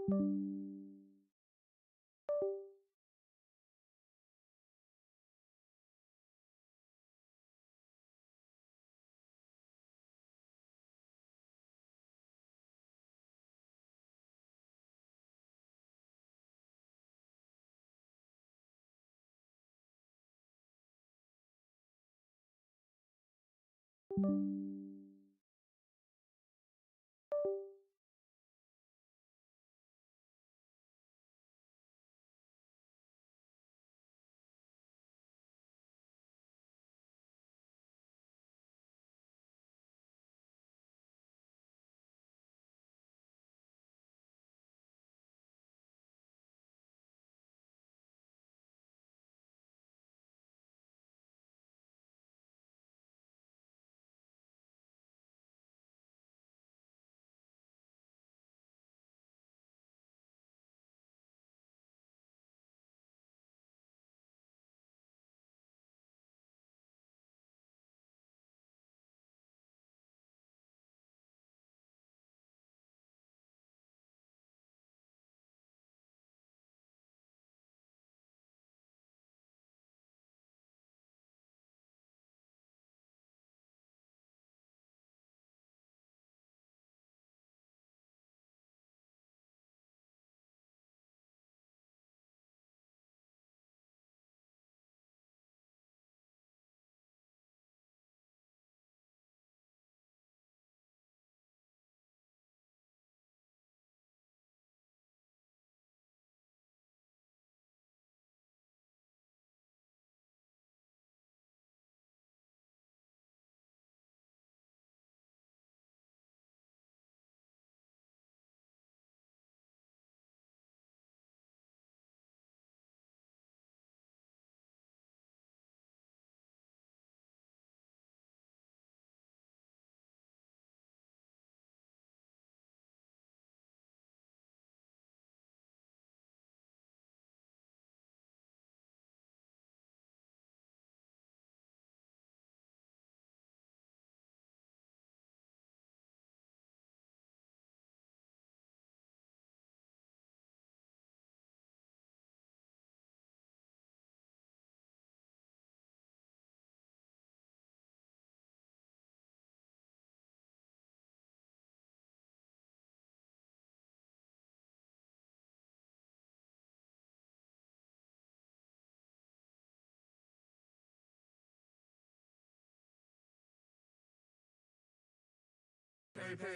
Peri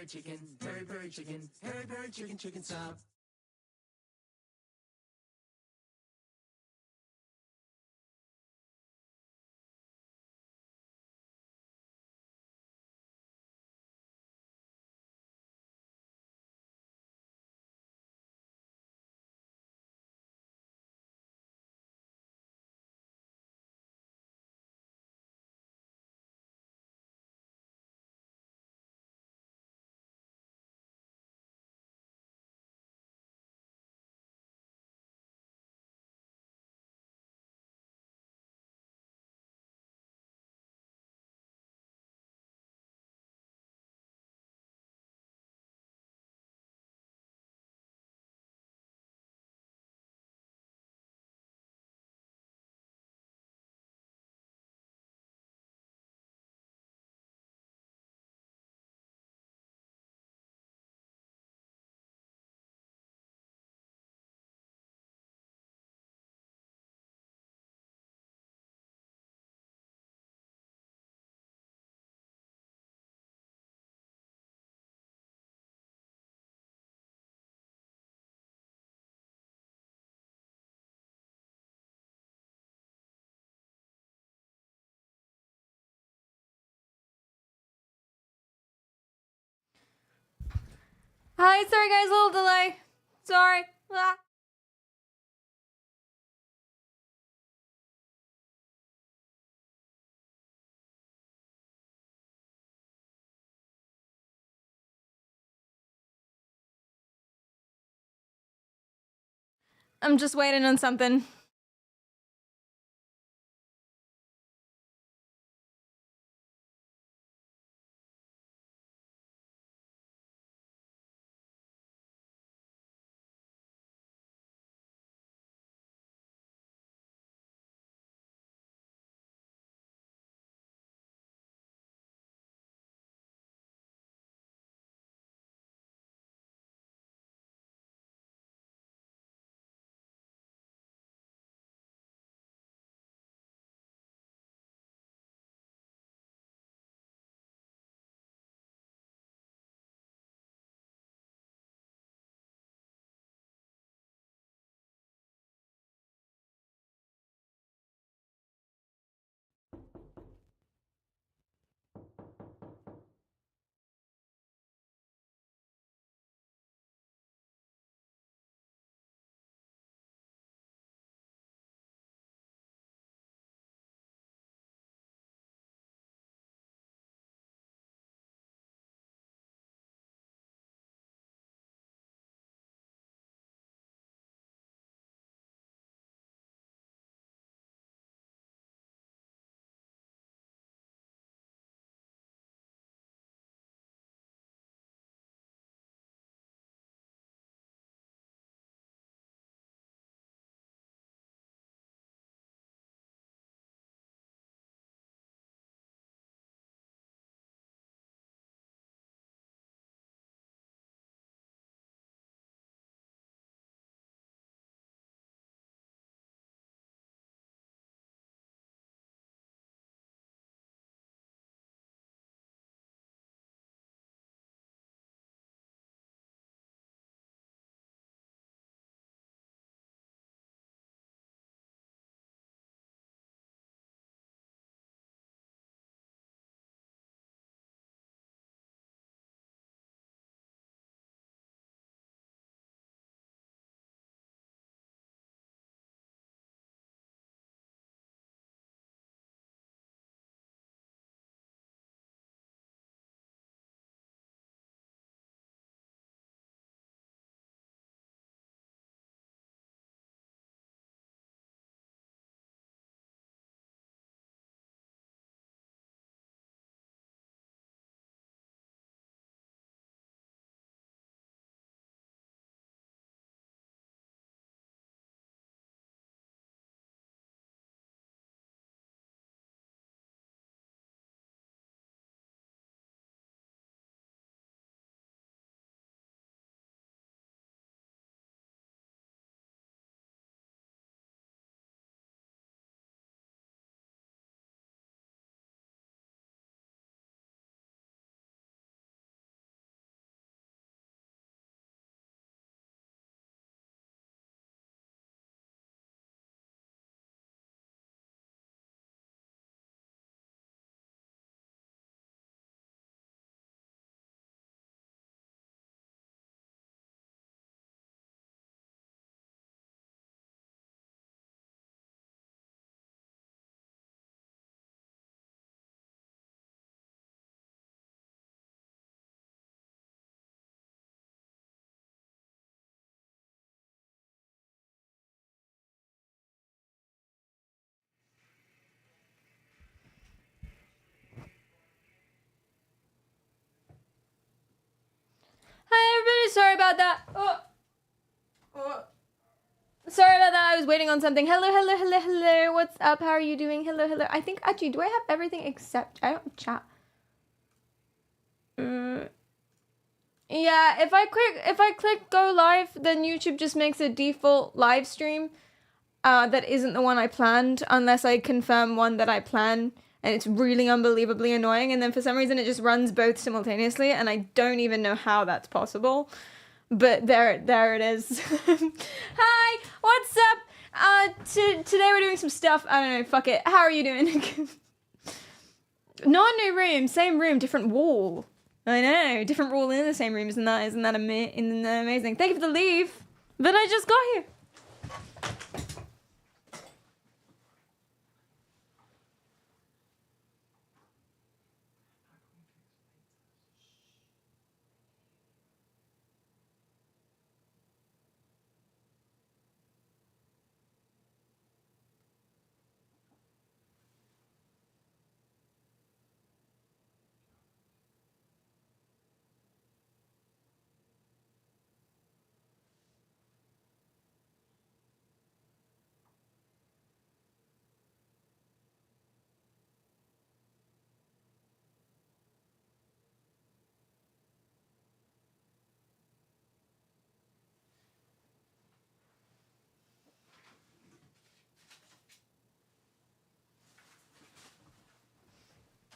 chicken, peri chicken, peri chicken, chicken stop. Hi, sorry guys, a little delay. Sorry. Ah. I'm just waiting on something. sorry about that. Sorry about that. I was waiting on something. Hello. What's up? How are you doing? Hello. I think, actually, do I have everything except, I don't chat. Yeah, if I click go live, then YouTube just makes a default live stream that isn't the one I planned, unless I confirm one that I plan, and it's really unbelievably annoying, and then for some reason it just runs both simultaneously, and I don't even know how that's possible. But there it is. Hi, what's up? Today we're doing some stuff. I don't know, fuck it. How are you doing? Not new room, same room, different wall. I know, different wall in the same room. Isn't that amazing? Thank you for the leave. But I just got here.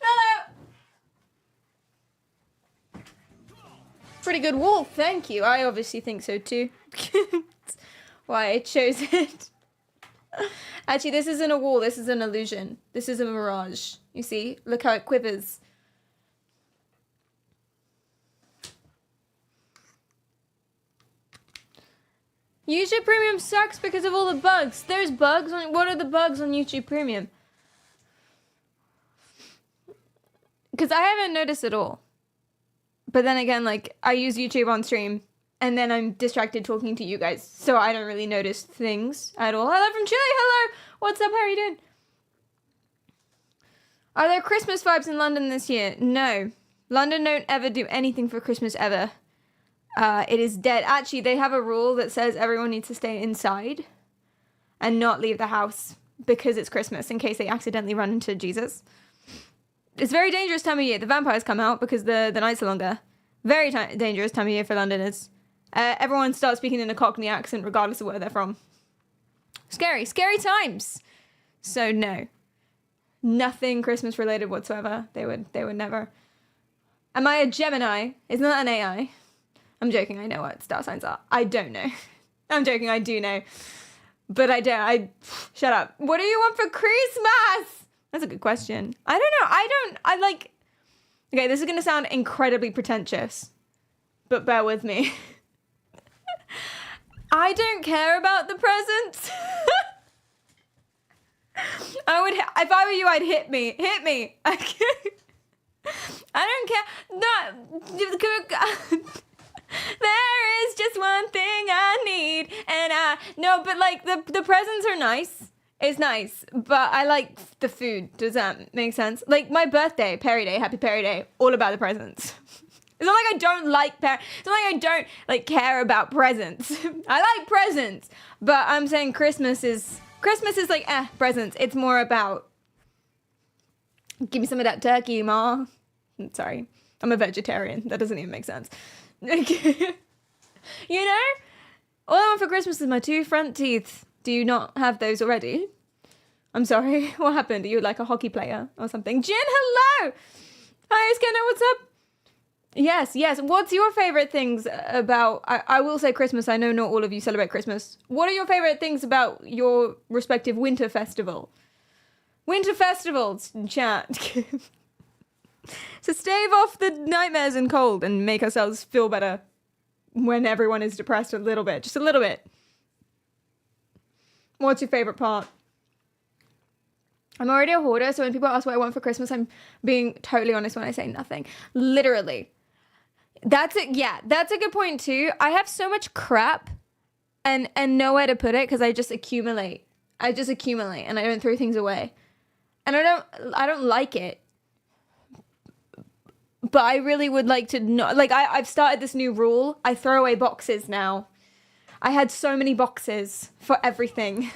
Hello. Pretty good wall, thank you. I obviously think so too. Why I chose it. Actually, this isn't a wall, this is an illusion. This is a mirage. You see? Look how it quivers. YouTube Premium sucks because of all the bugs. There's bugs on... What are the bugs on YouTube Premium? Because I haven't noticed at all. But then again, like, I use YouTube on stream, and then I'm distracted talking to you guys, so I don't really notice things at all. Hello from Chile, hello! What's up, how are you doing? Are there Christmas vibes in London this year? No. London don't ever do anything for Christmas, ever. It is dead. Actually, they have a rule that says everyone needs to stay inside and not leave the house because it's Christmas, in case they accidentally run into Jesus. It's a very dangerous time of year. The vampires come out because the nights are longer. Very dangerous time of year for Londoners. Everyone starts speaking in a Cockney accent regardless of where they're from. Scary times. So no. Nothing Christmas related whatsoever. They would never. Am I a Gemini? Isn't that an AI? I'm joking, I know what star signs are. I don't know. I'm joking, I do know. But I don't. Shut up. What do you want for Christmas? That's a good question. I don't know. Okay, this is going to sound incredibly pretentious, but bear with me. I don't care about the presents. If I were you, I'd hit me. Hit me. I don't care. There is just one thing I need, and no, but like the presents are nice. It's nice, but I like the food. Does that make sense? Like my birthday, Perry Day, happy Perry Day, all about the presents. It's not like I don't like it's not like I don't like care about presents. I like presents, but I'm saying Christmas is like presents. It's more about give me some of that turkey, ma. Sorry, I'm a vegetarian. That doesn't even make sense. You know, all I want for Christmas is my 2 front teeth. Do you not have those already? I'm sorry. What happened? Are you like a hockey player or something? Jin, hello! Hi, Scanner, what's up? Yes. What's your favorite things about... I will say Christmas. I know not all of you celebrate Christmas. What are your favorite things about your respective winter festival? Winter festivals, chat. So stave off the nightmares and cold and make ourselves feel better when everyone is depressed a little bit. Just a little bit. What's your favorite part? I'm already a hoarder, so when people ask what I want for Christmas, I'm being totally honest when I say nothing. Literally. That's it. Yeah, that's a good point too. I have so much crap and nowhere to put it because I just accumulate. And I don't throw things away. And I don't like it. but I really would like to not, like, I've started this new rule. I throw away boxes now. I had so many boxes for everything.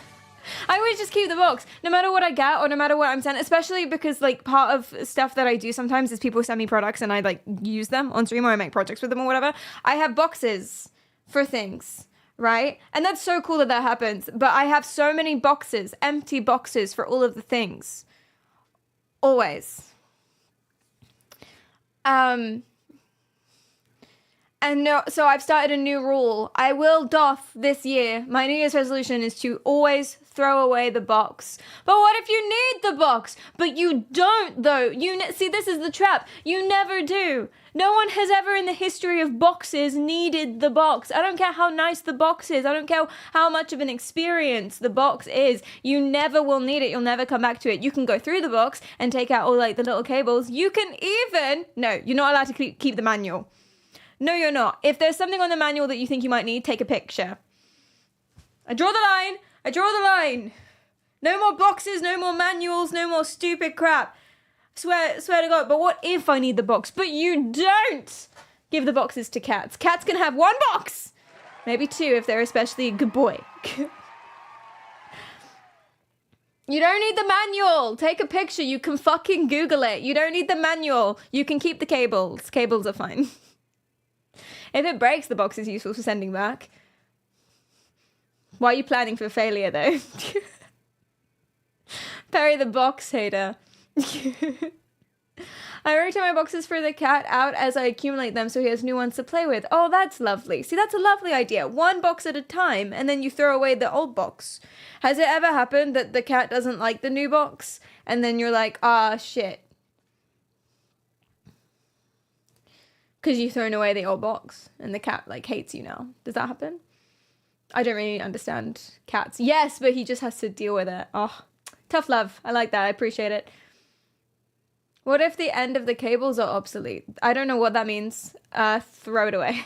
I always just keep the box, no matter what I get or no matter what I'm sent, especially because, like, part of stuff that I do sometimes is people send me products and I, like, use them on stream or I make projects with them or whatever. I have boxes for things, right? And that's so cool that happens. But I have so many boxes, empty boxes for all of the things. Always. And no, so I've started a new rule. I will doff this year. My New Year's resolution is to always throw away the box. But what if you need the box? But you don't, though. See, this is the trap. You never do. No one has ever in the history of boxes needed the box. I don't care how nice the box is. I don't care how much of an experience the box is. You never will need it. You'll never come back to it. You can go through the box and take out all, like, the little cables. You can even... No, you're not allowed to keep the manual. No, you're not. If there's something on the manual that you think you might need, take a picture. I draw the line. I draw the line. No more boxes, no more manuals, no more stupid crap. Swear to God. But what if I need the box? But you don't give the boxes to cats. Cats can have one box. Maybe two if they're especially a good boy. You don't need the manual. Take a picture. You can fucking Google it. You don't need the manual. You can keep the cables. Cables are fine. If it breaks, the box is useful for sending back. Why are you planning for failure, though? Perry the box hater. I rotate my boxes for the cat out as I accumulate them so he has new ones to play with. Oh, that's lovely. See, that's a lovely idea. One box at a time, and then you throw away the old box. Has it ever happened that the cat doesn't like the new box, and then you're like, ah, shit. Because you've thrown away the old box and the cat, like, hates you now. Does that happen? I don't really understand cats. Yes, but he just has to deal with it. Oh, tough love. I like that. I appreciate it. What if the end of the cables are obsolete? I don't know what that means. Throw it away.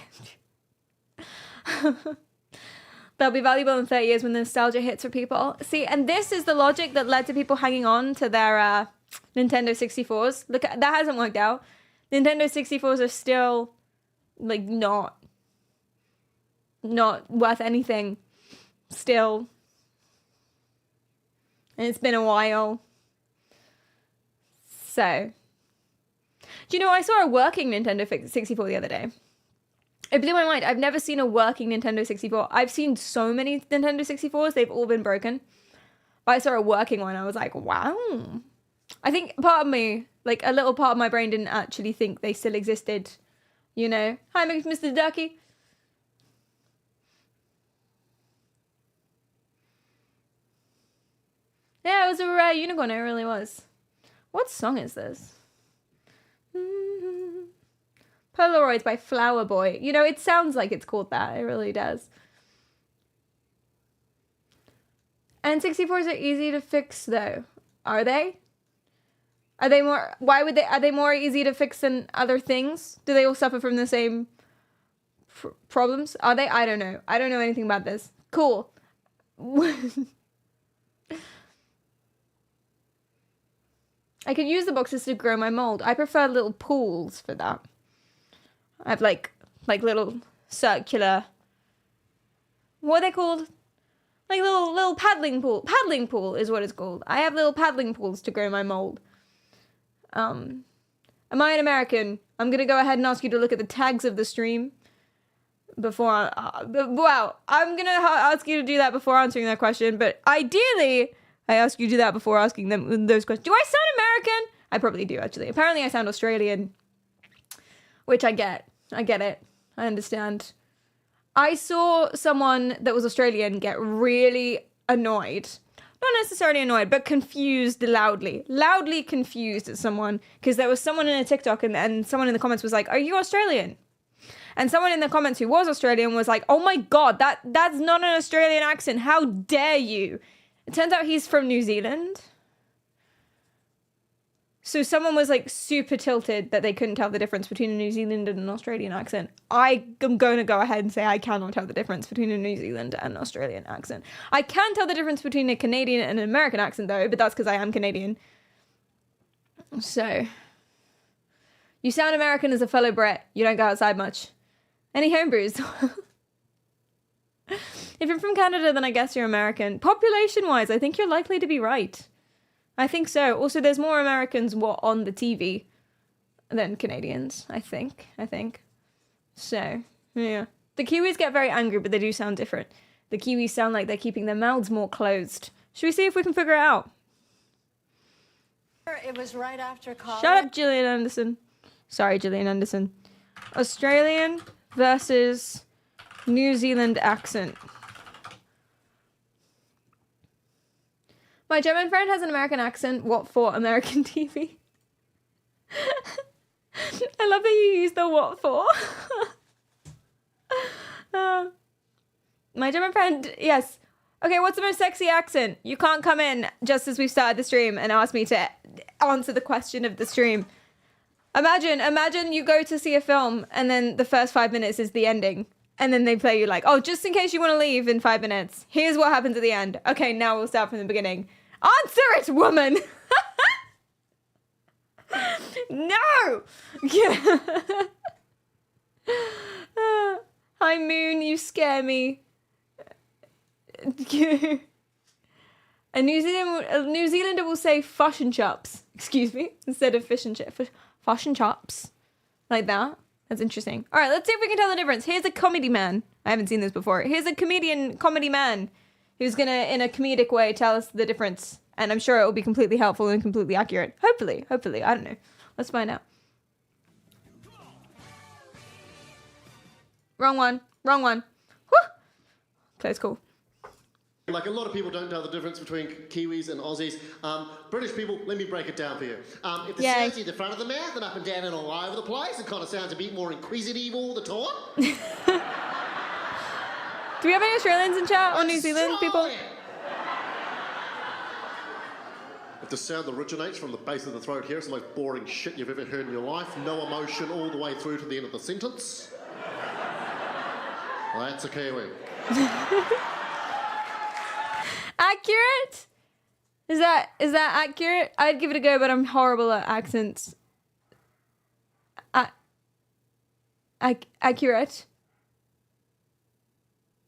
They'll be valuable in 30 years when the nostalgia hits for people. See, and this is the logic that led to people hanging on to their Nintendo 64s. Look, that hasn't worked out. Nintendo 64s are still, like, not worth anything. Still. And it's been a while. So. Do you know, I saw a working Nintendo 64 the other day. It blew my mind. I've never seen a working Nintendo 64. I've seen so many Nintendo 64s. They've all been broken. But I saw a working one. I was like, wow. I think part of me, like a little part of my brain didn't actually think they still existed, you know. Hi, Mr. Ducky. Yeah, it was a rare unicorn, it really was. What song is this? Polaroids by Flower Boy. You know, it sounds like it's called that. It really does. And 64s are easy to fix, though. Are they? Are they more... Are they more easy to fix than other things? Do they all suffer from the same problems? Are they? I don't know. I don't know anything about this. Cool. I could use the boxes to grow my mold. I prefer little pools for that. I have like little circular... What are they called? Like little paddling pool. Paddling pool is what it's called. I have little paddling pools to grow my mold. Am I an American? I'm gonna go ahead and ask you to look at the tags of the stream before wow, I'm gonna ask you to do that before answering that question, but ideally I ask you to do that before asking them those questions. Do I sound American? I probably do, actually. Apparently I sound Australian, which I get it, I understand. I saw someone that was Australian get really annoyed. Not necessarily annoyed, but confused loudly confused at someone, because there was someone in a TikTok and someone in the comments was like, are you Australian? And someone in the comments who was Australian was like, oh my God, that's not an Australian accent. How dare you? It turns out he's from New Zealand. So someone was like super tilted that they couldn't tell the difference between a New Zealand and an Australian accent. I am going to go ahead and say I cannot tell the difference between a New Zealand and an Australian accent. I can tell the difference between a Canadian and an American accent though, but that's because I am Canadian. So, You sound American as a fellow Brit. You don't go outside much. Any homebrews? If you're from Canada, then I guess you're American. Population-wise, I think you're likely to be right. I think so. Also, there's more Americans on the TV than Canadians, I think. So, yeah. The Kiwis get very angry, but they do sound different. The Kiwis sound like they're keeping their mouths more closed. Should we see if we can figure it out? It was right after college. Shut up, Gillian Anderson. Sorry, Gillian Anderson. Australian versus New Zealand accent. My German friend has an American accent. What for American TV? I love that you use the what for. My German friend, yes. Okay, what's the most sexy accent? You can't come in just as we've started the stream and ask me to answer the question of the stream. Imagine you go to see a film and then the first 5 minutes is the ending. And then they play you like, oh, just in case you want to leave in 5 minutes, here's what happens at the end. Okay, now we'll start from the beginning. Answer it, woman! No! Yeah. Hi, Moon, you scare me. A New Zealander will say fish and chops, excuse me, instead of fish and chips. Fish and chops. Like that. That's interesting. All right, let's see if we can tell the difference. Here's a comedy man. I haven't seen this before. Here's a comedy man who's gonna, in a comedic way, tell us the difference. And I'm sure it will be completely helpful and completely accurate. Hopefully. I don't know. Let's find out. Wrong one. Woo! Okay, it's cool. Like a lot of people don't know the difference between Kiwis and Aussies. British people, let me break it down for you. If the sound's at the front of the mouth and up and down and all over the place, it kind of sounds a bit more inquisitive all the time. Do we have any Australians in chat or New Zealand people? If the sound originates from the base of the throat here, it's the most boring shit you've ever heard in your life. No emotion all the way through to the end of the sentence. Well, that's a Kiwi. Accurate? Is that accurate? I'd give it a go, but I'm horrible at accents. Accurate?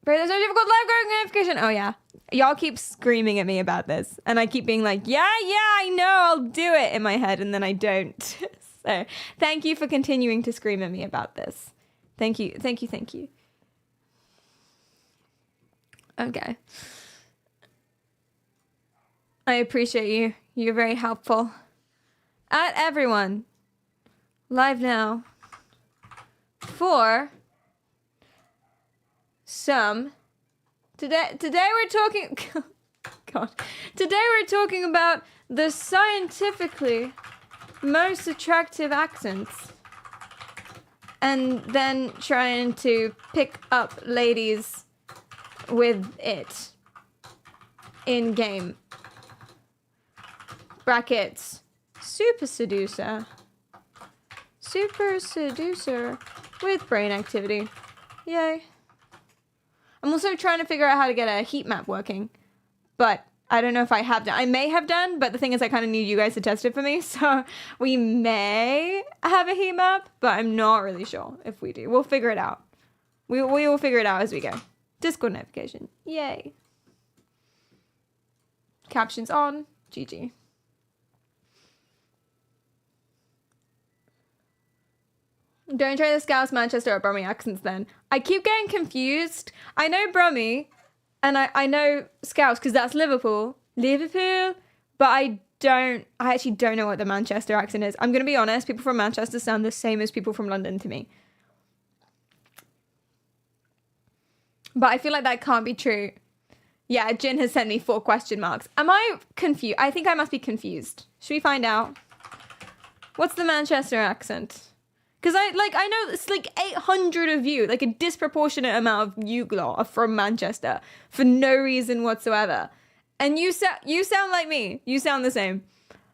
But there's no difficult live growing notification. Oh yeah. Y'all keep screaming at me about this. And I keep being like, yeah, I know, I'll do it in my head, and then I don't. So thank you for continuing to scream at me about this. Thank you. Okay. I appreciate you. You're very helpful. At everyone. Live now. For some. Today we're talking. God. Today we're talking about the scientifically most attractive accents. And then trying to pick up ladies with it. In game. Brackets. Super Seducer with brain activity. Yay. I'm also trying to figure out how to get a heat map working, but I don't know if I have done. I may have done, but the thing is I kind of need you guys to test it for me, so we may have a heat map, but I'm not really sure if we do. We'll figure it out. We will figure it out as we go. Discord notification. Yay. Captions on. GG. Don't try the Scouse, Manchester, or Brummie accents then. I keep getting confused. I know Brummie, and I know Scouse, because that's Liverpool, but I actually don't know what the Manchester accent is. I'm going to be honest, people from Manchester sound the same as people from London to me. But I feel like that can't be true. Yeah, Jin has sent me 4 question marks. Am I confused? I think I must be confused. Should we find out? What's the Manchester accent? Because I know it's like 800 of you, like a disproportionate amount of you lot are from Manchester for no reason whatsoever. And you sound like me. You sound the same.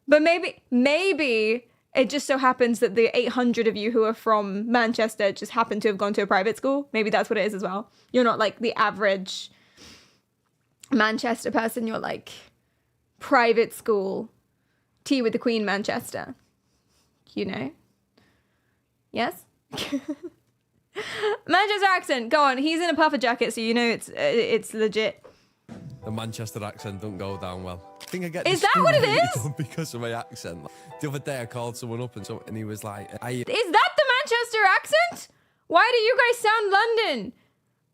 But maybe it just so happens that the 800 of you who are from Manchester just happen to have gone to a private school. Maybe that's what it is as well. You're not like the average Manchester person. You're like private school, Tea with the Queen Manchester. You know? Yes? Manchester accent. Go on. He's in a puffer jacket, so you know it's legit. The Manchester accent don't go down well. I think I get Is that what it discriminated is? on because of my accent. The other day I called someone up and he was like, Is that the Manchester accent? Why do you guys sound London?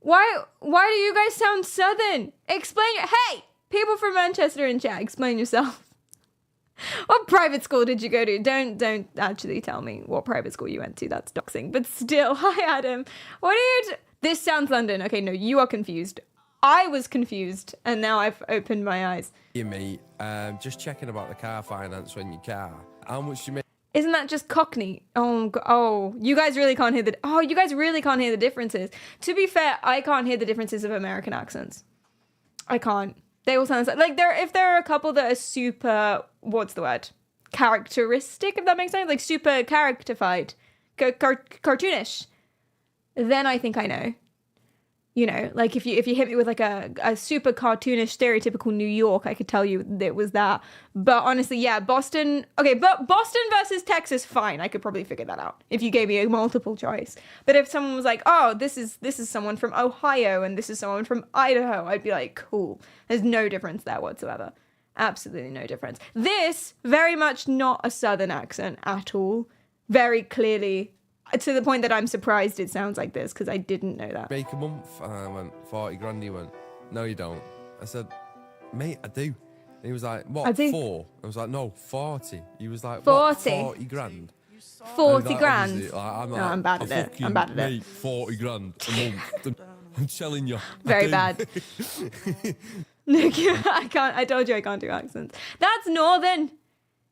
Why do you guys sound Southern? Explain. Hey, people from Manchester in chat, explain yourself. What private school did you go to? Don't actually tell me what private school you went to. That's doxing. But still, hi Adam. What are you? This sounds London. Okay, no, you are confused. I was confused, and now I've opened my eyes. "Hey mate, just checking about the car finance on your car. How much do you make?" Isn't that just Cockney? Oh, you guys really can't hear you guys really can't hear the differences. To be fair, I can't hear the differences of American accents. I can't. They all sound like if there are a couple that are super, what's the word? Characteristic, if that makes sense? Like super characterified, cartoonish. Then I think I know. You know, like if you hit me with like a super cartoonish, stereotypical New York, I could tell you it was that. But honestly, yeah, Boston. Okay, but Boston versus Texas, fine. I could probably figure that out if you gave me a multiple choice. But if someone was like, oh, this is someone from Ohio and this is someone from Idaho, I'd be like, cool. There's no difference there whatsoever. Absolutely no difference. This very much not a Southern accent at all. Very clearly. To the point that I'm surprised it sounds like this because I didn't know that. "Make a month?" And I went, 40 grand. He went, "No, you don't." I said, "Mate, I do." And he was like, "What, I do. 4?" I was like, "No, 40. He was like, 40? "What, 40 grand?" 40 Like, grand. obviously, like, I'm No, like, I'm bad at it. fucking I'm bad at it. mate, 40 grand a month. I'm telling you. Very I do. bad. I told you I can't do accents. That's northern.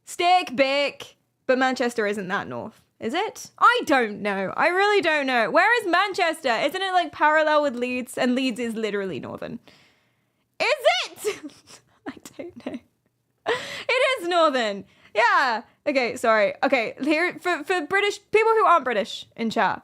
Steak, bake. But Manchester isn't that north, is it? I don't know. I really don't know. Where is Manchester? Isn't it like parallel with Leeds? And Leeds is literally northern. Is it? I don't know. It is northern. Yeah. Okay, sorry. Okay, here for British people who aren't British in chat,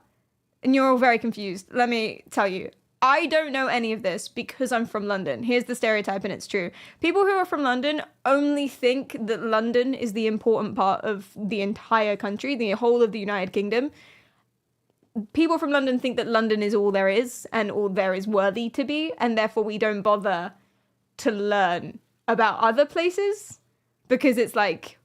and you're all very confused. Let me tell you. I don't know any of this because I'm from London. Here's the stereotype, and it's true. People who are from London only think that London is the important part of the entire country, the whole of the United Kingdom. People from London think that London is all there is and all there is worthy to be, and therefore we don't bother to learn about other places because it's like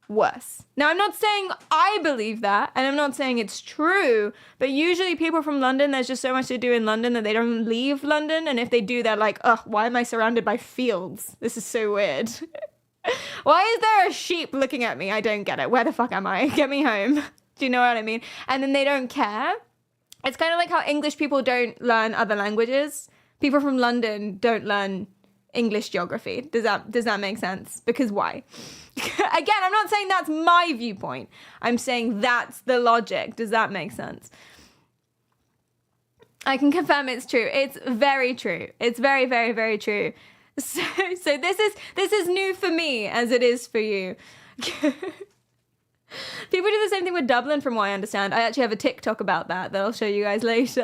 worse. Now, I'm not saying I believe that, and I'm not saying it's true, but usually people from London, there's just so much to do in London that they don't leave London, and if they do, they're like, ugh, why am I surrounded by fields? This is so weird. Why is there a sheep looking at me? I don't get it. Where the fuck am I? Get me home. Do you know what I mean? And then they don't care. It's kind of like how English people don't learn other languages. People from London don't learn English geography. Does that make sense? Because why? Again, I'm not saying that's my viewpoint. I'm saying that's the logic. Does that make sense? I can confirm it's true. It's very true. It's very, very, very true. So this is new for me as it is for you. People do the same thing with Dublin, from what I understand. I actually have a TikTok about that I'll show you guys later.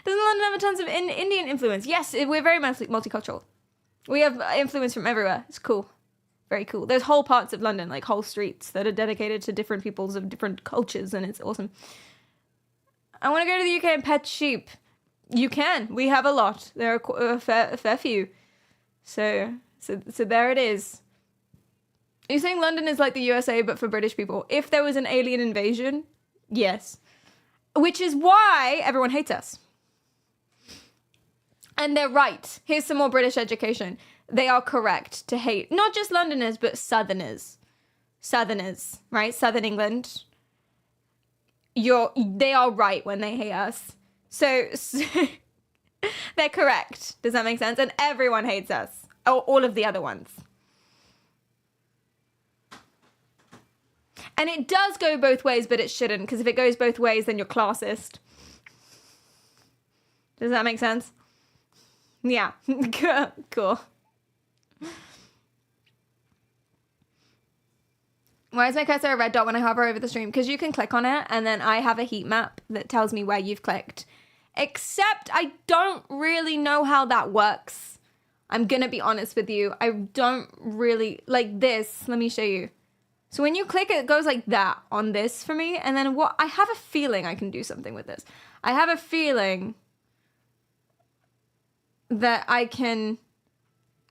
Doesn't London have tons of Indian influence? Yes, we're very multicultural. We have influence from everywhere. It's cool. Very cool. There's whole parts of London, like whole streets that are dedicated to different peoples of different cultures, and it's awesome. I want to go to the UK and pet sheep. You can. We have a lot. There are a fair few. So there it is. Are you saying London is like the USA but for British people? If there was an alien invasion, yes. Which is why everyone hates us. And they're right. Here's some more British education. They are correct to hate not just Londoners, but Southerners. Southerners, right? Southern England. They are right when they hate us. So they're correct. Does that make sense? And everyone hates us. All of the other ones. And it does go both ways, but it shouldn't. Because if it goes both ways, then you're classist. Does that make sense? Yeah. Cool. Why is my cursor a red dot when I hover over the stream? Because you can click on it, and then I have a heat map that tells me where you've clicked. Except I don't really know how that works. I'm going to be honest with you. I don't really... Like this. Let me show you. So when you click it, it goes like that on this for me. And then what? I have a feeling I can do something with this. I have a feeling that I can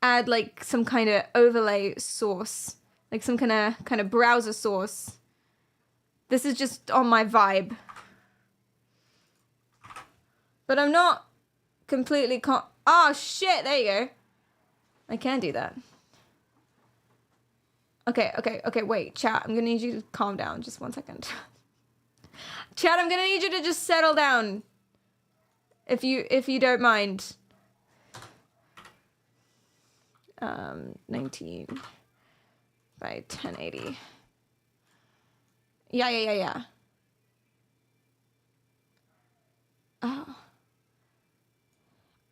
add like some kind of overlay source, like some kind of browser source. This is just on my vibe. But I'm not completely oh shit, there you go. I can do that. Okay, wait, chat, I'm gonna need you to calm down just 1 second. Chat, I'm gonna need you to just settle down. If you don't mind. 19 by 1080. Yeah. Oh.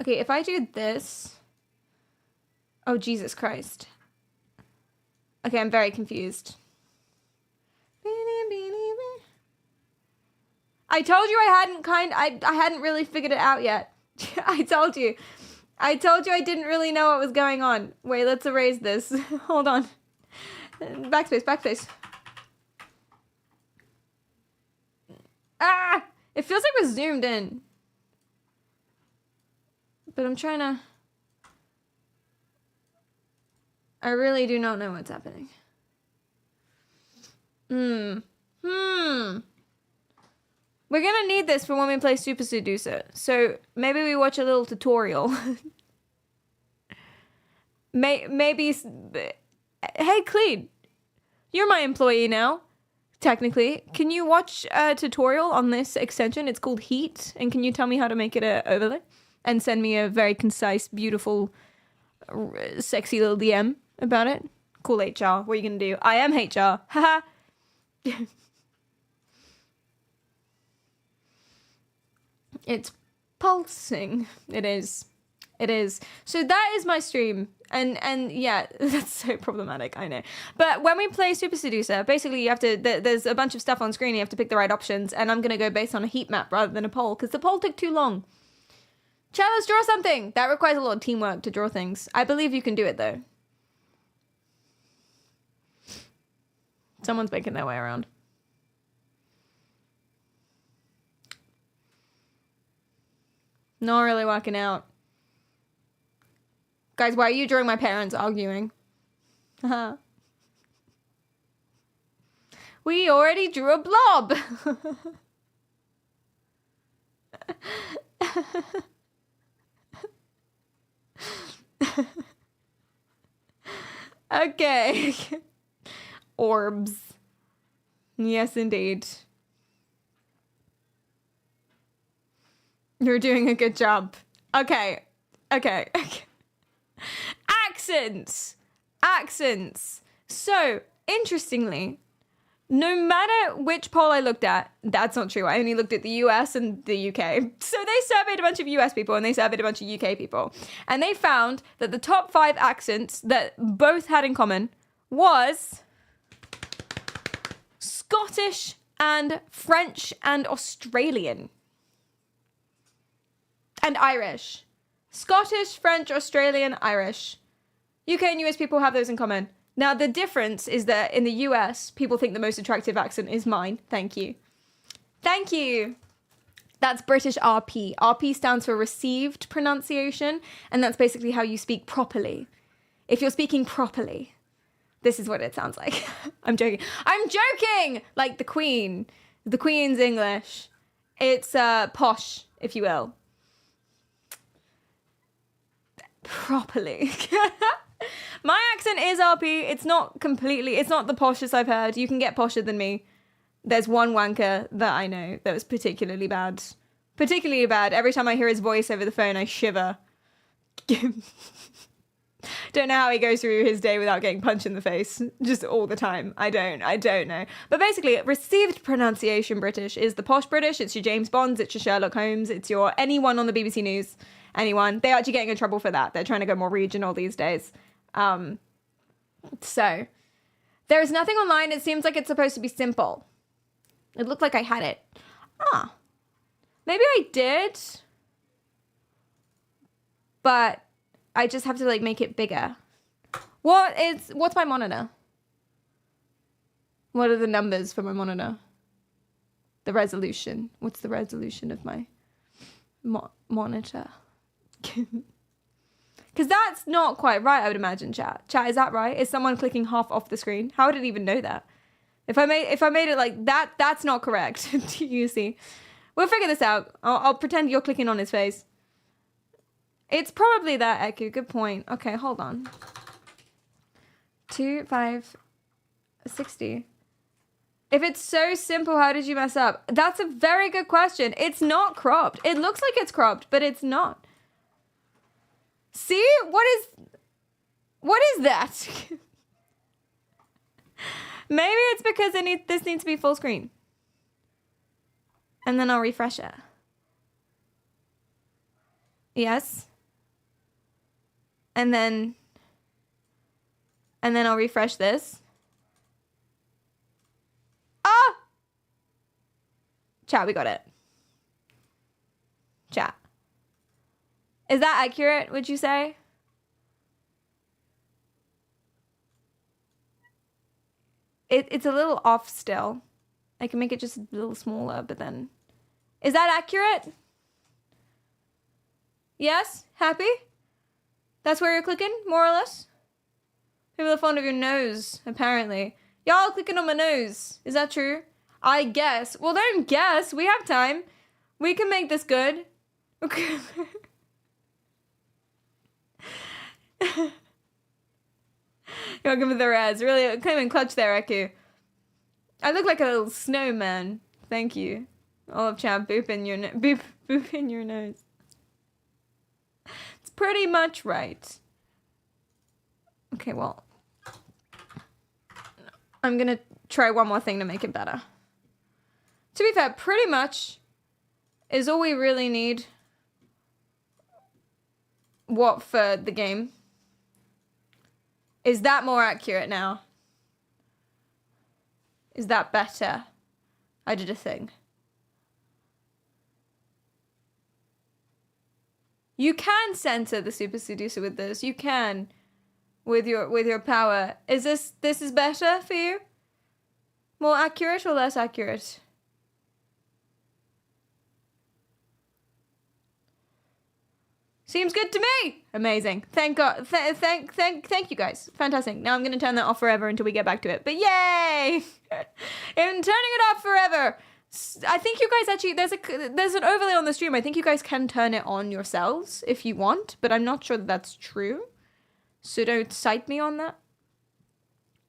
Okay, if I do this. Oh, Jesus Christ. Okay, I'm very confused. I told you I hadn't really figured it out yet. I told you I didn't really know what was going on. Wait, let's erase this. Hold on. Backspace. Ah! It feels like we're zoomed in. But I'm trying to... I really do not know what's happening. We're gonna need this for when we play Super Seducer. So maybe we watch a little tutorial. Maybe... Hey, Cleed. You're my employee now. Technically. Can you watch a tutorial on this extension? It's called Heat. And can you tell me how to make it a overlay? And send me a very concise, beautiful, sexy little DM about it. Cool, HR. What are you going to do? I am HR. Haha. It's pulsing. It is. So that is my stream. And yeah, that's so problematic, I know. But when we play Super Seducer, basically you have to, there's a bunch of stuff on screen, you have to pick the right options, and I'm going to go based on a heat map rather than a poll, because the poll took too long. Chat, let's draw something. That requires a lot of teamwork to draw things. I believe you can do it, though. Someone's making their way around. Not really working out. Guys, why are you drawing my parents arguing? We already drew a blob. Okay. Orbs. Yes, indeed. You're doing a good job. Okay. Accents. So, interestingly, no matter which poll I looked at, that's not true. I only looked at the US and the UK. So they surveyed a bunch of US people and they surveyed a bunch of UK people. And they found that the top 5 accents that both had in common was Scottish and French and Australian. And Irish. Scottish, French, Australian, Irish. UK and US people have those in common. Now, the difference is that in the US, people think the most attractive accent is mine. Thank you. Thank you. That's British RP. RP stands for received pronunciation, and that's basically how you speak properly. If you're speaking properly, this is what it sounds like. I'm joking. Like the Queen. The Queen's English. It's posh, if you will. Properly. My accent is RP. It's not the poshest I've heard. You can get posher than me. There's one wanker that I know that was particularly bad. Every time I hear his voice over the phone, I shiver. Don't know how he goes through his day without getting punched in the face. Just all the time. I don't know. But basically, received pronunciation British is the posh British. It's your James Bonds. It's your Sherlock Holmes. It's your anyone on the BBC News. Anyone. They're actually getting in trouble for that. They're trying to go more regional these days. So there is nothing online. It seems like it's supposed to be simple. It looked like I had it. Maybe I did, but I just have to like make it bigger. What's my monitor? What are the numbers for my monitor? The resolution. What's the resolution of my monitor? Because that's not quite right, I would imagine, chat. Chat, is that right? Is someone clicking half off the screen? How would it even know that? If I made it like that, that's not correct. Do you see? We'll figure this out. I'll pretend you're clicking on his face. It's probably that, Eku. Good point. Okay, hold on. 2, 5, 60. If it's so simple, how did you mess up? That's a very good question. It's not cropped. It looks like it's cropped, but it's not. See? What is that? Maybe it's because this needs to be full screen. And then I'll refresh it. Yes. And then I'll refresh this. Ah! Chat, we got it. Chat. Is that accurate, would you say? It's a little off still. I can make it just a little smaller, but then... Is that accurate? Yes? Happy? That's where you're clicking, more or less? People are fond of your nose, apparently. Y'all clicking on my nose. Is that true? I guess. Well, don't guess. We have time. We can make this good. Okay. You're welcome for the res. Really, came in clutch there, Eku. I look like a little snowman. Thank you. All of chat boop in your boop in your nose. It's pretty much right. Okay, well, I'm gonna try one more thing to make it better. To be fair, pretty much is all we really need. What for the game? Is that more accurate now? Is that better? I did a thing. You can censor the Super Seducer with this. You can. With your power. Is this is better for you? More accurate or less accurate? Seems good to me. Amazing. Thank God. Thank you guys. Fantastic. Now I'm going to turn that off forever until we get back to it. But yay! I'm turning it off forever. I think you guys actually, there's an overlay on the stream. I think you guys can turn it on yourselves if you want, but I'm not sure that that's true. So don't cite me on that.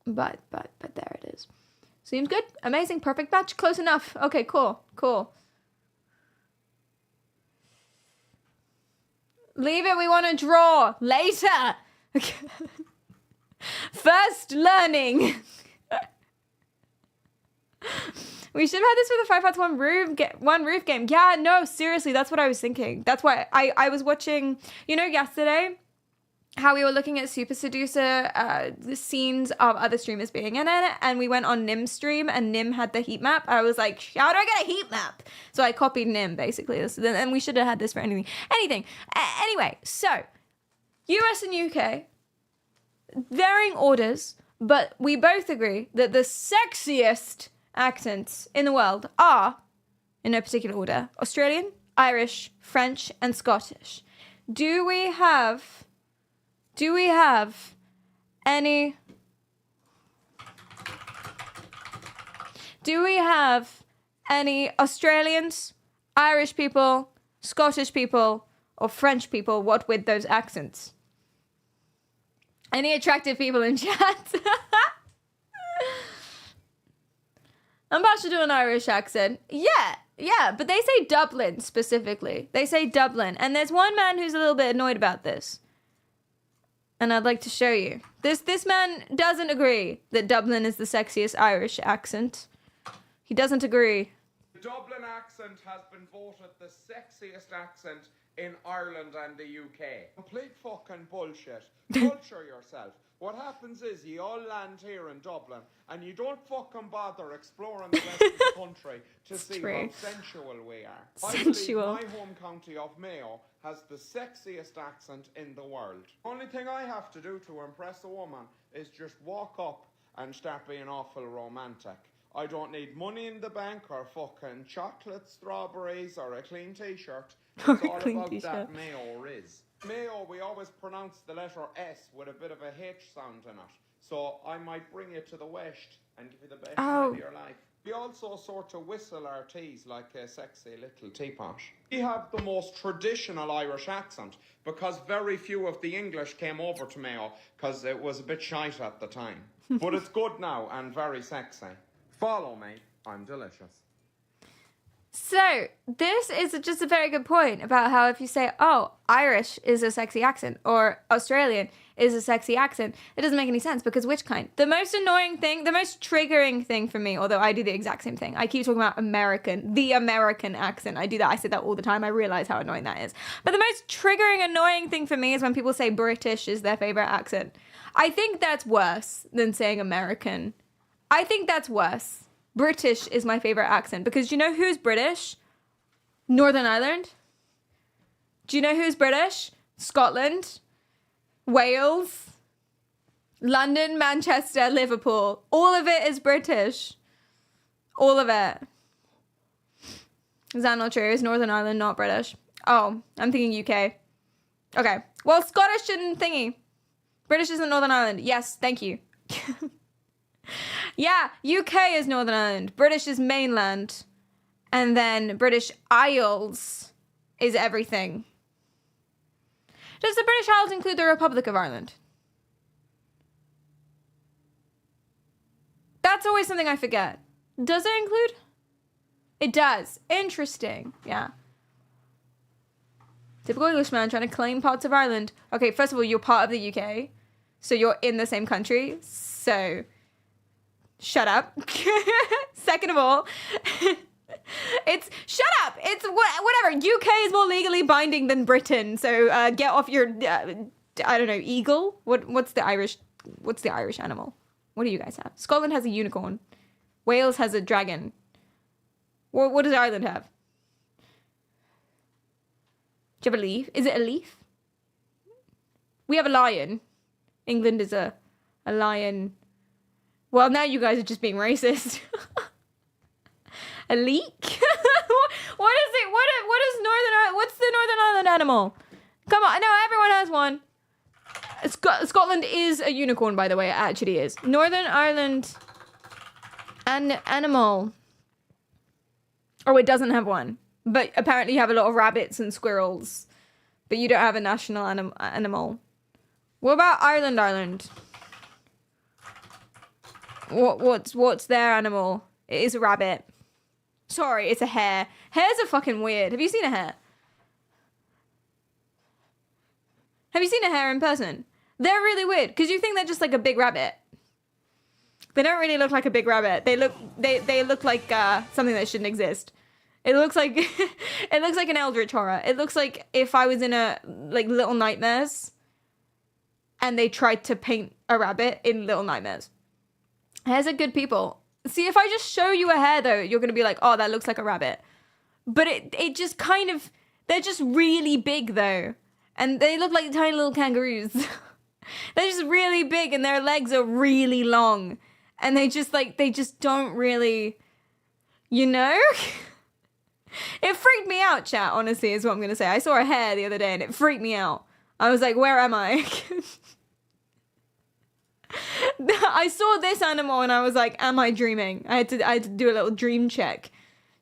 But there it is. Seems good. Amazing. Perfect match. Close enough. Okay, cool. Leave it, we want to draw. Later. First learning. We should have had this for the 5 Hats 1 roof game. Yeah, no, seriously, that's what I was thinking. That's why I was watching, yesterday, how we were looking at Super Seducer, the scenes of other streamers being in it, and we went on Nim's stream, and Nim had the heat map. I was like, how do I get a heat map? So I copied Nim, basically, and we should have had this for anything. Anyway, so, US and UK, varying orders, but we both agree that the sexiest accents in the world are, in no particular order, Australian, Irish, French, and Scottish. Do we have any Australians, Irish people, Scottish people, or French people, what with those accents? Any attractive people in chat? I'm about to do an Irish accent. Yeah, but they say Dublin specifically. They say Dublin. And there's one man who's a little bit annoyed about this. And I'd like to show you. This man doesn't agree that Dublin is the sexiest Irish accent. He doesn't agree. The Dublin accent has been voted the sexiest accent in Ireland and the UK. Complete fucking bullshit. Culture yourself. What happens is you all land here in Dublin and you don't fucking bother exploring the rest of the country to see how sensual we are. Sensual. I believe my home county of Mayo has the sexiest accent in the world. Only thing I have to do to impress a woman is just walk up and start being awful romantic. I don't need money in the bank or fucking chocolate, strawberries, or a clean t-shirt. It's Or a all clean about t-shirt. that mayo is. Mayo, we always pronounce the letter S with a bit of a H sound in it. So I might bring you to the West and give you the best night of your life. We also sort of whistle our teas like a sexy little teapot. We have the most traditional Irish accent because very few of the English came over to Mayo because it was a bit shite at the time. But it's good now and very sexy. Follow me, I'm delicious. So, this is just a very good point about how if you say, oh, Irish is a sexy accent or Australian is a sexy accent, it doesn't make any sense because which kind? The most annoying thing, the most triggering thing for me, although I do the exact same thing, I keep talking about the American accent. I do that. I say that all the time. I realize how annoying that is. But the most triggering, annoying thing for me is when people say British is their favorite accent. I think that's worse than saying American. I think that's worse. British is my favorite accent because you know who's British? Northern Ireland. Do you know who's British? Scotland, Wales, London, Manchester, Liverpool. All of it is British. All of it. Is that not true? Is Northern Ireland not British? Oh, I'm thinking UK. Okay. Well, Scottish and thingy. British isn't Northern Ireland. Yes, thank you. Yeah, UK is Northern Ireland. British is mainland. And then British Isles is everything. Does the British Isles include the Republic of Ireland? That's always something I forget. Does it include? It does. Interesting. Yeah. Typical Englishman trying to claim parts of Ireland. Okay, first of all, you're part of the UK. So you're in the same country. So shut up. Second of all, shut up. It's whatever. UK is more legally binding than Britain. So get off your, I don't know, eagle. What's the Irish animal? What do you guys have? Scotland has a unicorn. Wales has a dragon. What does Ireland have? Do you have a leaf? Is it a leaf? We have a lion. England is a lion. Well, now you guys are just being racist. A leek? What is it? What is Northern Ireland? What's the Northern Ireland animal? Come on. No, everyone has one. Scotland is a unicorn, by the way. It actually is. Northern Ireland an animal. Oh, it doesn't have one. But apparently you have a lot of rabbits and squirrels. But you don't have a national animal. What about Ireland? What's their animal? It is a rabbit. Sorry, it's a hare. Hares are fucking weird. Have you seen a hare? Have you seen a hare in person? They're really weird because you think they're just like a big rabbit. They don't really look like a big rabbit. They look like something that shouldn't exist. It looks like an eldritch horror. It looks like if I was in a like Little Nightmares and they tried to paint a rabbit in Little Nightmares. Hares are good people. See, if I just show you a hare though, you're gonna be like, oh, that looks like a rabbit. But it just kind of, they're just really big though. And they look like tiny little kangaroos. They're just really big and their legs are really long. And they just don't really, you know? It freaked me out, chat, honestly, is what I'm going to say. I saw a hare the other day and it freaked me out. I was like, where am I? I saw this animal and I was like, am I dreaming? I had to do a little dream check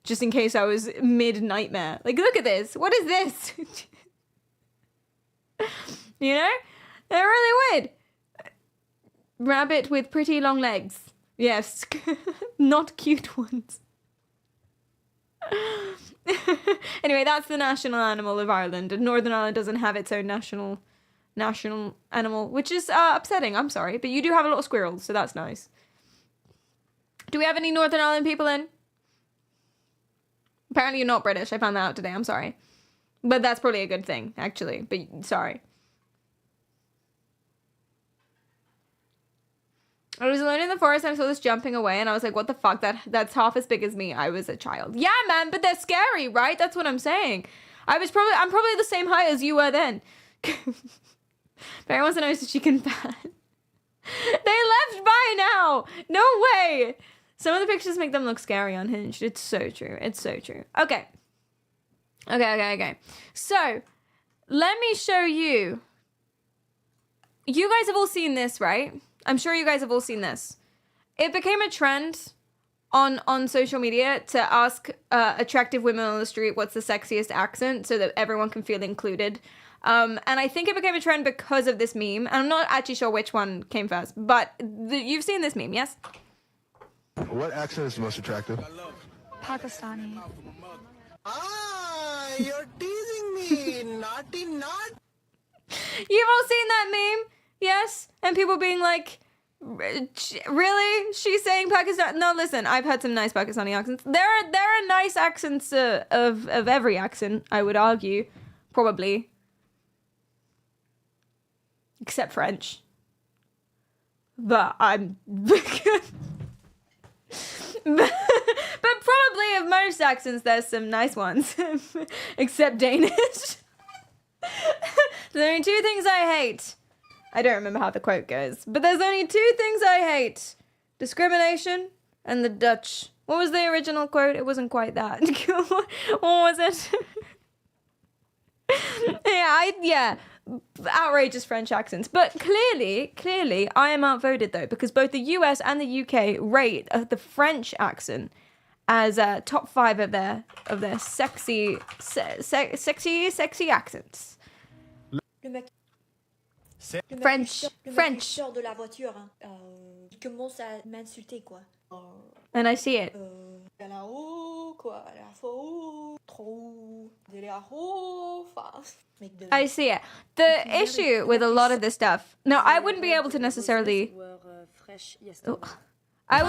just in case I was mid-nightmare. Like, look at this. What is this? You know? They're really weird. Rabbit with pretty long legs. Yes. Not cute ones. Anyway, that's the national animal of Ireland, and Northern Ireland doesn't have its own national animal, which is upsetting. I'm sorry, but you do have a lot of squirrels, so that's nice. Do we have any Northern Ireland people in? Apparently you're not British. I found that out today. I'm sorry, but that's probably a good thing, actually. But sorry. I was alone in the forest and I saw this jumping away and I was like, what the fuck? That's half as big as me. I was a child. Yeah, man, but they're scary, right? That's what I'm saying. I'm probably the same height as you were then. Barry wants to know, is the chicken fat? They left by now. No way. Some of the pictures make them look scary on Hinge. It's so true. It's so true. Okay. So, let me show you. You guys have all seen this, right? I'm sure you guys have all seen this. It became a trend on social media to ask attractive women on the street what's the sexiest accent so that everyone can feel included. And I think it became a trend because of this meme. And I'm not actually sure which one came first, but you've seen this meme, yes? What accent is the most attractive? Pakistani. Ah, you're teasing me. Naughty, naughty. You've all seen that meme, yes? And people being like, really? She's saying Pakistan? No, listen, I've had some nice Pakistani accents. There are nice accents of every accent, I would argue, probably. Except French. But I'm... But probably of most accents, there's some nice ones. Except Danish. There's only two things I hate. I don't remember how the quote goes. But there's only two things I hate. Discrimination and the Dutch. What was the original quote? It wasn't quite that. What was it? Yeah. Outrageous French accents. But clearly, I am outvoted though, because both the US and the UK rate the French accent as top 5 of their sexy accents. French. Sort de la voiture, il commence à m'insulter quoi. And I see it. Elle a haut quoi, elle a faux, trop, elle a haut, enfin. I see it. The issue with a lot of this stuff. Now, I wouldn't be able to necessarily. Shush! I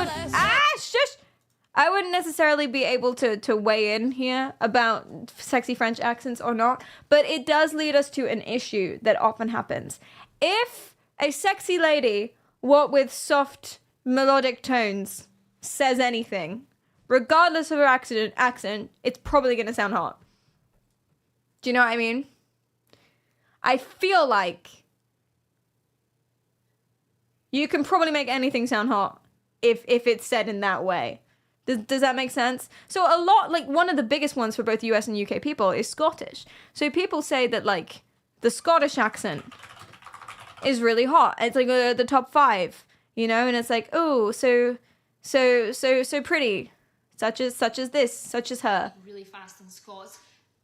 wouldn't necessarily be able to weigh in here about sexy French accents or not, but it does lead us to an issue that often happens. If a sexy lady, what with soft melodic tones, says anything, regardless of her accent, it's probably going to sound hot. Do you know what I mean? I feel like you can probably make anything sound hot if it's said in that way. Does that make sense? So a lot, like one of the biggest ones for both US and UK people is Scottish. So people say that like the Scottish accent is really hot. It's like the top 5, you know, and it's like, oh, so pretty, such as this, such as her. Really fast in Scots.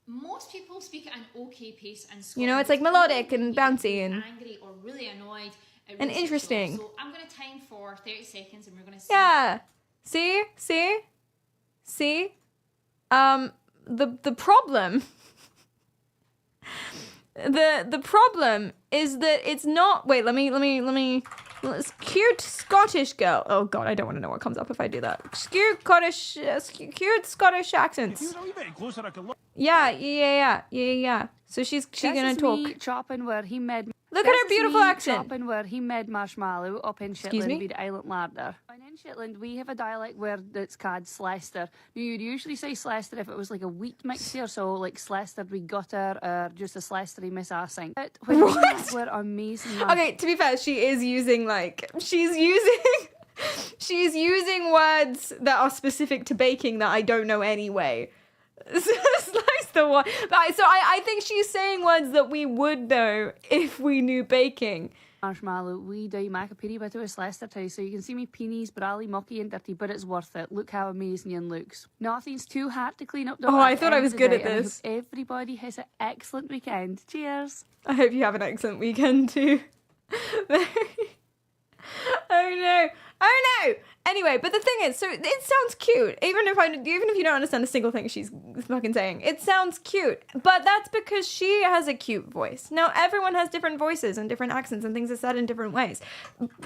Most people speak at an okay pace in Scotland. You know, it's like melodic and bouncy and angry or really annoyed. And interesting. So I'm going to time for 30 seconds and we're going to see. Yeah. See? The problem the problem is that it's not. Wait, let me. Cute Scottish girl. Oh God, I don't want to know what comes up if I do that. Cute Scottish accents. Yeah. So she's gonna talk. Me chopping where he made. Look at her beautiful accent. Chopping where he made marshmallow up in Excuse Shetland me? with Island Larder. And in Shetland, we have a dialect where it's called Slester. Now, you'd usually say Slester if it was like a wheat mixture, so like Slester with gutter or just a Slestery miss arsing. But when What? were amazing. Okay, to be fair, she is using she's using words that are specific to baking that I don't know anyway. Slice the one. So I think she's saying words that we would know if we knew baking. Marshmallow, we do make a peery bit of a Slester too, so you can see me peenies, brally, mucky and dirty, but it's worth it. Look how amazing it looks. Nothing's too hard to clean up. Oh, I thought I was good at this. I hope everybody has an excellent weekend. Cheers. I hope you have an excellent weekend too. Oh no. Anyway, but the thing is, so it sounds cute. Even if you don't understand a single thing she's fucking saying, it sounds cute. But that's because she has a cute voice. Now everyone has different voices and different accents and things are said in different ways.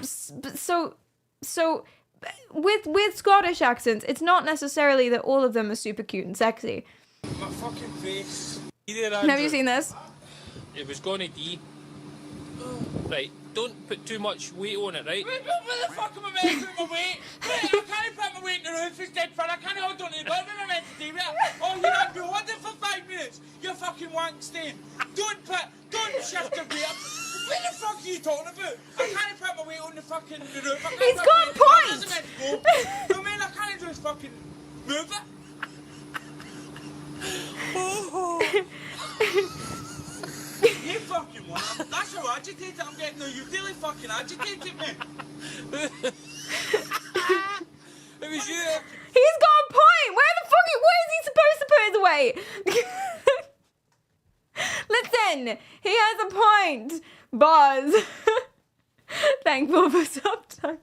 So with Scottish accents, it's not necessarily that all of them are super cute and sexy. My fucking face. Have you seen this? It was gonna D. Right, don't put too much weight on it, right? Wait, where the fuck am I meant to put my weight? Wait, I can't put my weight in the roof, it's dead fun, I can't hold on to it. What am I meant to do? Oh, you're not holding for 5 minutes, you fucking wank stain. Don't shift the weight up. What the fuck are you talking about? I can't put my weight on the fucking roof. He's got a point. I mean, I can't just fucking move it. Oh. You fucking what? That's how agitated I'm getting now. You really fucking agitated me. It was you. He's got a point. Where is he supposed to put his weight? Listen, he has a point. Buzz. Thankful for subtitles.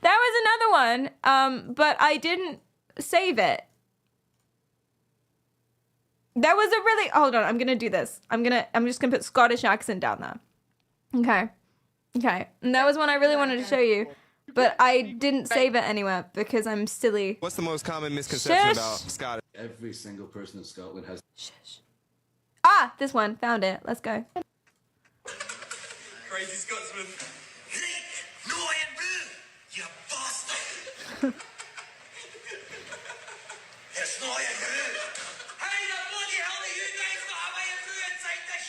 There was another one, but I didn't save it. There was a really, hold on, I'm gonna do this. I'm just gonna put Scottish accent down there. Okay. And that was one I really wanted to show you, but I didn't save it anywhere because I'm silly. What's the most common misconception Shush. about Scottish? Every single person in Scotland has. Shush. Ah, this one, found it. Let's go. Crazy Scotsman. No, I am blue, you bastard. It's not a blue. How the bloody hell are you guys got a way of blue inside this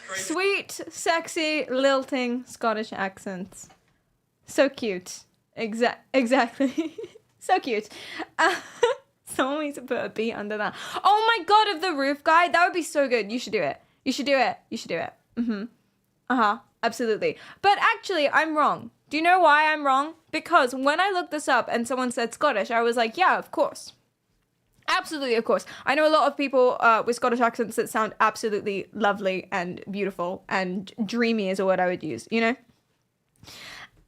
shite? Sweet, sexy, lilting Scottish accents. So cute. Exactly. So cute. Someone needs to put a beat under that. Oh my god, of the roof guy. That would be so good. You should do it. You should do it. Absolutely. But actually, I'm wrong. Do you know why I'm wrong? Because when I looked this up and someone said Scottish, I was like, yeah, of course. Absolutely, of course. I know a lot of people with Scottish accents that sound absolutely lovely and beautiful, and dreamy is a word I would use, you know?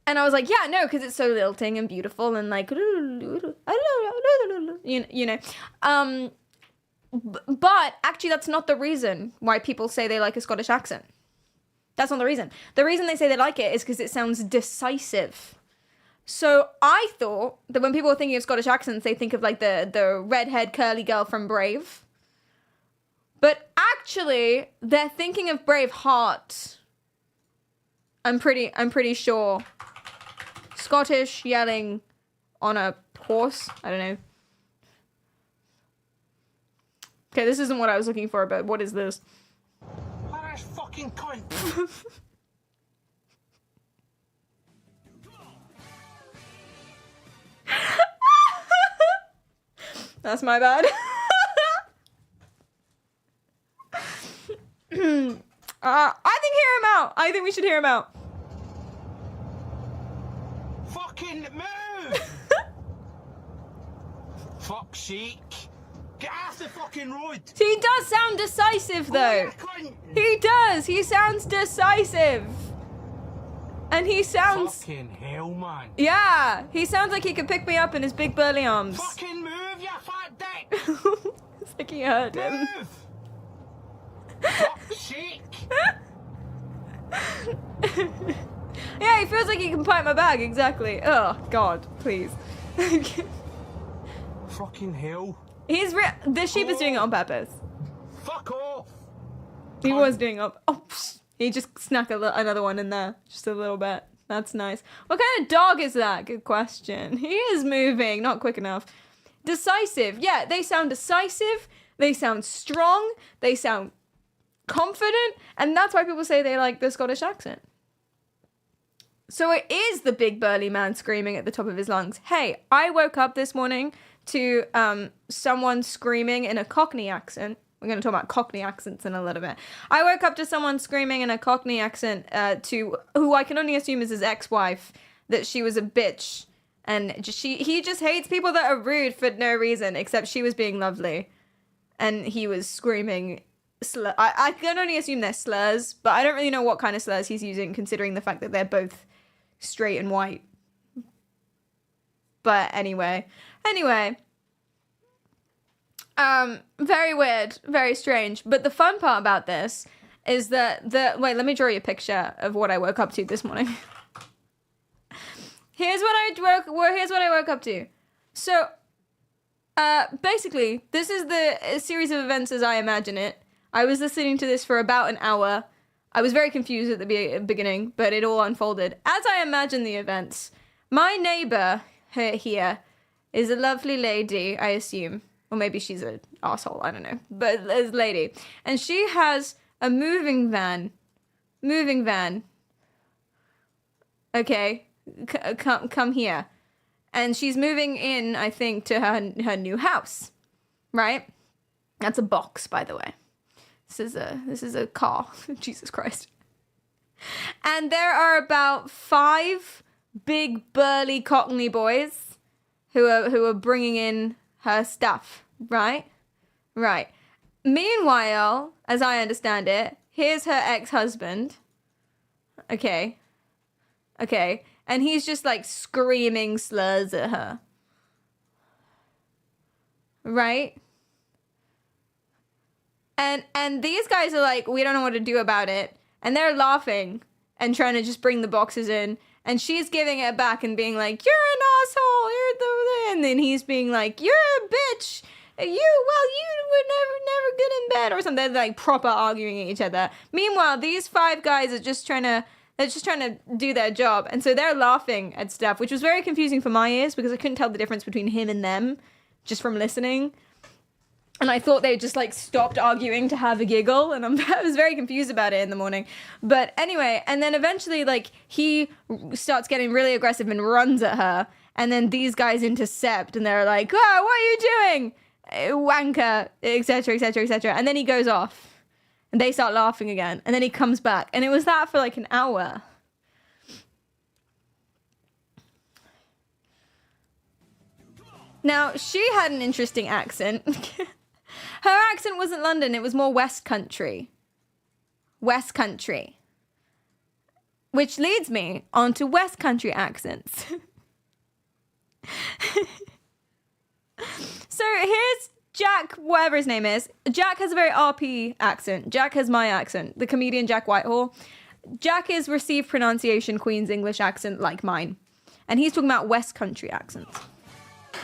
And I was like, yeah, no, because it's so lilting and beautiful and like, you know. But actually, that's not the reason why people say they like a Scottish accent. That's not the reason. The reason they say they like it is because it sounds decisive. So I thought that when people are thinking of Scottish accents, they think of like the redhead curly girl from Brave. But actually, they're thinking of Braveheart. I'm pretty sure. Scottish yelling on a horse. I don't know. Okay, this isn't what I was looking for, but what is this? Irish fucking cunt. That's my bad. I think hear him out. I think we should hear him out. Fucking move! Fuck's sake. Get off the fucking road! He does sound decisive, though. He does. He sounds decisive. And he sounds... Fucking hell, man. Yeah. He sounds like he could pick me up in his big burly arms. Fucking move, you fat dick! It's like he heard him. Move! Fuck's sake! Yeah, he feels like he can pipe my bag, exactly. Oh, God, please. Fucking hell. The sheep is doing it on purpose. Fuck off! He was doing it. Oh, psh, he just snuck another one in there. Just a little bit. That's nice. What kind of dog is that? Good question. He is moving, not quick enough. Decisive. Yeah, they sound decisive. They sound strong. They sound confident. And that's why people say they like the Scottish accent. So it is the big burly man screaming at the top of his lungs. Hey, I woke up this morning to someone screaming in a Cockney accent. We're going to talk about Cockney accents in a little bit. I woke up to someone screaming in a Cockney accent to who I can only assume is his ex-wife, that she was a bitch. And he just hates people that are rude for no reason, except she was being lovely. And he was screaming I can only assume they're slurs, but I don't really know what kind of slurs he's using, considering the fact that they're both straight and white. But anyway. Very weird, very strange. But the fun part about this is that wait, let me draw you a picture of what I woke up to this morning. Here's what I woke up to. So, basically, this is the series of events as I imagine it. I was listening to this for about an hour. I was very confused at the beginning, but it all unfolded as I imagine the events. My neighbor here is a lovely lady, I assume. Or maybe she's an asshole, I don't know. But a lady. And she has a moving van. Moving van. Okay, come here. And she's moving in, I think, to her new house, right? That's a box, by the way. This is a car. Jesus Christ. And there are about 5 big burly Cockney boys who are bringing in her stuff, right? Right. Meanwhile, as I understand it, here's her ex-husband. Okay. And he's just like screaming slurs at her. Right? And these guys are like, we don't know what to do about it. And they're laughing and trying to just bring the boxes in. And she's giving it back and being like, you're an asshole. And then he's being like, you're a bitch. You were never good in bed or something. They're like proper arguing at each other. Meanwhile, these 5 guys are just trying to do their job. And so they're laughing at stuff, which was very confusing for my ears because I couldn't tell the difference between him and them just from listening. And I thought they just like stopped arguing to have a giggle. And I was very confused about it in the morning. But anyway, and then eventually like he starts getting really aggressive and runs at her. And then these guys intercept and they're like, oh, what are you doing? Wanker, etc., etc., etc. And then he goes off. And they start laughing again. And then he comes back. And it was that for like an hour. Now, she had an interesting accent. Her accent wasn't London. It was more West Country. West Country. Which leads me on to West Country accents. So here's Jack, whatever his name is. Jack has a very RP accent. Jack has my accent, the comedian Jack Whitehall. Jack is received pronunciation Queen's English accent like mine. And he's talking about West Country accents.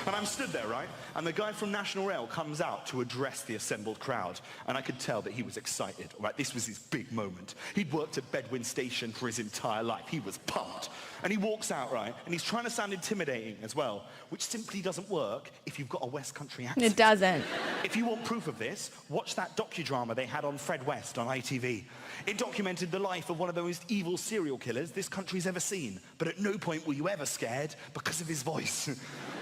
And I'm stood there, right? And the guy from National Rail comes out to address the assembled crowd. And I could tell that he was excited, right? This was his big moment. He'd worked at Bedwin Station for his entire life. He was pumped. And he walks out, right? And he's trying to sound intimidating as well, which simply doesn't work if you've got a West Country accent. It doesn't. If you want proof of this, watch that docudrama they had on Fred West on ITV. It documented the life of one of the most evil serial killers this country's ever seen. But at no point were you ever scared because of his voice.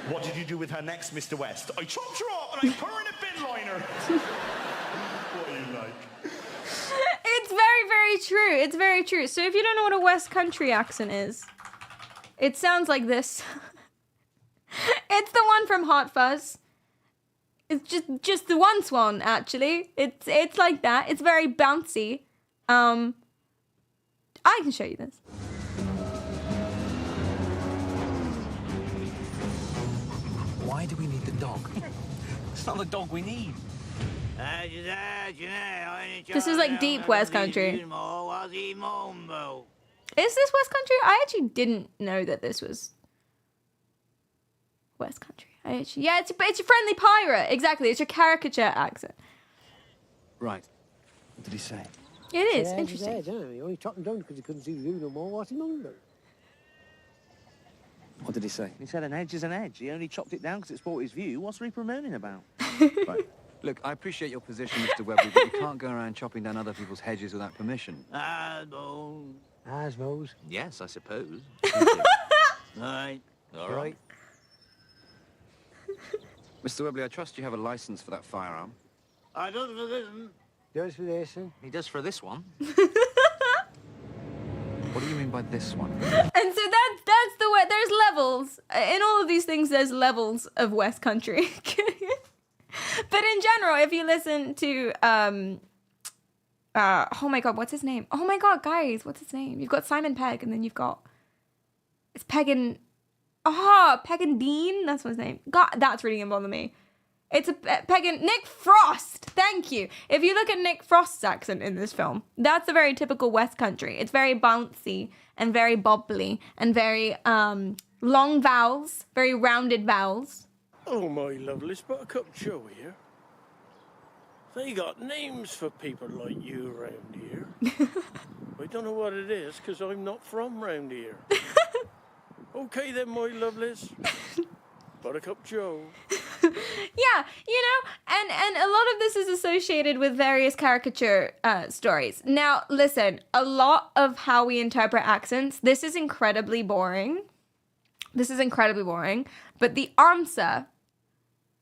What did you do with her next, Mr. West? I chopped her up and I put her in a bin liner. What are you like? It's very, very true. It's very true. So if you don't know what a West Country accent is, it sounds like this. It's the one from Hot Fuzz. It's just the one swan, actually. It's like that. It's very bouncy. I can show you this. Why do we need the dog? It's not the dog we need. This is like deep West Country. Is this West Country? I actually didn't know that this was West Country. It's a friendly pirate. Exactly. It's a caricature accent. Right. What did he say? It is interesting. He only chopped him down because he couldn't see you no more. What's he on about? What did he say? He said an edge is an edge. He only chopped it down because it spoiled his view. What's Reaper moaning about? Right. Look, I appreciate your position, Mr. Webley, but you can't go around chopping down other people's hedges without permission. I suppose. Yes, I suppose. Right. All right. Mr. Webley, I trust you have a license for that firearm. I don't for this one. Does for this one. He does for this one. What do you mean by this one? And so that's the way. There's levels in all of these things. There's levels of West Country. But in general, if you listen to oh my god, what's his name? Oh my god, guys, what's his name? You've got Simon Pegg, and then you've got Pegg and Dean. That's what his name. God, that's really gonna bother me. It's a Pegg and Nick Frost. Thank you. If you look at Nick Frost's accent in this film, that's a very typical West Country. It's very bouncy and very bobbly and very long vowels, very rounded vowels. Oh, my lovely Buttercup Joe here. They got names for people like you around here. I don't know what it is, because I'm not from round here. Okay then, my lovelies. Buttercup Joe. Yeah, you know, and a lot of this is associated with various caricature stories. Now, listen, a lot of how we interpret accents, this is incredibly boring. But the answer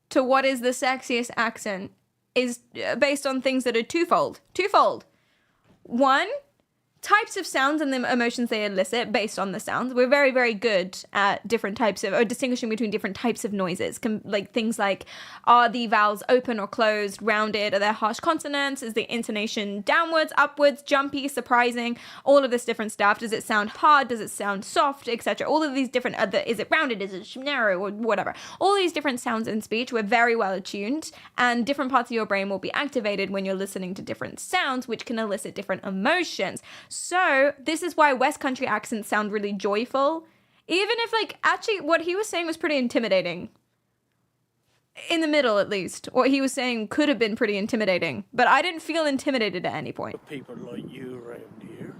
to what is the sexiest accent is based on things that are twofold. One, types of sounds and the emotions they elicit based on the sounds. We're very, very good at different types of, or distinguishing between different types of noises. Like things like, are the vowels open or closed, rounded, are there harsh consonants, is the intonation downwards, upwards, jumpy, surprising, all of this different stuff. Does it sound hard? Does it sound soft, etc.? All of these different, is it rounded, is it narrow, or whatever. All these different sounds in speech, we're very well attuned, and different parts of your brain will be activated when you're listening to different sounds, which can elicit different emotions. So this is why West Country accents sound really joyful. Even if, like, actually what he was saying was pretty intimidating. In the middle, at least. What he was saying could have been pretty intimidating. But I didn't feel intimidated at any point. People like you around here.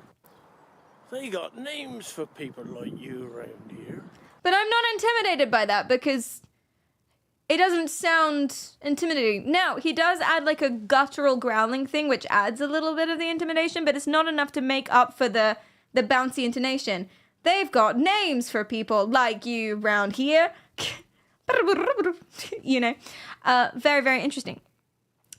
They got names for people like you around here. But I'm not intimidated by that because it doesn't sound intimidating. Now, he does add like a guttural growling thing, which adds a little bit of the intimidation, but it's not enough to make up for the bouncy intonation. They've got names for people like you round here. You know, very, very interesting.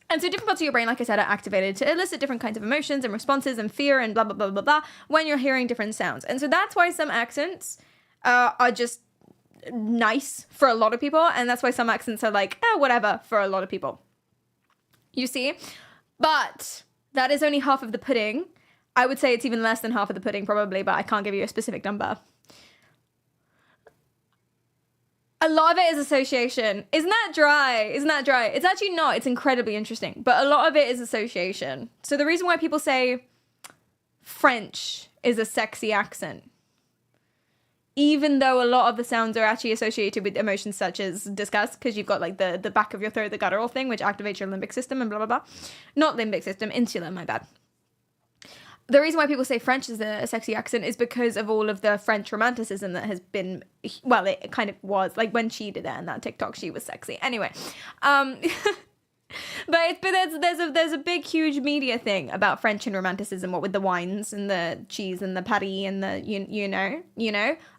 And so different parts of your brain, like I said, are activated to elicit different kinds of emotions and responses and fear and blah, blah, blah, blah, blah, when you're hearing different sounds. And so that's why some accents are just nice for a lot of people, and that's why some accents are like, whatever for a lot of people. You see? But that is only half of the pudding. I would say it's even less than half of the pudding, probably, but I can't give you a specific number. A lot of it is association. Isn't that dry? It's actually not. It's incredibly interesting. But a lot of it is association. So the reason why people say French is a sexy accent, even though a lot of the sounds are actually associated with emotions such as disgust, because you've got like the back of your throat, the guttural thing, which activates your limbic system and blah, blah, blah. Not limbic system, insular, my bad. The reason why people say French is a sexy accent is because of all of the French romanticism that has been, well, it kind of was, like when she did it in that TikTok, she was sexy. Anyway, but there's a big, huge media thing about French and romanticism, what with the wines and the cheese and the Paris and the, you know.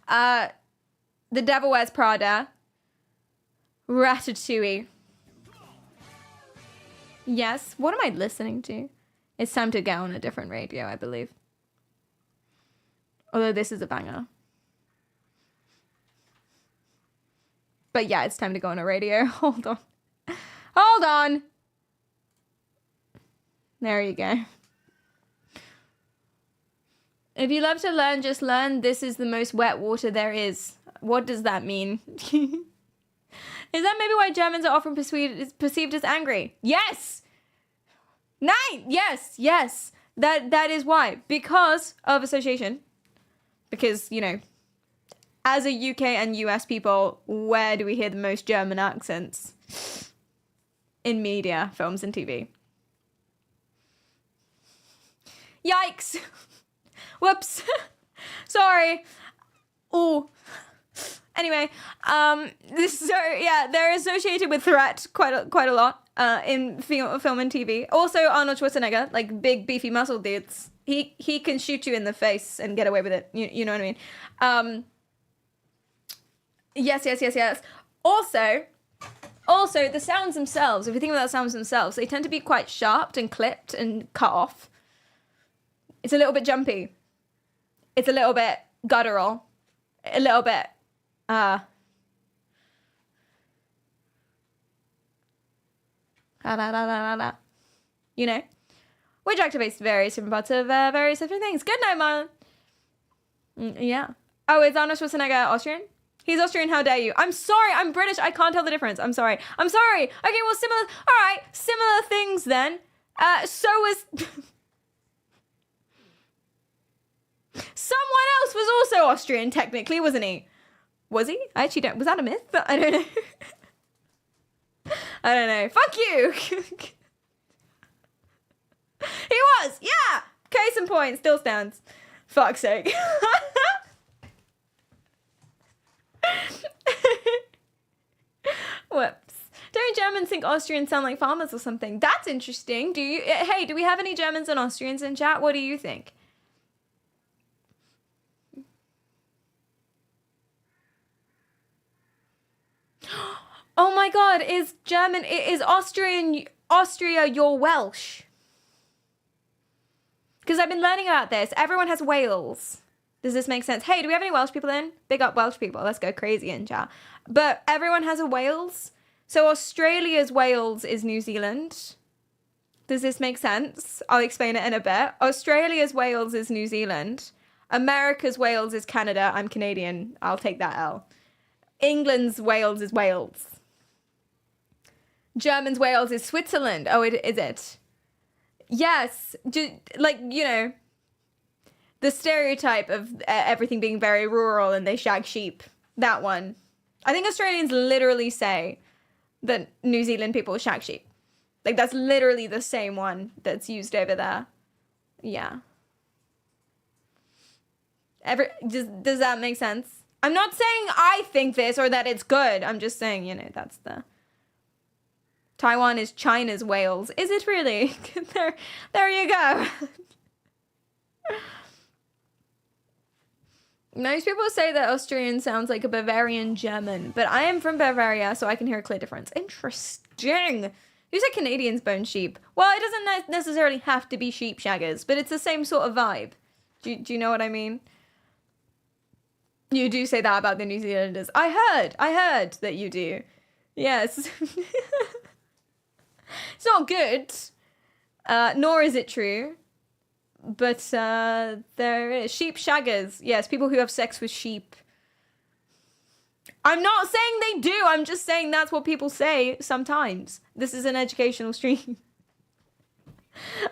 The Devil Wears Prada, Ratatouille. Yes, what am I listening to? It's time to get on a different radio, I believe. Although this is a banger. But yeah, it's time to go on a radio. Hold on. There you go. If you love to learn, just learn. This is the most wet water there is. What does that mean? Is that maybe why Germans are often perceived as angry? Yes! 9! Yes. That is why. Because of association. Because, you know, as a UK and US people, where do we hear the most German accents? In media, films and TV. Yikes! Whoops. Sorry. Ooh. Anyway, they're associated with threat quite a lot in film and TV. Also, Arnold Schwarzenegger, like big beefy muscle dudes. He can shoot you in the face and get away with it. You know what I mean? Yes. Also, the sounds themselves. If you think about the sounds themselves, they tend to be quite sharp and clipped and cut off. It's a little bit jumpy. It's a little bit guttural. A little bit. You know, which activates various different parts of various different things. Good night, Marlon. Yeah. Oh, is Arnold Schwarzenegger Austrian? He's Austrian. How dare you? I'm sorry. I'm British. I can't tell the difference. I'm sorry. Okay, well, similar. All right, similar things then. So was. Someone else was also Austrian, technically, wasn't he? Was he? I actually don't. Was that a myth? I don't know. I don't know. Fuck you. He was. Yeah. Case in point. Still stands. Fuck's sake. Whoops. Don't Germans think Austrians sound like farmers or something? That's interesting. Hey, do we have any Germans and Austrians in chat? What do you think? Oh my God, is Austria your Welsh? Because I've been learning about this. Everyone has Wales. Does this make sense? Hey, do we have any Welsh people in? Big up Welsh people. Let's go crazy in chat. But everyone has a Wales. So Australia's Wales is New Zealand. Does this make sense? I'll explain it in a bit. Australia's Wales is New Zealand. America's Wales is Canada. I'm Canadian. I'll take that L. England's Wales is Wales. German's Wales is Switzerland. Oh, is it? Yes. Like, you know, the stereotype of everything being very rural and they shag sheep. That one. I think Australians literally say that New Zealand people shag sheep. Like, that's literally the same one that's used over there. Yeah. Does that make sense? I'm not saying I think this or that it's good. I'm just saying, you know, that's the... Taiwan is China's Wales. Is it really? There you go. Most people say that Austrian sounds like a Bavarian German, but I am from Bavaria, so I can hear a clear difference. Interesting. You said Canadians bone sheep. Well, it doesn't necessarily have to be sheep shaggers, but it's the same sort of vibe. Do you know what I mean? You do say that about the New Zealanders. I heard that you do. Yes. It's not good, nor is it true, but there is. Sheep shaggers. Yes, people who have sex with sheep. I'm not saying they do. I'm just saying that's what people say sometimes. This is an educational stream.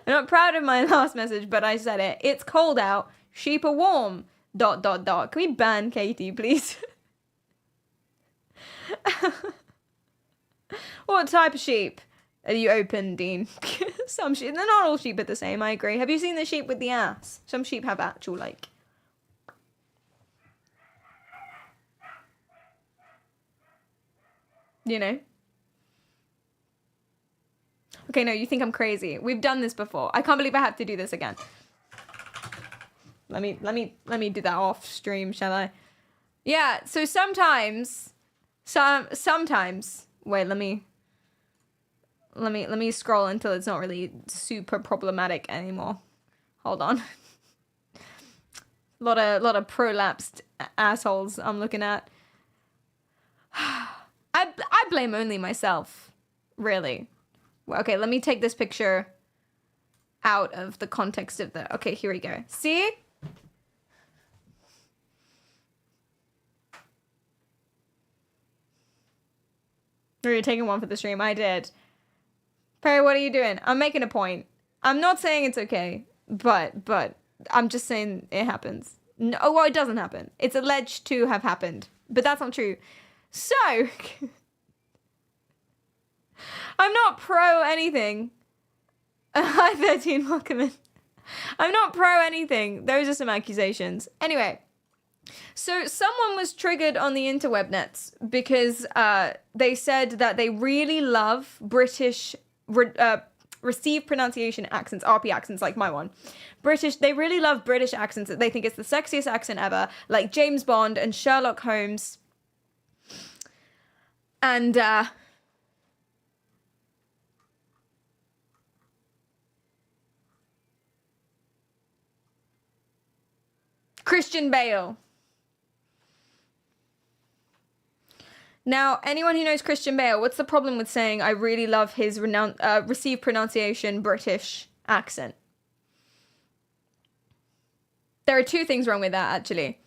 I'm not proud of my last message, but I said it. It's cold out. Sheep are warm. ... Can we ban Katie, please? What type of sheep are you open, Dean? Some sheep. They're not all sheep are the same, I agree. Have you seen the sheep with the ass? Some sheep have actual, like... You know? Okay, no, you think I'm crazy. We've done this before. I can't believe I have to do this again. Let me do that off stream, shall I? Yeah, so sometimes wait, let me scroll until it's not really super problematic anymore. Hold on. lot of prolapsed assholes I'm looking at. I blame only myself, really. Okay, let me take this picture out of the context of the... Okay, here we go. See? Or you're taking one for the stream. I did. Perry, what are you doing? I'm making a point. I'm not saying it's okay, but I'm just saying it happens. No, well, it doesn't happen. It's alleged to have happened, but that's not true. So, I'm not pro anything. Hi, 13, welcome in. I'm not pro anything. Those are some accusations. Anyway. So someone was triggered on the interweb nets because they said that they really love British received pronunciation accents, RP accents like my one. They really love British accents. They think it's the sexiest accent ever, like James Bond and Sherlock Holmes. And Christian Bale. Now, anyone who knows Christian Bale, what's the problem with saying I really love his received pronunciation British accent? There are two things wrong with that, actually.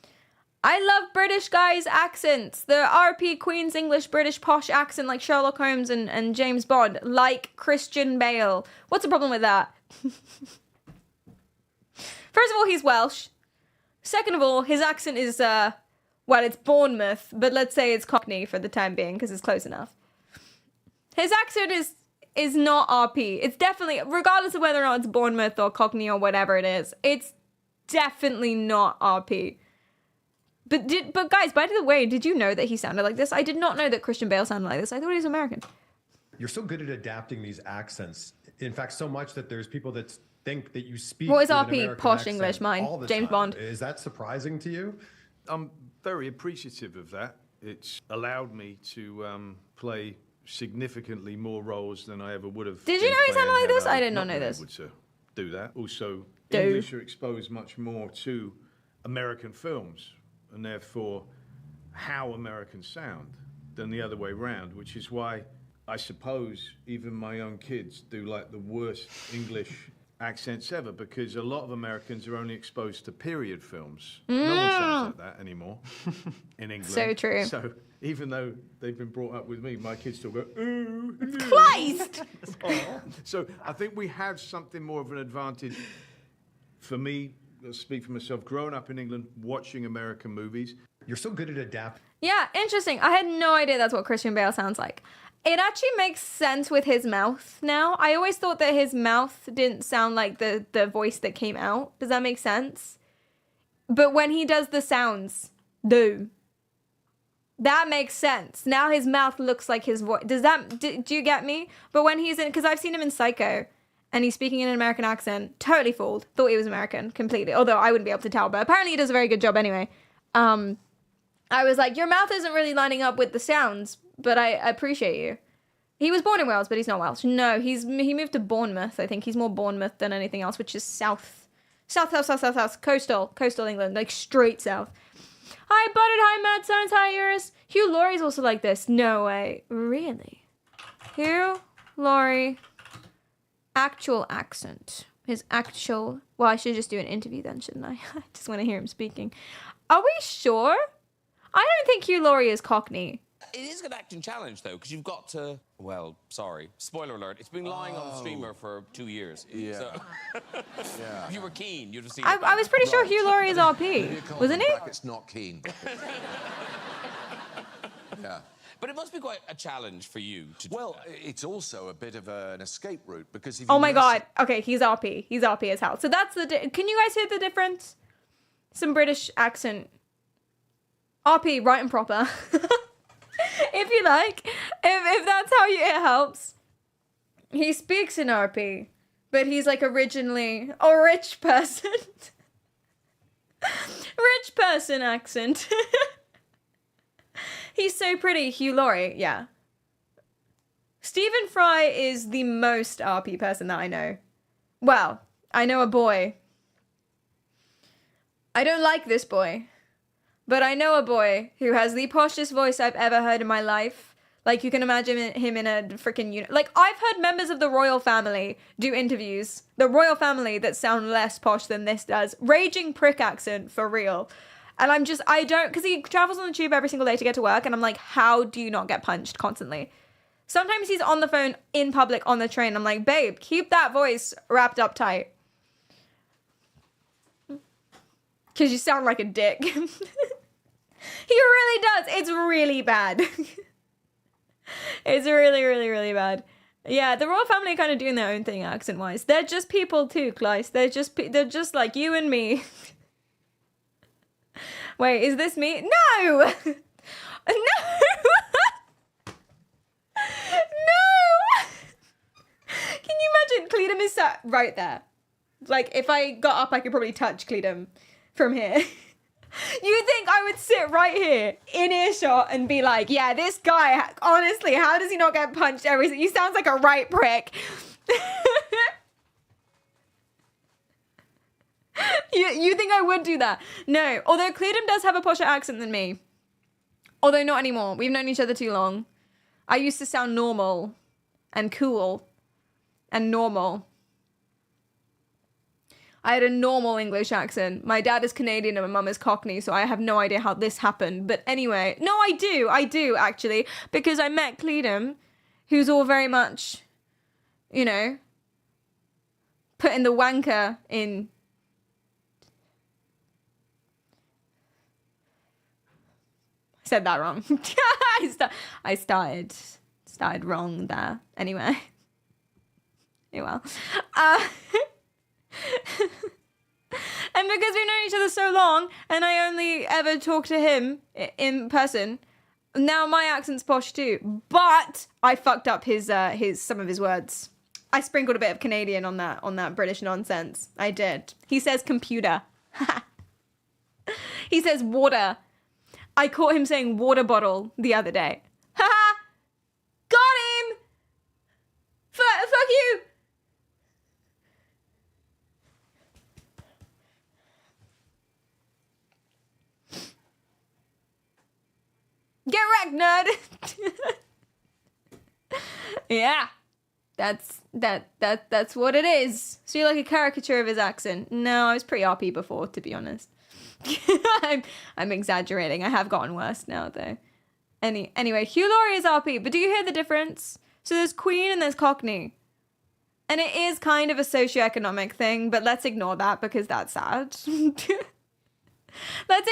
I love British guys' accents. The RP Queen's English British posh accent like Sherlock Holmes and James Bond, like Christian Bale. What's the problem with that? First of all, he's Welsh. Second of all, his accent is... well, it's Bournemouth, but let's say it's Cockney for the time being, because it's close enough. His accent is not RP. It's definitely, regardless of whether or not it's Bournemouth or Cockney or whatever it is, it's definitely not RP. But guys, by the way, did you know that he sounded like this? I did not know that Christian Bale sounded like this. I thought he was American. You're so good at adapting these accents. In fact, so much that there's people that think that you speak What is with an RP? American Posh accent English, mine. all the James time. Bond. Is that surprising to you? I'm very appreciative of that. It's allowed me to play significantly more roles than I ever would have. Did you know he sounded like this? I did not know this. Able to do that. Also, Do. English are exposed much more to American films and therefore how Americans sound than the other way around, which is why I suppose even my own kids do like the worst English accents ever, because a lot of Americans are only exposed to period films. No one sounds like that anymore in England. So true. So even though they've been brought up with me, my kids still go, ooh. Christ! So I think we have something more of an advantage. For me, I'll speak for myself, growing up in England, watching American movies. You're so good at adapting. Yeah, interesting. I had no idea that's what Christian Bale sounds like. It actually makes sense with his mouth now. I always thought that his mouth didn't sound like the voice that came out. Does that make sense? But when he does the sounds, that makes sense. Now his mouth looks like his voice. Do you get me? But when he's in, because I've seen him in Psycho, and he's speaking in an American accent, totally fooled. Thought he was American completely. Although I wouldn't be able to tell, but apparently he does a very good job anyway. I was like, your mouth isn't really lining up with the sounds, but I appreciate you. He was born in Wales, but he's not Welsh. No, he moved to Bournemouth. I think he's more Bournemouth than anything else, which is south, coastal England, like straight south. Hi, Butted. Hi, Mad Science. Hi, Eurus. Hugh Laurie's also like this. No way. Really? Hugh Laurie, actual accent. His actual... Well, I should just do an interview then, shouldn't I? I just want to hear him speaking. Are we sure? I don't think Hugh Laurie is Cockney. It is an acting challenge, though, because you've got to... Well, sorry. Spoiler alert. It's been lying on the streamer for 2 years. Yeah. So Yeah. if you were keen, you'd have seen I was pretty sure Hugh Laurie is RP. Wasn't he? It's not keen. Yeah. But it must be quite a challenge for you to do Well, that. it's also a bit of an escape route, because if Oh you my mess god. Okay, he's RP. He's RP as hell. So that's the... Can you guys hear the difference? Some British accent. RP, right and proper. If you like. If that's how it helps. He speaks in RP. But he's like originally a rich person. Rich person accent. He's so pretty. Hugh Laurie, yeah. Stephen Fry is the most RP person that I know. Well, I know a boy. I don't like this boy. But I know a boy who has the poshest voice I've ever heard in my life. Like, you can imagine him in a freaking unit. Like, I've heard members of the royal family do interviews. The royal family that sound less posh than this does. Raging prick accent, for real. And because he travels on the tube every single day to get to work. And I'm like, how do you not get punched constantly? Sometimes he's on the phone in public on the train. I'm like, babe, keep that voice wrapped up tight. Because you sound like a dick. He really does. It's really bad. It's really, really, really bad. Yeah, the royal family are kind of doing their own thing accent-wise. They're just people too, Kleist. They're just like you and me. Wait, is this me? No! No! No! Can you imagine? Cleedum is sat right there. Like, if I got up, I could probably touch Cleedum from here. You think I would sit right here in earshot and be like, yeah, this guy, honestly, how does he not get punched every... He sounds like a right prick. You think I would do that? No. Although Cleedum does have a posher accent than me. Although not anymore. We've known each other too long. I used to sound normal and cool and normal. I had a normal English accent. My dad is Canadian and my mum is Cockney, so I have no idea how this happened. But anyway, no, I do actually, because I met Cleedum, who's all very much, you know, putting the wanker in. I said that wrong. I started wrong there. Anyway. Yeah, well. And because we've known each other so long, and I only ever talk to him in person, Now my accent's posh too, but I fucked up his some of his words. I sprinkled a bit of Canadian on that British nonsense. I did. He says computer. He says water. I caught him saying water bottle the other day. Ha! Got him! Fuck you! Get wrecked, nerd! Yeah. That's what it is. So you're like a caricature of his accent. No, I was pretty RP before, to be honest. I'm exaggerating. I have gotten worse now, though. Anyway, Hugh Laurie is RP, but do you hear the difference? So there's Queen and there's Cockney. And it is kind of a socioeconomic thing, but let's ignore that because that's sad. Let's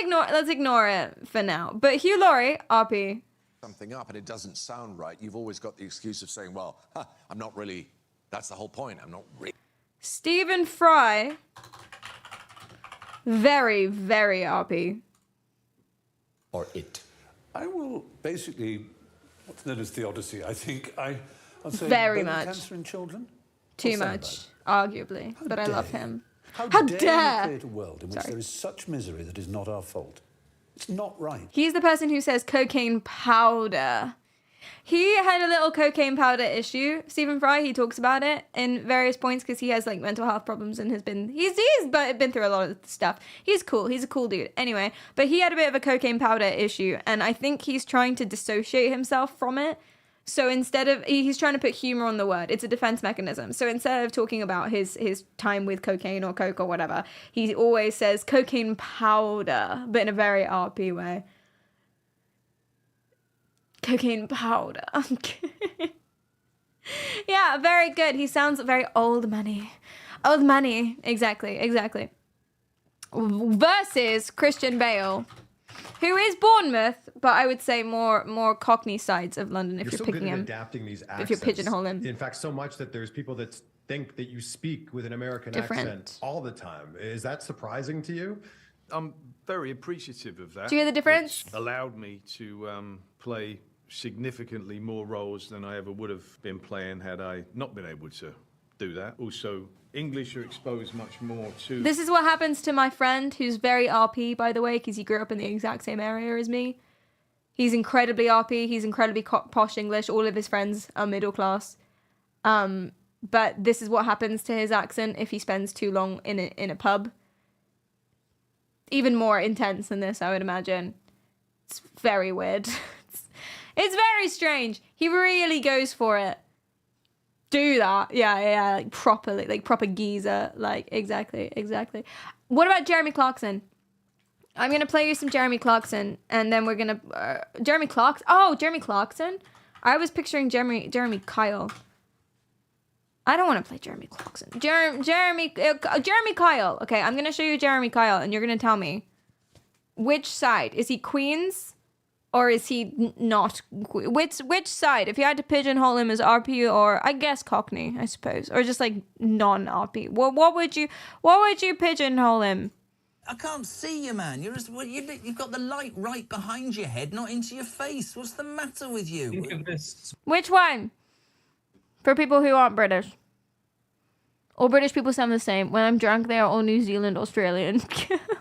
ignore it for now. But Hugh Laurie, RP. Something up and it doesn't sound right, you've always got the excuse of saying, well, I'm not really, that's the whole point, I'm not really. Stephen Fry, very, very RP. Or it. I will basically, what's known as the Odyssey, I think I'll say Very bone much. cancer in children. Too What's that much, arguably. But I love him. How How dare dare! you create a world in which there is such misery that is not our fault? It's not right. He's the person who says cocaine powder. He had a little cocaine powder issue. Stephen Fry, he talks about it in various points because he has like mental health problems and has been he's been through a lot of stuff. He's cool. He's a cool dude. Anyway, but he had a bit of a cocaine powder issue, and I think he's trying to dissociate himself from it. So instead of he's trying to put humor on the word, it's a defense mechanism. So instead of talking about his time with cocaine or coke or whatever, he always says cocaine powder, but in a very RP way. Cocaine powder. Yeah, very good. He sounds very old money. Old money. Exactly. Versus Christian Bale, who is Bournemouth, but I would say more Cockney sides of London if you're so picking good at him. adapting these accents. If you pigeonhole him. In fact, so much that there's people that think that you speak with an American Different. accent all the time. Is that surprising to you? I'm very appreciative of that. Do you hear the difference? It's allowed me to play significantly more roles than I ever would have been playing had I not been able to do that. Also, English are exposed much more to... This is what happens to my friend, who's very RP, by the way, because he grew up in the exact same area as me. He's incredibly RP. He's incredibly posh English. All of his friends are middle class. But this is what happens to his accent if he spends too long in a pub. Even more intense than this, I would imagine. It's very weird. It's very strange. He really goes for it. Do that. Yeah, like properly, like proper geezer. Like, exactly. What about Jeremy Clarkson? I'm going to play you some Jeremy Clarkson, and then we're going to... Jeremy Clarkson? Oh, Jeremy Clarkson? I was picturing Jeremy Kyle. I don't want to play Jeremy Clarkson. Jeremy Kyle. Okay, I'm going to show you Jeremy Kyle, and you're going to tell me which side. Is he Queen's? Or is he not? Which side? If you had to pigeonhole him as RP or I guess Cockney, I suppose, or just like non-RP. What would you pigeonhole him? I can't see you, man. You've got the light right behind your head, not into your face. What's the matter with you? Which one? For people who aren't British. All British people sound the same. When I'm drunk, they are all New Zealand, Australian.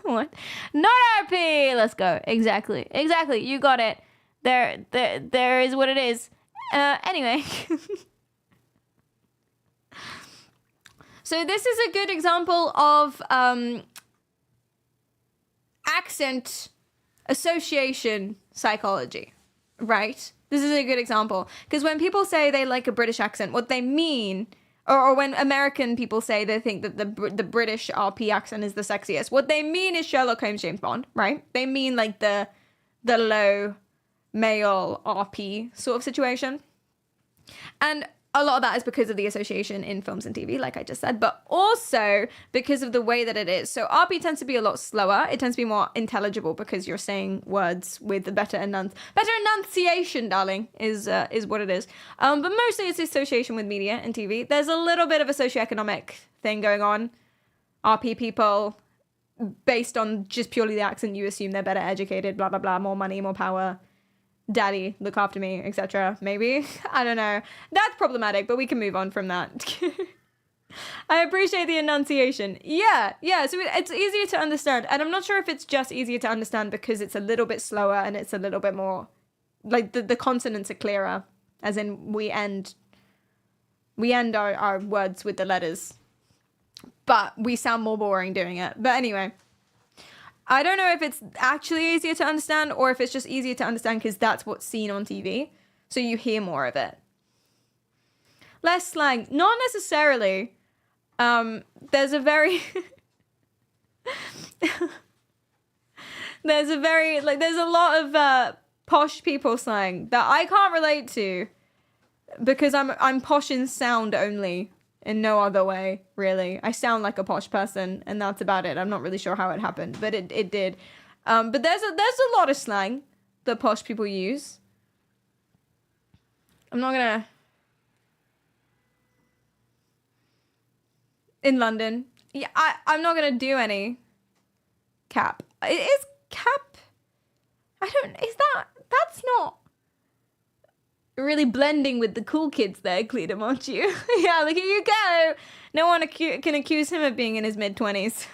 What? Not RP! Let's go. Exactly. You got it. There is what it is. Anyway. So this is a good example of accent association psychology, right? This is a good example. Because when people say they like a British accent, what they mean... Or when American people say they think that the British RP accent is the sexiest, what they mean is Sherlock Holmes, James Bond, right? They mean like the low male RP sort of situation. And a lot of that is because of the association in films and TV, like I just said, but also because of the way that it is. So RP tends to be a lot slower. It tends to be more intelligible because you're saying words with a better enunciation, darling, is what it is. But mostly it's association with media and TV. There's a little bit of a socioeconomic thing going on. RP people, based on just purely the accent, you assume they're better educated, blah, blah, blah, more money, more power. daddy, look after me, etc. Maybe. I don't know. That's problematic, but we can move on from that. I appreciate the enunciation. Yeah. So it's easier to understand. And I'm not sure if it's just easier to understand because it's a little bit slower and it's a little bit more, like the consonants are clearer, as in we end our words with the letters. But we sound more boring doing it. But anyway, I don't know if it's actually easier to understand or if it's just easier to understand because that's what's seen on TV. So you hear more of it. Less slang. Not necessarily. There's a very... there's a lot of posh people slang that I can't relate to because I'm posh in sound only. In no other way, really. I sound like a posh person, and that's about it. I'm not really sure how it happened, but it did. But there's a lot of slang that posh people use. I'm not gonna... In London. Yeah, I'm not gonna do any. Cap. It is cap... That's not... really blending with the cool kids there, Cleedom, aren't you? Yeah, look, here you go. No one can accuse him of being in his mid-20s.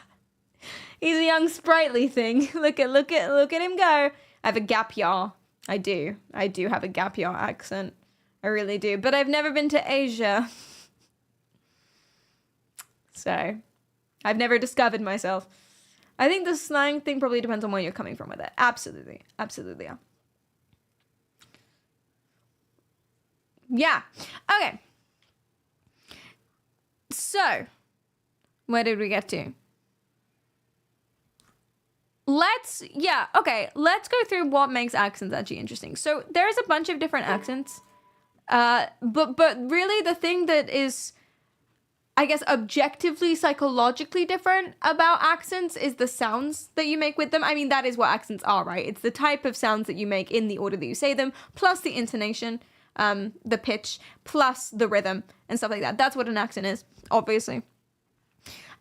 He's a young sprightly thing. Look at him go. I have a gap year. I do have a gap year accent. I really do. But I've never been to Asia. So, I've never discovered myself. I think the slang thing probably depends on where you're coming from with it. Absolutely. Absolutely, yeah. Yeah. Okay. So, where did we get to? Let's go through what makes accents actually interesting. So, there's a bunch of different accents. But really the thing that is, I guess, objectively, psychologically different about accents is the sounds that you make with them. I mean, that is what accents are, right? It's the type of sounds that you make in the order that you say them, plus the intonation. The pitch, plus the rhythm and stuff like that. That's what an accent is, obviously.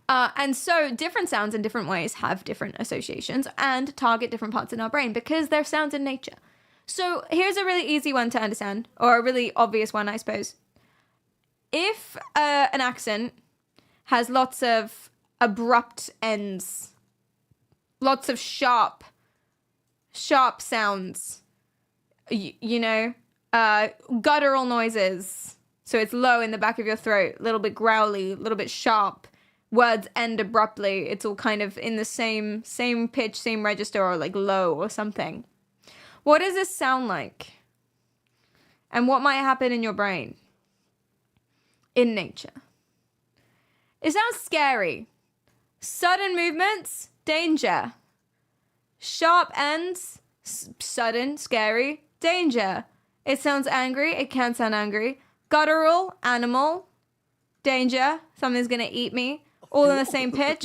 And so different sounds in different ways have different associations and target different parts in our brain because they're sounds in nature. So here's a really easy one to understand, or a really obvious one, I suppose. If an accent has lots of abrupt ends, lots of sharp sounds, you know, guttural noises. So it's low in the back of your throat, a little bit growly, a little bit sharp. Words end abruptly. It's all kind of in the same pitch, same register, or like low or something. What does this sound like? And what might happen in your brain? In nature. It sounds scary. Sudden movements, danger. Sharp ends, sudden, scary, danger. It sounds angry. It can sound angry. Guttural, animal, danger. Something's gonna eat me. All in the same pitch.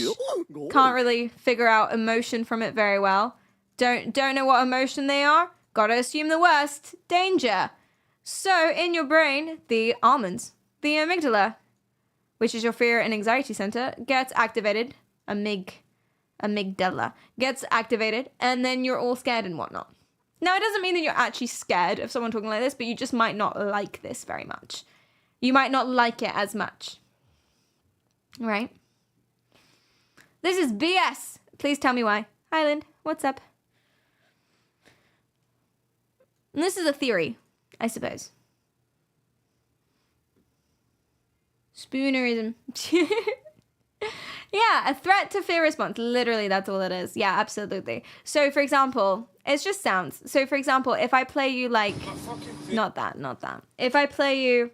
Can't really figure out emotion from it very well. Don't know what emotion they are. Gotta assume the worst. Danger. So in your brain, the almonds, the amygdala, which is your fear and anxiety center, gets activated. Amygdala gets activated, and then you're all scared and whatnot. Now, it doesn't mean that you're actually scared of someone talking like this, but you just might not like this very much. You might not like it as much. Right? This is BS. Please tell me why. Hi, Lind. What's up? And this is a theory, I suppose. Spoonerism. Yeah, a threat to fear response. Literally, that's all it is. Yeah, absolutely. So, for example, it's just sounds. So, for example, if I play you like... Not that. If I play you...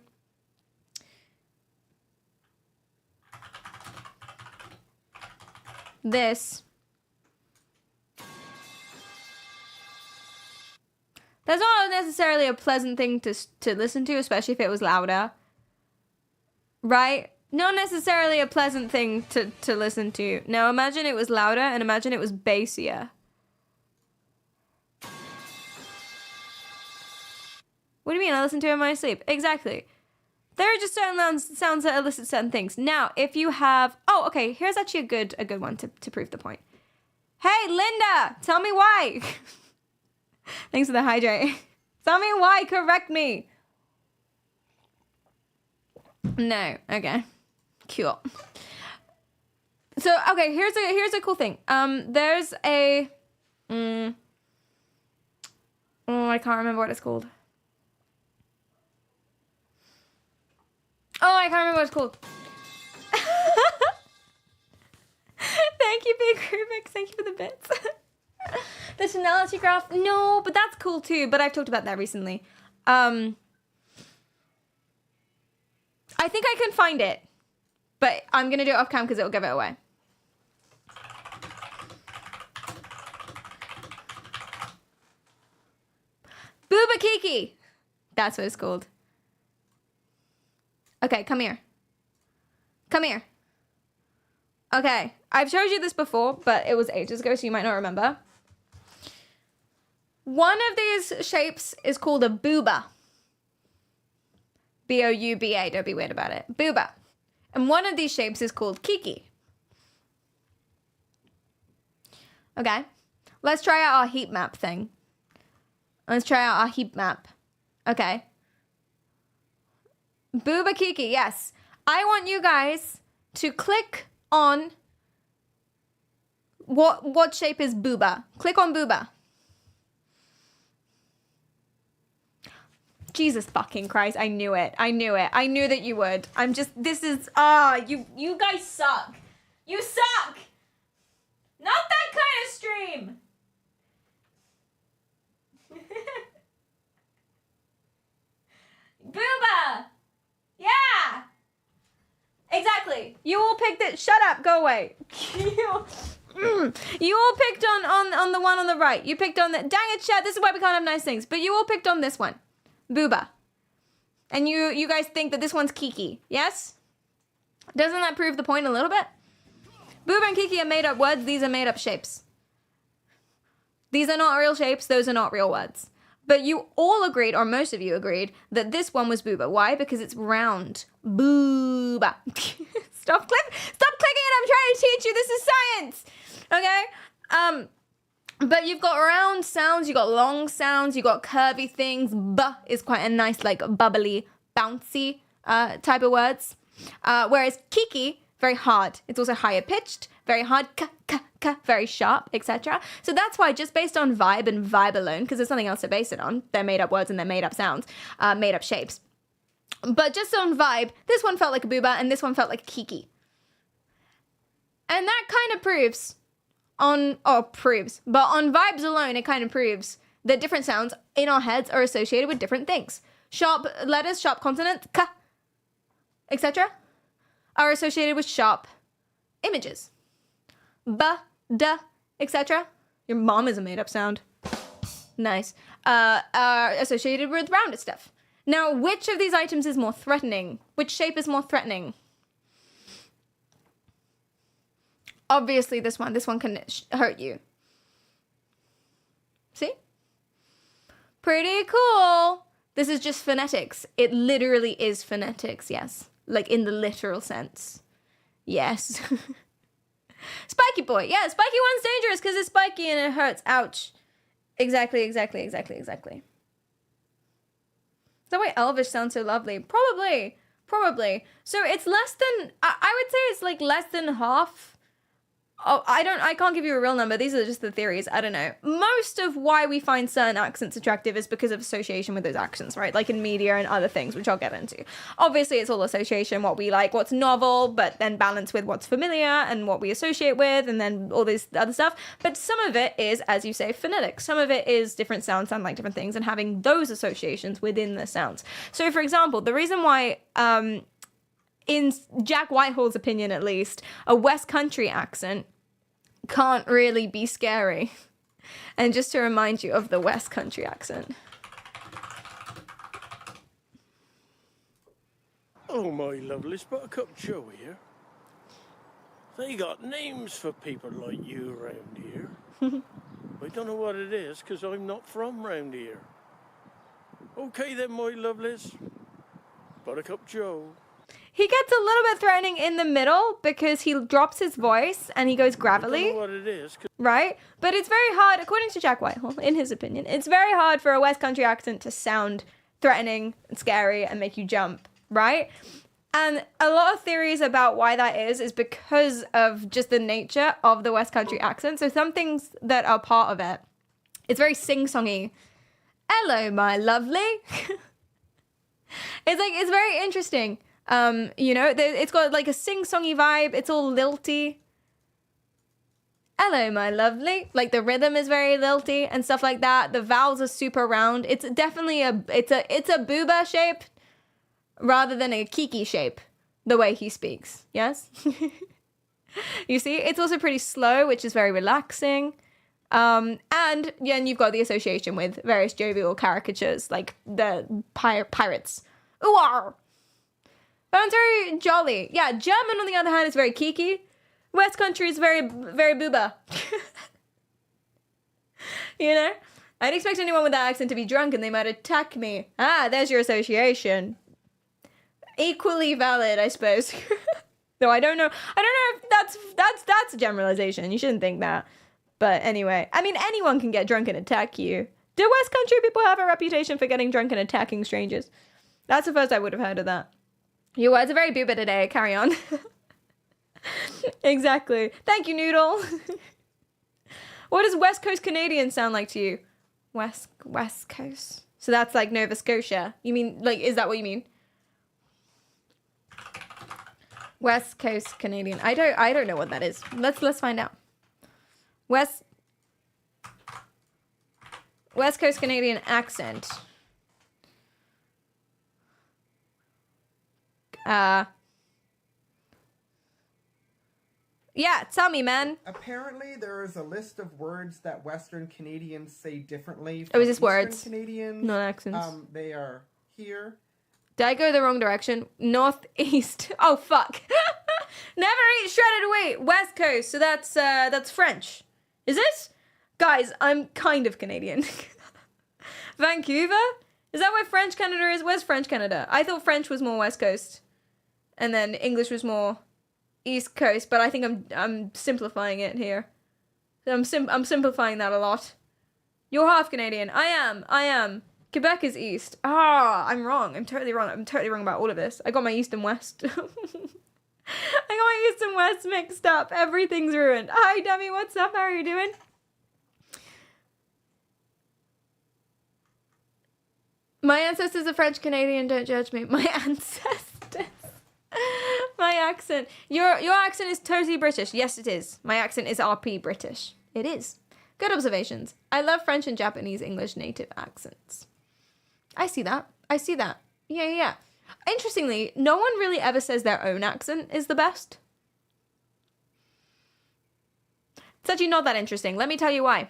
this... That's not necessarily a pleasant thing to listen to, especially if it was louder. Right? Not necessarily a pleasant thing to listen to. Now imagine it was louder and imagine it was bassier. What do you mean? I listen to it in my sleep. Exactly. There are just certain sounds that elicit certain things. Now, if you have... Oh, okay. Here's actually a good one to prove the point. Hey, Linda! Tell me why! Thanks for the hydrate. Tell me why. Correct me. No. Okay. Cool. So, okay, here's a cool thing. There's a... oh, I can't remember what it's called. Oh, I can't remember what it's called. Thank you, Big Rubik. Thank you for the bits. The tonality graph. No, but that's cool too. But I've talked about that recently. I think I can find it. But I'm going to do it off cam because it'll give it away. Booba Kiki. That's what it's called. Okay, come here. Come here. Okay, I've showed you this before, but it was ages ago, so you might not remember. One of these shapes is called a booba. B-O-U-B-A, don't be weird about it. Booba. And one of these shapes is called Kiki. Okay, let's try out our heat map thing. Let's try out our heat map. Okay. Booba Kiki, yes. I want you guys to click on what shape is booba. Click on booba. Jesus fucking Christ, I knew it. I knew it. I knew that you would. I'm just, this is, you guys suck. You suck. Not that kind of stream. Booba. Yeah. Exactly. You all picked it. Shut up. Go away. You all picked on the one on the right. You picked on the... Dang it, chat. This is why we can't have nice things. But you all picked on this one. Booba. And you guys think that this one's Kiki. Yes? Doesn't that prove the point a little bit? Booba and Kiki are made up words. These are made up shapes. These are not real shapes. Those are not real words. But you all agreed, or most of you agreed, that this one was booba. Why? Because it's round. Booba. Stop clicking it. I'm trying to teach you. This is science. Okay? But you've got round sounds, you've got long sounds, you've got curvy things. Buh is quite a nice, like, bubbly, bouncy type of words. Whereas Kiki, very hard. It's also higher pitched, very hard, very sharp, etc. So that's why, just based on vibe and vibe alone, because there's nothing else to base it on, they're made up words and they're made up sounds, made up shapes. But just on vibe, this one felt like a booba and this one felt like a Kiki. And that kind of proves but on vibes alone, it kind of proves that different sounds in our heads are associated with different things. Sharp letters, sharp consonants, ka, etc. are associated with sharp images. Ba, da, etc. Your mom is a made-up sound. Nice. Are associated with rounded stuff. Now, which of these items is more threatening? Which shape is more threatening? Obviously this one. This one can hurt you. See? Pretty cool. This is just phonetics. It literally is phonetics, yes. Like in the literal sense. Yes. Spiky boy. Yeah, spiky one's dangerous because it's spiky and it hurts. Ouch. Exactly. Is that why Elvish sounds so lovely? Probably. So it's less than, I would say it's like less than half. Oh, I can't give you a real number. These are just the theories. I don't know. Most of why we find certain accents attractive is because of association with those accents, right? Like in media and other things, which I'll get into. Obviously, it's all association, what we like, what's novel, but then balanced with what's familiar and what we associate with, and then all this other stuff. But some of it is, as you say, phonetic. Some of it is different sounds sound like different things and having those associations within the sounds. So, for example, the reason why... in Jack Whitehall's opinion, at least, a West Country accent can't really be scary. And just to remind you of the West Country accent. Oh, my lovely Buttercup Joe here. They got names for people like you around here. I don't know what it is, because I'm not from round here. Okay then, my lovelies. Buttercup Joe. He gets a little bit threatening in the middle because he drops his voice and he goes I gravelly. don't know what it is. Right? But it's very hard, according to Jack Whitehall, in his opinion, it's very hard for a West Country accent to sound threatening and scary and make you jump, right? And a lot of theories about why that is because of just the nature of the West Country accent. So some things that are part of it, it's very sing-songy. Hello, my lovely. It's very interesting. You know, it's got like a sing-songy vibe. It's all lilty. Hello, my lovely. Like the rhythm is very lilty and stuff like that. The vowels are super round. It's definitely it's a booba shape rather than a kiki shape, the way he speaks. Yes? You see? It's also pretty slow, which is very relaxing. And you've got the association with various jovial caricatures, like the pirates. Ooh-ar! Sounds very jolly. Yeah, German, on the other hand, is very kiki. West Country is very, very booba. You know? I'd expect anyone with that accent to be drunk and they might attack me. Ah, there's your association. Equally valid, I suppose. Though I don't know if that's a generalization. You shouldn't think that. But anyway, I mean, anyone can get drunk and attack you. Do West Country people have a reputation for getting drunk and attacking strangers? That's the first I would have heard of that. Your words are very booba today. Carry on. Exactly. Thank you, Noodle. What does West Coast Canadian sound like to you? West Coast. So that's like Nova Scotia. You mean, like, is that what you mean? West Coast Canadian. I don't know what that is. Let's find out. West Coast Canadian accent. Yeah, tell me, man. Apparently, there is a list of words that Western Canadians say differently. Oh, is this from Eastern words? Canadians, not accents. They are here. Did I go the wrong direction? Northeast. Oh, fuck. Never eat shredded wheat. West Coast. So that's French. Is it? Guys, I'm kind of Canadian. Vancouver? Is that where French Canada is? Where's French Canada? I thought French was more West Coast. And then English was more East Coast, but I think I'm simplifying it here. I'm simplifying that a lot. You're half Canadian. I am. Quebec is East. I'm wrong. I'm totally wrong. I'm totally wrong about all of this. I got my East and West. I got my East and West mixed up. Everything's ruined. Hi, Demi. What's up? How are you doing? My ancestors are French Canadian. Don't judge me. My ancestors. My accent. Your accent is totally British. Yes, it is. My accent is RP British. It is. Good observations. I love French and Japanese English native accents. I see that. Yeah. Interestingly, no one really ever says their own accent is the best. It's actually not that interesting. Let me tell you why.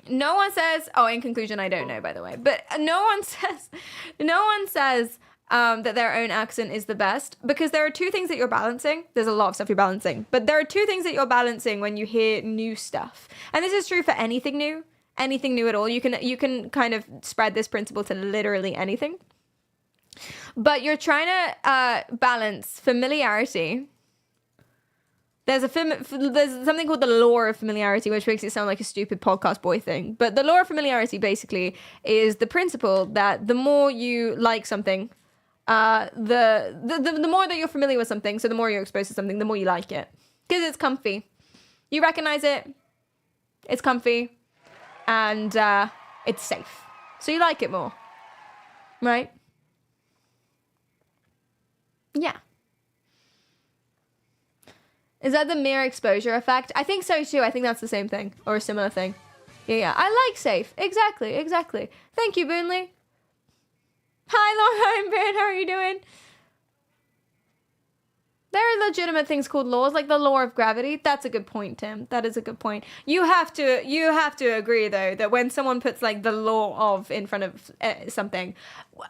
No one says, in conclusion, I don't know, by the way, but no one says that their own accent is the best, because there are two things that you're balancing. There's a lot of stuff you're balancing, but there are two things that you're balancing when you hear new stuff. And this is true for anything new at all. You can kind of spread this principle to literally anything. But you're trying to balance familiarity. There's something called the law of familiarity, which makes it sound like a stupid podcast boy thing. But the law of familiarity basically is the principle that the more you like something, the more that you're familiar with something, so the more you're exposed to something, the more you like it. Because it's comfy. You recognize it, it's comfy, and it's safe. So you like it more. Right? Yeah. Is that the mere exposure effect? I think so too. I think that's the same thing, or a similar thing. Yeah. I like safe. Exactly. Thank you, Boonley. Hi, Long Beard. How are you doing? There are legitimate things called laws, like the law of gravity. That's a good point, Tim. That is a good point. You have to agree, though, that when someone puts like the law of in front of something,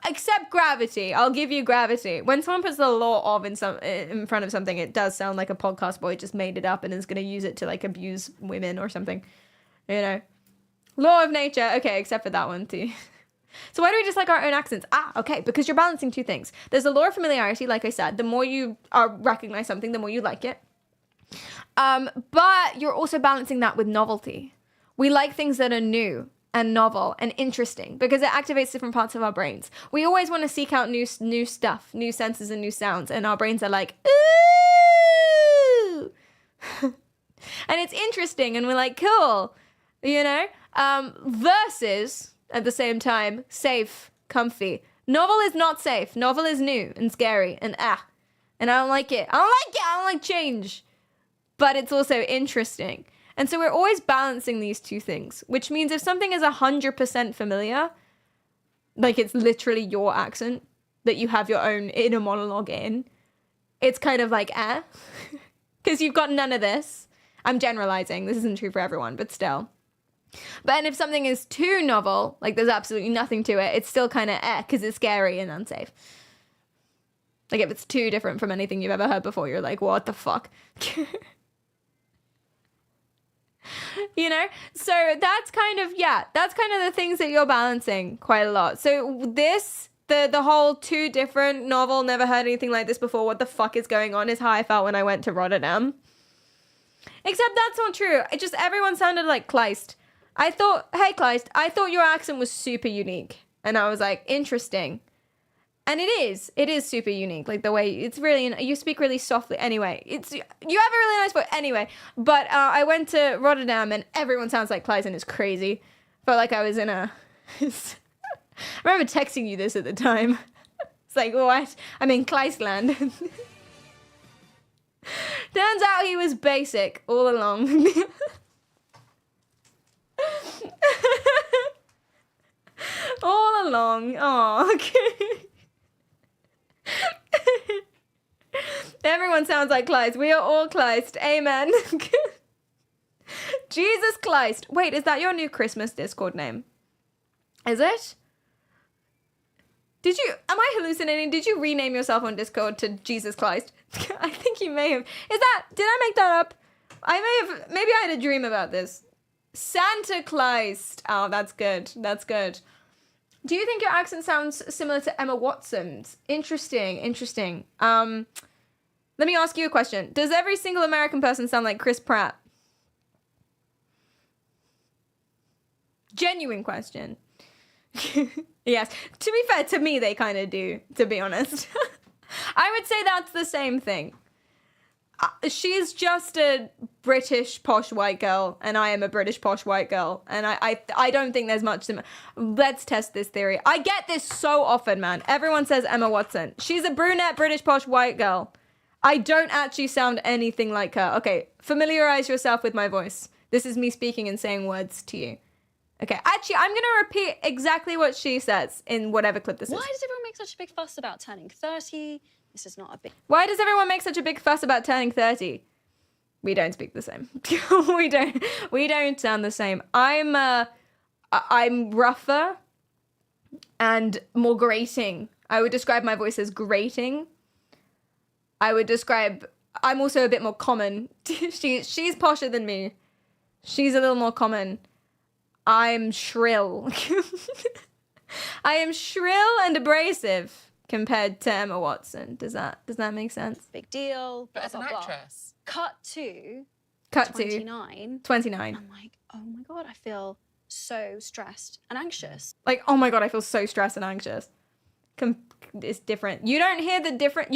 except gravity, I'll give you gravity. When someone puts the law of in front of something, it does sound like a podcast boy just made it up and is going to use it to like abuse women or something. You know, law of nature. Okay, except for that one too. So why do we dislike our own accents? Okay, because you're balancing two things. There's a law of familiarity, like I said. The more you recognize something, the more you like it. But you're also balancing that with novelty. We like things that are new and novel and interesting because it activates different parts of our brains. We always want to seek out new stuff, new senses and new sounds, and our brains are like, ooh. And it's interesting, and we're like, cool, you know? Versus, at the same time, safe, comfy. Novel is not safe. Novel is new and scary and and I don't like it. I don't like change. But it's also interesting. And so we're always balancing these two things, which means if something is 100% familiar, like it's literally your accent that you have your own inner monologue in, it's kind of like, because you've got none of this. I'm generalizing. This isn't true for everyone, but still. But and if something is too novel, like there's absolutely nothing to it, it's still kind of because it's scary and unsafe. Like if it's too different from anything you've ever heard before, you're like, what the fuck? You know? So that's kind of the things that you're balancing quite a lot. So this, the whole two different novel, never heard anything like this before, what the fuck is going on, is how I felt when I went to Rotterdam. Except that's not true. Everyone sounded like Kleist. I thought, hey Kleist, I thought your accent was super unique. And I was like, interesting. And it is super unique. Like the way it's really, you speak really softly. Anyway, you have a really nice voice. Anyway, but I went to Rotterdam and everyone sounds like Kleist and it's crazy. Felt like I was in a, I remember texting you this at the time. It's like, what? I'm in Kleistland. Turns out he was basic all along. All along. Oh, okay. Everyone sounds like Kleist. We are all Kleist. Amen. Jesus Kleist. Wait, is that your new Christmas Discord name? Is it? Am I hallucinating? Did you rename yourself on Discord to Jesus Kleist? I think you may have. Did I make that up? Maybe I had a dream about this. Santa Kleist. Oh, that's good. That's good. Do you think your accent sounds similar to Emma Watson's? Interesting. Let me ask you a question. Does every single American person sound like Chris Pratt? Genuine question. Yes. To be fair, to me, they kind of do, to be honest. I would say that's the same thing. She's just a British posh white girl, and I am a British posh white girl, and I don't think there's much. Let's test this theory. I get this so often, man. Everyone says Emma Watson. She's a brunette British posh white girl. I don't actually sound anything like her. Okay, familiarize yourself with my voice. This is me speaking and saying words to you. Okay, actually, I'm gonna repeat exactly what she says in whatever clip this is. Why does everyone make such a big fuss about turning 30? This is not a big... Why does everyone make such a big fuss about turning 30? We don't speak the same. We don't sound the same. I'm rougher and more grating. I would describe my voice as grating. I'm also a bit more common. She's posher than me. She's a little more common. I'm shrill. I am shrill and abrasive compared to Emma Watson. Does that make sense? Big deal. But as an actress. Cut to 29. I'm like, oh my God, I feel so stressed and anxious. Like, oh my God, I feel so stressed and anxious. It's different. You don't hear the difference?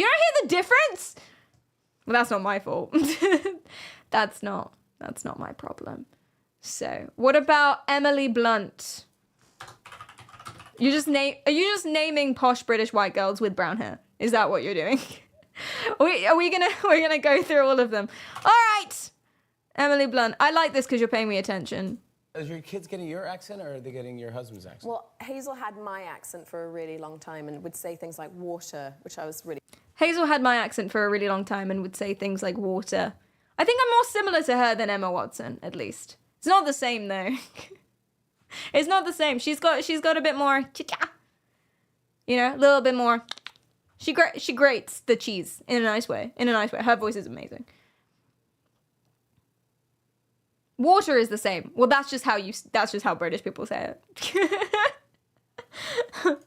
Well, that's not my fault. That's not my problem. So, what about Emily Blunt? Are you just naming posh British white girls with brown hair? Is that what you're doing? We're gonna go through all of them. All right, Emily Blunt. I like this because you're paying me attention. Are your kids getting your accent, or are they getting your husband's accent? Well, Hazel had my accent for a really long time and would say things like water, which I was really... Hazel had my accent for a really long time and would say things like water. I think I'm more similar to her than Emma Watson, at least. It's not the same, though. It's not the same. She's got a bit more, you know, a little bit more. She grates the cheese in a nice way. Her voice is amazing. Water is the same. Well, that's just how British people say it.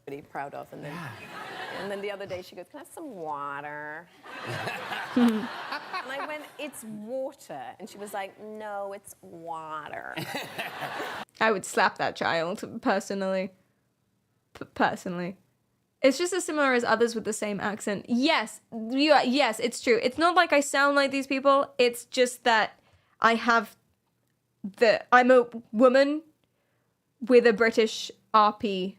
Pretty proud of. And then the other day she goes, "Can I have some water?" And I went, "It's water." And she was like, "No, it's water." I would slap that child, personally. Personally. It's just as similar as others with the same accent. Yes, yes, it's true. It's not like I sound like these people. It's just that I'm a woman with a British RP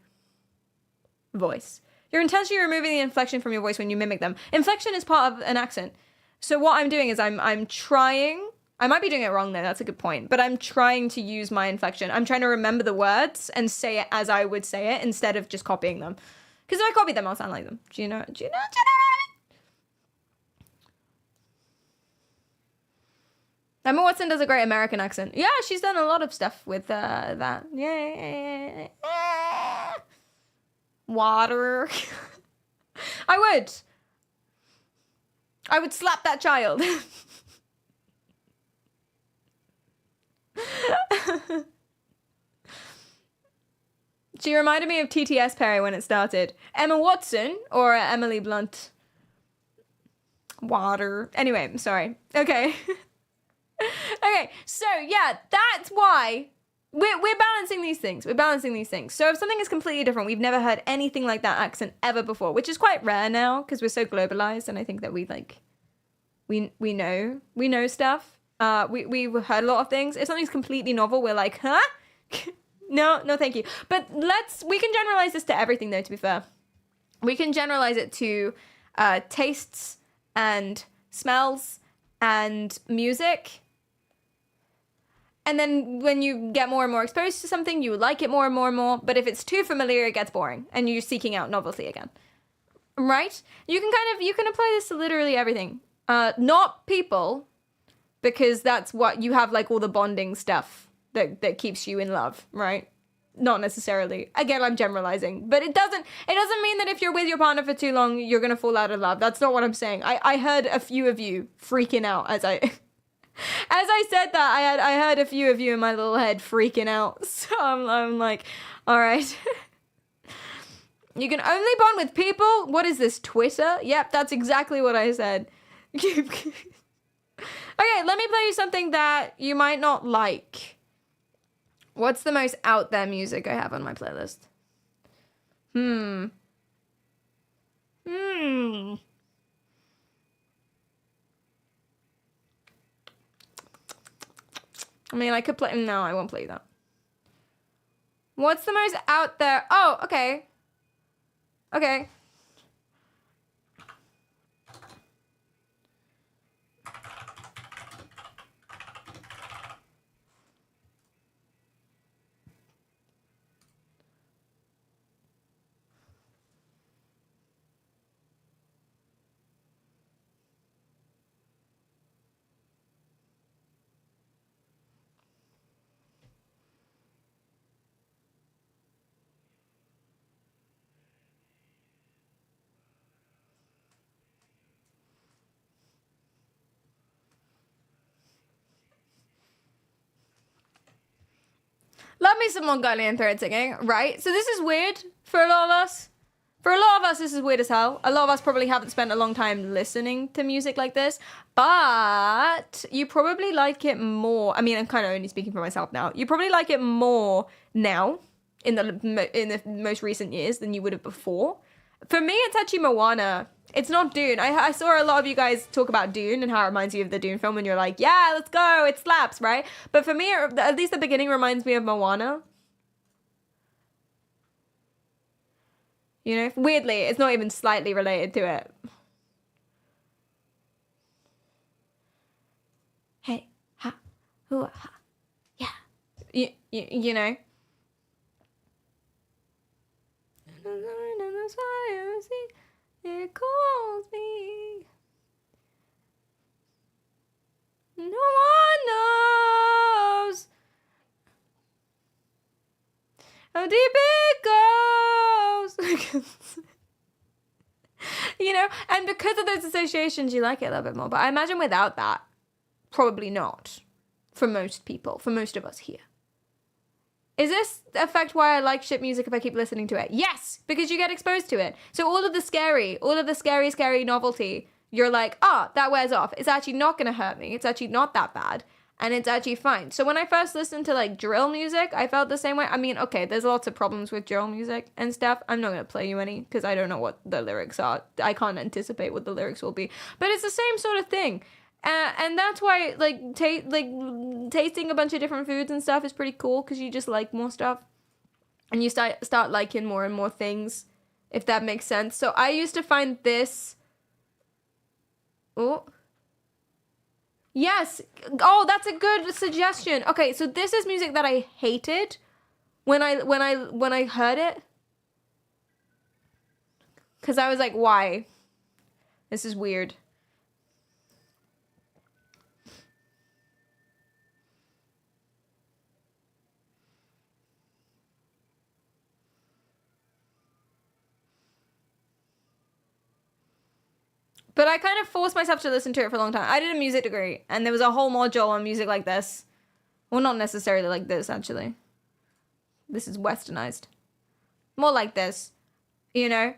voice. You're intentionally removing the inflection from your voice when you mimic them. Inflection is part of an accent. So what I'm doing is I'm trying, I might be doing it wrong there, that's a good point, but I'm trying to use my inflection. I'm trying to remember the words and say it as I would say it instead of just copying them. Because if I copy them, I'll sound like them. Do you know what I mean? Emma Watson does a great American accent. Yeah, she's done a lot of stuff with that. Yeah. Water. I would slap that child. She reminded me of TTS Perry when it started. Emma Watson or Emily Blunt. Water. Anyway, I'm sorry. Okay. Okay, so yeah, that's why we're balancing these things. We're balancing these things. So if something is completely different, we've never heard anything like that accent ever before, which is quite rare now because we're so globalized, and I think that we know stuff. We've heard a lot of things. If something's completely novel, we're like, huh? No, thank you. But we can generalize this to everything though, to be fair. We can generalize it to tastes and smells and music. And then when you get more and more exposed to something, you like it more and more and more. But if it's too familiar, it gets boring and you're seeking out novelty again. Right? You can apply this to literally everything. Not people, because that's what you have, like all the bonding stuff that keeps you in love, right? Not necessarily. Again, I'm generalizing, but it doesn't mean that if you're with your partner for too long, you're gonna fall out of love. That's not what I'm saying. I heard a few of you freaking out as I said that. I heard a few of you in my little head freaking out. So I'm like, all right. You can only bond with people. What is this, Twitter? Yep, that's exactly what I said. Okay, let me play you something that you might not like. What's the most out there music I have on my playlist? I mean, I could play... No, I won't play that. What's the most out there... Oh, okay. Okay. Love me some Mongolian throat singing, right? So this is weird for a lot of us. For a lot of us, this is weird as hell. A lot of us probably haven't spent a long time listening to music like this, but you probably like it more. I mean, I'm kind of only speaking for myself now. You probably like it more now in the most recent years than you would have before. For me, it's actually Moana. It's not Dune. I saw a lot of you guys talk about Dune and how it reminds you of the Dune film, and you're like, yeah, let's go, it slaps, right? But for me, at least the beginning reminds me of Moana. You know, weirdly, it's not even slightly related to it. Hey, ha, hoo, ha, yeah. You know. It calls me. No one knows how deep it goes. You know, and because of those associations, you like it a little bit more. But I imagine without that, probably not. For most people, for most of us here. Is this affect why I like shit music if I keep listening to it? Yes, because you get exposed to it. So all of the scary novelty, you're like, oh, that wears off. It's actually not going to hurt me. It's actually not that bad. And it's actually fine. So when I first listened to like drill music, I felt the same way. I mean, okay, there's lots of problems with drill music and stuff. I'm not going to play you any because I don't know what the lyrics are. I can't anticipate what the lyrics will be. But it's the same sort of thing. And that's why, like, tasting a bunch of different foods and stuff is pretty cool because you just like more stuff. And you start liking more and more things, if that makes sense. So I used to find this... Oh. Yes. Oh, that's a good suggestion. Okay, so this is music that I hated when I heard it. Because I was like, why? This is weird. But I kind of forced myself to listen to it for a long time. I did a music degree, and there was a whole module on music like this. Well, not necessarily like this, actually. This is westernized. More like this, you know?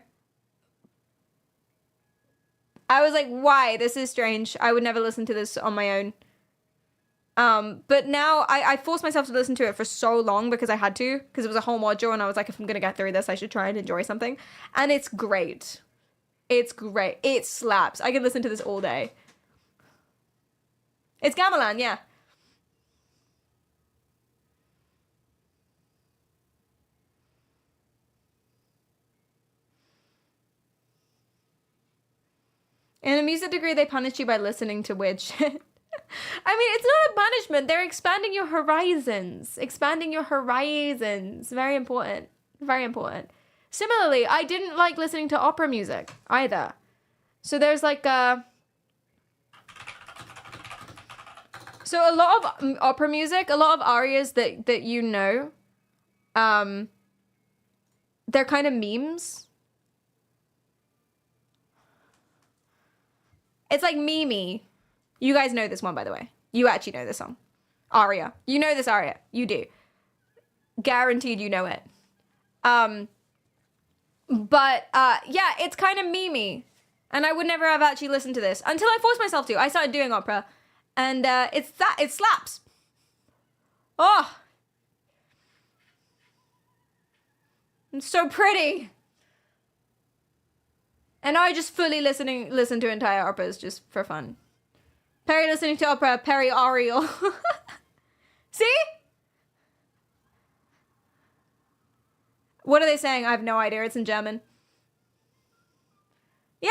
I was like, why? This is strange. I would never listen to this on my own. But now I forced myself to listen to it for so long because I had to, because it was a whole module, and I was like, if I'm going to get through this, I should try and enjoy something. And it's great. It's great. It slaps. I could listen to this all day. It's gamelan, yeah. In a music degree, they punish you by listening to weird shit. I mean, it's not a punishment. They're expanding your horizons. Expanding your horizons. Very important. Very important. Similarly, I didn't like listening to opera music either. So there's like so a lot of opera music, a lot of arias that you know, they're kind of memes. It's like Mimi. You guys know this one, by the way. You actually know this song. Aria. You know this aria. You do. Guaranteed you know it. But yeah, it's kind of memey. And I would never have actually listened to this until I forced myself to. I started doing opera. And it slaps. Oh. It's so pretty. And I just fully listen to entire operas just for fun. Perry listening to opera, Perry Ariel. See? What are they saying? I have no idea. It's in German. Yeah!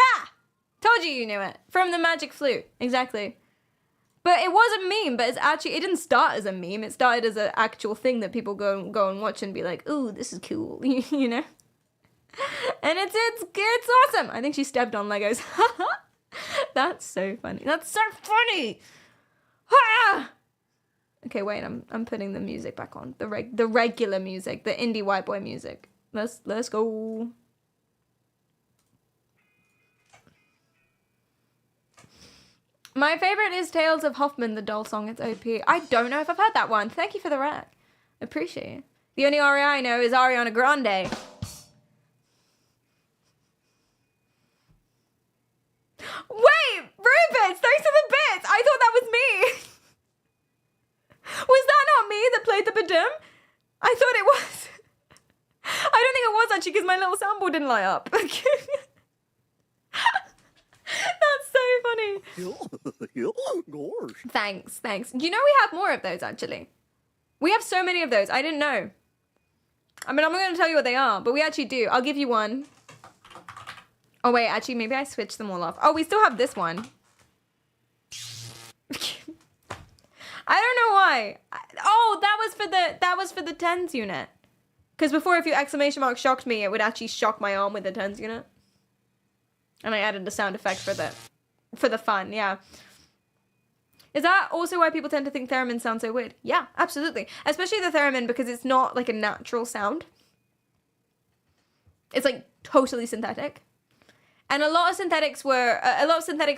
Told you knew it. From the Magic Flute. Exactly. But it was a meme, but it didn't start as a meme. It started as an actual thing that people go and watch and be like, ooh, this is cool. You know? And it's awesome. I think she stepped on Legos. That's so funny. That's so funny! Ah! Okay, wait, I'm putting the music back on. The regular music, the indie white boy music. Let's go. My favorite is Tales of Hoffman, the doll song. It's OP. I don't know if I've heard that one. Thank you for the rec. Appreciate it. The only aria I know is Ariana Grande. Wait, Rubens, thanks for the bits. I thought that was me. Was that not me that played the badum? I thought it was. I don't think it was actually because my little soundboard didn't light up. That's so funny. Thanks. You know we have more of those actually. We have so many of those. I didn't know. I mean, I'm not going to tell you what they are, but we actually do. I'll give you one. Oh wait, actually maybe I switched them all off. Oh, we still have this one. I don't know why. Oh, that was for the tens unit. Because before, if your exclamation mark shocked me, it would actually shock my arm with the tens unit. And I added a sound effect for the fun, yeah. Is that also why people tend to think theremins sound so weird? Yeah, absolutely. Especially the theremin, because it's not like a natural sound. It's like totally synthetic. And a lot of synthetic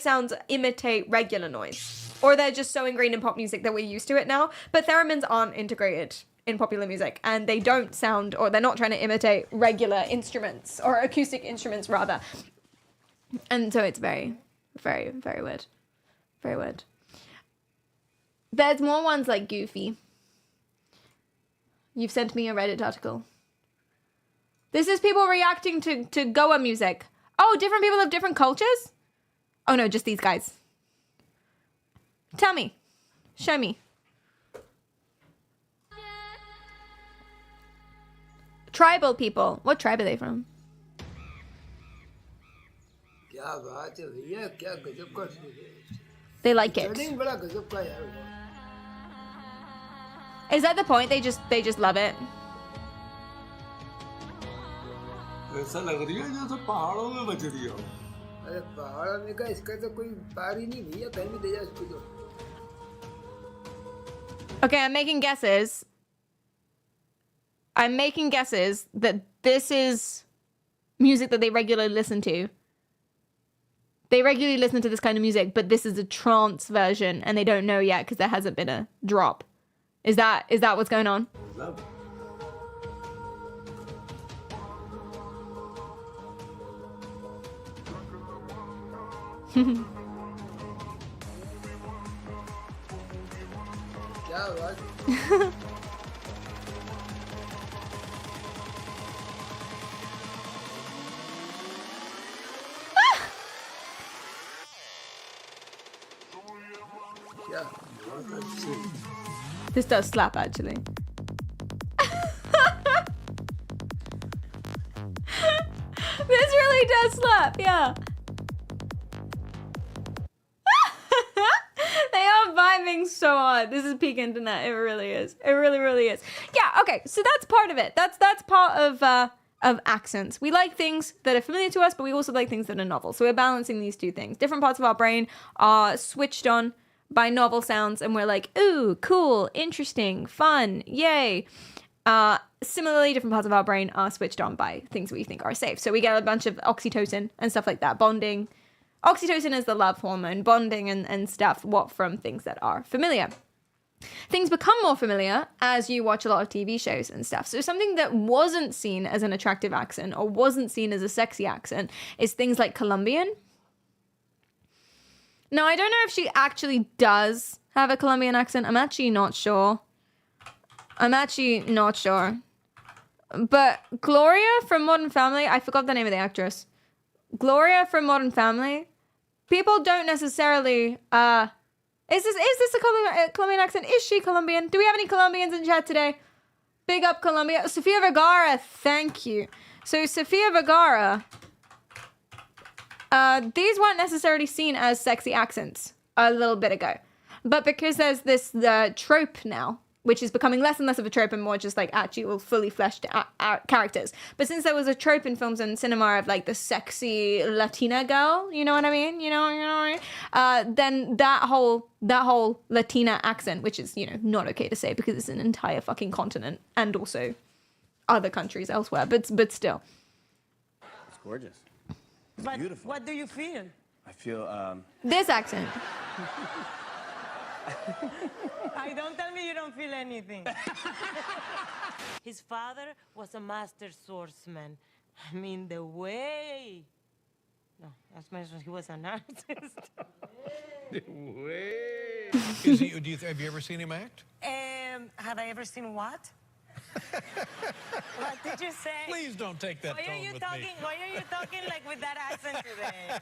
sounds imitate regular noise. Or they're just so ingrained in pop music that we're used to it now. But theremins aren't integrated in popular music, and they don't sound, or they're not trying to imitate regular instruments or acoustic instruments rather. And so it's very, very, very weird. Very weird. There's more ones like Goofy. You've sent me a Reddit article. This is people reacting to Goa music. Oh, different people of different cultures? Oh no, just these guys. Tell me. Show me. Tribal people. What tribe are they from? They like it. Is that the point? They just love it. ऐसा लग रही है जैसे पहाड़ों में बज रही हो। अरे पहाड़ों में का इसका तो कोई पार ही नहीं भैया, कहीं भी ले जा इसको तो। Okay, I'm making guesses that this is music that they regularly listen to. They regularly listen to this kind of music, but this is a trance version, and they don't know yet because there hasn't been a drop. Is that what's going on? This does slap, actually. This really does slap, yeah. They are vibing so hard. This is peak internet. It really is. It really, really is. Yeah, okay, so that's part of it. That's part of accents. We like things that are familiar to us, but we also like things that are novel. So we're balancing these two things. Different parts of our brain are switched on by novel sounds, and we're like, ooh, cool, interesting, fun, yay. Similarly, different parts of our brain are switched on by things we think are safe. So we get a bunch of oxytocin and stuff like that, bonding. Oxytocin is the love hormone, bonding and stuff, from things that are familiar. Things become more familiar as you watch a lot of TV shows and stuff. So something that wasn't seen as an attractive accent or wasn't seen as a sexy accent is things like Colombian. Now, I don't know if she actually does have a Colombian accent. I'm actually not sure. But Gloria from Modern Family, I forgot the name of the actress. Gloria from Modern Family, people don't necessarily, is this a Colombian accent? Is she Colombian? Do we have any Colombians in chat today? Big up Colombia. Sofia Vergara, thank you. So Sofia Vergara, these weren't necessarily seen as sexy accents a little bit ago. But because there's this trope now, which is becoming less and less of a trope and more just like actual fully fleshed out characters. But since there was a trope in films and cinema of like the sexy Latina girl, you know what I mean? You know what I mean? Then that whole Latina accent, which is, not okay to say because it's an entire fucking continent and also other countries elsewhere, but still. It's gorgeous. But beautiful. What do you feel? I feel, This accent. Don't tell me you don't feel anything. His father was a master swordsman. I mean, the way. No, that's my he was an artist. Have you ever seen him act? Have I ever seen what? What did you say? Please don't take that tone with me. Why are you talking like with that accent today?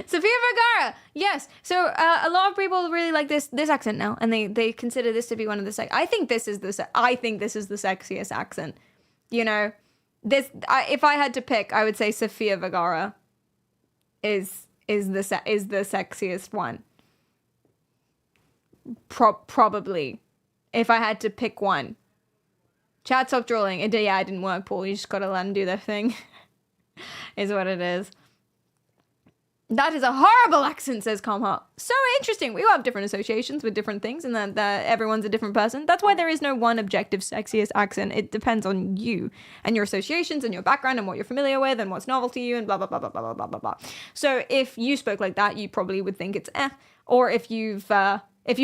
Sofia Vergara, yes. So a lot of people really like this accent now, and they consider this to be one of the I think this is the sexiest accent. If I had to pick, I would say Sofia Vergara is the sexiest one. Probably. If I had to pick one. Chat, stop drooling. It didn't work, Paul. You just gotta let them do their thing. Is what it is. That is a horrible accent, says Comhart. So interesting. We all have different associations with different things, and that everyone's a different person. That's why there is no one objective sexiest accent. It depends on you and your associations and your background and what you're familiar with and what's novel to you and blah, blah, blah, blah, blah, blah, blah, blah. So if you spoke like that, you probably would think it's Or if you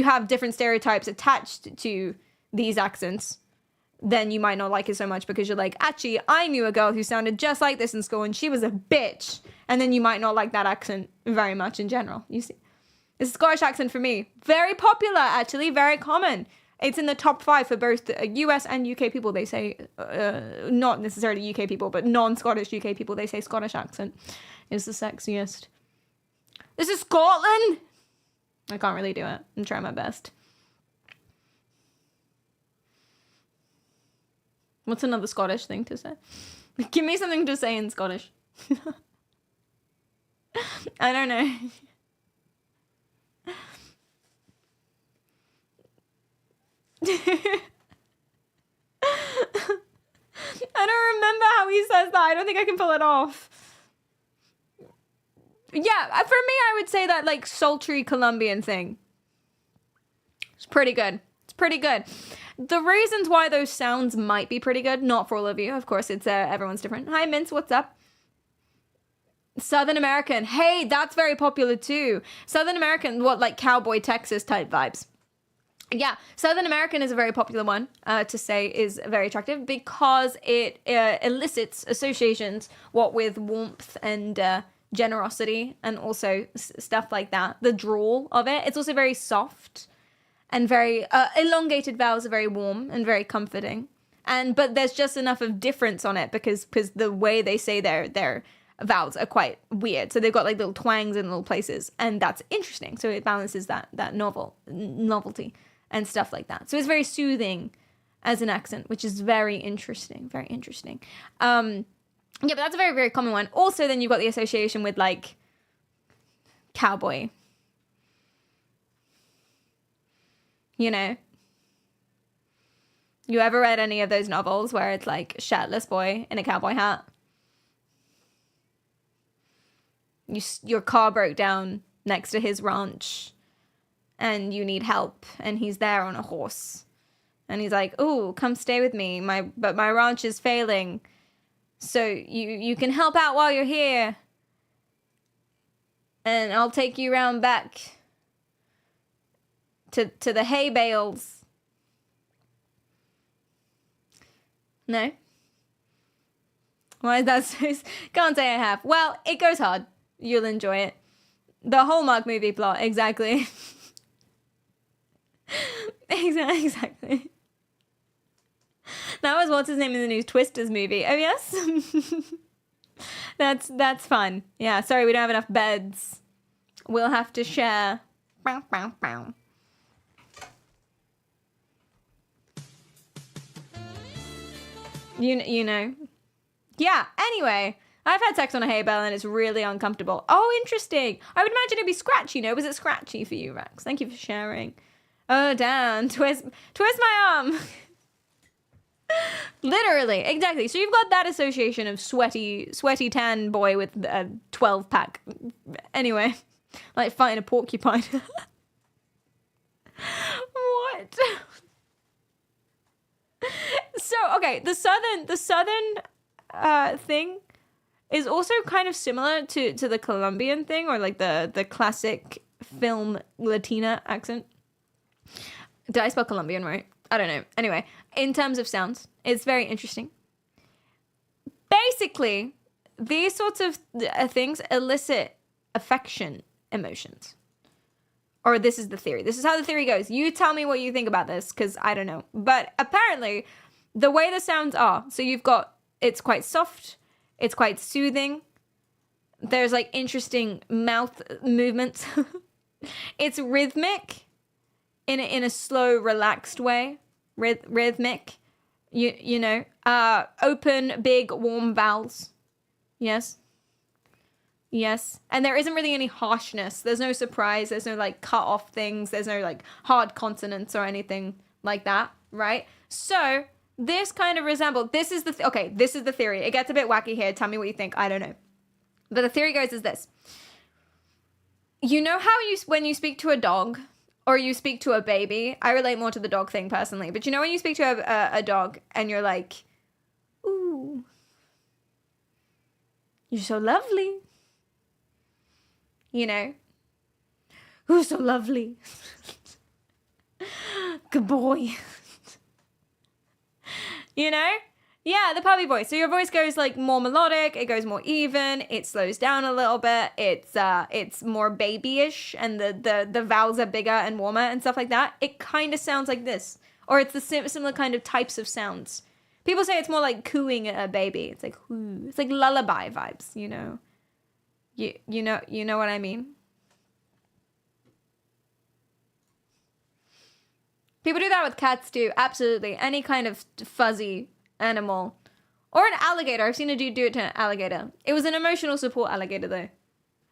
have different stereotypes attached to these accents, then you might not like it so much because you're like, actually, I knew a girl who sounded just like this in school and she was a bitch. And then you might not like that accent very much in general. You see, the Scottish accent for me, very popular, actually, very common. It's in the top 5 for both US and UK people. They say, not necessarily UK people, but non-Scottish UK people, they say Scottish accent is the sexiest. This is Scotland! I can't really do it. I'm trying my best. What's another Scottish thing to say? Give me something to say in Scottish. I don't know. I don't remember how he says that. I don't think I can pull it off. Yeah, for me, I would say that like sultry Colombian thing. It's pretty good. It's pretty good. The reasons why those sounds might be pretty good, not for all of you, of course, it's everyone's different. Hi, Mince, what's up? Southern American. Hey, that's very popular too. Southern American, what, like cowboy Texas type vibes. Yeah, Southern American is a very popular one to say is very attractive because it elicits associations, what with warmth and generosity and also stuff like that. The drawl of it. It's also very soft and very elongated vowels are very warm and very comforting. But there's just enough of difference on it because the way they say their vowels are quite weird. So they've got like little twangs in little places, and that's interesting. So it balances that novelty and stuff like that. So it's very soothing as an accent, which is very interesting. Very interesting. Yeah, but that's a very, very common one. Also, then you've got the association with like cowboy. You know, you ever read any of those novels where it's like shirtless boy in a cowboy hat? Your car broke down next to his ranch and you need help and he's there on a horse and he's like, "Oh, come stay with me. But my ranch is failing. So you can help out while you're here. And I'll take you around back to the hay bales." No? Why is that so... Can't say I have. Well, it goes hard. You'll enjoy it. The Hallmark movie plot, exactly. Exactly. That was what's his name in the new Twisters movie. Oh, yes? That's fun. Yeah, sorry, we don't have enough beds. We'll have to share. Bow, bow, bow. You know. Yeah, anyway. I've had sex on a hay bale and it's really uncomfortable. Oh, interesting. I would imagine it'd be scratchy, no? Was it scratchy for you, Rex? Thank you for sharing. Oh, damn. Twist my arm. Literally, exactly. So you've got that association of sweaty tan boy with a 12-pack. Anyway, like fighting a porcupine. What? So, okay, the southern thing is also kind of similar to the Colombian thing, or like the classic film Latina accent. Did I spell Colombian right? I don't know. Anyway, in terms of sounds, it's very interesting. Basically, these sorts of things elicit affection emotions. Or this is the theory. This is how the theory goes. You tell me what you think about this, because I don't know. But apparently, the way the sounds are, so you've got, it's quite soft, it's quite soothing, there's like interesting mouth movements. It's rhythmic in a slow, relaxed way. Rhythmic. You know. Open, big, warm vowels. Yes. Yes. And there isn't really any harshness. There's no surprise. There's no like cut off things. There's no like hard consonants or anything like that. Right? So this kind of resembles, this is the theory. It gets a bit wacky here. Tell me what you think. I don't know. But the theory goes is this. You know how when you speak to a dog or you speak to a baby, I relate more to the dog thing personally, but you know when you speak to a dog and you're like, "Ooh, you're so lovely." You know? "Ooh, so lovely." "Good boy." You know? Yeah, the puppy voice. So your voice goes like more melodic, it goes more even, it slows down a little bit, it's more babyish, and the vowels are bigger and warmer and stuff like that. It kind of sounds like this. Or it's the similar kind of types of sounds. People say it's more like cooing a baby. It's like whoo. It's like lullaby vibes, you know. You know what I mean? People do that with cats too. Absolutely. Any kind of fuzzy animal. Or an alligator. I've seen a dude do it to an alligator. It was an emotional support alligator though.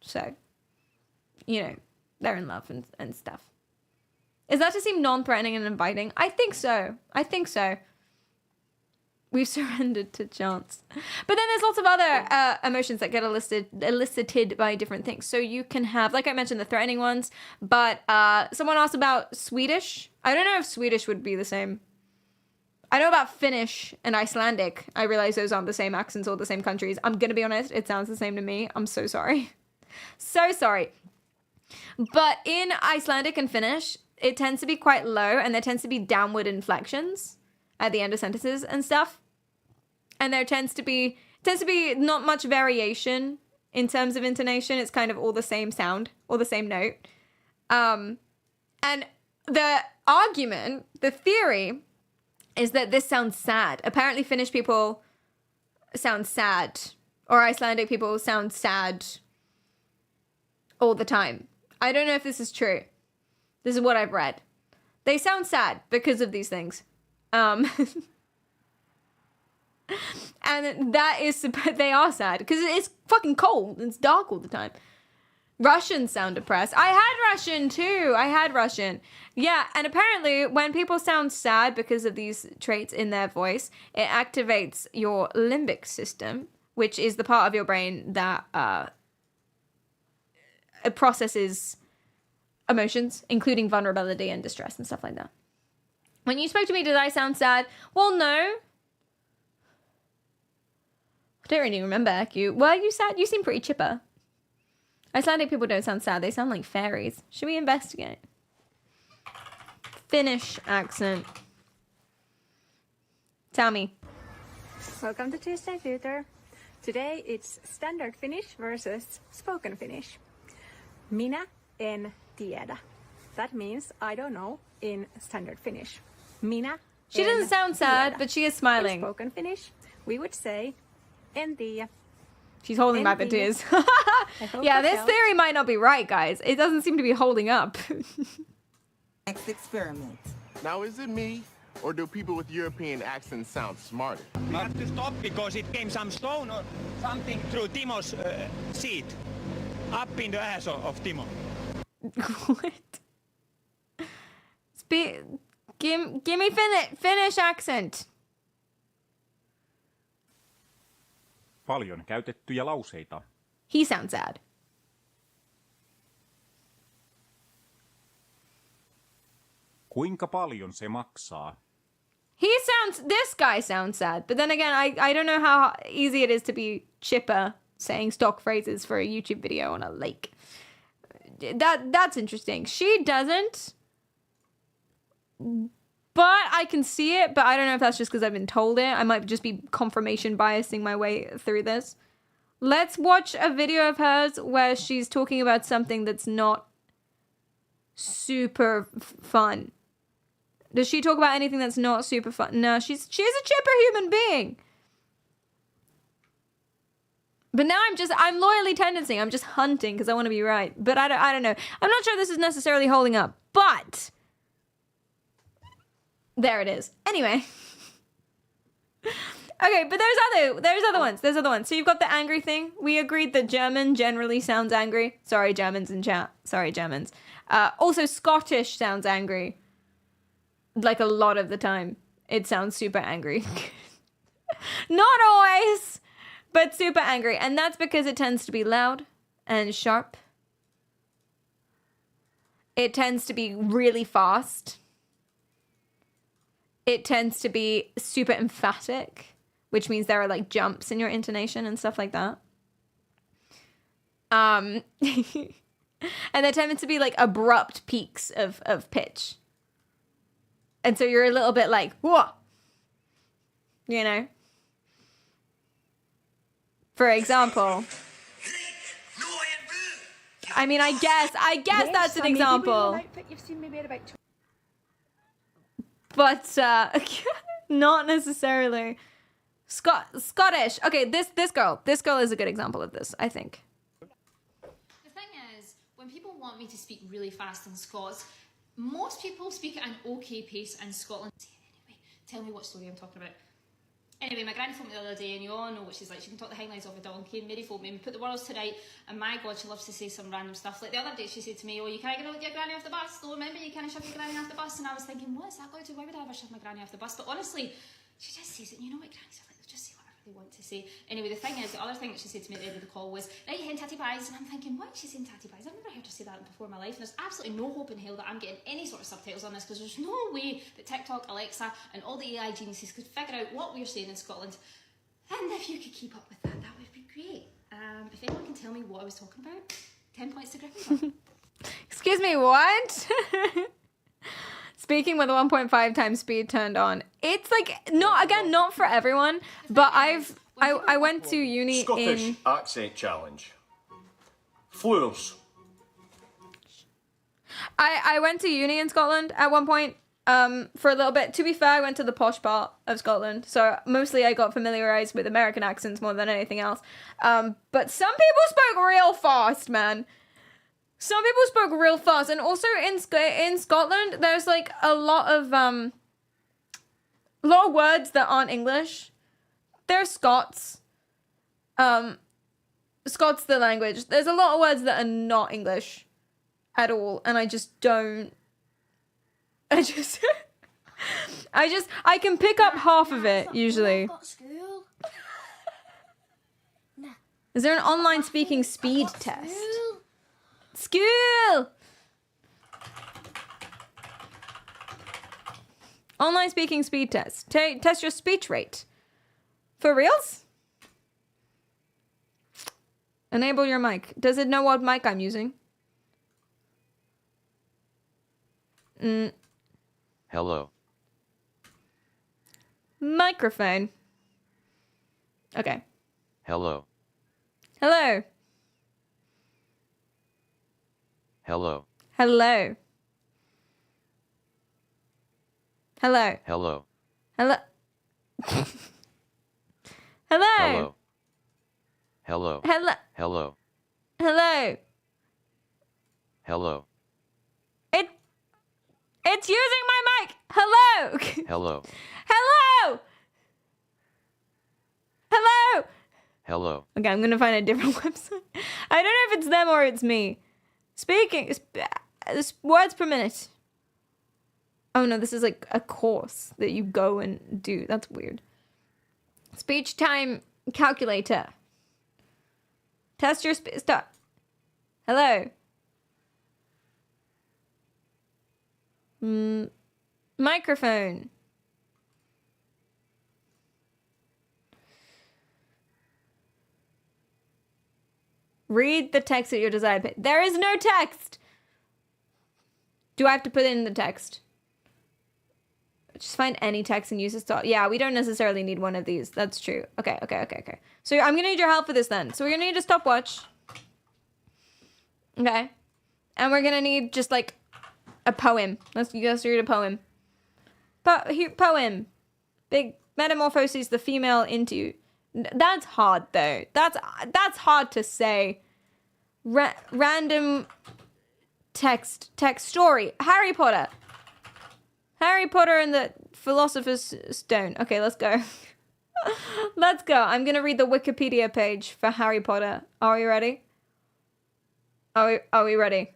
So, you know, they're in love and stuff. Is that to seem non-threatening and inviting? I think so. I think so. We've surrendered to chance. But then there's lots of other emotions that get elicited by different things. So you can have, like I mentioned, the threatening ones. But someone asked about Swedish. I don't know if Swedish would be the same. I know about Finnish and Icelandic. I realize those aren't the same accents or the same countries. I'm going to be honest. It sounds the same to me. I'm so sorry. So sorry. But in Icelandic and Finnish, it tends to be quite low. And there tends to be downward inflections at the end of sentences and stuff. And there tends to be not much variation in terms of intonation. It's kind of all the same sound or the same note. And the argument, the theory, is that this sounds sad. Apparently Finnish people sound sad, or Icelandic people sound sad all the time. I don't know if this is true. This is what I've read. They sound sad because of these things. And that is, they are sad because it's fucking cold. It's dark all the time. Russians sound depressed. I had Russian too. Yeah, and apparently when people sound sad because of these traits in their voice, it activates your limbic system, which is the part of your brain that it processes emotions, including vulnerability and distress and stuff like that. When you spoke to me, did I sound sad? Well, no. I don't really remember, Aku. Were you sad? You seem pretty chipper. Icelandic people don't sound sad. They sound like fairies. Should we investigate? Finnish accent. Tell me. Welcome to Tuesday Theatre. Today it's standard Finnish versus spoken Finnish. Minä en tiedä. That means I don't know in standard Finnish. Minä She en doesn't sound sad, tiedä. but she is smiling. In spoken Finnish, we would say en tiedä. She's holding back the tears. Yeah, this theory might not be right, guys. It doesn't seem to be holding up. Next experiment. Now, is it me, or do people with European accents sound smarter? We have to stop because it came some stone or something through Timo's seat. Up in the ass of Timo. What? Give me Finnish accent. Paljon käytettyjä lauseita. He sounds sad. Kuinka paljon se maksaa? This guy sounds sad. But then again, I don't know how easy it is to be chipper saying stock phrases for a YouTube video on a lake. That's interesting. She doesn't. But I can see it, but I don't know if that's just because I've been told it. I might just be confirmation biasing my way through this. Let's watch a video of hers where she's talking about something that's not super fun. Does she talk about anything that's not super fun? No, she's a chipper human being. But now I'm loyally tendencing. I'm just hunting because I want to be right. But I don't know. I'm not sure this is necessarily holding up. But there it is. Anyway. Okay, but there's other ones. So you've got the angry thing. We agreed that German generally sounds angry. Sorry, Germans in chat. Sorry, Germans. Also, Scottish sounds angry. Like a lot of the time. It sounds super angry. Not always, but super angry. And that's because it tends to be loud and sharp. It tends to be really fast. It tends to be super emphatic, which means there are like jumps in your intonation and stuff like that. And there tends to be like abrupt peaks of pitch. And so you're a little bit like, whoa. You know? For example. I mean, I guess that's an example. You've seen me wear about But not necessarily. Scottish. Okay, this girl is a good example of this, I think. The thing is, when people want me to speak really fast in Scots, most people speak at an okay pace in Scotland. Anyway, tell me what story I'm talking about. Anyway, my granny phoned me the other day, and you all know what she's like. She can talk the hindlines off a donkey. And Mary phoned me and put the words to right. And my God, she loves to say some random stuff. Like the other day, she said to me, "Oh, you can't get your granny off the bus. So remember, you can't shove your granny off the bus." And I was thinking, what is that going to do? Why would I ever shove my granny off the bus? But honestly, she just says it. And you know what grannies are like? They'll just say whatever they want to say. Anyway, the thing is, the other thing that she said to me at the end of the call was, "Right, hen tatty pies." And I'm thinking, why is she saying tatty pies? I've never heard her say that before in my life. And there's absolutely no hope in hell that I'm getting any sort of subtitles on this, because there's no way that TikTok, Alexa, and all the AI geniuses could figure out what we're saying in Scotland. And if you could keep up with that, that would be great. If anyone can tell me what I was talking about, 10 points to Gryffindor. Excuse me, what? Speaking with 1.5 times speed turned on. It's like, not for everyone, but I went to uni Scottish accent challenge. Floors. I went to uni in Scotland at one point. For a little bit. To be fair, I went to the posh part of Scotland, so mostly I got familiarized with American accents more than anything else. But some people spoke real fast, man. Some people spoke real fast, and also in Scotland, there's like a lot of words that aren't English. They're Scots. Scots the language. There's a lot of words that are not English at all, and I can pick up half of it, usually. Is there an online speaking speed test? School! Online speaking speed test. Test your speech rate. For reals? Enable your mic. Does it know what mic I'm using? Hello. Microphone. Okay. Hello. Hello. Hello. Hello. Hello. Hello. Hello. Hello. Hello. Hello. Hello. Hello. Hello. Hello. It's using my mic. Hello. Hello. Hello. Hello. Hello. Okay, I'm gonna find a different website. I don't know if it's them or it's me. Speaking, words per minute. Oh no, this is like a course that you go and do. That's weird. Speech time calculator. Test your stop. Hello. Microphone. Read the text at your desired pace. There is no text. Do I have to put in the text? Just find any text and use a stop. Yeah, we don't necessarily need one of these. That's true. Okay. So I'm gonna need your help for this then. So we're gonna need a stopwatch. Okay. And we're gonna need just like a poem. Let's read a poem. Poem. Big metamorphoses the female into. That's hard though. That's hard to say. Random text story. Harry Potter. Harry Potter and the Philosopher's Stone. Okay, let's go. Let's go. I'm gonna read the Wikipedia page for Harry Potter. Are we ready? Are we ready?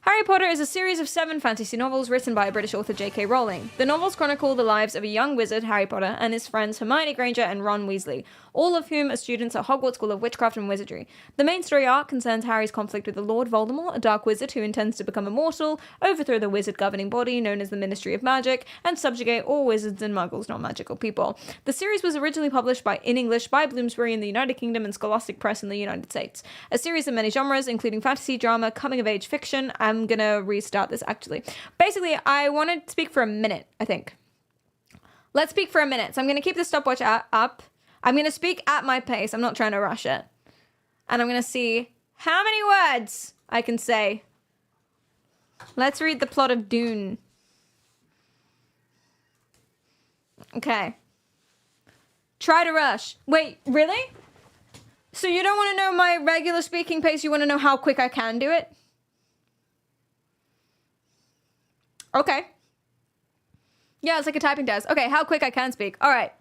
Harry Potter is a series of 7 fantasy novels written by British author J.K. Rowling. The novels chronicle the lives of a young wizard, Harry Potter, and his friends Hermione Granger and Ron Weasley, all of whom are students at Hogwarts School of Witchcraft and Wizardry. The main story arc concerns Harry's conflict with the Lord Voldemort, a dark wizard who intends to become immortal, overthrow the wizard governing body known as the Ministry of Magic, and subjugate all wizards and muggles, not magical people. The series was originally published in English by Bloomsbury in the United Kingdom and Scholastic Press in the United States. A series of many genres, including fantasy, drama, coming-of-age fiction, I'm gonna restart this actually. Basically, I want to speak for a minute, I think. Let's speak for a minute. So I'm gonna keep the stopwatch up. I'm gonna speak at my pace. I'm not trying to rush it. And I'm gonna see how many words I can say. Let's read the plot of Dune. Okay. Try to rush. Wait, really? So you don't want to know my regular speaking pace, you want to know how quick I can do it? Okay. Yeah, it's like a typing test. Okay, how quick I can speak. All right.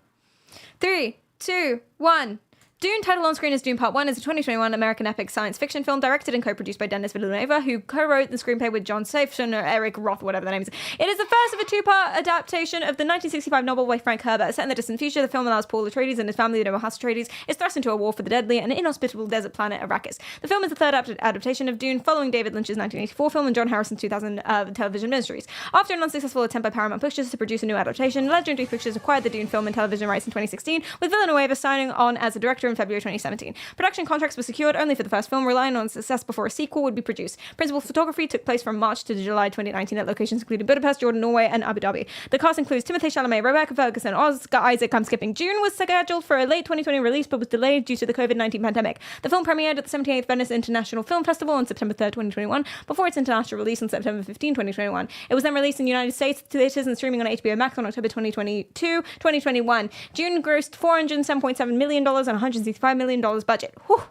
3, 2, 1. Dune, title on screen is Dune Part 1, is a 2021 American epic science fiction film directed and co-produced by Denis Villeneuve, who co-wrote the screenplay with John Safran or Eric Roth, whatever the name is. It is the first of a two-part adaptation of the 1965 novel by Frank Herbert. Set in the distant future, the film allows Paul Atreides and his family, the House Atreides, is thrust into a war for the deadly and inhospitable desert planet Arrakis. The film is the third adaptation of Dune, following David Lynch's 1984 film and John Harrison's 2000 television miniseries. After an unsuccessful attempt by Paramount Pictures to produce a new adaptation, Legendary Pictures acquired the Dune film and television rights in 2016, with Villeneuve signing on as a director in February 2017. Production contracts were secured only for the first film, relying on success before a sequel would be produced. Principal photography took place from March to July 2019 at locations including Budapest, Jordan, Norway, and Abu Dhabi. The cast includes Timothée Chalamet, Rebecca Ferguson, Oscar Isaac. I'm skipping. Dune was scheduled for a late 2020 release, but was delayed due to the COVID-19 pandemic. The film premiered at the 78th Venice International Film Festival on September 3rd, 2021, before its international release on September 15, 2021. It was then released in the United States theaters and streaming on HBO Max on October 2021. Dune grossed $407.7 million and $165 million budget. Whew.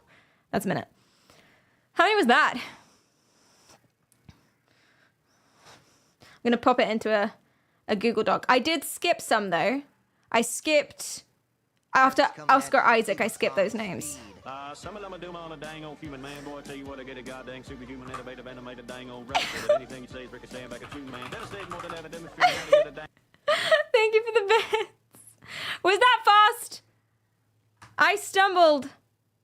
That's a minute. How many was that? I'm going to pop it into a Google Doc. I did skip some, though. I skipped... After Oscar Isaac, I skipped those names. Some of them are doom on a dang old human man. Boy, I tell you what, I get a goddamn superhuman innovative animated dang old rap. But anything you say is ricocheting back at you, man. Devastating more than ever demonstrating how to get a dang... Thank you for the bits. Was that fast? I stumbled.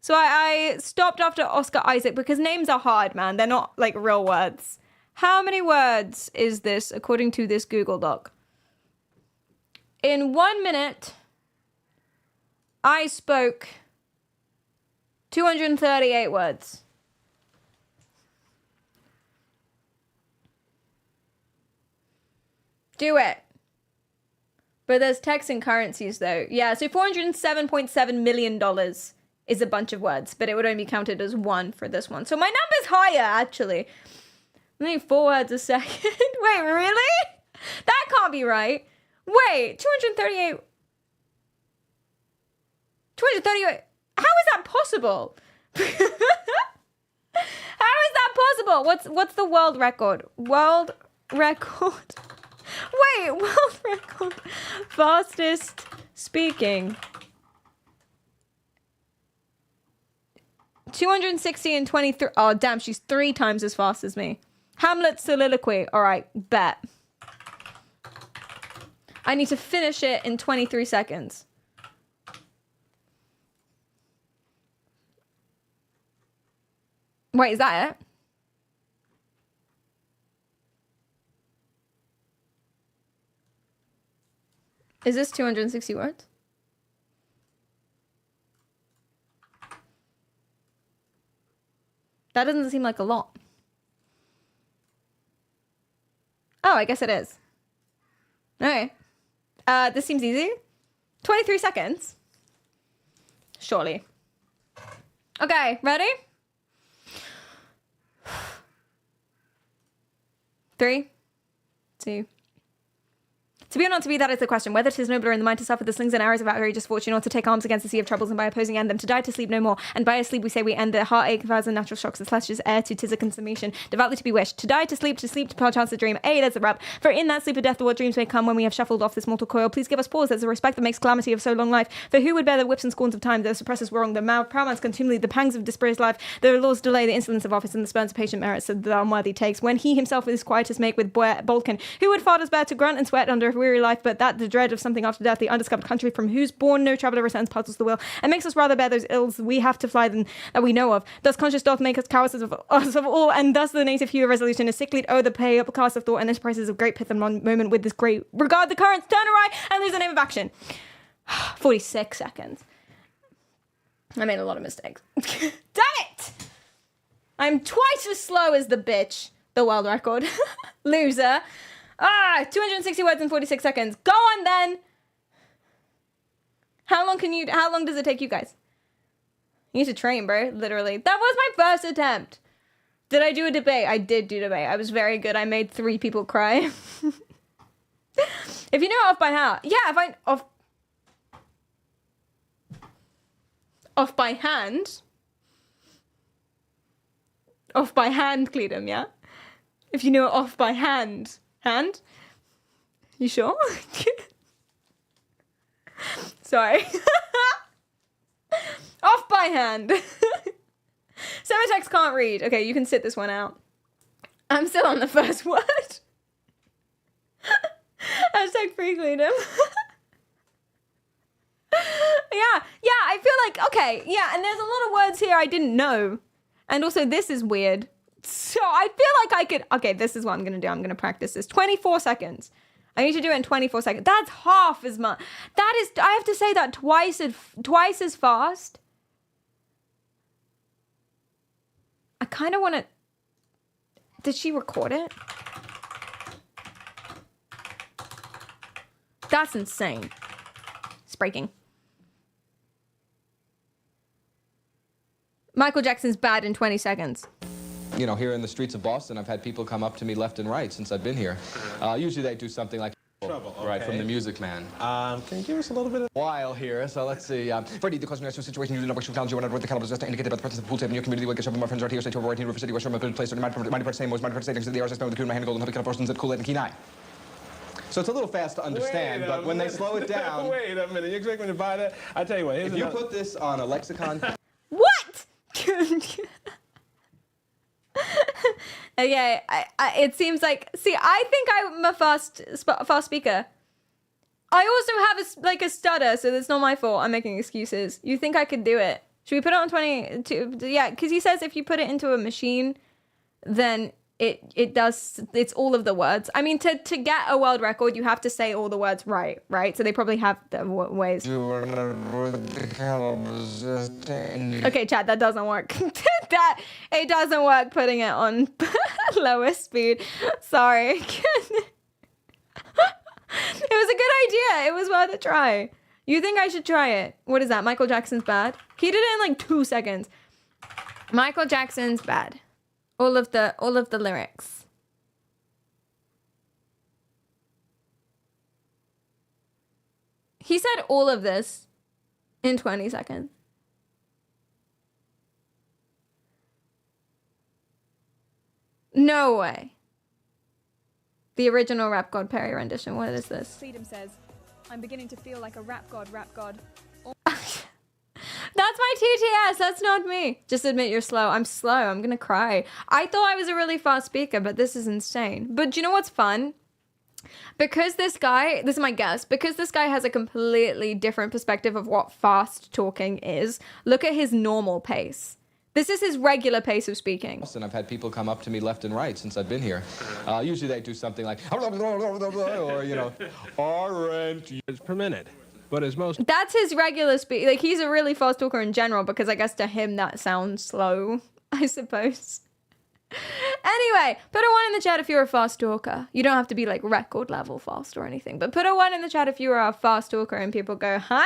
So I stopped after Oscar Isaac because names are hard, man. They're not like real words. How many words is this according to this Google Doc? In 1 minute, I spoke 238 words. Do it. But there's text and currencies though. Yeah, so $407.7 million is a bunch of words, but it would only be counted as one for this one. So my number's higher, actually. Only 4 words a second. Wait, really? That can't be right. Wait, 238. How is that possible? How is that possible? What's the world record? World record. Wait, world record. Fastest speaking. 260 and 23. Oh, damn, she's 3 times as fast as me. Hamlet's soliloquy. All right, bet. I need to finish it in 23 seconds. Wait, is that it? Is this 260 words? That doesn't seem like a lot. Oh, I guess it is. Okay. This seems easy. 23 seconds. Surely. Okay, ready? 3, 2. To be or not to be, that is the question. Whether 'tis nobler in the mind to suffer the slings and arrows of outrageous fortune, or to take arms against the sea of troubles, and by opposing end them, to die to sleep no more. And by a sleep we say we end the heartache, vows and natural shocks, the flesh is heir to 'tis a consummation, devoutly to be wished. To die to sleep to perchance to dream. There's the rub. For in that sleep of death, what dreams may come when we have shuffled off this mortal coil. Please give us pause, there's a respect that makes calamity of so long life. For who would bear the whips and scorns of time, the suppressors wrong, the proud man's continually, the pangs of dispraised life, the law's delay, the insolence of office, and the spurns of patient merit, so the unworthy takes. When he himself is quietest make with Balkan, who would fathers bear to grunt and sweat under a weary life, but that the dread of something after death, the undiscovered country from whose bourne no traveller returns, puzzles the will, and makes us rather bear those ills we have to fly than that we know of. Thus conscious doth make us cowards of us of all, and thus the native hue of resolution is sickly o'er the pay up cast of thought, and enterprises of great pith and moment with this great regard the currents turn awry and lose the name of action. 46 seconds. I made a lot of mistakes. Damn it! I'm twice as slow as the bitch. the world record. Loser. 260 words in 46 seconds. Go on then. How long does it take you guys? You need to train, bro. Literally. That was my first attempt. Did I do a debate? I did do debate. I was very good. I made 3 people cry. If you know off by heart. Yeah, if I off by hand. Off by hand, Cleedum, yeah? If you know off by hand. Hand? You sure? Sorry. Off by hand. Semitex can't read. Okay, you can sit this one out. I'm still on the first word. Hashtag free Cleedum. Yeah, I feel like, okay, yeah, and there's a lot of words here I didn't know. And also this is weird. So I feel like I could, okay, this is what I'm going to do. I'm going to practice this. 24 seconds. I need to do it in 24 seconds. That's half as much. That is, I have to say that twice as fast. I kind of want to, did she record it? That's insane. It's breaking. Michael Jackson's bad in 20 seconds. You know, here in the streets of Boston, I've had people come up to me left and right since I've been here. Usually they do something like Trouble, okay. Right, from the Music Man. Can you give us a little bit of... While here, so let's see. Freddie, the question situation, you do not wish to challenge you when I wrote the calibers just indicated by the presence of the pool table in your community. What gets up my friends right here, say to avoid River City, West River place, or my part same was my part same, the RSS, the coon, my hand, golden, happy kind of persons at cool, and key 9. So it's a little fast to understand, but when they slow it down... Wait a minute, you expect me to buy that? I tell you what, if you put this on a lexicon... What? Okay, it seems like, see, I think I'm a fast speaker. I also have a stutter, so that's not my fault. I'm making excuses. You think I could do it? Should we put it on 22? Yeah, because he says if you put it into a machine, then it does, it's all of the words. I mean, to get a world record, you have to say all the words right? So they probably have the ways. Okay, chat, that doesn't work. It doesn't work putting it on lower speed. Sorry. It was a good idea. It was worth a try. You think I should try it? What is that? Michael Jackson's bad? He did it in like 2 seconds. Michael Jackson's bad. All of the lyrics. He said all of this in 20 seconds. No way. The original Rap God Perry rendition. What is this? Freedom says, I'm beginning to feel like a rap god. That's my TTS. That's not me. Just admit you're slow. I'm slow. I'm gonna cry. I thought I was a really fast speaker, but this is insane. But do you know what's fun? Because this guy, this is my guess, because this guy has a completely different perspective of what fast talking is, look at his normal pace. This is his regular pace of speaking. And I've had people come up to me left and right since I've been here. Usually they do something like, or, you know, RNT per minute. But as most... That's his regular speed. Like, he's a really fast talker in general because I guess to him that sounds slow, I suppose. Anyway, put a 1 in the chat if you're a fast talker. You don't have to be like record level fast or anything, but put a 1 in the chat if you are a fast talker and people go, huh?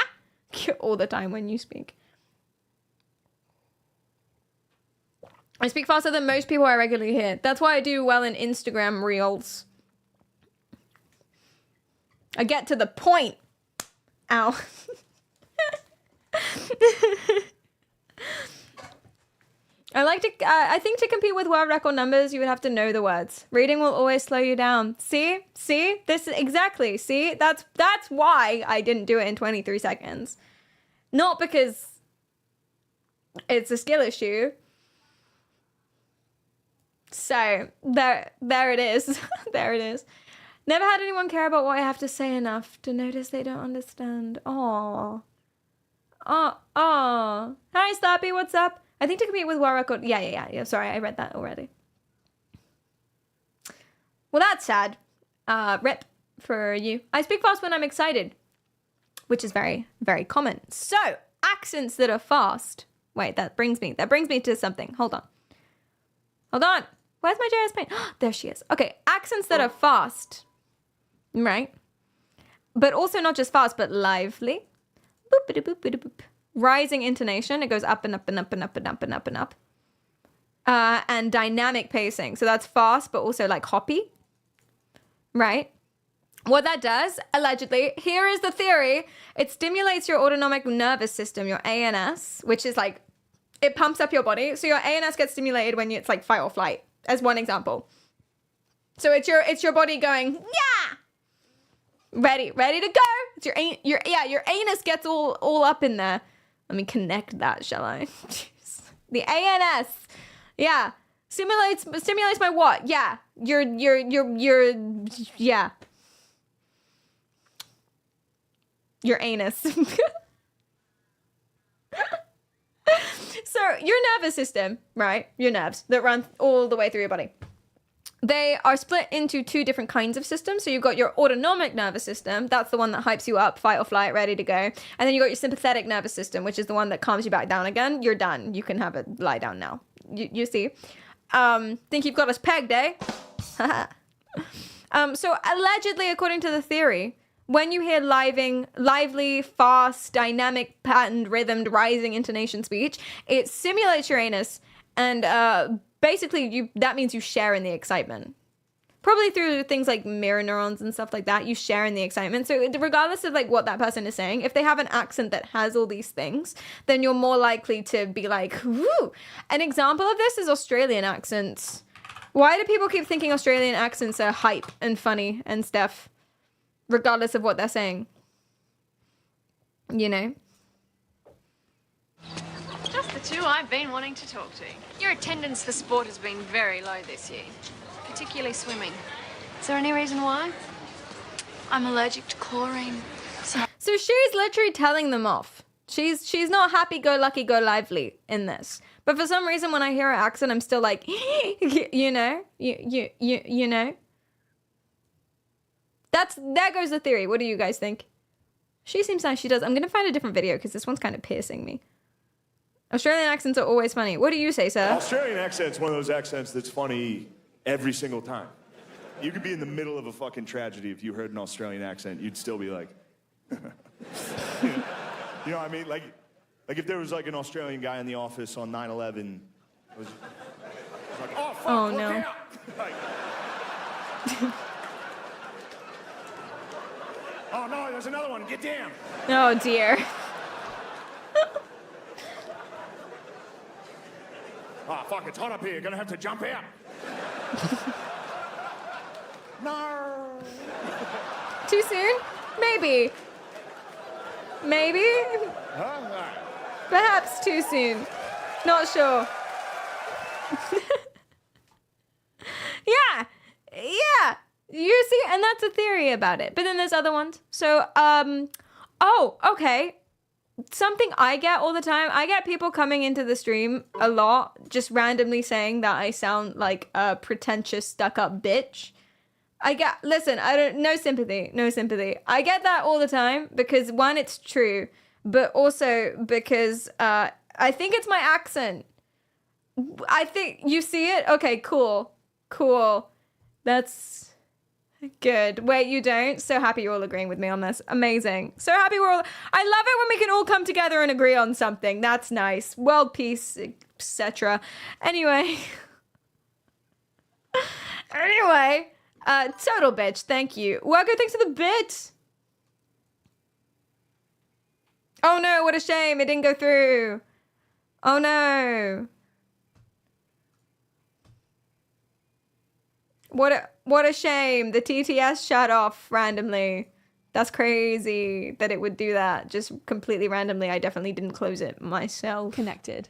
All the time when you speak. I speak faster than most people I regularly hear. That's why I do well in Instagram Reels. I get to the point. Ow. I think to compete with world record numbers, you would have to know the words. Reading will always slow you down. See? This is exactly. See? That's why I didn't do it in 23 seconds. Not because it's a skill issue. So, there it is. There it is. Never had anyone care about what I have to say enough to notice they don't understand. Aww. Hi, Slappy, what's up? I think to compete with world record. Yeah. Sorry, I read that already. Well, that's sad. Rip for you. I speak fast when I'm excited, which is very, very common. So, accents that are fast. Wait, that brings me to something. Hold on. Where's my JS Paint? There she is. Okay, accents that are fast, right? But also not just fast, but lively. Boop-a-doop-boop-a-doop. Rising intonation. It goes up and up and up and up and up and up and up. And dynamic pacing. So that's fast, but also like hoppy, right? What that does, allegedly, here is the theory. It stimulates your autonomic nervous system, your ANS, which is like, it pumps up your body. So your ANS gets stimulated when it's like fight or flight, as one example. So it's your body going, yeah, ready to go. It's your anus gets all up in there. Let me connect that, shall I? The ANS, yeah, stimulates my what? Yeah, your yeah. Your anus. So your nervous system, right? Your nerves that run all the way through your body. They are split into two different kinds of systems. So you've got your autonomic nervous system. That's the one that hypes you up, fight or flight, ready to go. And then you got your sympathetic nervous system, which is the one that calms you back down again. You're done. You can have a lie down now. You see? Think you've got us pegged, eh? So allegedly, according to the theory, when you hear lively, fast, dynamic, patterned, rhythmed, rising intonation speech, it simulates your anus, and basically that means you share in the excitement. Probably through things like mirror neurons and stuff like that, you share in the excitement. So regardless of like what that person is saying, if they have an accent that has all these things, then you're more likely to be like, woo. An example of this is Australian accents. Why do people keep thinking Australian accents are hype and funny and stuff? Regardless of what they're saying. You know? Just the two I've been wanting to talk to. Your attendance for sport has been very low this year, particularly swimming. Is there any reason why? I'm allergic to chlorine. So she's literally telling them off. She's not happy-go-lucky-go-lively in this. But for some reason, when I hear her accent, I'm still like, you know? You know? There goes the theory. What do you guys think? She seems like she does. I'm going to find a different video because this one's kind of piercing me. Australian accents are always funny. What do you say, sir? Australian accent's one of those accents that's funny every single time. You could be in the middle of a fucking tragedy. If you heard an Australian accent, you'd still be like... you know what I mean? Like if there was like an Australian guy in the office on 9/11, it was like, oh, fuck, oh look no. out. Like, oh no, there's another one. Get down. Oh dear. Oh fuck, it's hot up here. You're gonna have to jump out. No. Too soon? Maybe. Maybe? Huh? Perhaps too soon. Not sure. Yeah. You see, and that's a theory about it. But then there's other ones. So, oh, okay. Something I get all the time. I get people coming into the stream a lot, just randomly saying that I sound like a pretentious, stuck-up bitch. No sympathy. I get that all the time because one, it's true, but also because I think it's my accent. I think you see it. Okay, cool. That's good. Wait, you don't? So happy you're all agreeing with me on this. Amazing. So happy I love it when we can all come together and agree on something. That's nice. World peace, etc. Anyway. Total bitch, thank you. Welcome, thanks for the bit. Oh no, what a shame, it didn't go through. Oh no. What a shame, the TTS shut off randomly. That's crazy that it would do that, just completely randomly. I definitely didn't close it myself. Connected.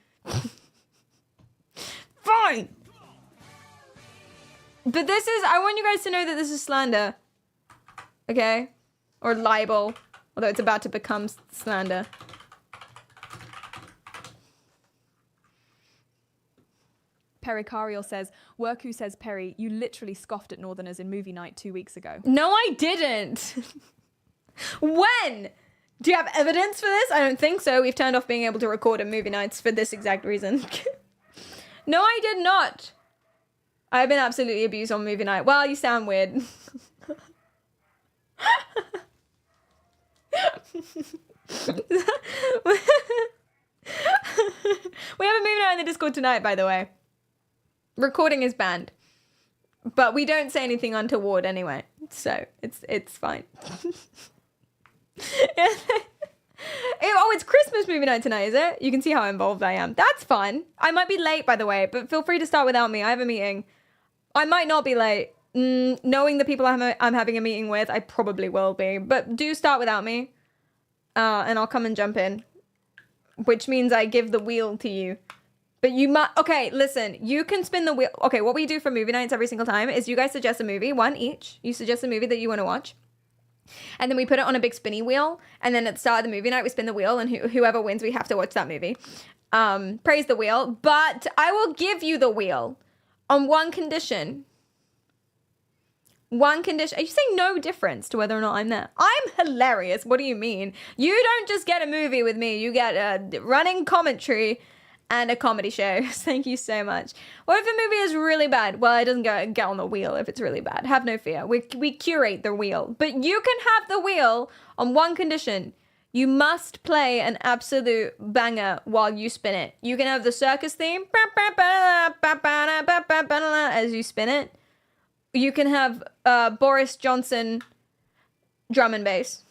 Fine. But I want you guys to know that this is slander. Okay? Or libel. Although it's about to become slander. Pericarial says, Worku says, Perry, you literally scoffed at Northerners in movie night 2 weeks ago. No, I didn't. When? Do you have evidence for this? I don't think so. We've turned off being able to record at movie nights for this exact reason. No, I did not. I've been absolutely abused on movie night. Well, you sound weird. We have a movie night in the Discord tonight, by the way. Recording is banned. But we don't say anything untoward anyway. So it's fine. Oh, it's Christmas movie night tonight, is it? You can see how involved I am. That's fun. I might be late, by the way, but feel free to start without me. I have a meeting. I might not be late. Knowing the people I'm having a meeting with, I probably will be. But do start without me. And I'll come and jump in. Which means I give the wheel to you. But you might... Okay, listen. You can spin the wheel. Okay, what we do for movie nights every single time is you guys suggest a movie. One each. You suggest a movie that you want to watch. And then we put it on a big spinny wheel. And then at the start of the movie night, we spin the wheel. And whoever wins, we have to watch that movie. Praise the wheel. But I will give you the wheel on one condition. One condition. Are you saying no difference to whether or not I'm there? I'm hilarious. What do you mean? You don't just get a movie with me. You get a running commentary and a comedy show. Thank you so much. What if a movie is really bad? Well, it doesn't get on the wheel if it's really bad. Have no fear. We curate the wheel. But you can have the wheel on one condition. You must play an absolute banger while you spin it. You can have the circus theme as you spin it. You can have Boris Johnson drum and bass.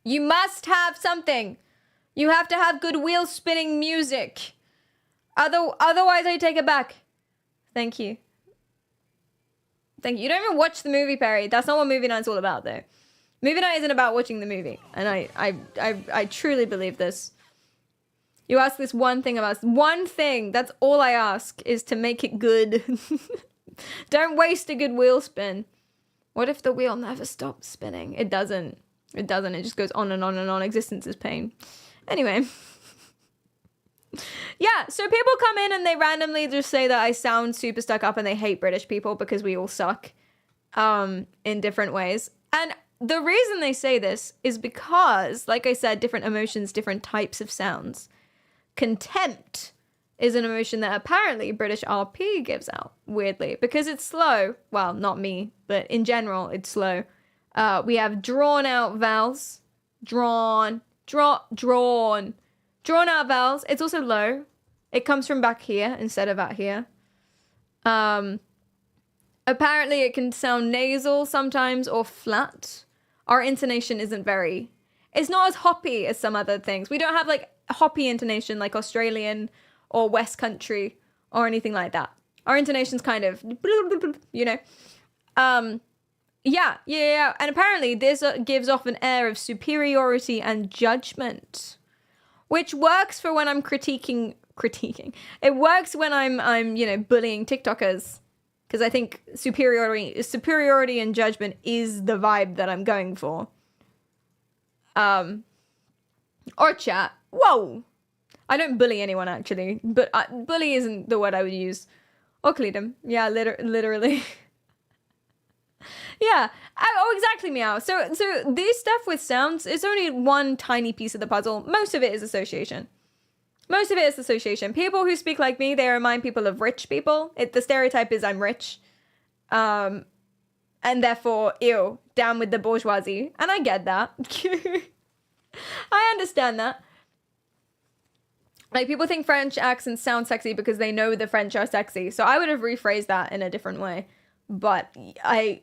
You must have something. You have to have good wheel spinning music. Otherwise, I take it back. Thank you. Thank you. You don't even watch the movie, Perry. That's not what movie night's all about, though. Movie night isn't about watching the movie. And I truly believe this. You ask this one thing of us. One thing. That's all I ask is to make it good. Don't waste a good wheel spin. What if the wheel never stops spinning? It doesn't. It doesn't. It just goes on and on and on. Existence is pain. Anyway. Yeah, so people come in and they randomly just say that I sound super stuck up and they hate British people because we all suck in different ways. And the reason they say this is because, like I said, different emotions, different types of sounds. Contempt is an emotion that apparently British RP gives out, weirdly, because it's slow. Well, not me, but in general, it's slow. We have drawn out vowels. Drawn out vowels. It's also low. It comes from back here instead of out here. Apparently it can sound nasal sometimes or flat. Our intonation isn't very... It's not as hoppy as some other things. We don't have like hoppy intonation like Australian or West Country or anything like that. Our intonation's kind of, you know. Yeah. And apparently this gives off an air of superiority and judgment, which works for when I'm critiquing. It works when I'm you know, bullying TikTokers, because I think superiority and judgment is the vibe that I'm going for. Or chat. Whoa. I don't bully anyone, actually, but bully isn't the word I would use. Or them. Yeah, literally. Yeah. Oh, exactly, Meow. So this stuff with sounds is only one tiny piece of the puzzle. Most of it is association. People who speak like me, they remind people of rich people. The stereotype is I'm rich. And therefore, ew, down with the bourgeoisie. And I get that. I understand that. Like, people think French accents sound sexy because they know the French are sexy. So I would have rephrased that in a different way. But I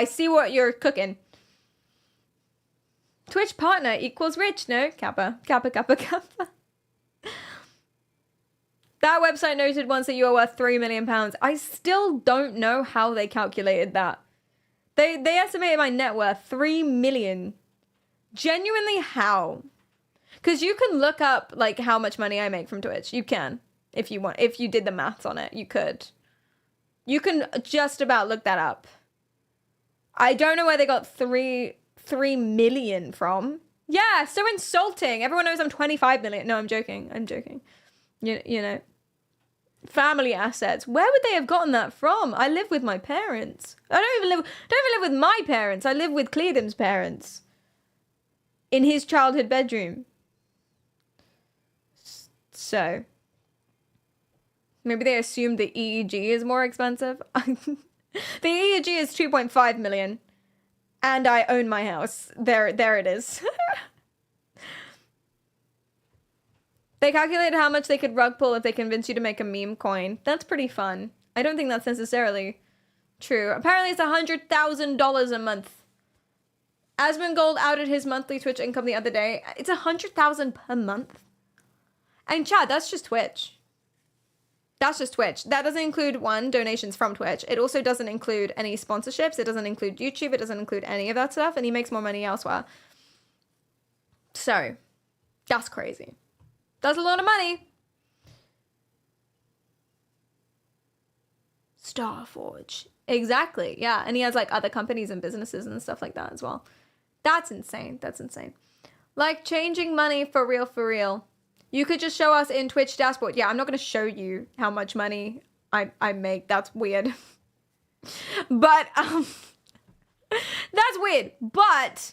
see what you're cooking. Twitch partner equals rich, no? Kappa. That website noted once that you are worth £3 million. I still don't know how they calculated that. They estimated my net worth 3 million. Genuinely, how? Because you can look up like how much money I make from Twitch. You can, if you want. If you did the maths on it, you could. You can just about look that up. I don't know where they got 3 million from. Yeah, so insulting. Everyone knows I'm 25 million. No, I'm joking. You know. Family assets. Where would they have gotten that from? I live with my parents. I don't even live with my parents. I live with Cleedham's parents. In his childhood bedroom. So. Maybe they assumed the EEG is more expensive. The EEG is 2.5 million. And I own my house. There it is. They calculated how much they could rug pull if they convinced you to make a meme coin. That's pretty fun. I don't think that's necessarily true. Apparently it's $100,000 a month. Asmongold outed his monthly Twitch income the other day. It's $100,000 per month. And Chad, that's just Twitch. That's just Twitch. That doesn't include, one, donations from Twitch. It also doesn't include any sponsorships. It doesn't include YouTube. It doesn't include any of that stuff. And he makes more money elsewhere. So, that's crazy. That's a lot of money. Starforge. Exactly. Yeah. And he has like other companies and businesses and stuff like that as well. That's insane. That's insane. Like changing money for real, for real. You could just show us in Twitch dashboard. Yeah, I'm not going to show you how much money I make. That's weird. But, that's weird. But,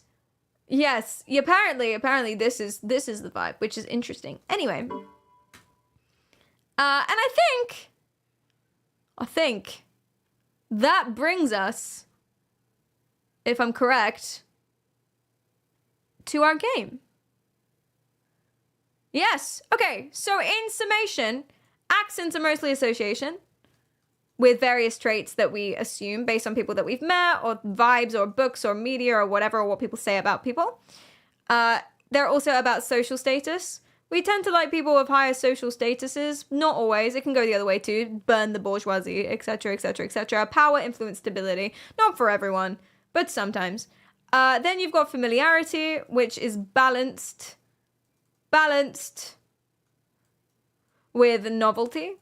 yes, apparently this is the vibe, which is interesting. Anyway. And I think that brings us, if I'm correct, to our game. Yes. Okay. So in summation, accents are mostly association with various traits that we assume based on people that we've met or vibes or books or media or whatever, or what people say about people. They're also about social status. We tend to like people with higher social statuses. Not always. It can go the other way too. Burn the bourgeoisie, etc., etc., etc. Power, influence, stability. Not for everyone, but sometimes. Then you've got familiarity, which is balanced with novelty.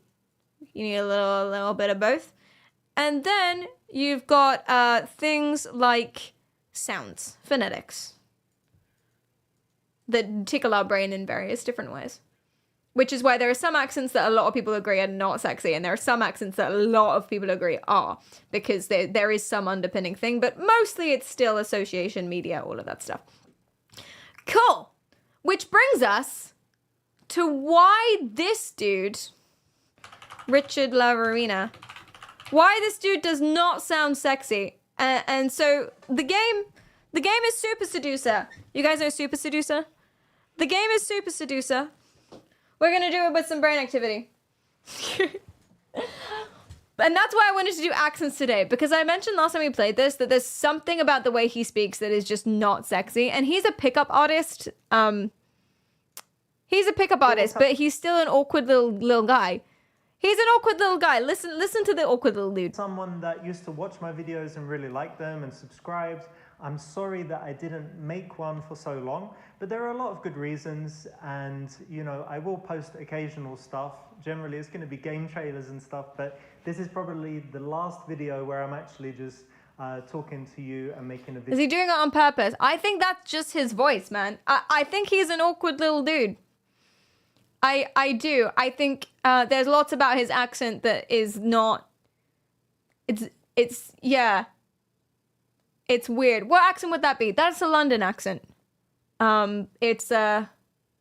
You need a little bit of both. And then you've got things like sounds, phonetics, that tickle our brain in various different ways. Which is why there are some accents that a lot of people agree are not sexy, and there are some accents that a lot of people agree are, because there is some underpinning thing, but mostly it's still association, media, all of that stuff. Cool. Which brings us to why this dude, Richard Lavarina, why this dude does not sound sexy. And so the game is Super Seducer. You guys know Super Seducer? The game is Super Seducer. We're going to do it with some brain activity. And that's why I wanted to do accents today, because I mentioned last time we played this that there's something about the way he speaks that is just not sexy. And he's a pickup artist. He's a pickup artist, but he's still an awkward little guy. He's an awkward little guy. Listen to the awkward little dude. Someone that used to watch my videos and really liked them and subscribed. I'm sorry that I didn't make one for so long, but there are a lot of good reasons, and you know, I will post occasional stuff. Generally it's going to be game trailers and stuff, but this is probably the last video where I'm actually just talking to you and making a video. Is he doing it on purpose? I think that's just his voice, man. I think he's an awkward little dude. I do. I think there's lots about his accent that is not... Yeah. It's weird. What accent would that be? That's a London accent. It's, what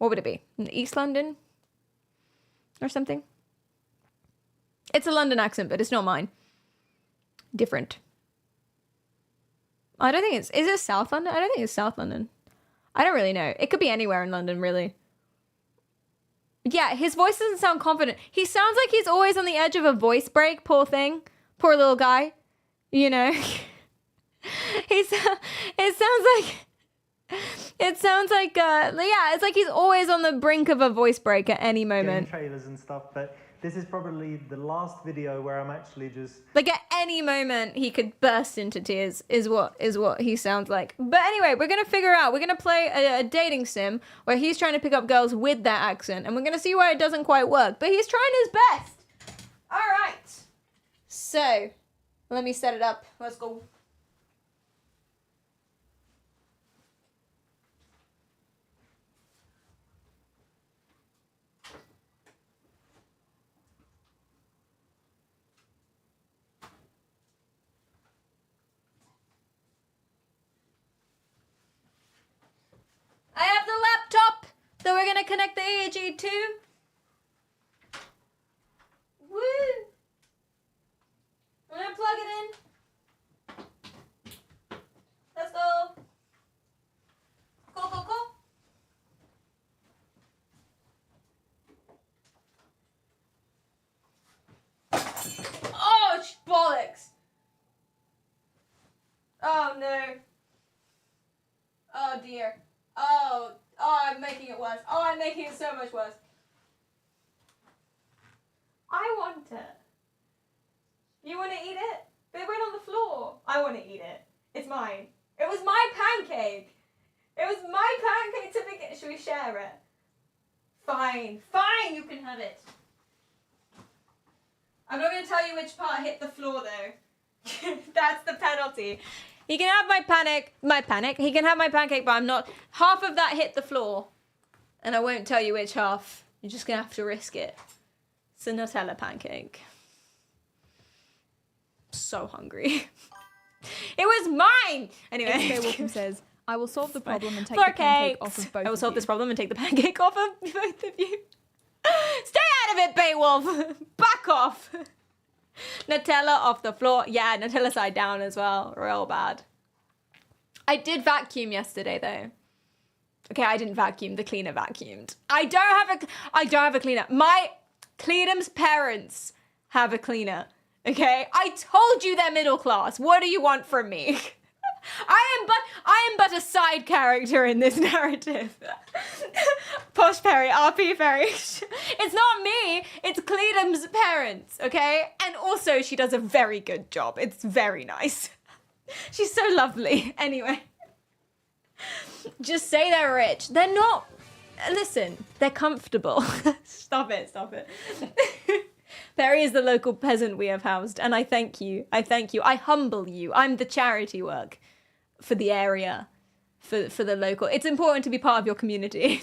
would it be? East London? Or something? It's a London accent, but it's not mine. Different. I don't think it's... Is it South London? I don't think it's South London. I don't really know. It could be anywhere in London, really. Yeah, his voice doesn't sound confident. He sounds like he's always on the edge of a voice break. Poor thing. Poor little guy. You know? It sounds like, yeah, it's like he's always on the brink of a voice break at any moment. Game trailers and stuff, but this is probably the last video where I'm actually just... Like at any moment he could burst into tears is what he sounds like. But anyway, we're going to figure out, we're going to play a dating sim where he's trying to pick up girls with that accent, and we're going to see why it doesn't quite work, but he's trying his best. All right. So, let me set it up. Let's go. I have the laptop that we're gonna connect the EEG to. Woo! worse. Oh, I'm making it so much worse. I want it. You want to eat it? They went on the floor. I want to eat it. It's mine. It was my pancake. It was my pancake to begin. Should we share it? Fine. Fine, you can have it. I'm not going to tell you which part hit the floor, though. That's the penalty. He can have my panic. He can have my pancake, but I'm not. Half of that hit the floor. And I won't tell you which half. You're just going to have to risk it. It's a Nutella pancake. So hungry. It was mine! Anyway. Wolfram says, I will solve the problem and take Floor the pancake cakes. off of both I will of solve you. this problem and take the pancake off of both of you. Stay out of it, Beowulf! Back off! Nutella off the floor. Yeah, Nutella side down as well. Real bad. I did vacuum yesterday, though. Okay, I didn't vacuum. The cleaner vacuumed. I don't have a cleaner. My Cleedum's parents have a cleaner. Okay? I told you they're middle class. What do you want from me? I am but a side character in this narrative. Posh Perry, RP Perry. It's not me, it's Cleedum's parents, okay? And also she does a very good job. It's very nice. She's so lovely. Anyway. Just say they're rich. They're not. Listen, they're comfortable. Stop it. Perry is the local peasant we have housed, and I thank you. I humble you. I'm the charity work for the area, for the local. It's important to be part of your community.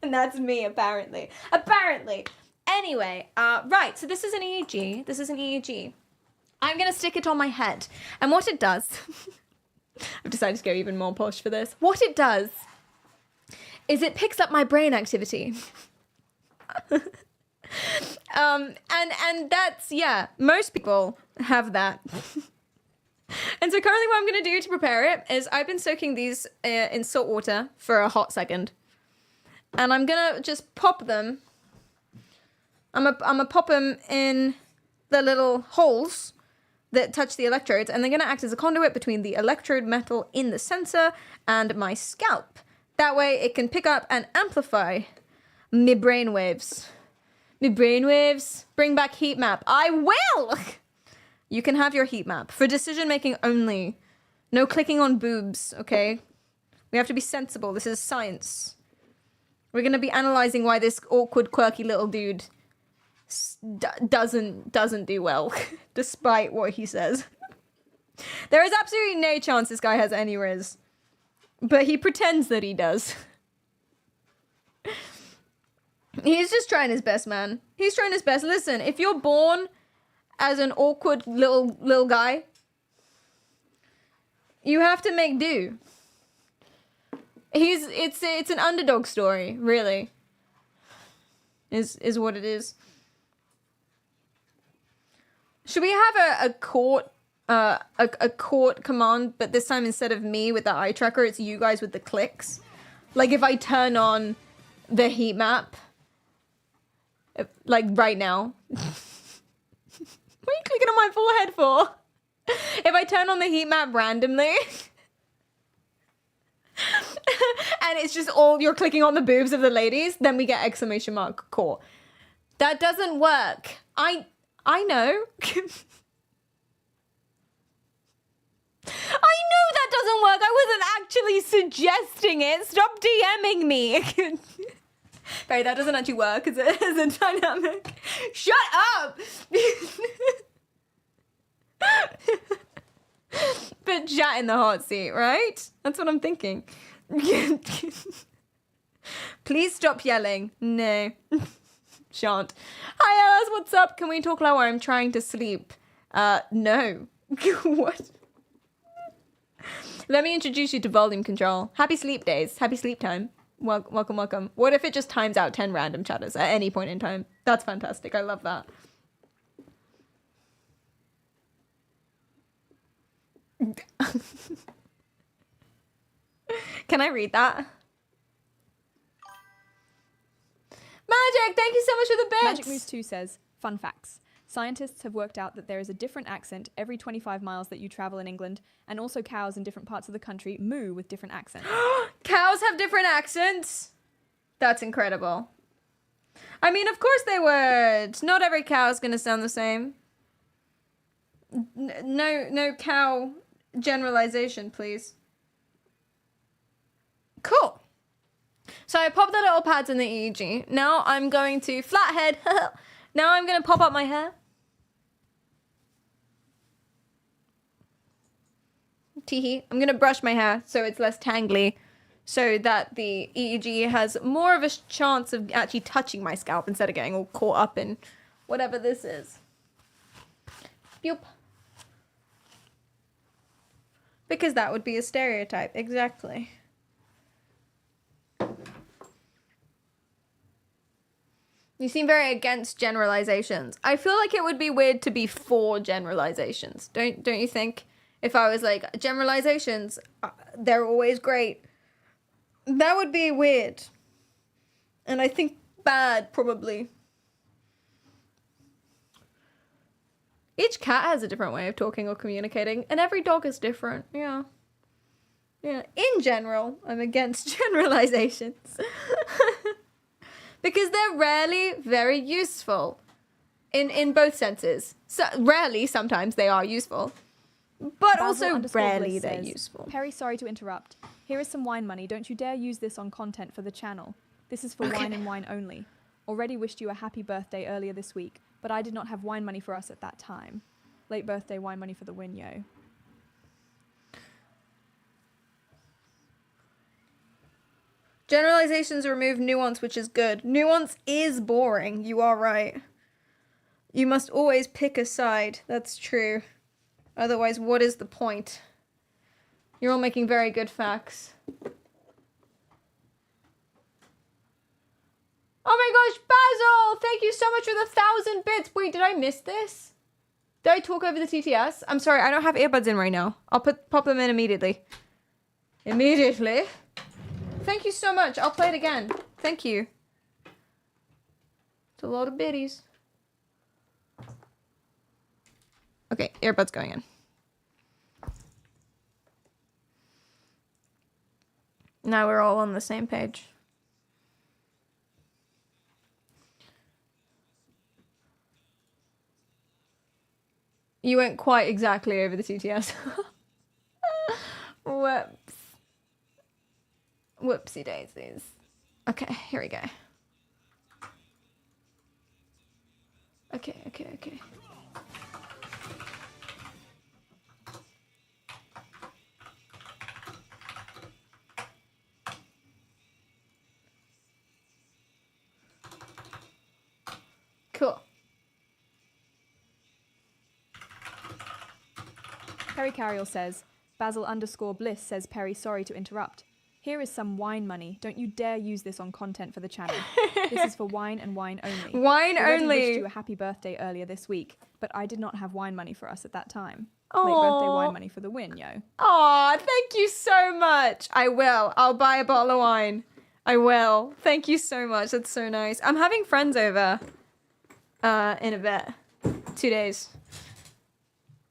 And that's me, apparently. Anyway, right, so this is an EEG. I'm going to stick it on my head. And what it does... I've decided to go even more posh for this. What it does is it picks up my brain activity. And that's, yeah, most people have that. And so currently what I'm going to do to prepare it is I've been soaking these in salt water for a hot second. And I'm going to just pop them. I'm gonna pop them in the little holes that touch the electrodes, and they're going to act as a conduit between the electrode metal in the sensor and my scalp. That way it can pick up and amplify me brainwaves. Bring back heat map. I will! You can have your heat map for decision making only. No clicking on boobs, okay? We have to be sensible. This is science. We're going to be analyzing why this awkward, quirky little dude doesn't do well, despite what he says. There is absolutely no chance this guy has any riz, but he pretends that he does. He's just trying his best, man. He's trying his best. Listen, if you're born as an awkward little guy, you have to make do. It's an underdog story, really. Is what it is. Should we have a court command, but this time instead of me with the eye tracker, it's you guys with the clicks? Like if I turn on the heat map, like right now. What are you clicking on my forehead for? If I turn on the heat map randomly, and it's just all you're clicking on the boobs of the ladies, then we get exclamation mark court. That doesn't work. I know. I know that doesn't work. I wasn't actually suggesting it. Stop DMing me. Barry, that doesn't actually work as a dynamic. Shut up! Put chat in the hot seat, right? That's what I'm thinking. Please stop yelling. No. Shan't. Hi, Alice, what's up? Can we talk lower? I'm trying to sleep. No. What? Let me introduce you to volume control. Happy sleep days. Happy sleep time. Welcome. What if it just times out 10 random chatters at any point in time? That's fantastic. I love that. Can I read that? Magic, thank you so much for the bits. Magic Moose 2 says, fun facts. Scientists have worked out that there is a different accent every 25 miles that you travel in England, and also cows in different parts of the country moo with different accents. Cows have different accents? That's incredible. I mean, of course they would. Not every cow is going to sound the same. No cow generalization, please. Cool. So I popped the little pads in the EEG. Now I'm going to flathead. Now I'm going to pop up my hair. Teehee. I'm going to brush my hair so it's less tangly, so that the EEG has more of a chance of actually touching my scalp instead of getting all caught up in whatever this is. Boop. Because that would be a stereotype, exactly. You seem very against generalizations. I feel like it would be weird to be for generalizations. Don't you think? If I was like, generalizations, they're always great. That would be weird. And I think bad, probably. Each cat has a different way of talking or communicating, and every dog is different. Yeah. Yeah. In general, I'm against generalizations. Because they're rarely very useful. In both senses. So, rarely, sometimes they are useful. But also rarely they're useful. Perry, sorry to interrupt. Here is some wine money. Don't you dare use this on content for the channel. This is for wine and wine only. Already wished you a happy birthday earlier this week, but I did not have wine money for us at that time. Late birthday wine money for the win, yo. Generalizations remove nuance, which is good. Nuance is boring. You are right. You must always pick a side. That's true. Otherwise, what is the point? You're all making very good facts. Oh my gosh, Basil! Thank you so much for the 1,000 bits. Wait, did I miss this? Did I talk over the TTS? I'm sorry, I don't have earbuds in right now. I'll pop them in immediately. Immediately? Thank you so much. I'll play it again. Thank you. It's a lot of biddies. Okay, earbuds going in. Now we're all on the same page. You went quite exactly over the TTS. Whoops. Whoopsie daisies. Okay, here we go. Okay. Cool. Perry Carriel says, Basil_Bliss says, Perry, sorry to interrupt. Here is some wine money. Don't you dare use this on content for the channel. This is for wine and wine only. Wine Already only. Wished you a happy birthday earlier this week, but I did not have wine money for us at that time. Aww. Late birthday wine money for the win, yo. Aw, thank you so much. I will. I'll buy a bottle of wine. I will. Thank you so much. That's so nice. I'm having friends over in a bit. 2 days.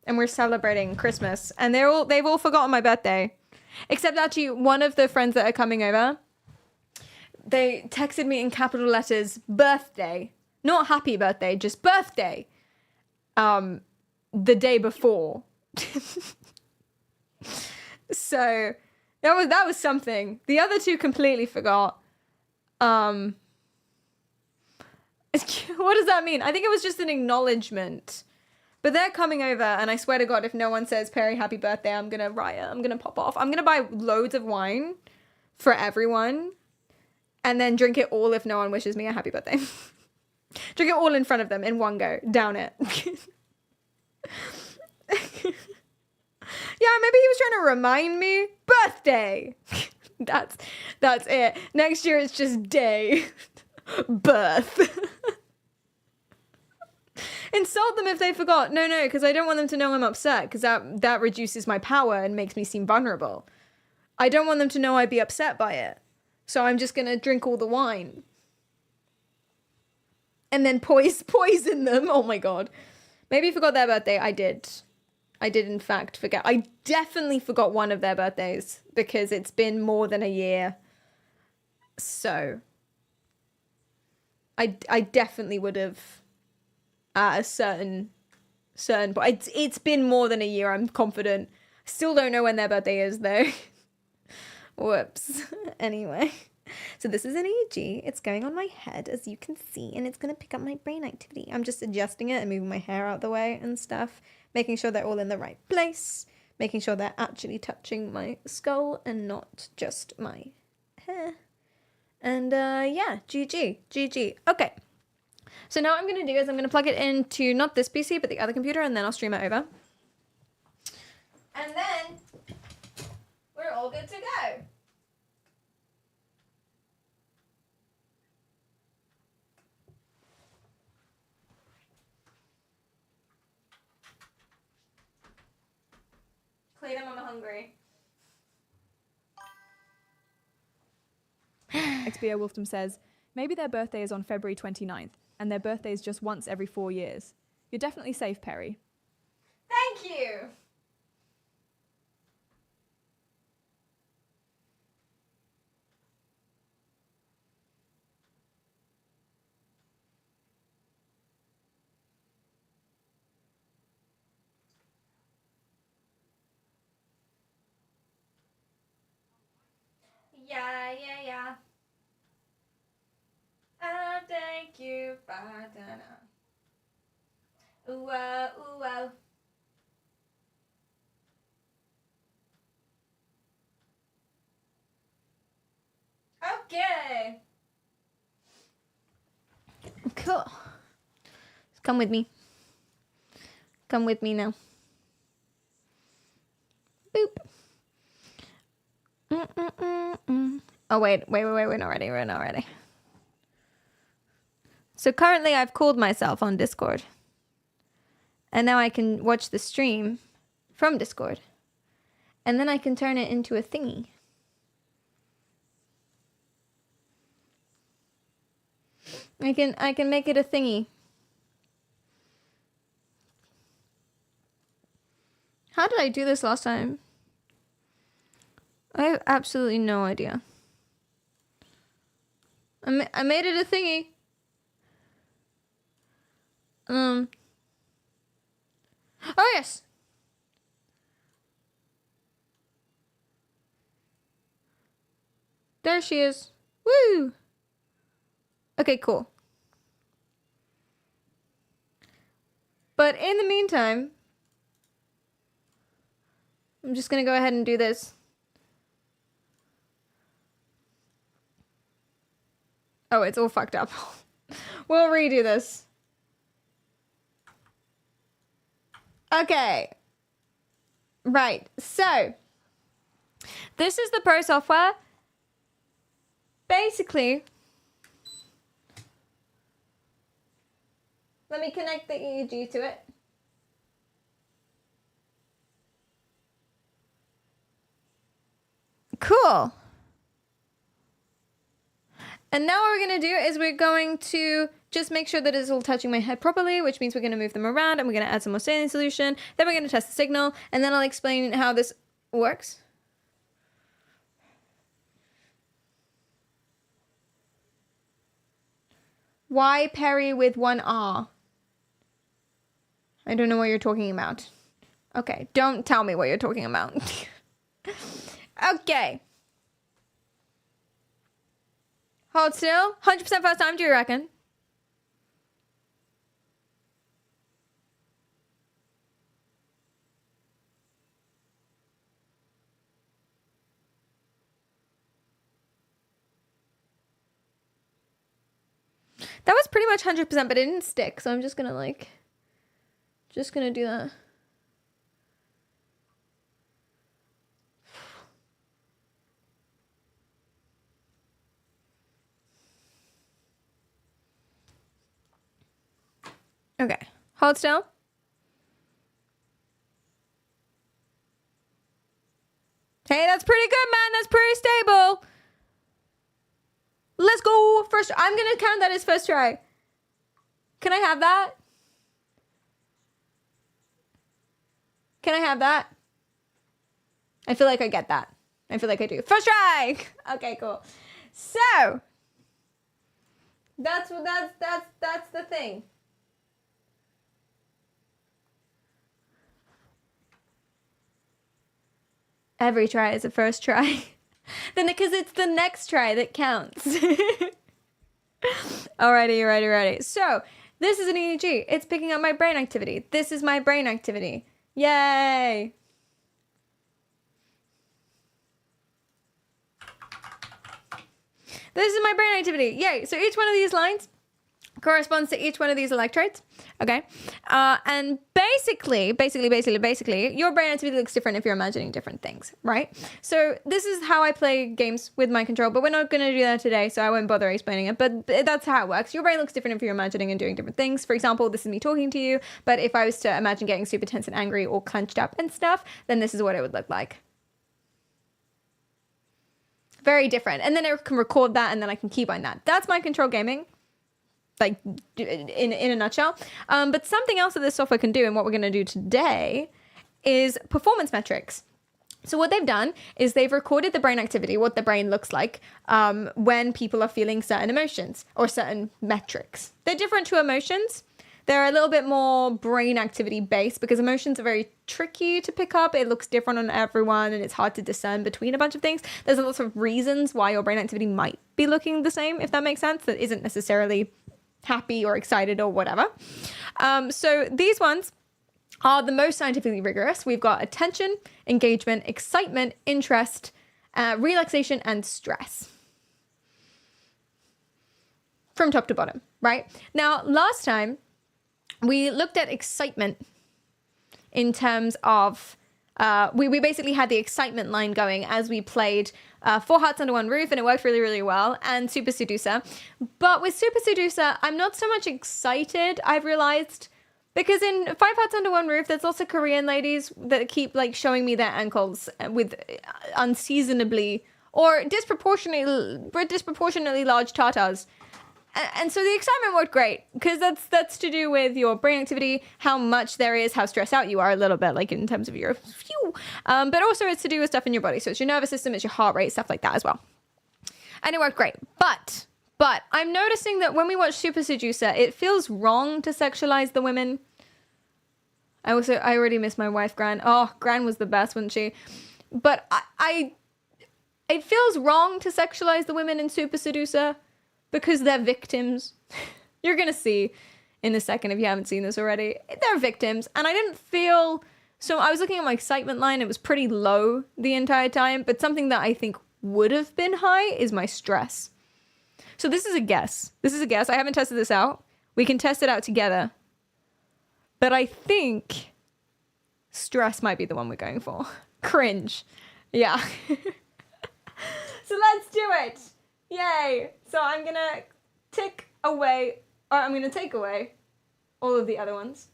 And we're celebrating Christmas. And they've all forgotten my birthday. Except actually one of the friends that are coming over, they texted me in capital letters, birthday. Not happy birthday, just birthday. The day before. So that was something. The other two completely forgot. What does that mean? I think it was just an acknowledgement. But they're coming over, and I swear to God, if no one says, Perry, happy birthday, I'm gonna riot. I'm gonna pop off. I'm gonna buy loads of wine for everyone, and then drink it all if no one wishes me a happy birthday. Drink it all in front of them in one go. Down it. Yeah, maybe he was trying to remind me. Birthday! That's it. Next year it's just day. Birth. Insult them if they forgot. No, because I don't want them to know I'm upset, because that reduces my power and makes me seem vulnerable. I don't want them to know I'd be upset by it. So I'm just going to drink all the wine. And then poison them. Oh my God. Maybe you forgot their birthday. I did in fact forget. I definitely forgot one of their birthdays because it's been more than a year. So I definitely would have at a certain but it's been more than a year, I'm confident. Still don't know when their birthday is though. Whoops. Anyway. So this is an EEG. It's going on my head, as you can see, and it's going to pick up my brain activity. I'm just adjusting it and moving my hair out the way and stuff, making sure they're all in the right place, making sure they're actually touching my skull and not just my hair. And yeah, GG. Okay. So now what I'm going to do is I'm going to plug it into not this PC, but the other computer, and then I'll stream it over. And then we're all good to go. Clayton, I'm hungry. XBO Wolfdom says, maybe their birthday is on February 29th, and their birthday is just once every 4 years. You're definitely safe, Perry. Thank you! Yeah. I thank you, Badana. Ooh, ooh. Okay. Cool. Come with me. Come with me now. Boop. Oh, wait, we're not ready. So currently I've called myself on Discord. And now I can watch the stream from Discord. And then I can turn it into a thingy. I can make it a thingy. How did I do this last time? I have absolutely no idea. I made it a thingy. Oh yes. There she is. Woo! Okay, cool. But in the meantime, I'm just gonna go ahead and do this. Oh, it's all fucked up. We'll redo this. Okay. Right, so this is the Pro software. Basically, let me connect the EEG to it. Cool. And now what we're going to do is we're going to just make sure that it's all touching my head properly, which means we're going to move them around and we're going to add some more saline solution. Then we're going to test the signal, and then I'll explain how this works. Why Perry with one R? I don't know what you're talking about. Okay, don't tell me what you're talking about. Okay. Hold still. 100% first time, do you reckon? That was pretty much 100%, but it didn't stick, so I'm just gonna do that. Okay, hold still. Hey, that's pretty good, man. That's pretty stable. Let's go. First, I'm gonna count that as first try. Can I have that? Can I have that? I feel like I get that. I feel like I do. First try. Okay, cool. So, That's the thing. Every try is a first try. Then because it's the next try that counts. Alrighty. So, this is an EEG. It's picking up my brain activity. This is my brain activity. Yay! This is my brain activity. Yay! So each one of these lines corresponds to each one of these electrodes. Okay. And basically, your brain activity looks different if you're imagining different things, right? So this is how I play games with mind control, but we're not going to do that today, so I won't bother explaining it. But that's how it works. Your brain looks different if you're imagining and doing different things. For example, this is me talking to you, but if I was to imagine getting super tense and angry or clenched up and stuff, then this is what it would look like. Very different. And then I can record that and then I can keybind that. That's mind control gaming. Like in a nutshell. But something else that this software can do and what we're going to do today is performance metrics. So what they've done is they've recorded the brain activity, what the brain looks like when people are feeling certain emotions or certain metrics. They're different to emotions. They're a little bit more brain activity based because emotions are very tricky to pick up. It looks different on everyone and it's hard to discern between a bunch of things. There's lots of reasons why your brain activity might be looking the same, if that makes sense. That isn't necessarily happy or excited or whatever. So these ones are the most scientifically rigorous. We've got attention, engagement, excitement, interest, relaxation, and stress. From top to bottom, right? Now, last time, we looked at excitement in terms of, we basically had the excitement line going as we played 4 Hearts Under One Roof, and it worked really, really well, and Super Seducer. But with Super Seducer, I'm not so much excited, I've realized, because in 5 Hearts Under One Roof, there's also Korean ladies that keep like showing me their ankles with unseasonably or disproportionately large tatas. And so the excitement worked great because that's to do with your brain activity, how much there is, how stressed out you are a little bit, like in terms of your phew. But also it's to do with stuff in your body. So it's your nervous system, it's your heart rate, stuff like that as well. And it worked great. But I'm noticing that when we watch Super Seducer, it feels wrong to sexualize the women. I already miss my wife, Gran. Oh, Gran was the best, wasn't she? But it feels wrong to sexualize the women in Super Seducer. Because they're victims. You're going to see in a second if you haven't seen this already. They're victims. And I didn't feel... So I was looking at my excitement line. It was pretty low the entire time. But something that I think would have been high is my stress. So this is a guess. I haven't tested this out. We can test it out together. But I think stress might be the one we're going for. Cringe. Yeah. So let's do it. Yay! So I'm gonna take away all of the other ones.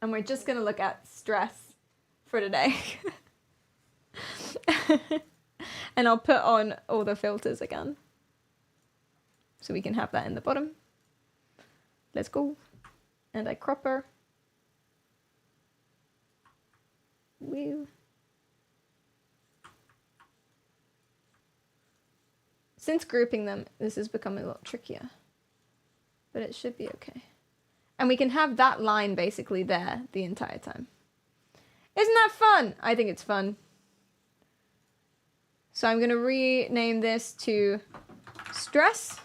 And we're just gonna look at stress for today. And I'll put on all the filters again. So we can have that in the bottom. Let's go. And I crop her. Woo. Since grouping them, this is becoming a lot trickier. But it should be okay. And we can have that line basically there the entire time. Isn't that fun? I think it's fun. So I'm going to rename this to stress.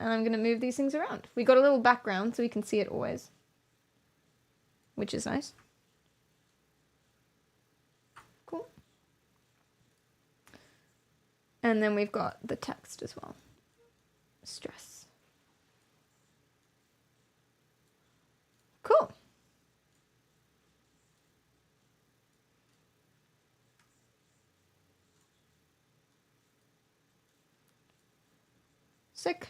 And I'm going to move these things around. We got a little background so we can see it always. Which is nice. And then we've got the text as well. Stress. Cool. Sick.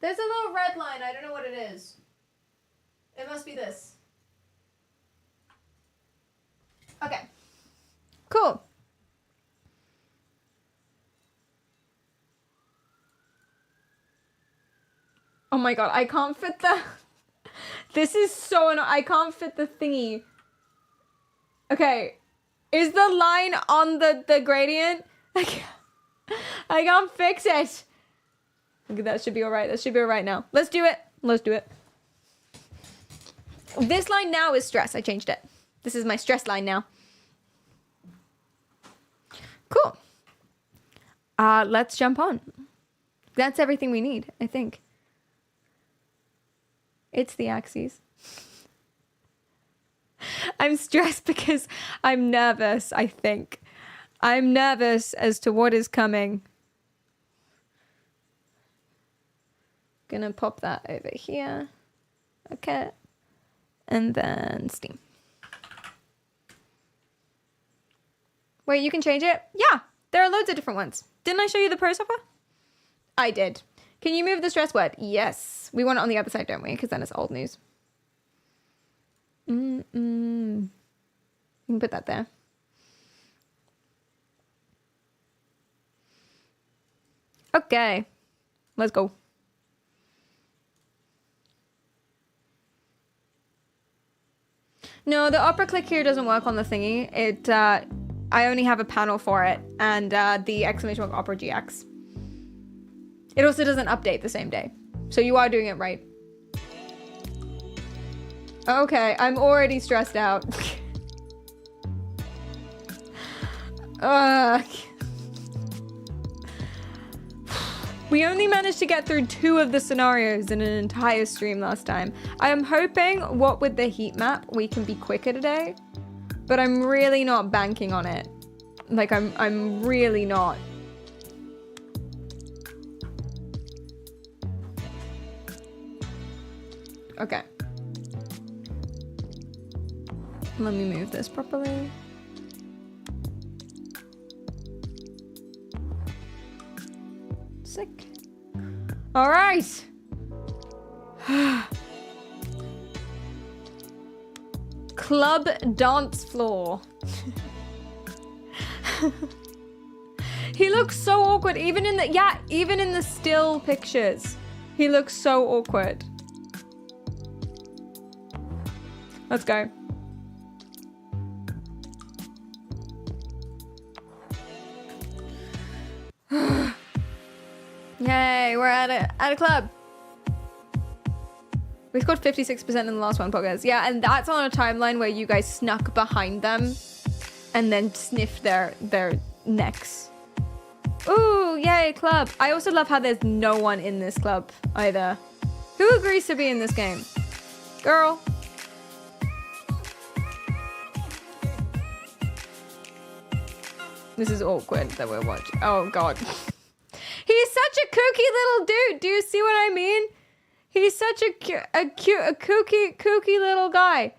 There's a little red line. I don't know what it is. It must be this. Okay. Cool. Oh my god, I can't fit the... This is so annoying. I can't fit the thingy. Okay. Is the line on the gradient? I can't fix it. Okay, that should be all right. That should be all right now. Let's do it. Let's do it. This line now is stress. I changed it. This is my stress line now. Cool. Let's jump on. That's everything we need, I think. It's the axes. I'm stressed because I'm nervous, I think. I'm nervous as to what is coming. Gonna pop that over here. Okay. And then Steam. Wait, you can change it? Yeah, there are loads of different ones. Didn't I show you the pro software? I did. Can you move the stress word? Yes. We want it on the other side, don't we? Because then it's old news. You can put that there. Okay. Let's go. No, the opera click here doesn't work on the thingy. I only have a panel for it, and the exclamation mark opera GX. It also doesn't update the same day. So you are doing it right. Okay, I'm already stressed out. We only managed to get through 2 of the scenarios in an entire stream last time. I am hoping, what with the heat map, we can be quicker today. But I'm really not banking on it. Like, I'm really not. Okay. Let me move this properly. Sick. All right. Club dance floor. He looks so awkward, even in the still pictures. He looks so awkward. Let's go. Yay, we're at a club. We scored 56% in the last one podcast. Yeah, and that's on a timeline where you guys snuck behind them and then sniffed their necks. Ooh, yay, club. I also love how there's no one in this club either. Who agrees to be in this game? Girl. This is awkward that we're watching. Oh, God. He's such a kooky little dude. Do you see what I mean? He's such a kooky little guy.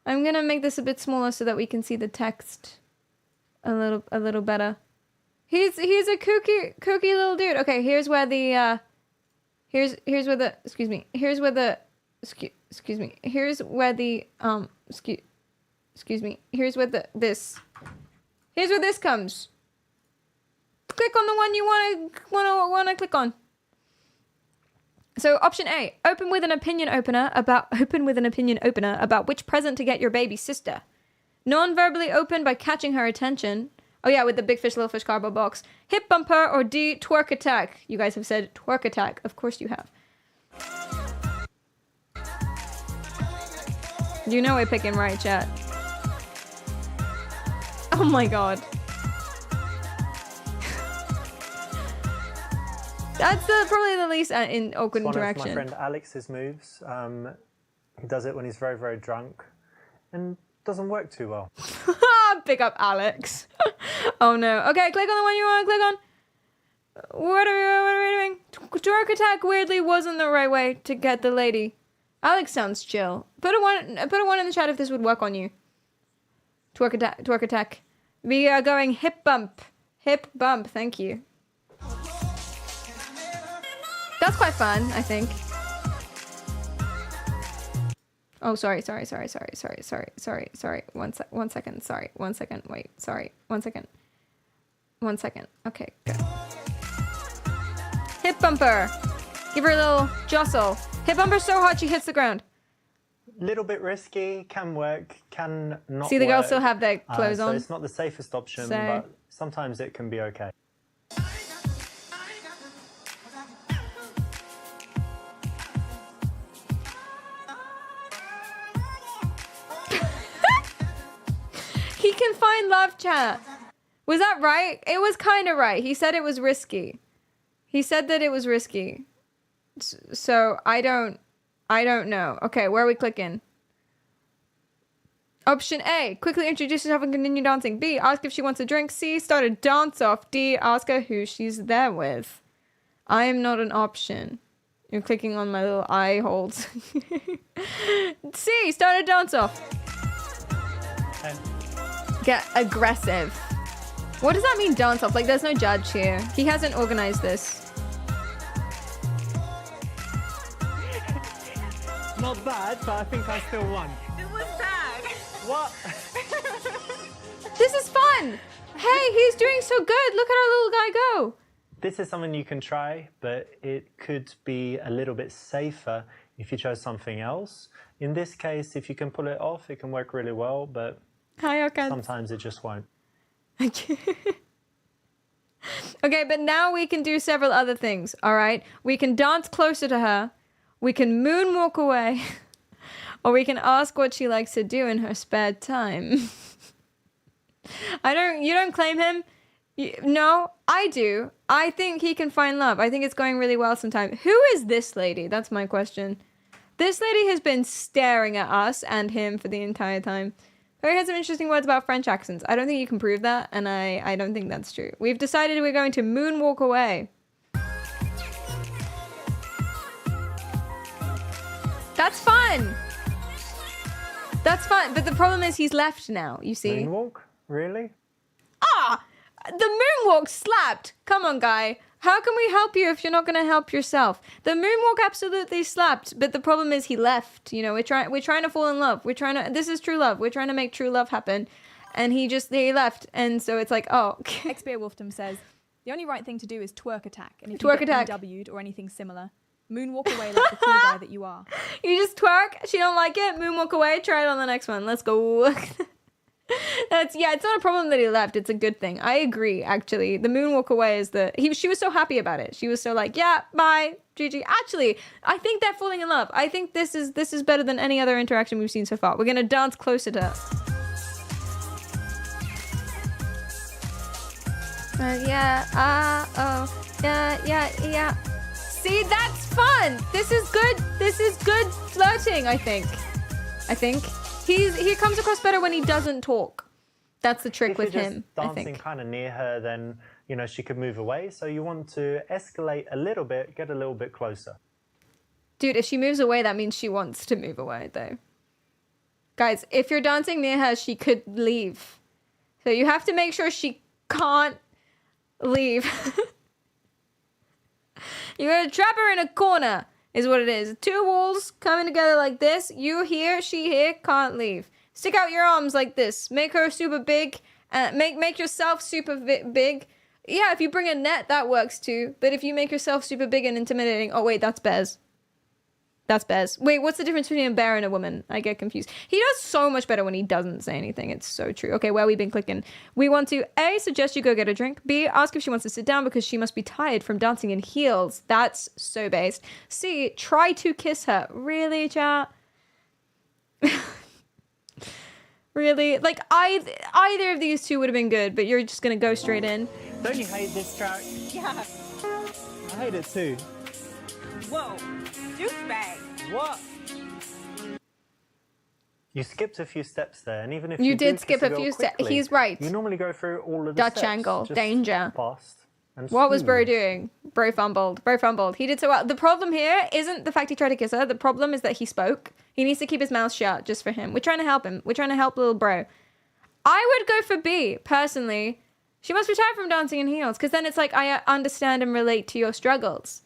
I'm gonna make this a bit smaller so that we can see the text a little better. He's a kooky little dude. Okay, here's where the here's where the excuse me here's where the here's where this comes. Click on the one you wanna click on. So option A, open with an opinion opener about which present to get your baby sister. Non-verbally open by catching her attention. Oh yeah, with the big fish, little fish cardboard box. Hip bumper, or D, twerk attack. You guys have said twerk attack. Of course you have. You know we're picking right, chat. Oh my God. That's probably the least in awkward interaction. One of my friend Alex's moves. He does it when he's very, very drunk, and doesn't work too well. Pick up Alex. Oh no. Okay, click on the one you want to click on. What are we doing? Twerk attack weirdly wasn't the right way to get the lady. Alex sounds chill. Put a one in the chat if this would work on you. Twerk attack. We are going hip bump. Hip bump. Thank you. That's quite fun, I think. Oh, sorry. One second. Sorry. 1 second. Wait. Sorry. 1 second. 1 second. Okay, good. Hip bumper. Give her a little jostle. Hip bumper so hot she hits the ground. Little bit risky, can work, can not See, the girls work. still have their clothes so on. it's not the safest option, So- but sometimes it can be okay. He can find love, chat. Was that right? It was kind of right. He said it was risky. He said that it was risky. So I don't know. Okay, where are we clicking? Option A, quickly introduce yourself and continue dancing. B, ask if she wants a drink. C, start a dance off. D, ask her who she's there with. I am not an option. You're clicking on my little eye holes. C, start a dance off. Get aggressive. What does that mean, dance off? Like, there's no judge here. He hasn't organized this. Not bad, but I think I still won. It was bad. What? This is fun. Hey, he's doing so good. Look at our little guy go. This is something you can try, but it could be a little bit safer if you chose something else. In this case, if you can pull it off, it can work really well, but sometimes it just won't. Okay, but now we can do several other things, all right? We can dance closer to her. We can moonwalk away. Or we can ask what she likes to do in her spare time. You don't claim him? No, I do. I think he can find love. I think it's going really well sometimes. Who is this lady? That's my question. This lady has been staring at us and him for the entire time. Harry had some interesting words about French accents. I don't think you can prove that, and I don't think that's true. We've decided we're going to moonwalk away. That's fun. That's fun, but the problem is he's left now, you see. Moonwalk? Really? Ah! The moonwalk slapped! Come on, guy. How can we help you if you're not going to help yourself? The moonwalk absolutely slapped, but the problem is he left. You know, we're trying to fall in love. This is true love. We're trying to make true love happen. And he left. And so it's like, oh. XBear Wolfdom says, the only right thing to do is twerk attack. And if Twerk you get attack. W'd or anything similar, moonwalk away like the cool guy that you are. You just twerk. She don't like it. Moonwalk away. Try it on the next one. Let's go. It's not a problem that he left. It's a good thing. I agree, actually. The moonwalk away is she was so happy about it. She was so like, yeah, bye, GG. Actually, I think they're falling in love. I think this is better than any other interaction we've seen so far. We're gonna dance closer to her. Yeah. See, that's fun. This is good. This is good flirting, I think. He comes across better when he doesn't talk. That's the trick with him, I think. Dancing kind of near her, then, she could move away. So you want to escalate a little bit, get a little bit closer. Dude, if she moves away, that means she wants to move away, though. Guys, if you're dancing near her, she could leave. So you have to make sure she can't leave. You're gonna trap her in a corner, is what it is. Two walls coming together like this. You here, she here, can't leave. Stick out your arms like this. Make her super big. Make yourself super big. Yeah, if you bring a net, that works too. But if you make yourself super big and intimidating... Oh, wait, that's Bez. That's Bez. Wait, what's the difference between a bear and a woman? I get confused. He does so much better when he doesn't say anything. It's so true. Okay, where have we been clicking? We want to A, suggest you go get a drink. B, ask if she wants to sit down because she must be tired from dancing in heels. That's so based. C, try to kiss her. Really, chat? Really? Like, either of these two would have been good, but you're just gonna go straight in. Don't you hate this track? Yeah. I hate it too. Whoa. Douchebag. What? You skipped a few steps there, and even if You you did do skip kiss a girl few steps. quickly, He's right. You normally go through all of the Dutch steps. angle. just Danger. Fast and What was Bro smooth. doing? Bro fumbled. He did so well. The problem here isn't the fact he tried to kiss her. The problem is that he spoke. He needs to keep his mouth shut just for him. We're trying to help him. We're trying to help little bro. I would go for B, personally. She must be tired from dancing in heels, because then it's like I understand and relate to your struggles.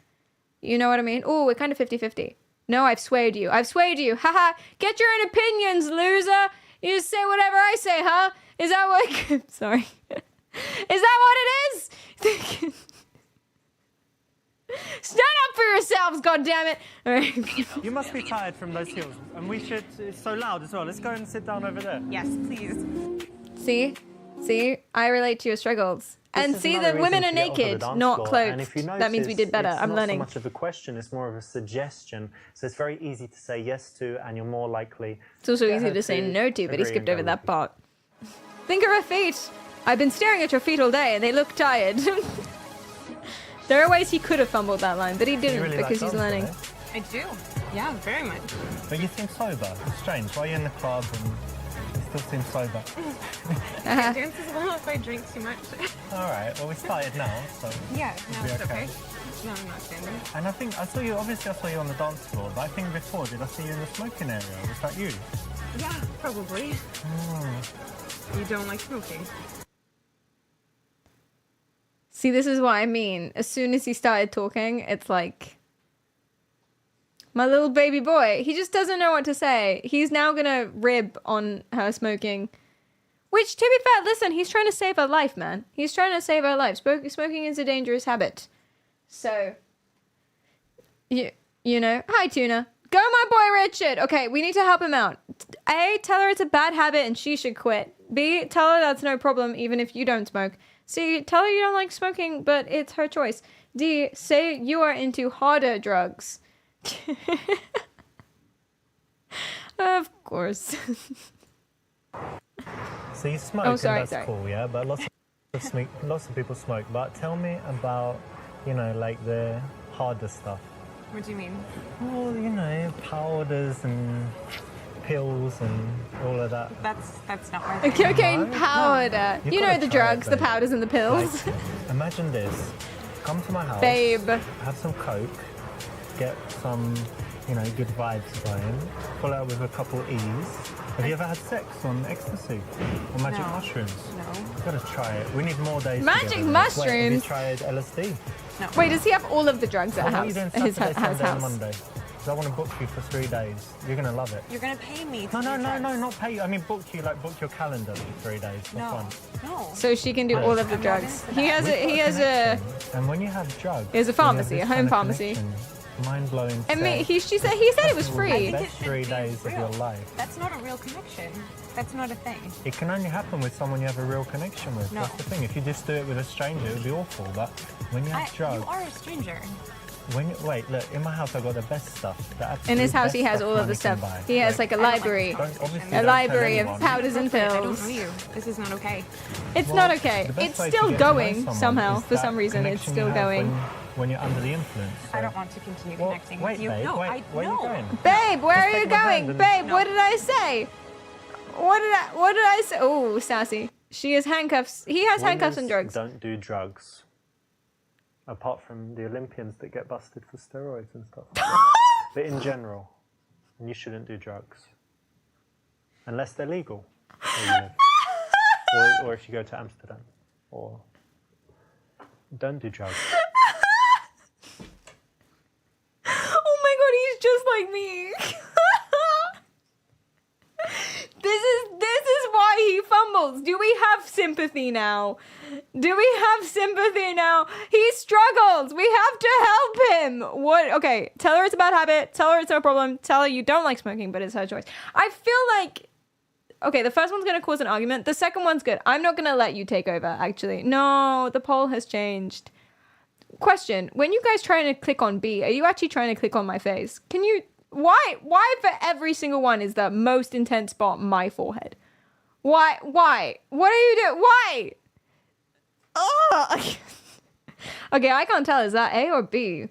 You know what I mean? Oh, we're kind of 50-50. No, I've swayed you. Haha. Get your own opinions, loser. You just say whatever I say, huh? Is that what... Sorry. Is that what it is? Stand up for yourselves, goddammit! Alright. You must be tired from those heels, and we should. It's so loud as well. Let's go and sit down over there. Yes, please. See? I relate to your struggles. And see that women are naked, not clothed. That means we did better. I'm learning. It's not so much of a question, it's more of a suggestion. So it's very easy to say yes to, and you're more likely. It's also easy to say no to, but he skipped over that part. Think of her feet. I've been staring at your feet all day, and they look tired. There are ways he could have fumbled that line, but he didn't really because like he's learning. I do. Yeah, very much. But you seem sober. It's strange. Why are you in the club and you still seem sober? I can't dance as well if I drink too much. All right. Well, we started now, so Yeah, it'll no, be it's okay. No, I'm not standing. And I think I saw you. Obviously, I saw you on the dance floor. But I think before, did I see you in the smoking area? Was that you? Yeah, probably. You don't like smoking? See, this is what I mean. As soon as he started talking, it's like... My little baby boy. He just doesn't know what to say. He's now gonna rib on her smoking. Which, to be fair, listen, he's trying to save her life, man. He's trying to save her life. Smoking is a dangerous habit. So... You know? Hi, Tuna. Go, my boy Richard! Okay, we need to help him out. A, tell her it's a bad habit and she should quit. B, tell her that's no problem even if you don't smoke. C, tell her you don't like smoking, but it's her choice. D, say you are into harder drugs. Of course. So you smoke, and that's cool, yeah? But lots of people smoke. But tell me about, you know, like the harder stuff. What do you mean? Well, you know, powders and pills and all of that. That's not my thing. Cocaine powder. You know the drugs, the powders and the pills. Like, imagine this. Come to my house. Babe. Have some Coke. Get some, you know, good vibes going. Pull out with a couple E's. Have you ever had sex on ecstasy or magic mushrooms? No. You've got to try it. We need more days Magic together. mushrooms? Wait, have you tried LSD? No. Wait, does he have all of the drugs at What are you doing his Saturday, house? Sunday, and Monday? Because I want to book you for 3 days. You're going to love it. You're going to pay me to No, do drugs. not pay you. I mean, book you, like, book your calendar for 3 days for fun. No. So she can do all of the drugs. He has a And when you have drugs... He has a pharmacy, a home pharmacy. Mind-blowing. And he said it was free. The best 3 days of your life. That's not a real connection. That's not a thing. It can only happen with someone you have a real connection with. No. That's the thing. If you just do it with a stranger, it would be awful. But when you have drugs... You are a stranger. Wait, look, in my house I've got the best stuff. In his house he has all of the stuff. He has like a library. A library of powders and I don't pills. know you. This is not okay. It's not okay. It's still going somehow. For some reason it's still going. When you're under the influence. I don't want to continue connecting wait, with you. babe, No, wait, where are you going? Babe, where Just are you take my hand going? and- Babe, what did I say? What did I say? Oh, sassy. She has handcuffs. He has handcuffs and drugs. Don't do drugs. Apart from the Olympians that get busted for steroids and stuff. But in general, you shouldn't do drugs. Unless they're legal. Or if you go to Amsterdam. Or don't do drugs. Oh my god, he's just like me. This is why he fumbles. Do we have sympathy now? Do we have sympathy now? He struggles. We have to help him. What? Okay, tell her it's a bad habit. Tell her it's no problem. Tell her you don't like smoking, but it's her choice. I feel like... Okay, the first one's going to cause an argument. The second one's good. I'm not going to let you take over, actually. No, the poll has changed. Question. When you guys trying to click on B, are you actually trying to click on my face? Can you... Why for every single one is the most intense spot my forehead? Why? What are you doing? Why? Ugh. Okay, I can't tell. Is that A or B?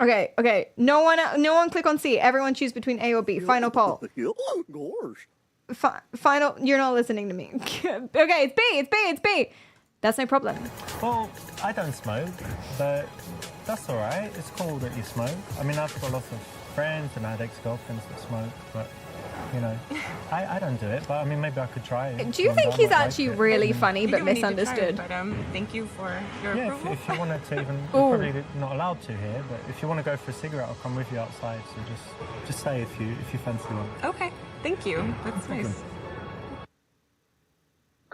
Okay. No one click on C. Everyone choose between A or B. Final poll. Final. You're not listening to me. Okay, it's B. That's no problem. Well, I don't smoke, but that's all right. It's cool that you smoke. I mean, I've got lots of friends and I had ex-girlfriends that smoke, but, you know, I don't do it, but I mean, maybe I could try it. Do you think he's actually really funny but misunderstood? But thank you for your approval. If you wanted to even, you're probably not allowed to here, but if you want to go for a cigarette, I'll come with you outside, so just say if you fancy one. Okay, thank you. That's nice.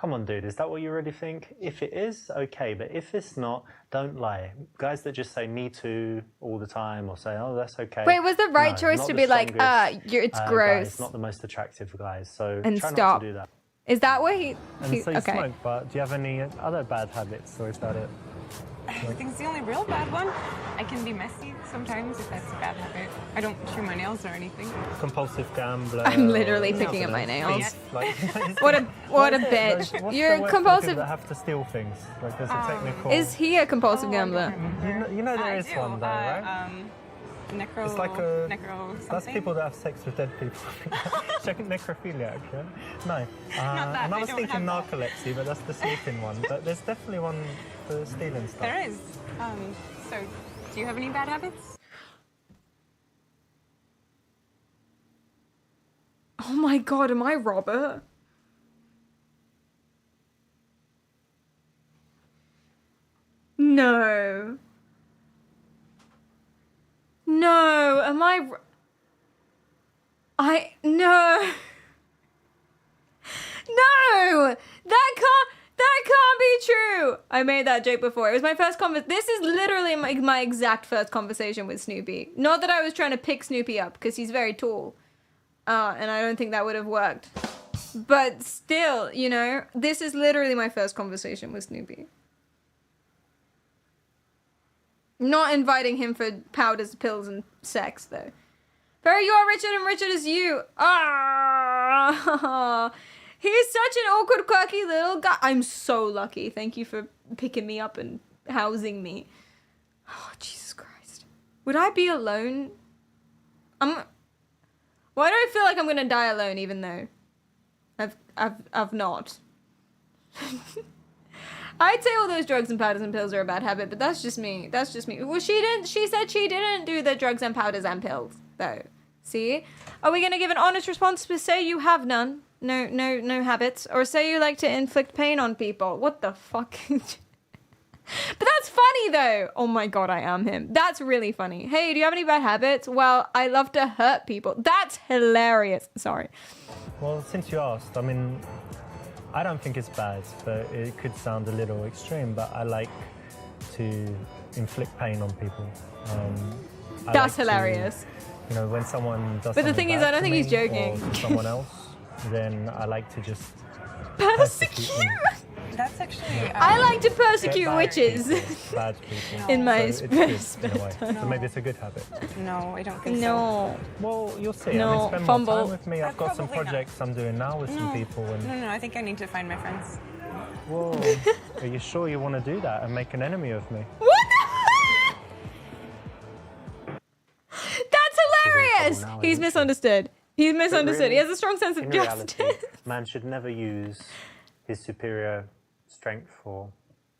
Come on, dude, is that what you really think? If it is, okay, but if it's not, don't lie. Guys that just say me too all the time or say, oh, that's okay. Wait, was the right choice not to the be like, strongest, it's gross. Guys, not the most attractive guys, so And try stop. not to do that. Is that what he... And so you okay. smoke, but do you have any other bad habits, or is that it? I think it's the only real bad one. I can be messy sometimes if that's a bad habit. I don't chew my nails or anything. Compulsive gambler. I'm literally picking at my nails. Like, What a bitch. What's You're the word for compulsive. people that have to steal things. Like there's a technical. Is he a compulsive gambler? You know there is one though, right? Necro. It's like a. Necro something. That's people that have sex with dead people. Check necrophiliac, yeah? No. that, and I I was don't thinking have narcolepsy, but that's the sleeping one. But there's definitely one for stealing stuff. There is. So, do you have any bad habits? Oh my god, am I Robert? No. No, am I... No. No! That can't be true! I made that joke before. It was my first This is literally my exact first conversation with Snoopy. Not that I was trying to pick Snoopy up, because he's very tall. And I don't think that would have worked. But still, you know, this is literally my first conversation with Snoopy. Not inviting him for powders, pills, and sex, though. Barry, you are Richard, and Richard is you. Ah, he's such an awkward, quirky little guy. I'm so lucky. Thank you for picking me up and housing me. Oh, Jesus Christ. Would I be alone? Why do I feel like I'm gonna die alone, even though I've not? I'd say all those drugs and powders and pills are a bad habit, but that's just me. That's just me. Well, she said she didn't do the drugs and powders and pills, though. See? Are we gonna give an honest response? Say you have none. No habits. Or say you like to inflict pain on people. What the fuck? But that's funny, though. Oh my god, I am him. That's really funny. Hey, do you have any bad habits? Well, I love to hurt people. That's hilarious. Sorry. Well, since you asked, I mean, I don't think it's bad, but it could sound a little extreme, but I like to inflict pain on people. That's hilarious. You know, when someone does But the thing is, I don't think he's joking. Or to someone else, then I like to just persecute. That's actually. I like to persecute witches. Bad people. In my so it's spare good in a way. time. So maybe it's a good habit. No, I don't think so. No. Well, you'll see. No, I mean, spend fumble. more time with me. I've got some Probably not. projects I'm doing now with some people. And No, I think I need to find my friends. whoa, are you sure you want to do that and make an enemy of me? What? That's hilarious. He's misunderstood. He's misunderstood. He has a strong sense of In justice. reality, man should never use his superior strength or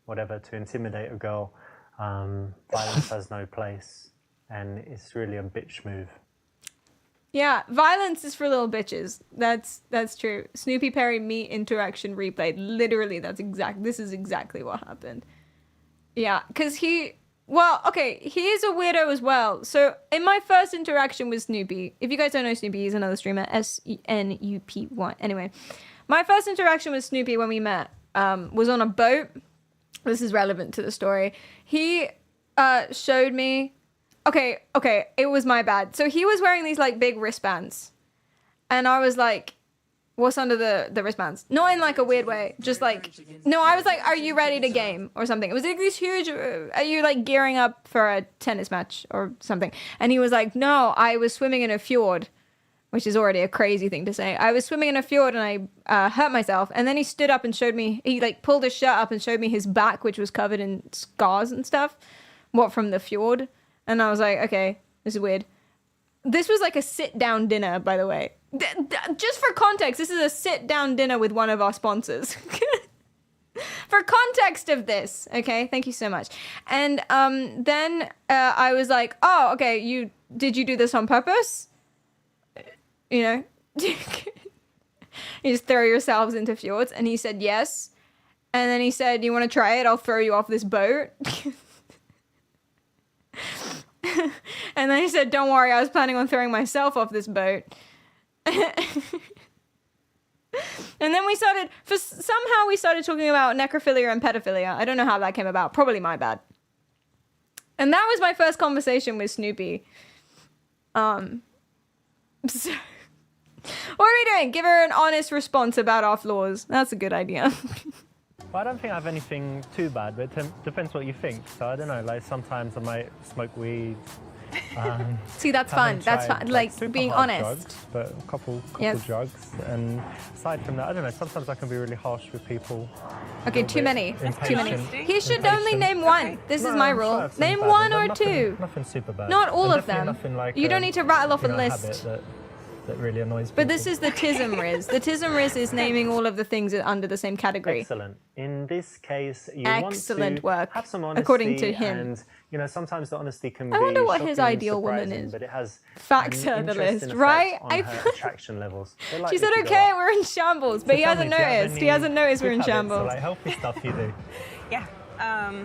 whatever to intimidate a girl. Violence has no place, and it's really a bitch move. Yeah, violence is for little bitches. That's true. Snoopy Perry meat interaction replayed. Literally, this is exactly what happened. Yeah, because well, okay, he is a weirdo as well. So in my first interaction with Snoopy, if you guys don't know Snoopy, he's another streamer, SNUP1. Anyway, my first interaction with Snoopy when we met was on a boat. This is relevant to the story. He showed me. Okay, it was my bad. So he was wearing these like big wristbands, and I was like, "What's under the wristbands?" Not in like a weird way, just like no. I was like, "Are you ready to game or something?" It was like these huge. Are you like gearing up for a tennis match or something? And he was like, "No, I was swimming in a fjord." Which is already a crazy thing to say. I was swimming in a fjord and I hurt myself. And then he stood up and showed me, he like pulled his shirt up and showed me his back, which was covered in scars and stuff. What, from the fjord? And I was like, okay, this is weird. This was like a sit-down dinner, by the way. Just for context, this is a sit-down dinner with one of our sponsors. For context of this, okay? Thank you so much. And then I was like, oh, okay, did you do this on purpose? You know, you just throw yourselves into fjords. And he said, yes. And then he said, you want to try it? I'll throw you off this boat. And then he said, don't worry, I was planning on throwing myself off this boat. And then somehow we started talking about necrophilia and pedophilia. I don't know how that came about. Probably my bad. And that was my first conversation with Snoopy. So, what are we doing? Give her an honest response about our flaws. That's a good idea. Well, I don't think I have anything too bad, but it depends what you think. So I don't know, like sometimes I might smoke weed. See, that's fun. That's fun. Like super being hard honest. Drugs, but a couple Yes. drugs. And aside from that, I don't know, sometimes I can be really harsh with people. Okay, too many. Too many. Impatient. He should only name one. This is my I'm sure I rule. have some Name bad one ones, or but two. Nothing super bad. Not all And of them. definitely nothing like, You don't need to rattle off a habit list. that really annoys people. But this is the Tism Riz. The Tism Riz is naming all of the things under the same category. Excellent. In this case, you Excellent want to work, have some honesty, according to him. And you know, sometimes the honesty can I be wonder what his shocking and ideal woman surprising, is. But it has Facts an her the interesting list, effect right? on her attraction levels. They're She likely said, to go okay, up. we're in shambles, So but he tell hasn't me, do you have noticed. He any hasn't noticed we're in good habits, shambles. so, like healthy stuff you do. Yeah,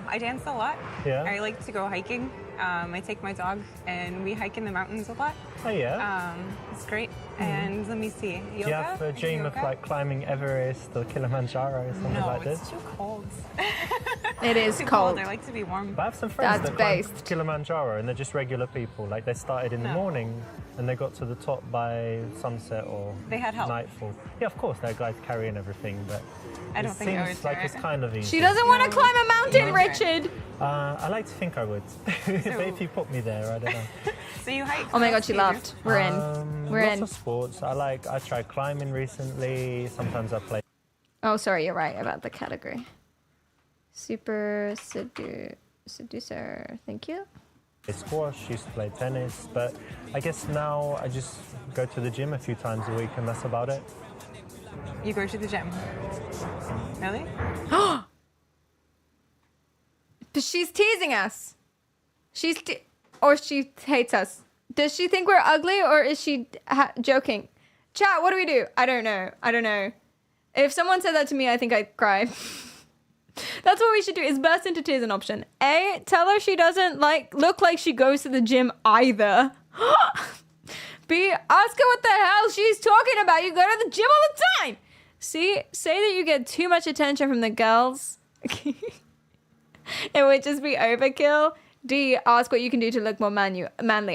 I dance a lot. Yeah. I like to go hiking. I take my dog and we hike in the mountains a lot. Oh yeah. It's great. And let me see. Yoga? Do you have a dream of Yoga? like climbing Everest or Kilimanjaro or something No, like this? it's too cold. It is too cold. I like to be warm. But I have some friends That's that climb based. Kilimanjaro and they're just regular people. Like they started in the morning and they got to the top by sunset or They had help. nightfall. Yeah, of course, they're guys carrying everything, but I don't it think I seems would like do it's it. kind of easy. She doesn't want to climb a mountain, Richard. I like to think I would, but if you put me there, I don't know. So you hike? Oh my What god, else she do you do? laughed. We're in. We're Lots in. of sports. I tried climbing recently. Sometimes I play. Oh, sorry, you're right about the category. Super seducer. Thank you. Squash, used to play tennis, but I guess now I just go to the gym a few times a week and that's about it. You go to the gym. Really? But she's teasing us. Or she hates us. Does she think we're ugly or is she joking? Chat, what do we do? I don't know. I don't know. If someone said that to me, I think I'd cry. That's what we should do, is burst into tears an option. A, tell her she doesn't look like she goes to the gym either. B, ask her what the hell she's talking about. You go to the gym all the time. C, say that you get too much attention from the girls. It would just be overkill. D, ask what you can do to look more manly.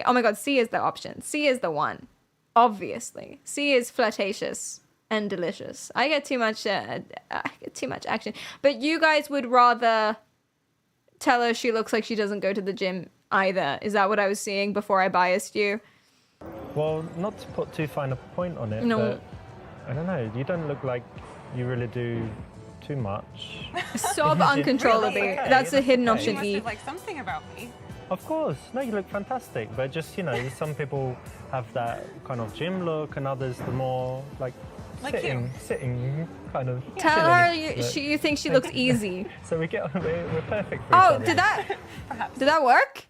Oh my god, C is the option. C is the one. Obviously. C is flirtatious and delicious. I get too much action. But you guys would rather tell her she looks like she doesn't go to the gym either. Is that what I was seeing before I biased you? Well, not to put too fine a point on it, No. but I don't know. You don't look like you really do too much. Sob uncontrollably. Really? Okay, That's a hidden okay. option You must E. have like something about me. Of course. No, you look fantastic. But just, you know, some people have that kind of gym look and others the more like sitting kind of. Tell chilling her look. you think she looks easy. So we're perfect for each Oh, other. did that work?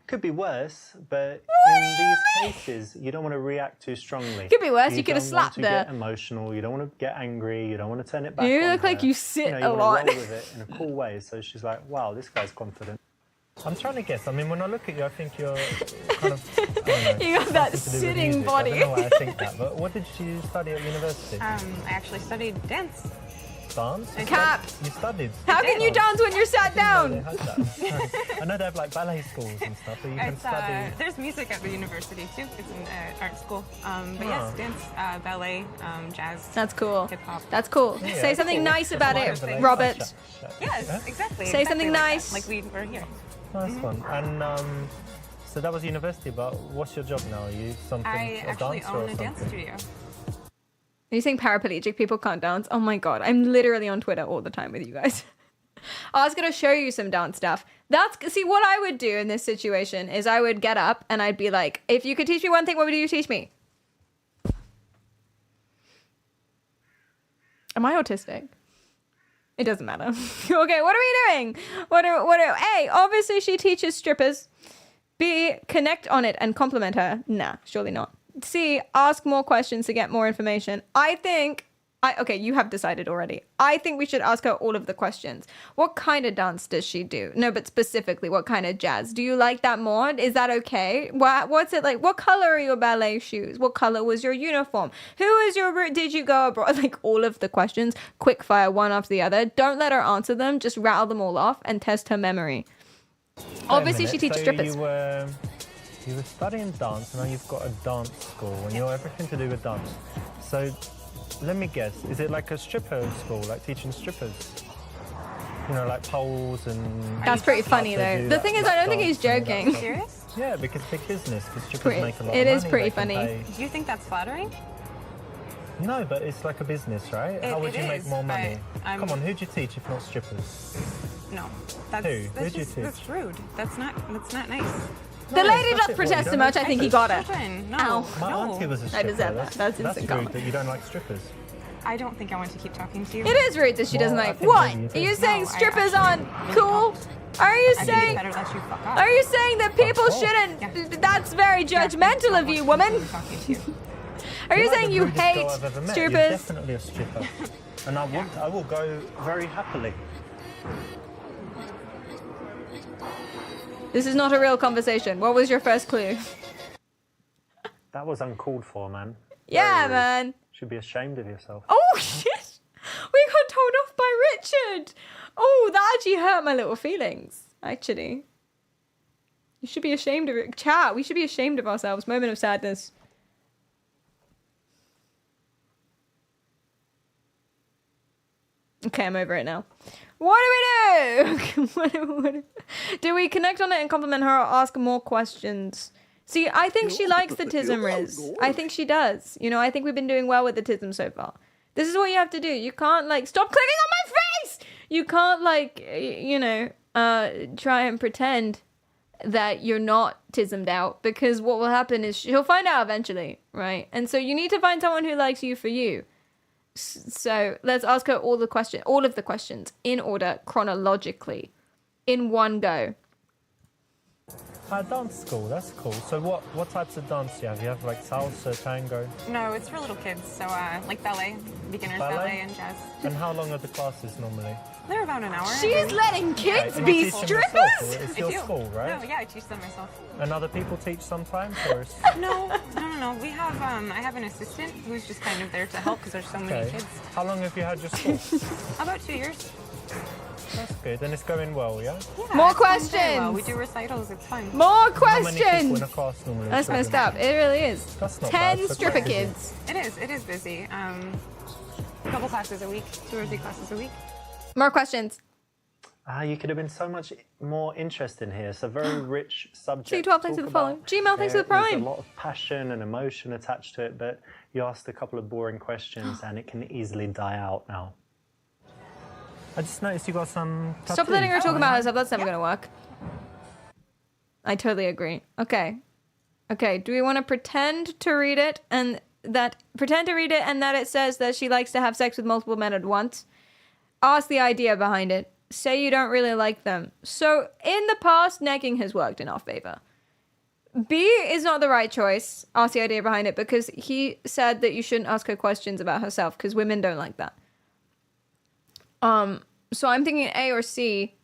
Could be worse, but in these cases, you don't want to react too strongly. Could be worse, you could have slapped You don't want her. to get emotional. You don't want to get angry. You don't want to turn it back. You on look like her. you sit you a want lot. To roll with it in a cool way. So she's like, "Wow, this guy's confident." I'm trying to guess. I mean, when I look at you, I think you're kind of. I don't know, You got that something to do with sitting music. body. I don't know why I think that. But what did you study at university? I actually studied dance. Dance? Cap. You studied? How can you dance when you're sat down? I know they have like ballet schools and stuff, but you can It's, study. there's music at the university too. It's an art school. But Oh. yes, dance, ballet, jazz. That's cool. Hip hop. That's cool. Yeah, Say something cool. nice That's about why it, I'm like, Robert. Yes, exactly. Say exactly something like that, nice. Like we were here. Nice one. And so that was university, but what's your job now? Are you something? I actually dancer own or a dance something? studio. Are you saying paraplegic people can't dance? Oh my god, I'm literally on Twitter all the time with you guys. I was gonna show you some dance stuff. See, what I would do in this situation is I would get up and I'd be like, if you could teach me one thing, what would you teach me? Am I autistic? It doesn't matter. Okay, what are we doing? A, obviously she teaches strippers. B, connect on it and compliment her. Nah, surely not. C, ask more questions to get more information. I think Okay, you have decided already. I think we should ask her all of the questions. What kind of dance does she do? No, but specifically, what kind of jazz? Do you like that more? Is that okay? What's it like? What color are your ballet shoes? What color was your uniform? Who is your... Did you go abroad? Like, all of the questions. Quick fire, one after the other. Don't let her answer them. Just rattle them all off and test her memory. Obviously, she teaches strippers. You were studying dance, and now you've got a dance school, and you're everything to do with dance. So... let me guess, is it like a stripper school, like teaching strippers? You know, like poles and... That's pretty funny, though. The thing is, I don't think he's joking. Are you serious? Yeah, because big business, because strippers make a lot of money. It is pretty funny. Do you think that's flattering? No, but it's like a business, right? How would you make more money? Come on, who'd you teach if not strippers? No. Who'd you teach? That's rude. That's not nice. The lady does protest so much, I think he got it. No. My auntie was a stripper. I deserve that. That's instant rude that you don't like strippers. I don't think I want to keep talking to you. It is rude that she doesn't like. What? Are you saying strippers aren't cool? Are you saying? Are you saying that people shouldn't? That's very judgmental of you, woman. Are you saying you hate strippers? You're definitely a stripper, and I will go very happily. This is not a real conversation. What was your first clue? That was uncalled for, man. Yeah, man. Should be ashamed of yourself. Oh, shit. We got told off by Richard. Oh, that actually hurt my little feelings, actually. You should be ashamed of it. Chat, we should be ashamed of ourselves. Moment of sadness. Okay, I'm over it now. What do we do? Do we connect on it and compliment her or ask more questions? See, I think she likes the tism, Riz. I think she does. You know, I think we've been doing well with the tism so far. This is what you have to do. You can't, like, stop clicking on my face! You can't, like, you know, try and pretend that you're not tismed out, because what will happen is she'll find out eventually, right? And so you need to find someone who likes you for you. So let's ask her all of the questions in order, chronologically, in one go. Dance school, that's cool. So what types of dance do you have? You have like salsa, tango? No, it's for little kids. So like ballet, beginners ballet and jazz. And how long are the classes normally? They're about an hour. She's letting kids be strippers? It's your school, right? No, yeah, I teach them myself. And other people teach sometimes? Or is... No. We have, I have an assistant who's just kind of there to help because there's so many kids. How long have you had your school? About 2 years. That's good. And it's going well, yeah? More questions! Well. We do recitals, it's fun. More questions! How many people in a class normally? That's messed up. It really is. That's not 10 bad. stripper kids. It is busy. A couple classes a week, 2 or 3 classes a week. More questions. You could have been so much more interested in here. It's a very rich subject. C12, thanks for the follow. Gmail, thanks for the prime. There's a lot of passion and emotion attached to it, but you asked a couple of boring questions and it can easily die out now. I just noticed you got some tattoos. Stop letting her talk about herself. That's never going to work. I totally agree. Okay. Do we want to pretend to read it and that it says that she likes to have sex with multiple men at once? Ask the idea behind it. Say you don't really like them. So in the past, negging has worked in our favor. B is not the right choice. Ask the idea behind it, because he said that you shouldn't ask her questions about herself because women don't like that. So I'm thinking A or C.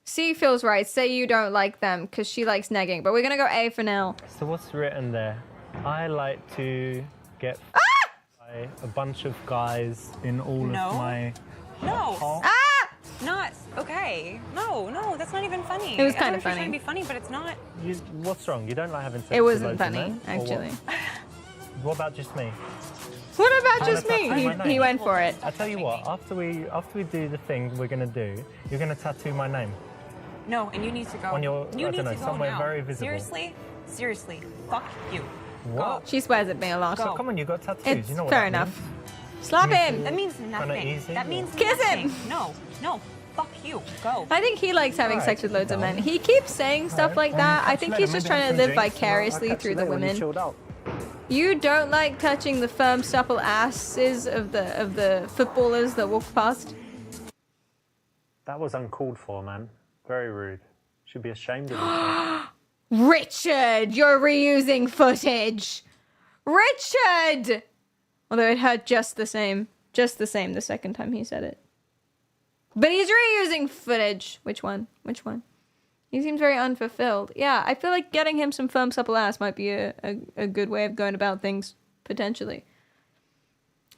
C feels right. Say you don't like them because she likes negging, but we're gonna go A for now. So what's written there? I like to get by a bunch of guys in all of my... No. Not okay. No, that's not even funny. It was kind of funny. It's trying to be funny, but it's not. What's wrong? You don't like having sex? It wasn't funny, actually. What about just me? What about just me? He went for it. I tell you what. After we do the thing we're gonna do, you're gonna tattoo my name. No, and you need to go. On your, you need to go somewhere now. very visible. Seriously, fuck you. What? Go. She swears at me a lot. So come on, you got tattoos. It's you know what fair that enough. means. Slap him. That means nothing. That means kiss nothing. him. No, fuck you. Go. I think he likes having sex with loads of men. He keeps saying stuff like that. I think he's just trying to live vicariously through the women. You don't like touching the firm, supple asses of the footballers that walk past? That was uncalled for, man. Very rude. Should be ashamed of yourself. Richard, you're reusing footage. Richard! Although it hurt just the same. just the same the second time he said it. But he's reusing footage. Which one? Which one? He seems very unfulfilled. Yeah, I feel like getting him some firm supple ass might be a good way of going about things, potentially.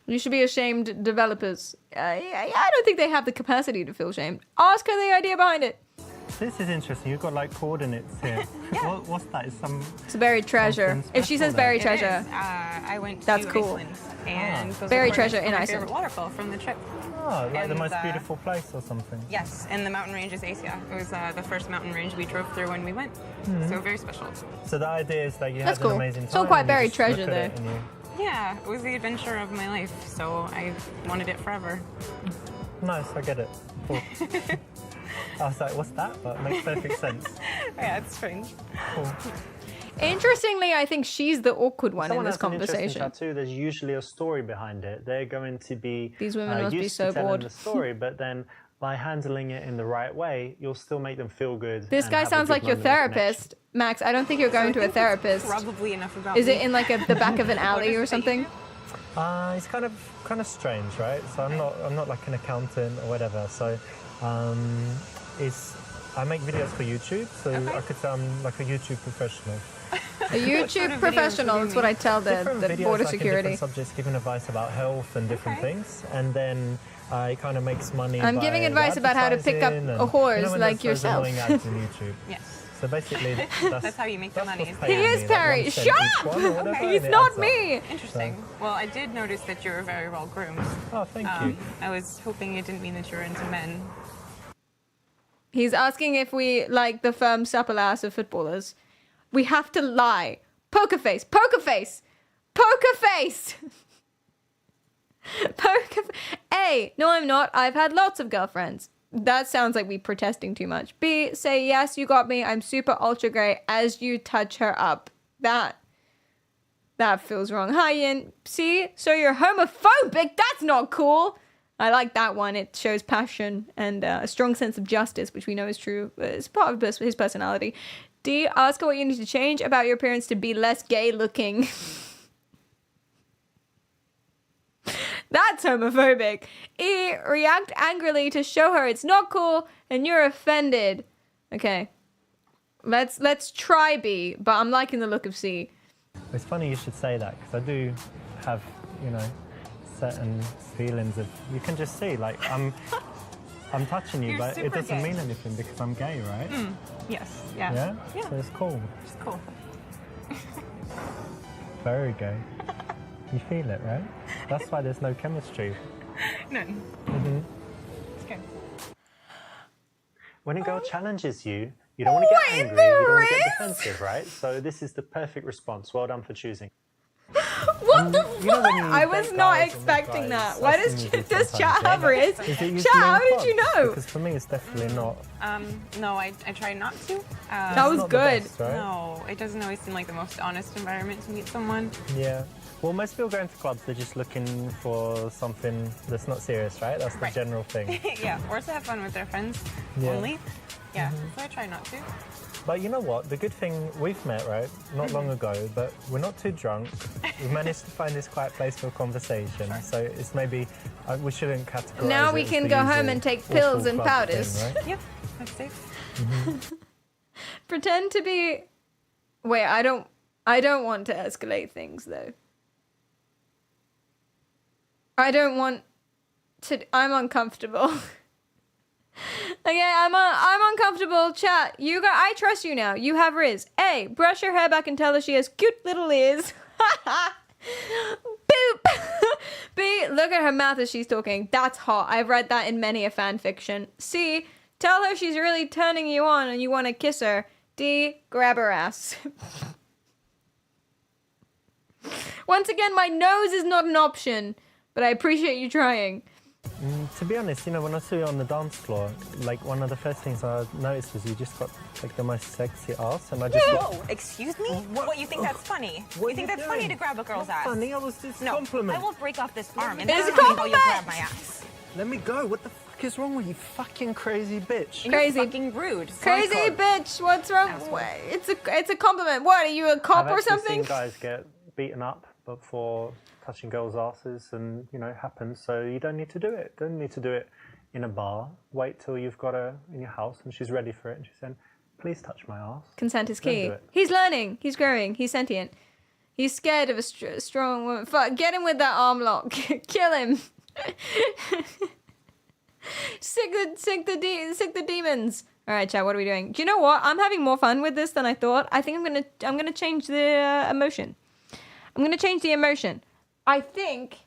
You should be ashamed, developers. I don't think they have the capacity to feel shamed. Ask her the idea behind it. This is interesting. You've got like coordinates here. What's that? It's a buried treasure. If she says buried treasure, I went to that's cool. Iceland, and those Buried were treasure in my Iceland. favorite waterfall from the trip. Oh, like the And, most beautiful place or something. Yes, and the mountain range is Asia. It was the first mountain range we drove through when we went, so very special. So the idea is that you That's had cool. an amazing time. It's all quite and you buried just look treasure, at it though. and you- Yeah, it was the adventure of my life, so I wanted it forever. Nice, I get it. Cool. I was like, what's that? But it makes perfect sense. Yeah, it's strange. Cool. Interestingly, I think she's the awkward one Someone in this has an interesting conversation. tattoo. There's usually a story behind it. They're going to be These women must be used so to telling bored. the story, but then by handling it in the right way, you'll still make them feel good. This and guy have a sounds good like your moment of connection. therapist, Max. I don't think you're going to a therapist. Probably enough about Is me. it in like the back of an alley or something? It's kind of strange, right? So I'm not like an accountant or whatever. So I make videos for YouTube, so I could say I'm like a YouTube professional. A YouTube professional. That's what I tell the Videos, border like, in security. different subjects, giving advice about health and different things, and then it kind of makes money. I'm giving by advice about how to pick up advertising a horse you know, when like there's those yourself. annoying ads on YouTube. Yes. So basically, That's how you make your money. what's He paying is me, like Perry. 1 cent Shut each up! one or whatever, and He's it not adds up. me. Interesting. Well, I did notice that you were very well groomed. Oh, thank you. I was hoping it didn't mean that you were into men. He's asking if we like the firm supple ass of footballers. We have to lie. Poker face. Poker face. Poker face. A, no, I'm not. I've had lots of girlfriends. That sounds like we protesting too much. B, say yes, you got me. I'm super ultra great as you touch her up. That feels wrong. Hi, Yin. See? So you're homophobic? That's not cool. I like that one. It shows passion and a strong sense of justice, which we know is true. It's part of his personality. D, ask her what you need to change about your appearance to be less gay looking. That's homophobic. E, react angrily to show her it's not cool and you're offended. Okay. Let's try B, but I'm liking the look of C. It's funny you should say that because I do have, certain feelings of. You can just see, like I'm touching you, You're but it super doesn't gay. mean anything because I'm gay, right? Yes. Yeah. Yeah. Yeah. So it's cool. It's cool. Very gay. You feel it, right? That's why there's no chemistry. None. Mm-hmm. It's good. When a girl challenges you, you don't want to get angry, you don't want to get defensive, right? So this is the perfect response. Well done for choosing. What the You know when you I was date not guys or meet expecting guys, that. Why that's does when you do Chat sometimes, have yeah? wrist? Is it usually Chat, how in did you clubs? know? Because for me, it's definitely not. No, I try not to. That was not the good. best, right? No, it doesn't always seem like the most honest environment to meet someone. Yeah. Well, most people go into clubs, they're just looking for something that's not serious, right? That's the Right. general thing. Yeah, or to have fun with their friends Yeah. only. Yeah, so I try not to. But you know what? The good thing, we've met, right? Not long ago, but we're not too drunk. We managed to find this quiet place for conversation. So it's maybe, we shouldn't categorize Now it we as can the go home usual and take awful pills and club powders. thing, right? Yep, that's safe. Pretend to be. Wait, I don't want to escalate things though. I don't want to. I'm uncomfortable. Okay, I'm uncomfortable. Chat, I trust you now. You have Riz. A, brush her hair back and tell her she has cute little ears. Boop. B, look at her mouth as she's talking. That's hot. I've read that in many a fan fiction. C, tell her she's really turning you on and you want to kiss her. D, grab her ass. Once again, my nose is not an option, but I appreciate you trying. To be honest, when I saw you on the dance floor, like one of the first things I noticed was you just got like the most sexy ass, and I just. Whoa, excuse me? What, you think that's funny? What You think are you that's funny doing? to grab a girl's Not ass? funny, I was just No, compliment. I will break off this arm and It is then a tell me how you'll compliment. grab my ass. Let me go. What the fuck is wrong with you, fucking crazy bitch? And Crazy. You're fucking rude. Crazy Psycho. bitch, what's wrong? It's a compliment. What, are you a cop I've or actually something? seen guys get beaten up but for touching girls' asses, and it happens. So you don't need to do it. Don't need to do it in a bar. Wait till you've got her in your house and she's ready for it, and she's saying, "Please touch my ass." Consent is Don't key. do it. He's learning. He's growing. He's sentient. He's scared of a strong woman. Fuck, get him with that arm lock. Kill him. Sick the demons. All right, chat. What are we doing? Do you know what? I'm having more fun with this than I thought. I think I'm gonna change the emotion. I'm gonna change the emotion. I think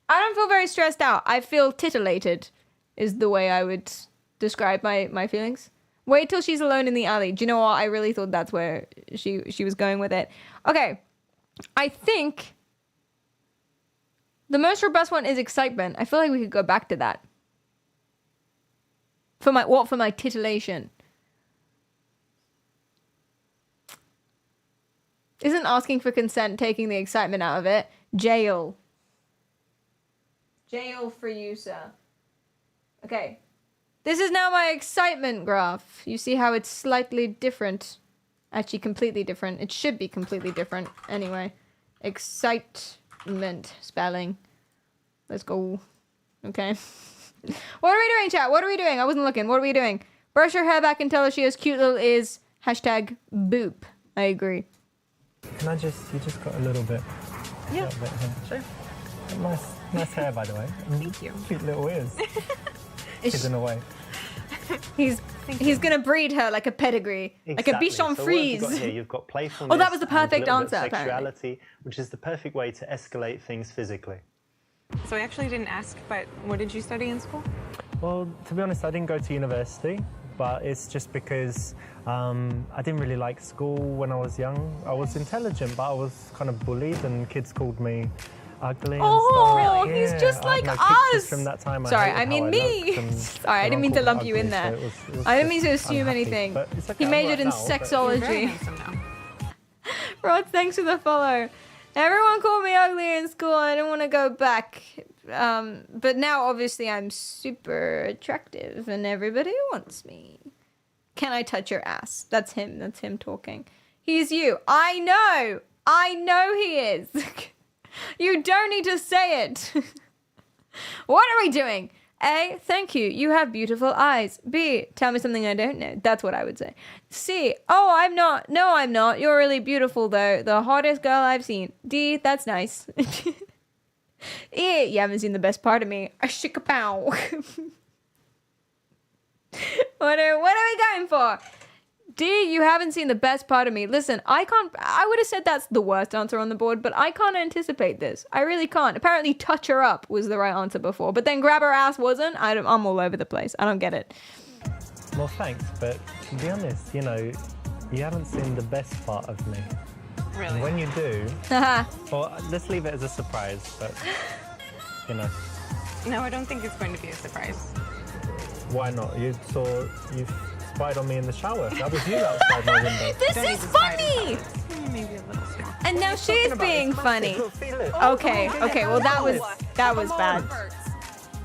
I don't feel very stressed out. I feel titillated, is the way I would describe my feelings. Wait till she's alone in the alley. Do you know what? I really thought that's where she was going with it. Okay, I think the most robust one is excitement. I feel like we could go back to that. For my titillation. Isn't asking for consent taking the excitement out of it? Jail. Jail for you, sir. Okay. This is now my excitement graph. You see how it's slightly different. Actually, completely different. It should be completely different. Anyway. Excitement spelling. Let's go. Okay. What are we doing, chat? What are we doing? I wasn't looking. What are we doing? Brush her hair back and tell her she has cute little ears. Hashtag boop. I agree. Can you just got a little bit. Yeah. Little bit here. Sure. Nice hair, by the way. Thank you. Cute little ears. Hidden away. He's gonna breed her like a pedigree, like a Bichon Frise. So you've got playfulness. Oh, that was the perfect and a little bit answer, of sexuality, which is the perfect way to escalate things physically. So I actually didn't ask, but what did you study in school? Well, to be honest, I didn't go to university, but it's just because I didn't really like school when I was young. I was intelligent, but I was kind of bullied, and kids called me ugly and Oh, stuff. he's just I have like no pictures us. From that time. Sorry, I I mean me. Sorry, I didn't mean to lump you in there. I didn't mean to assume anything. He majored in sexology. Rod, thanks for the follow. Everyone called me ugly in school. I don't want to go back. But now, obviously, I'm super attractive and everybody wants me. Can I touch your ass? That's him. That's him talking. He's you. I know. I know he is. You don't need to say it. What are we doing? A, thank you. You have beautiful eyes. B, tell me something I don't know. That's what I would say. C, oh, I'm not. No, I'm not. You're really beautiful, though. The hottest girl I've seen. D, that's nice. E, you haven't seen the best part of me. A shikapow. What are we going for? D, you haven't seen the best part of me. Listen, I would have said that's the worst answer on the board, but I can't anticipate this. I really can't. Apparently touch her up was the right answer before, but then grab her ass wasn't. I'm all over the place. I don't get it. Well, thanks, but to be honest, you haven't seen the best part of me. Really? And when you do, well, let's leave it as a surprise, but, No, I don't think it's going to be a surprise. Why not? You spied on me in the shower. That was you outside my window. This is funny! Maybe a little stronger. And now she's being funny. Okay, well that was bad.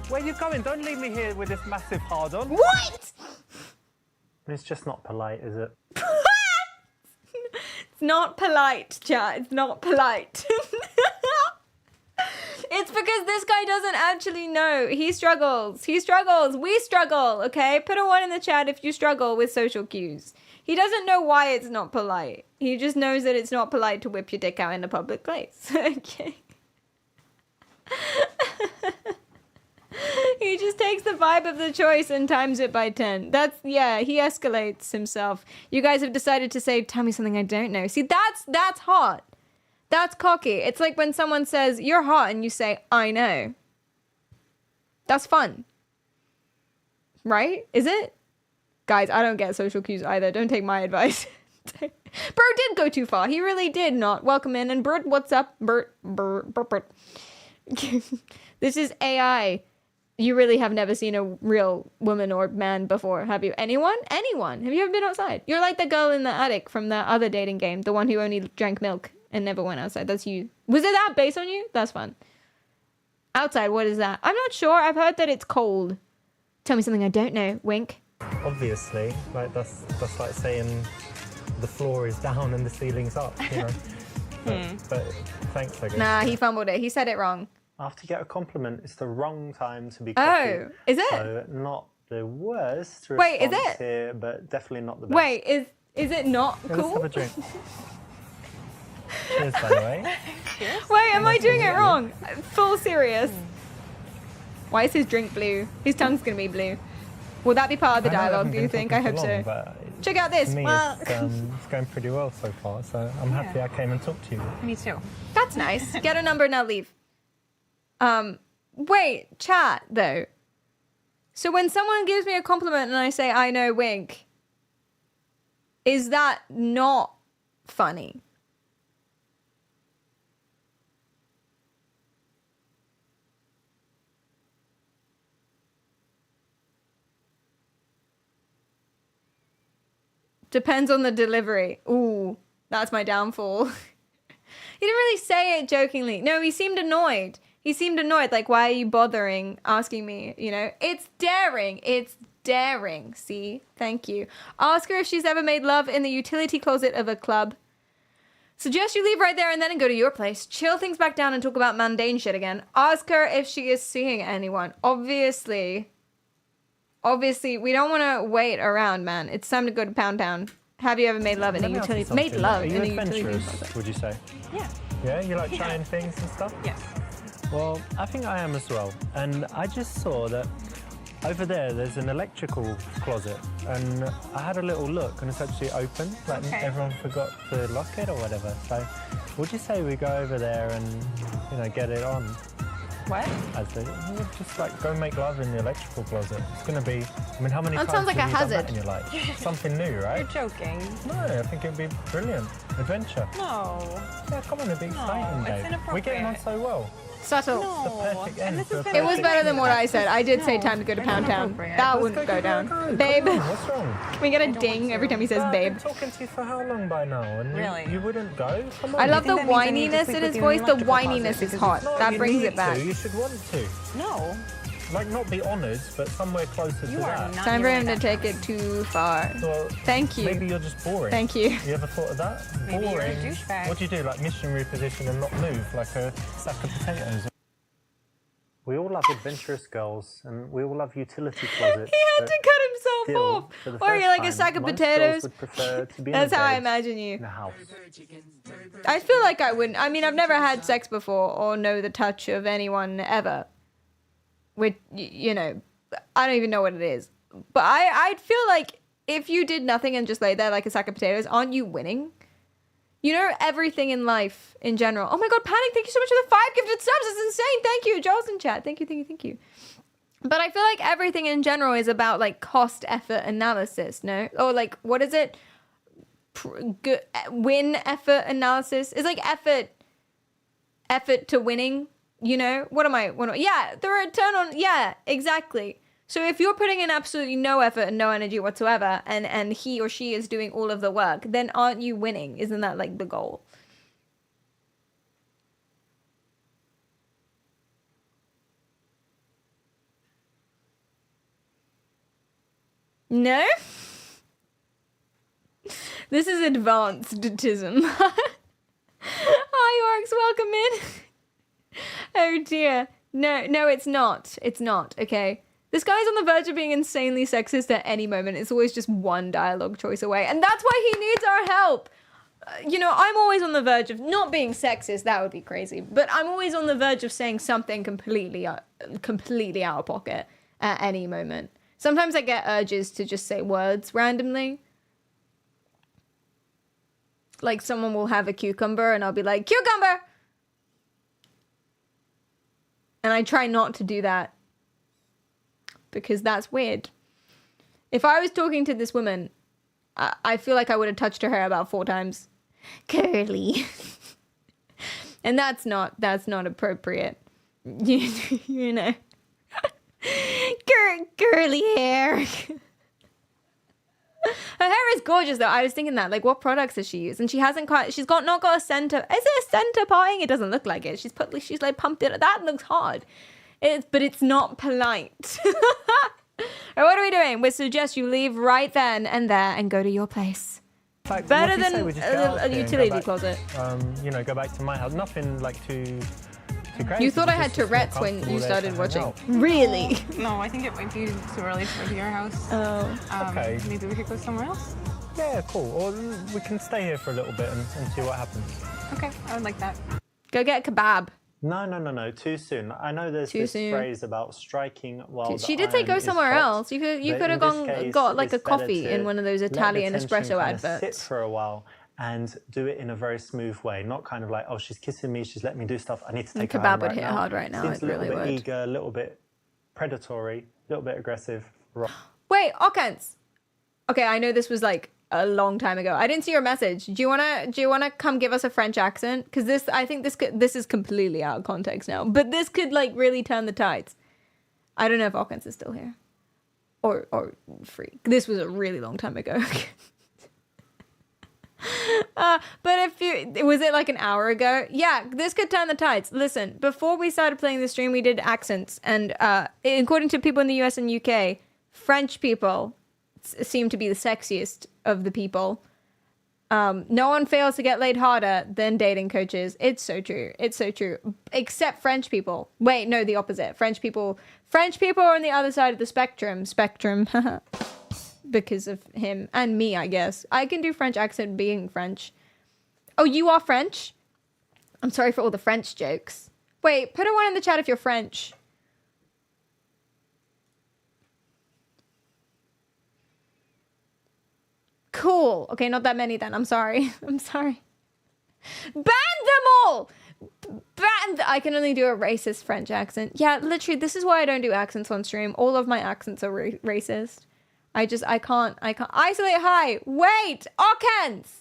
Where are you going? Don't leave me here with this massive hard-on. What? It's just not polite, is it? It's not polite, chat. It's not polite. It's because this guy doesn't actually know. He struggles. We struggle, okay? Put a 1 in the chat if you struggle with social cues. He doesn't know why it's not polite. He just knows that it's not polite to whip your dick out in a public place. Okay. He just takes the vibe of the choice and times it by 10. He escalates himself. You guys have decided to say, tell me something I don't know. See, that's hot. That's cocky. It's like when someone says, you're hot, and you say, I know. That's fun. Right? Is it? Guys, I don't get social cues either. Don't take my advice. Bro did go too far. He really did not. Welcome in. And Bert, what's up? Bert. This is AI. You really have never seen a real woman or man before, have you? Anyone? Have you ever been outside? You're like the girl in the attic from the other dating game. The one who only drank milk and never went outside. That's you. Was it that based on you? That's fun. Outside, what is that? I'm not sure. I've heard that it's cold. Tell me something I don't know. Wink. Obviously, like that's like saying the floor is down and the ceiling's up, But thanks, I guess. Nah, he fumbled it. He said it wrong. After you get a compliment, it's the wrong time to be Oh, cocky. is it? So not the worst Wait, is response it? here, but definitely not the best. Wait, is it not Yeah, cool? let's have a drink. Cheers, by the way. Wait, am I doing it wrong? Full serious. Why is his drink blue? His tongue's gonna be blue. Will that be part of the I know I dialogue, haven't do you been think? talking I hope for so. long, but Check out this. To me, Well, it's going pretty well so far, so I'm happy I came and talked to you. Me too. that's nice. Get a number and I'll leave. Wait, chat though. So when someone gives me a compliment and I say I know wink, is that not funny? Depends on the delivery. Ooh, that's my downfall. He didn't really say it jokingly. No, he seemed annoyed. He seemed annoyed, like, why are you bothering asking me, you know? It's daring. It's daring, see? Thank you. Ask her if she's ever made love in the utility closet of a club. Suggest you leave right there and then and go to your place. Chill things back down and talk about mundane shit again. Ask her if she is seeing anyone. Obviously, we don't want to wait around, man. It's time to go to Pound Town. Have you ever made love in a utility? Made love Are you in a utility adventurous, closet? would you say? Yeah. Yeah, you like trying things and stuff? Yes. Well, I think I am as well. And I just saw that over there's an electrical closet, and I had a little look, and it's actually open. Like everyone forgot to lock it or whatever. So, would you say we go over there and get it on? What? As they just like go make love in the electrical closet. It's gonna be. I mean, how many That times sounds like have a you done that hazard. in your life? Something new, right? You're joking. No, I think it'd be brilliant. Adventure. No. Yeah, come on, it'd be exciting, it's Dave. inappropriate. We're getting on so well. Subtle. The perfect end. this for a has been- It was perfect better than what I season. said. I did say time to go to Pound Town. inappropriate. That Let's wouldn't go go give it a down. go. Babe, Come on, what's wrong? we get a ding every time he says I've babe. been talking to you for how long by now? And Really? you wouldn't go? Come on. I love the think that means I need to whininess sleep in with his you in voice. the The electrical whininess closet is hot. No, That you brings need it back. to. You should want to. No. Like, not be honoured, but somewhere closer You to are that. not Time for hearing him to that. take it too far. Well, Thank you. maybe you're just boring. Thank you. You ever thought of that? Maybe you're a boring. douchebag. What do you do? Like missionary position and not move, like a sack of potatoes? We all love adventurous girls, and we all love utility closets. He had but to cut himself still, off. for the Or are you first like a time, sack of most potatoes? girls would prefer to be in That's a how I bed imagine you. in a house. I feel like I wouldn't. I mean, I've never had sex before or know the touch of anyone ever. With, I don't even know what it is. But I'd feel like if you did nothing and just lay there like a sack of potatoes, aren't you winning? You know, everything in life in general. Oh my God, Panic, thank you so much for the 5 gifted subs. It's insane. Thank you. Jaws in chat. Thank you. But I feel like everything in general is about like cost effort analysis, no? Or like, what is it? Win effort analysis. It's like effort to winning, What am I? Yeah, the return on, yeah, exactly. So if you're putting in absolutely no effort and no energy whatsoever, and he or she is doing all of the work, then aren't you winning? Isn't that like the goal? No? This is advancedism. Hi, Orcs, welcome in. Oh dear. No, it's not. It's not, okay? This guy's on the verge of being insanely sexist at any moment. It's always just one dialogue choice away. And that's why he needs our help. I'm always on the verge of not being sexist. That would be crazy. But I'm always on the verge of saying something completely out of pocket at any moment. Sometimes I get urges to just say words randomly. Like someone will have a cucumber and I'll be like, cucumber! And I try not to do that. Because that's weird. If I was talking to this woman, I feel like I would have touched her hair about 4 times. Curly. And that's not appropriate. You know. Curly hair. Her hair is gorgeous though. I was thinking that, like, what products does she use? And she's not got a center. Is it a center parting? It doesn't look like it. She's like pumped it. That looks hard. But it's not polite. What are we doing? We suggest you leave right then and there and go to your place. fact, Better what do you say than we just get out a here and go utility back, closet. You know, go back to my house. Nothing like too crazy. You thought I had just more Tourette's when comfortable you there started to hang watching. out. Really? No, I think it might be too early to go to your house. Oh. Okay. Maybe we could go somewhere else. Yeah, cool. Or we can stay here for a little bit and see what happens. Okay, I would like that. Go get a kebab. No. Too soon. I know there's Too this soon. phrase about striking while She the did say iron go is somewhere hot, else. You but could have in this case, got like a it's better coffee to in one of those let the Italian tension espresso kind of sit adverts. for a while and do it in a very smooth way, not kind of like, oh, she's kissing me, she's letting me do stuff, I need to take her Kebab home would right hit now. hard right now, Seems it a little really bit would. eager, a little bit predatory, a little bit aggressive. Wait, Ockens. Okay, I know this was like a long time ago. I didn't see your message. Do you wanna come give us a French accent? Because I think this is completely out of context now. But this could like really turn the tides. I don't know if Ockens is still here, or free. This was a really long time ago. But was it like an hour ago? Yeah, this could turn the tides. Listen, before we started playing the stream, we did accents, and according to people in the US and UK, French people seem to be the sexiest of the people. No one fails to get laid harder than dating coaches. It's so true. It's so true. Except French people. Wait, no, the opposite. French people are on the other side of the spectrum. Because of him and me, I guess. I can do French accent being French. Oh, you are French? I'm sorry for all the French jokes. Wait, put a one in the chat if you're French. Cool. Okay, not that many then. I'm sorry. I'm sorry. Ban them all! I can only do a racist French accent. Yeah, literally, this is why I don't do accents on stream. All of my accents are racist. I can't. Isolate high. Wait, Ockens!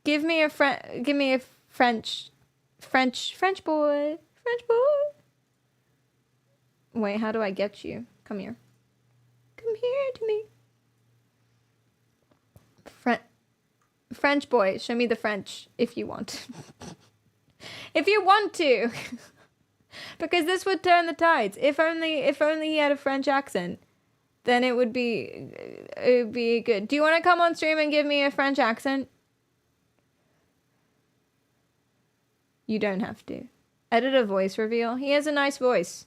Give me a French boy. Wait, how do I get you? Come here. Come here to me. French boy, show me the French if you want. If you want to. Because this would turn the tides. If only he had a French accent, then it would be good. Do you want to come on stream and give me a French accent? You don't have to. Edit a voice reveal. He has a nice voice.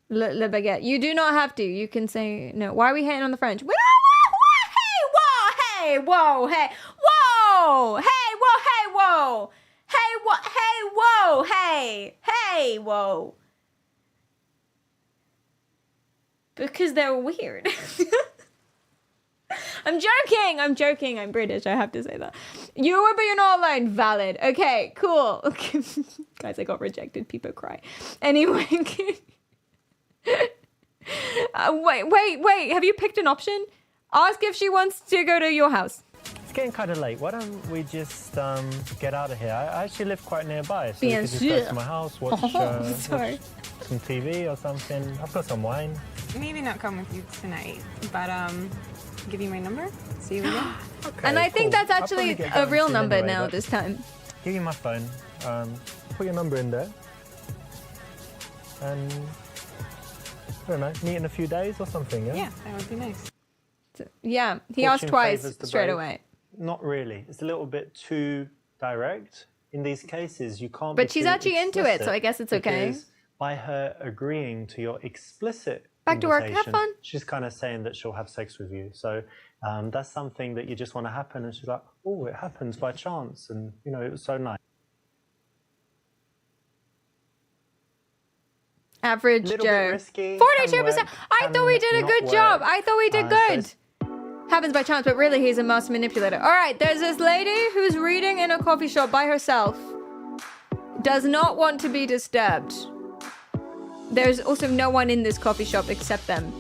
Le baguette. You do not have to. You can say no. Why are we hating on the French? Hey, whoa, hey, whoa, hey, whoa, hey, whoa, hey, what, hey, whoa, hey, whoa. Because they're weird. I'm joking. I'm British. I have to say that. You would, but you're not alone. Valid. Okay, cool. Okay. Guys, I got rejected. People cry. Anyway. Wait. Have you picked an option? Ask if she wants to go to your house. It's getting kind of late. Why don't we just get out of here? I actually live quite nearby, so we Bien could just go sûr. to my house, watch Sorry. some TV or something. I've got some wine. Maybe not come with you tonight, but give you my number. See you again. Okay, And I think cool. that's I'll actually probably get a going real soon number anyway, now but this time. Give you my phone. Put your number in there. And I don't know, meet in a few days or something, yeah? Yeah, that would be nice. Yeah, he asked Fortune twice favours the straight brave. away. Not really. It's a little bit too direct. In these cases, you can't But be she's too actually into it, so I explicit guess it's okay. because by her agreeing to your explicit Back to work. Have invitation, fun. she's kind of saying that she'll have sex with you. So that's something that you just want to happen. And she's like, oh, it happens by chance. And, you know, it was so nice. Average Little Joe. bit risky, 42%. can I thought we did a not good work. job. I thought we did So good. Happens by chance, but really he's a master manipulator. All right, there's this lady who's reading in a coffee shop by herself. Does not want to be disturbed. There's also no one in this coffee shop except them.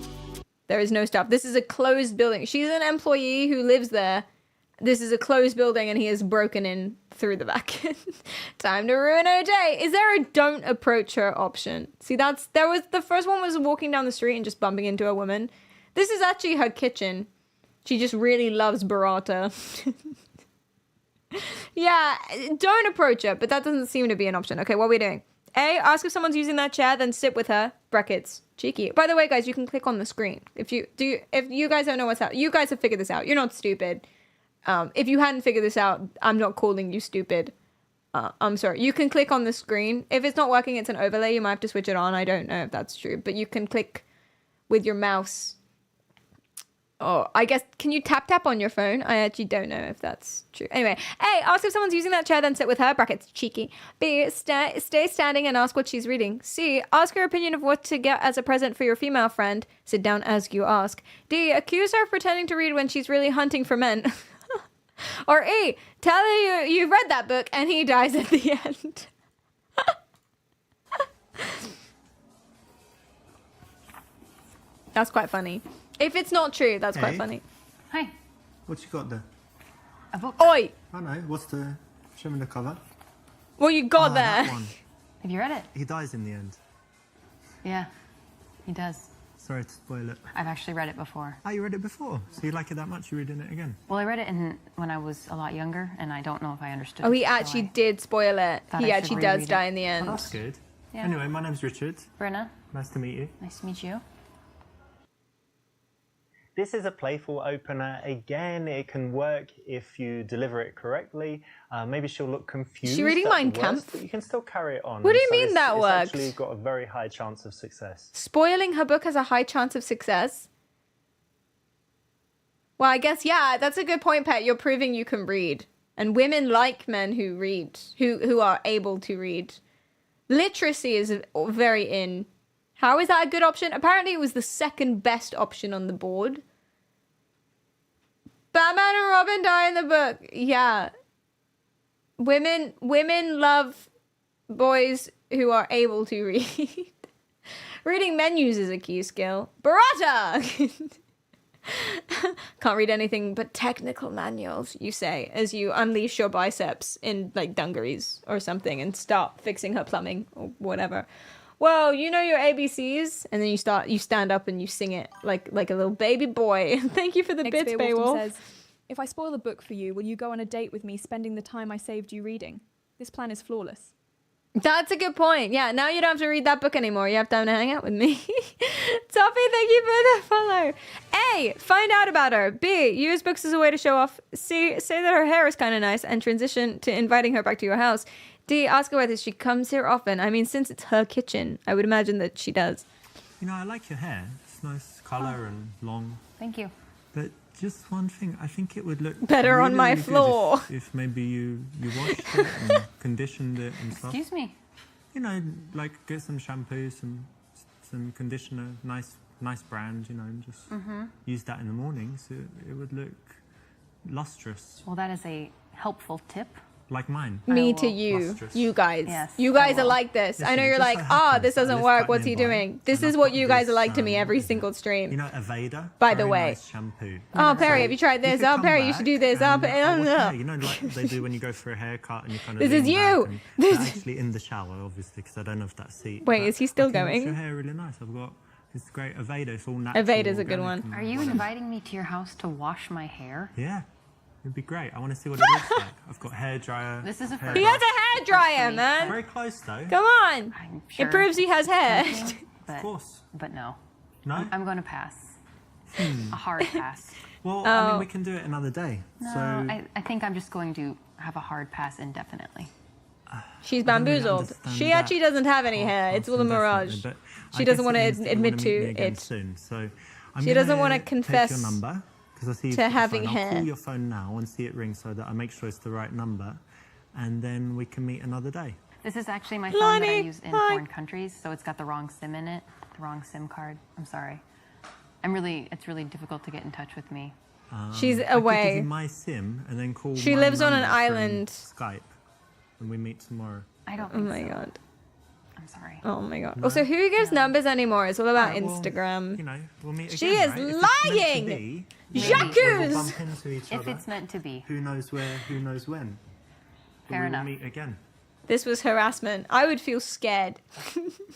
There is no staff. This is a closed building. She's an employee who lives there. This is a closed building and he has broken in through the back. Time to ruin her day. Is there a don't approach her option? See, the first one was walking down the street and just bumping into a woman. This is actually her kitchen. She just really loves burrata. Yeah, don't approach her, but that doesn't seem to be an option. Okay, what are we doing? A, ask if someone's using that chair, then sit with her. Brackets. Cheeky. By the way, guys, you can click on the screen. If you guys don't know what's out, you guys have figured this out. You're not stupid. If you hadn't figured this out, I'm not calling you stupid. I'm sorry. You can click on the screen. If it's not working, it's an overlay. You might have to switch it on. I don't know if that's true. But you can click with your mouse. Oh, I guess, can you tap on your phone? I actually don't know if that's true. Anyway, A, ask if someone's using that chair, then sit with her, brackets, cheeky. B, stay standing and ask what she's reading. C, ask her opinion of what to get as a present for your female friend. Sit down as you ask. D, accuse her of pretending to read when she's really hunting for men. Or E, tell her you've read that book and he dies at the end. That's quite funny. If it's not true, that's quite funny. Hi. What you got there? A book. Oi! I know. What's the... Show me the cover. What you got there? That one. Have you read it? He dies in the end. Yeah, he does. Sorry to spoil it. I've actually read it before. Oh, you read it before? So you like it that much, you're reading it again? Well, I read it when I was a lot younger, and I don't know if I understood Oh, it. he actually did spoil it. thought He I should actually does reread die it. in the end. Well, that's good. Yeah. Anyway, my name's Richard. Brenna. Nice to meet you. Nice to meet you. This is a playful opener. Again, it can work if you deliver it correctly. Maybe she'll look confused. She reading at the Mein worst, Kampf? but you can still carry it on. What do you So mean that it's works? actually got a very high chance of success. Spoiling her book has a high chance of success? Well, I guess, yeah, that's a good point, Pet. You're proving you can read. And women like men who read, who are able to read. Literacy is very in. How is that a good option? Apparently it was the second best option on the board. Batman and Robin die in the book. Yeah. Women love boys who are able to read. Reading menus is a key skill. Barata! Can't read anything but technical manuals, you say, as you unleash your biceps in, like, dungarees or something and start fixing her plumbing or whatever. Well, you know your ABCs, and then you stand up and you sing it like a little baby boy. Thank you for the bits, Beowulf. Says, if I spoil a book for you, will you go on a date with me spending the time I saved you reading? This plan is flawless. That's a good point. Yeah, now you don't have to read that book anymore. You have time to hang out with me. Toffee, thank you for the follow. A, find out about her. B, use books as a way to show off. C, say that her hair is kind of nice and transition to inviting her back to your house. D, ask her whether she comes here often. I mean, since it's her kitchen, I would imagine that she does. You know, I like your hair. It's nice colour and long. Thank you. But just one thing, I think it would look better really, on my really floor. good if maybe you washed it and conditioned it and stuff. Excuse me. You know, like get some shampoo, some conditioner, nice brand, you know, and just use that in the morning so it would look lustrous. Well, that is a helpful tip. Like mine. Me to you. Lustrous. You guys. Yes, you guys I are will. like this. I Listen, know it you're just like, so ah, happens this that doesn't this work. cut What's he nearby, doing? This and is I've what got you guys this, are like to me every single stream. You know, Aveda. By the very way. nice shampoo. Oh, Perry, have you tried this? could Oh, come Perry, you back should do this. Oh, and Perry, I wash oh, hair, you know, like they do when you go for a haircut and you kind of This is lean you. back and This they're is- actually in the shower, obviously, because I don't have that seat. Wait, but is he still I can wash going? your hair really nice. I've got this great Aveda. It's all natural. Aveda's a good organic one. and Are you whatever. inviting me to your house to wash my hair? Yeah, it'd be great. I want to see what it looks like. I've got hair dryer. This is a hair first. He has a hair dryer, man. Very close though. Come on. I'm sure. It proves he has hair. But, Of course. But no. No? I'm going to pass. A hard pass. Well, I Oh. mean, we can do it another day. No, So I think I'm just going to have a hard pass indefinitely. She's I don't really bamboozled. understand She that actually doesn't have any part hair. It's all a indefinitely, mirage. but She I doesn't guess want it to means that you admit wanna to meet me again it. soon. So I'm She doesn't gonna wanna take confess your number, 'cause I see you've to got the having phone. I'll hair. call your phone now and see it ring so that I make sure it's the right number, and then we can meet another day. This is actually my phone that I Lonnie, use in hi. foreign countries, so it's got the wrong SIM in it, the wrong SIM card. I'm sorry. It's really difficult to get in touch with me. She's I could give away. you my SIM and then call. She my lives on an number from island. Skype, and we meet tomorrow. I don't Oh think my so. god. I'm sorry. Oh my god. Also, who gives numbers anymore? It's all about Alright, well, Instagram. You know, we'll meet again. She is right? If it's meant to lying! be, Jacques! we'll bump into each If other. it's meant to be. Who knows where? Who knows when? But Fair we enough. will meet again. This was harassment. I would feel scared.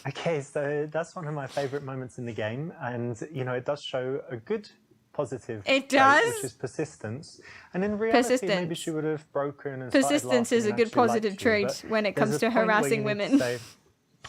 Okay, so that's one of my favourite moments in the game, and you know, it does show a good positive It trait, does? which is persistence. And in reality, maybe Persistence. she would have broken and started Persistence is laughing a and good actually liked positive you, trait but when it there's comes a to point where harassing you need to women. say,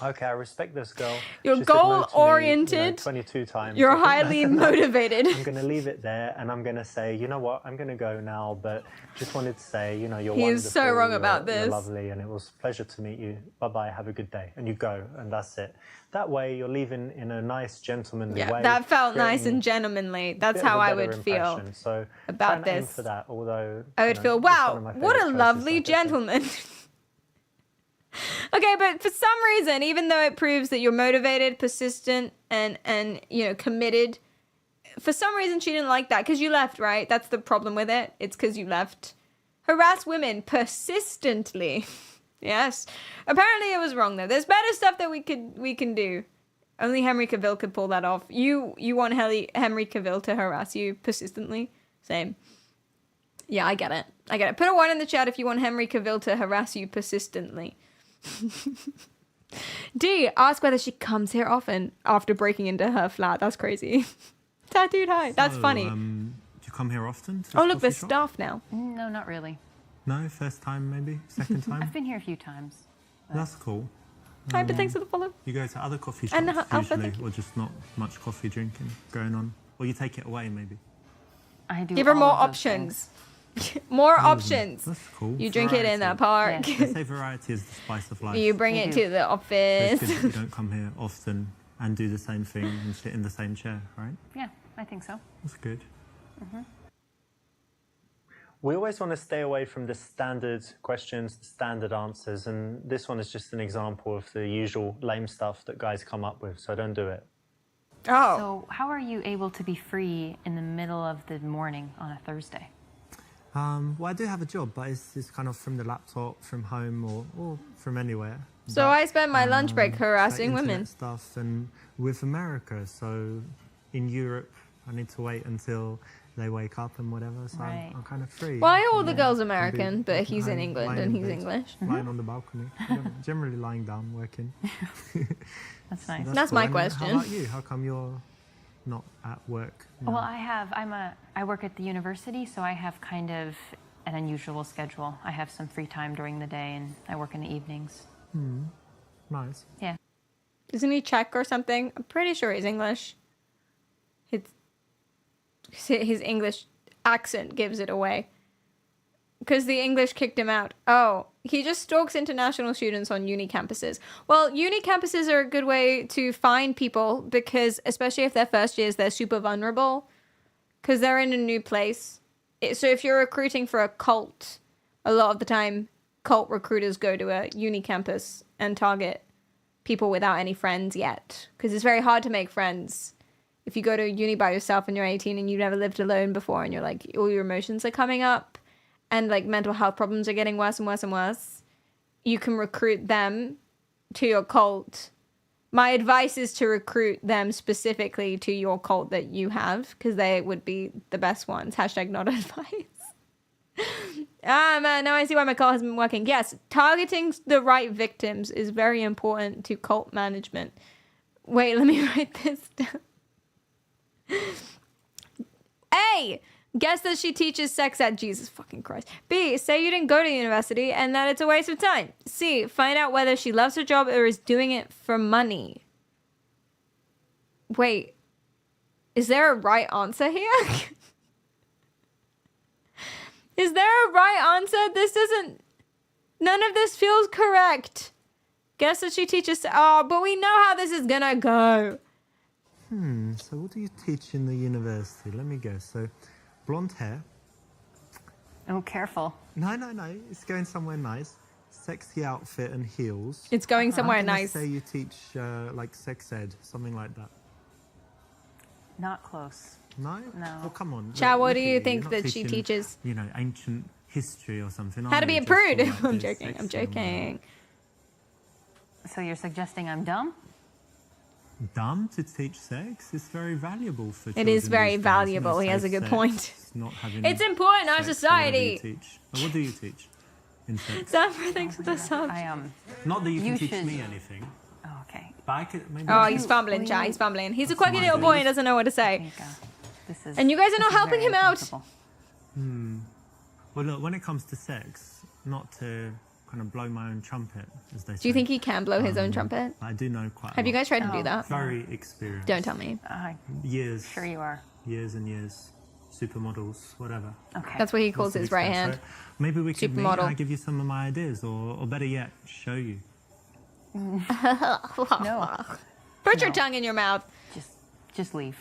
Okay, I respect this girl. You're She said no to me, goal-oriented. 22 times. You're I think highly that's enough. motivated. I'm going to leave it there, and I'm going to say, you know what? I'm going to go now, but just wanted to say, you're He wonderful. is so wrong you're- about You're this. lovely, and it was a pleasure to meet you. Bye-bye, have a good day. And you go, and that's it. That way, you're leaving in a nice, gentlemanly way. That felt nice creating and gentlemanly. a That's bit of how a I better would feel impression. So try about and aim this. for that, although I would feel, it's one wow, of my what a favourite choices, lovely like I said. gentleman. Okay, but for some reason, even though it proves that you're motivated, persistent, and committed, for some reason she didn't like that because you left, right? That's the problem with it. It's because you left. Harass women persistently. Yes. Apparently it was wrong though. There's better stuff that we can do. Only Henry Cavill could pull that off. You want Henry Cavill to harass you persistently? Same. Yeah, I get it. Put a 1 in the chat if you want Henry Cavill to harass you persistently. D, ask whether she comes here often after breaking into her flat. That's crazy. Tattooed high. That's funny. Do you come here often? to Oh, this look, there's coffee shop? staff now. No, not really. No, first time maybe? Second time? I've been here a few times. That's cool. Hi, but thanks for the follow. You go to other coffee shops And Alpha, usually, thank you. or just not much coffee drinking going on? Or you take it away maybe? I do. Give her all more of those options. More options. That's cool. You drink it in the park. They say variety is the spice of life. You bring it to the So office. it's good that you don't come here often and do the same thing and sit in the same chair, right? Yeah, I think so. That's good. We always want to stay away from the standard questions, the standard answers, and this one is just an example of the usual lame stuff that guys come up with, so don't do it. Oh. So how are you able to be free in the middle of the morning on a Thursday? Well, I do have a job, but it's kind of from the laptop, from home, or from anywhere. So But, I spend my lunch break like harassing internet women. stuff, and with America, so in Europe, I need to wait until they wake up and whatever, so Right. I'm kind of free. Why are all the Yeah, girls can be American, but working he's in home, England lying and in he's bed, English? Lying on the balcony, generally lying down, working. That's nice. That's my And question. How about you? How come you're not at work? now? Well, I work at the university, so I have kind of an unusual schedule. I have some free time during the day, and I work in the evenings. Nice. Yeah. Isn't he Czech or something? I'm pretty sure he's English. His English accent gives it away. Because the English kicked him out. Oh, he just stalks international students on uni campuses. Well, uni campuses are a good way to find people because, especially if they're first years, they're super vulnerable because they're in a new place. So if you're recruiting for a cult, a lot of the time, cult recruiters go to a uni campus and target people without any friends yet because it's very hard to make friends. If you go to uni by yourself and you're 18 and you've never lived alone before and you're like, all your emotions are coming up and like mental health problems are getting worse and worse and worse, you can recruit them to your cult. My advice is to recruit them specifically to your cult that you have because they would be the best ones. Hashtag not advice. Man, now I see why my cult hasn't been working. Yes, targeting the right victims is very important to cult management. Wait, let me write this down. A, guess that she teaches sex ed. Jesus fucking Christ. B, say you didn't go to university and that it's a waste of time. C, find out whether she loves her job or is doing it for money. Wait, is there a right answer here? Is there a right answer? None of this feels correct. Guess that she teaches, but we know how this is gonna go. So what do you teach in the university? Let me guess. So, blonde hair. Oh, careful. No. It's going somewhere nice. Sexy outfit and heels. It's going somewhere I'm gonna nice. say you teach like sex ed, something like that. Not close. No? No. Well, come on. Chow, what look do at you You're think not that she teaching, teaches? You know, ancient history or something. How are to be you? a Just prude. all like I'm this, joking. I'm sexy and joking. So you're suggesting I'm dumb? Dumb to teach sex? It's very valuable for It children is very these days, valuable. He has a safe good sex, point. not having It's important in our sex or whatever you society. teach. What do you teach in sex? Zafra, thanks for the sub. Not that you can You teach should- me anything. Oh, okay. But I could maybe. Oh, he's fumbling, Chai. He's fumbling. He's a That's quirky my little boy belief. and doesn't know what to say. This is, And you guys are this not is helping very him out. uncomfortable. Well, look, when it comes to sex, not to kind of blow my own trumpet, as they say. Do you think he can blow his own trumpet? I do know quite a Have you lot. guys tried to do that? Very experienced. Don't tell me. Years. Sure you are. Years and years. Supermodels, whatever. Okay. That's what he calls Lots of his right experience. hand. So maybe we could meet and Supermodel. I give you some of my ideas, or better yet, show you. No. Put your tongue in your mouth. Just leave.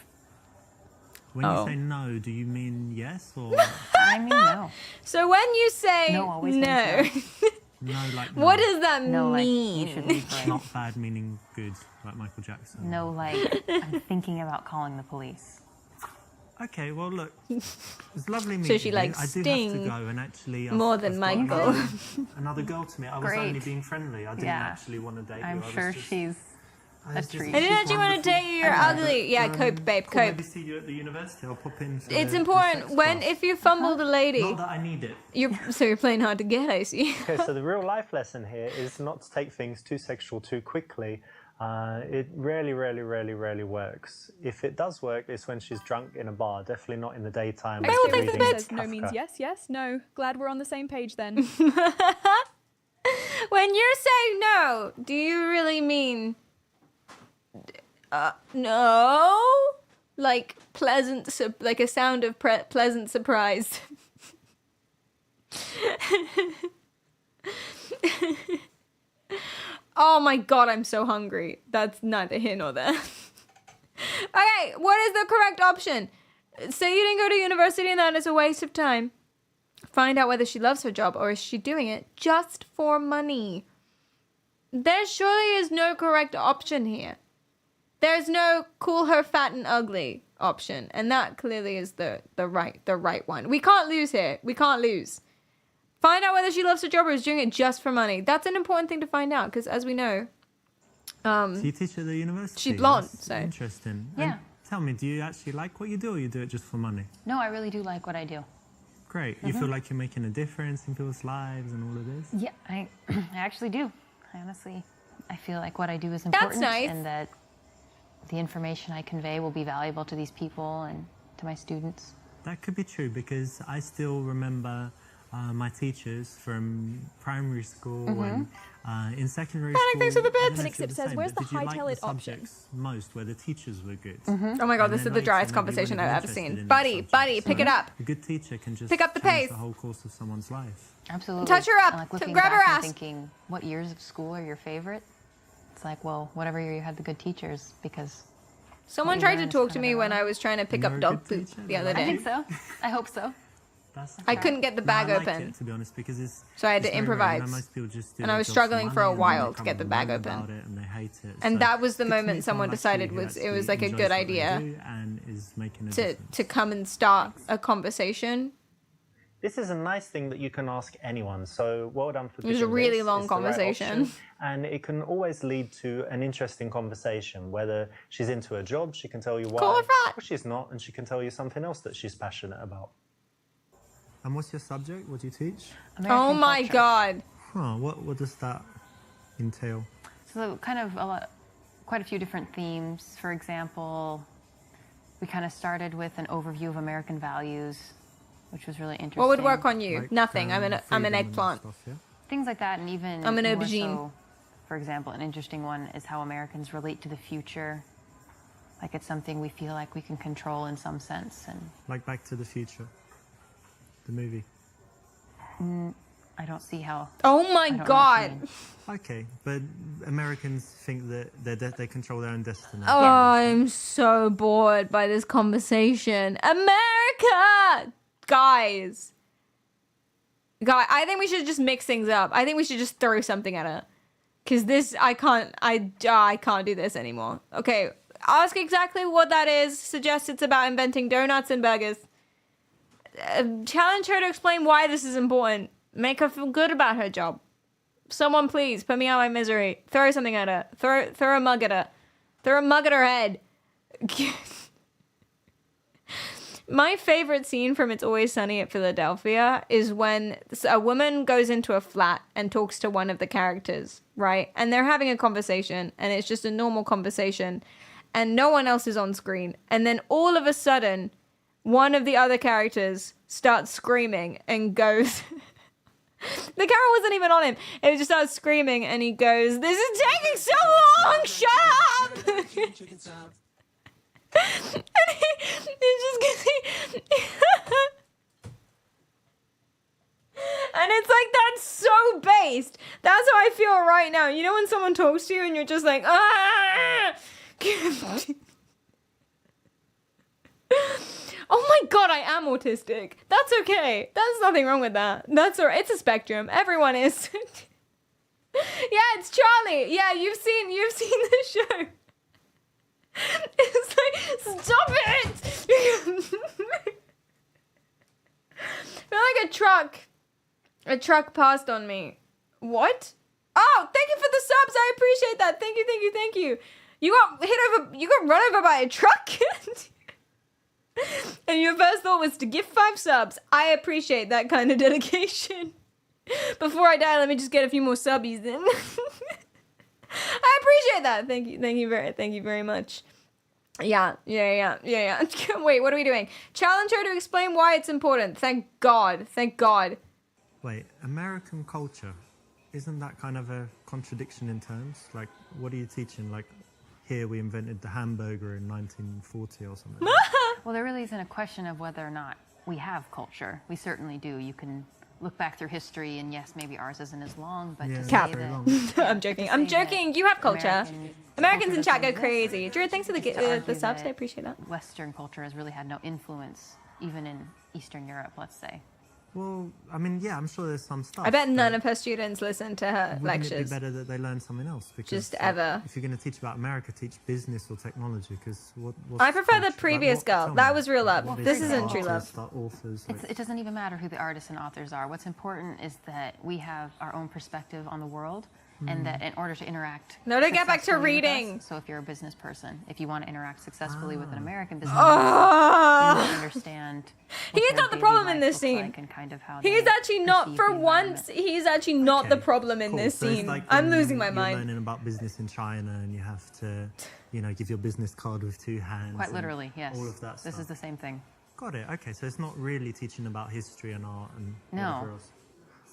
When you say no, do you mean yes or I mean no. So when you say No always no, means no? Like what no. does that No, like, mean? you should leave right. Not bad meaning good, like Michael Jackson. No, like, I'm thinking about calling the police. Okay, well look, it's lovely meeting So she you. likes I do Sting have to go, and actually more than I've got Michael. another girl to meet. I was Great. only being friendly. I didn't Yeah. actually want to date I'm you. I was sure just- she's I a was just- treat. I didn't she's actually want to wonderful. date you. You're ugly. Yeah, cope, babe, Cool, cope. maybe see you at the university. I'll pop in. For It's the important sex when class. if you fumble the lady. Not that I need it. You're playing hard to get. I see. Okay, so the real life lesson here is not to take things too sexual too quickly. It rarely works. If it does work, it's when she's drunk in a bar. Definitely not in the daytime. I will take reading the says no Kafka. means yes, yes, no. Glad we're on the same page then. When you're saying no, do you really mean no? Like pleasant, like a sound of pleasant surprise. Oh my god, I'm so hungry. That's neither here nor there. Okay, what is the correct option? Say you didn't go to university and that is a waste of time. Find out whether she loves her job or is she doing it just for money. There surely is no correct option here. There's no call her fat and ugly option, and that clearly is the right one. We can't lose here. We can't lose. Find out whether she loves her job or is doing it just for money. That's an important thing to find out because, as we know, So you teach at the university? she's blonde, That's so interesting. Yeah. And tell me, do you actually like what you do, or you do it just for money? No, I really do like what I do. Great. You feel like you're making a difference in people's lives and all of this? Yeah, I actually do. I feel like what I do is important nice. and that the information I convey will be valuable to these people and to my students. That could be true because I still remember my teachers from primary school and in secondary Panic, school. thanks for the I don't bits. know Nick if you're Sip the says, same, "Where's but the did you like hightail-it the option?" subjects most where the teachers were good? Oh my god, And this is then the later, driest maybe conversation when you're I've ever interested seen. in Buddy, subjects, buddy, pick it up. A good teacher can just Pick up the change pace. the whole course of someone's life. Absolutely. Touch her up. And, like, looking Grab her back and ass. thinking, what years of school are your favorite? It's like, well, whatever year you had the good teachers, because Someone what you tried to learn is talk kind to of me when irrelevant. I was trying to pick You're up a dog good poop teacher, the other I day. think so. I hope so. That's I couldn't get the bag I like open. it, to be honest, because it's So I had it's to very rare. improvise. You know, most people just do And their I was jobs for struggling for a money, and then while they to come get the and bag moan open. about it and they hate it. And So that was the good to moment meet someone like you decided who it actually was like a enjoys good what they idea do and is making a to difference. to come and start a conversation. This is a nice thing that you can ask anyone. So well done for It was a picking really this. long It's the right conversation. option, and it can always lead to an interesting conversation. Whether she's into her job, she can tell you why. Call her fat. Or she's not, and she can tell you something else that she's passionate about. And what's your subject? What do you teach? Oh my culture. god. Huh, what does that entail? So kind of quite a few different themes. For example, we kind of started with an overview of American values, which was really interesting. What would work on you? Like, Nothing. I'm an freedom and eggplant. stuff, yeah? Things like that, and even I'm an more aubergine. so, for example, an interesting one is how Americans relate to the future. Like it's something we feel like we can control in some sense, and Like Back to the Future, the movie. I don't see how. Oh my I don't know what you god. mean. Okay, but Americans think that they control their own destiny. Oh, I'm so bored by this conversation. America! Guys. I think we should just mix things up. I think we should just throw something at her. Cause this, I can't do this anymore. Okay, ask exactly what that is. Suggest it's about inventing donuts and burgers. Challenge her to explain why this is important. Make her feel good about her job. Someone please, put me out of my misery. Throw something at her. Throw a mug at her. Throw a mug at her head. My favorite scene from It's Always Sunny at Philadelphia is when a woman goes into a flat and talks to one of the characters, right? And they're having a conversation, and it's just a normal conversation, and no one else is on screen. And then all of a sudden, one of the other characters starts screaming and goes... The camera wasn't even on him. It just started screaming, and he goes, "This is taking so long! Shut up!" And he just gets... And it's like, that's so based. That's how I feel right now. You know when someone talks to you and you're just like, ah! Oh my god, I am autistic. That's okay. There's nothing wrong with that. That's alright. It's a spectrum. Everyone is. Yeah, it's Charlie. Yeah, you've seen the show. It's like, stop it! I feel like a truck passed on me. What? Oh, thank you for the subs. I appreciate that. Thank you. You got run over by a truck? And your first thought was to give 5 subs. I appreciate that kind of dedication. Before I die, let me just get a few more subbies then. I appreciate that. Thank you very much. Yeah. Wait, what are we doing? Challenge her to explain why it's important. Thank God. Wait, American culture, isn't that kind of a contradiction in terms? Like, what are you teaching? Like, here we invented the hamburger in 1940 or something. Well, there really isn't a question of whether or not we have culture. We certainly do. You can look back through history, and yes, maybe ours isn't as long, but to say that... I'm joking. You have culture. Americans in chat go crazy. Drew, thanks for the subs. I appreciate that. Western culture has really had no influence, even in Eastern Europe, let's say. Well, I mean, yeah, I'm sure there's some stuff. I bet none of her students listen to her lectures. Wouldn't it be better that they learn something else? Because just ever. If you're going to teach about America, teach business or technology. Because I prefer the previous girl. That was real love. This isn't true love. Authors, it doesn't even matter who the artists and authors are. What's important is that we have our own perspective on the world, and that in order to interact... No, to get back to reading. So if you're a business person, if you want to interact successfully with an American business, you need to understand... He's not the problem in this scene. He's actually not, for once, he's actually not the problem in this scene. Like I'm losing my you're mind. Learning about business in China, and you have to, give your business card with 2 hands. Quite literally, yes. All of that stuff. This is the same thing. Got it. Okay, so it's not really teaching about history and art and whatever else.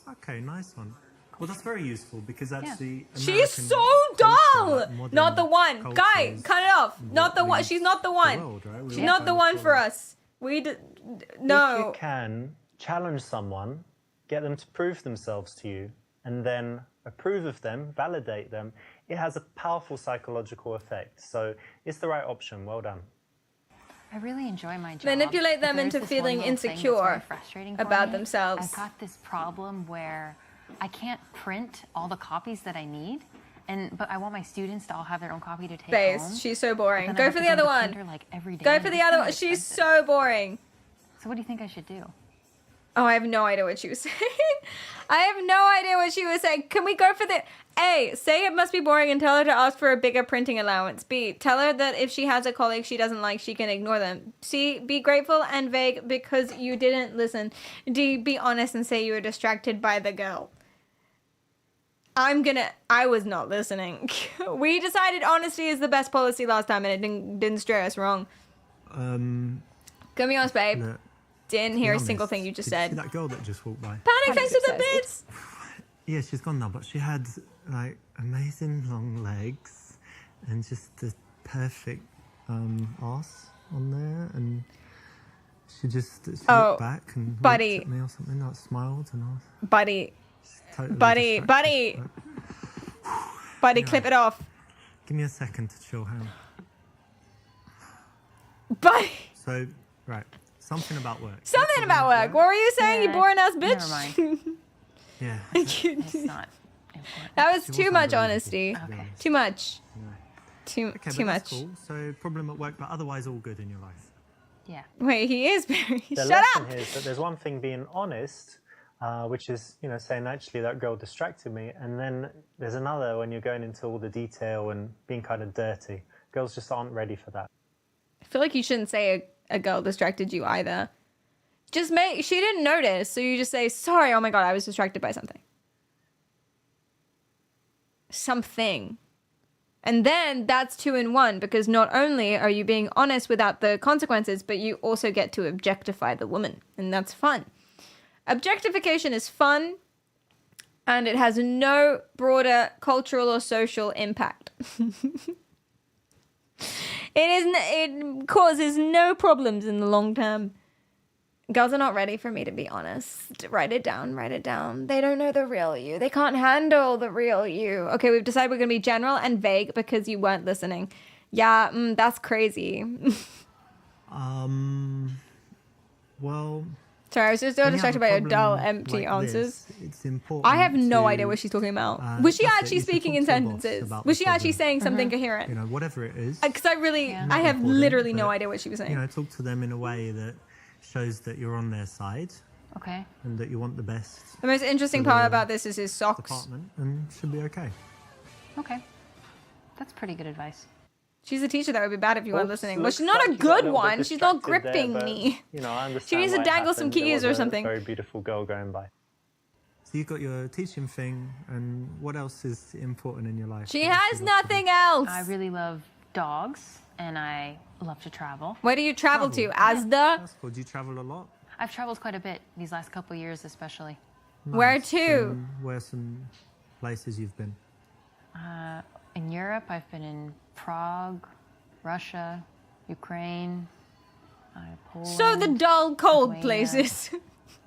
Okay, nice one. Well, that's very useful because actually... She's so dull! Not the one. Guy, cut it off. Not the one. She's not the one. She's not the one for us. No. If you can challenge someone, get them to prove themselves to you, and then approve of them, validate them, it has a powerful psychological effect. So it's the right option. Well done. I really enjoy my job. Manipulate them into feeling insecure about themselves. I've got this problem where I can't print all the copies that I need, but I want my students to all have their own copy to take home. She's so boring. Go for the other one. Go for the other one. She's so boring. So what do you think I should do? Oh, I have no idea what she was saying. I have no idea what she was saying. Can we go for the... A, say it must be boring and tell her to ask for a bigger printing allowance. B, tell her that if she has a colleague she doesn't like, she can ignore them. C, be grateful and vague because you didn't listen. D, be honest and say you were distracted by the girl. I was not listening. We decided honesty is the best policy last time and it didn't steer us wrong. Gonna be honest, babe. No, didn't hear a single thing you just said. See that girl that just walked by? Panic, thanks for the bits! Yeah, she's gone now, but she had like amazing long legs and just the perfect ass on there, and she looked back and looked at me or something, like smiled, and I was Buddy, anyway, clip it off. Give me a second to chill, hang on. Buddy. So, right, something about work. Something about work. What were you saying, you boring ass bitch? Never mind. Yeah. It's not important. That was too much honesty. Okay. Too much. Too much. That's cool. So, problem at work, but otherwise all good in your life. Yeah. Wait, he is very... The Shut up! lesson here is that there's one thing being honest, which is, saying actually that girl distracted me, and then there's another when you're going into all the detail and being kind of dirty. Girls just aren't ready for that. I feel like you shouldn't say a girl distracted you either. She didn't notice, so you just say, sorry, oh my god, I was distracted by something. Something. And then that's 2 in 1, because not only are you being honest without the consequences, but you also get to objectify the woman, and that's fun. Objectification is fun, and it has no broader cultural or social impact. It causes no problems in the long term. Girls are not ready for me, to be honest. Write it down, write it down. They don't know the real you. They can't handle the real you. Okay, we've decided we're going to be general and vague because you weren't listening. Yeah, that's crazy. Well... Sorry, I was just so distracted by your dull, empty answers. It's important. I have no idea what she's talking about. Was she actually speaking in sentences? Was she actually saying something coherent? You know, whatever it is. Because I have literally no idea what she was saying. You know, talk to them in a way that shows that you're on their side. Okay. And that you want the best. The most interesting part about this is his socks. Department, and should be okay. Okay. That's pretty good advice. She's a teacher. That would be bad if you weren't listening. Well, she's not a good one. She's not gripping me. You know, I understand. She needs to why it dangle some happened. There keys was or a something. Very beautiful girl going by. So you got your teaching thing, and what else is important in your life? She has nothing else. I really love dogs, and I love to travel. Where do you travel to? Asda? That's cool. Do you travel a lot? I've traveled quite a bit these last couple of years, especially. Where to? And where are some places you've been? In Europe, I've been in Prague, Russia, Ukraine, Poland. So the dull, cold Lithuania, places.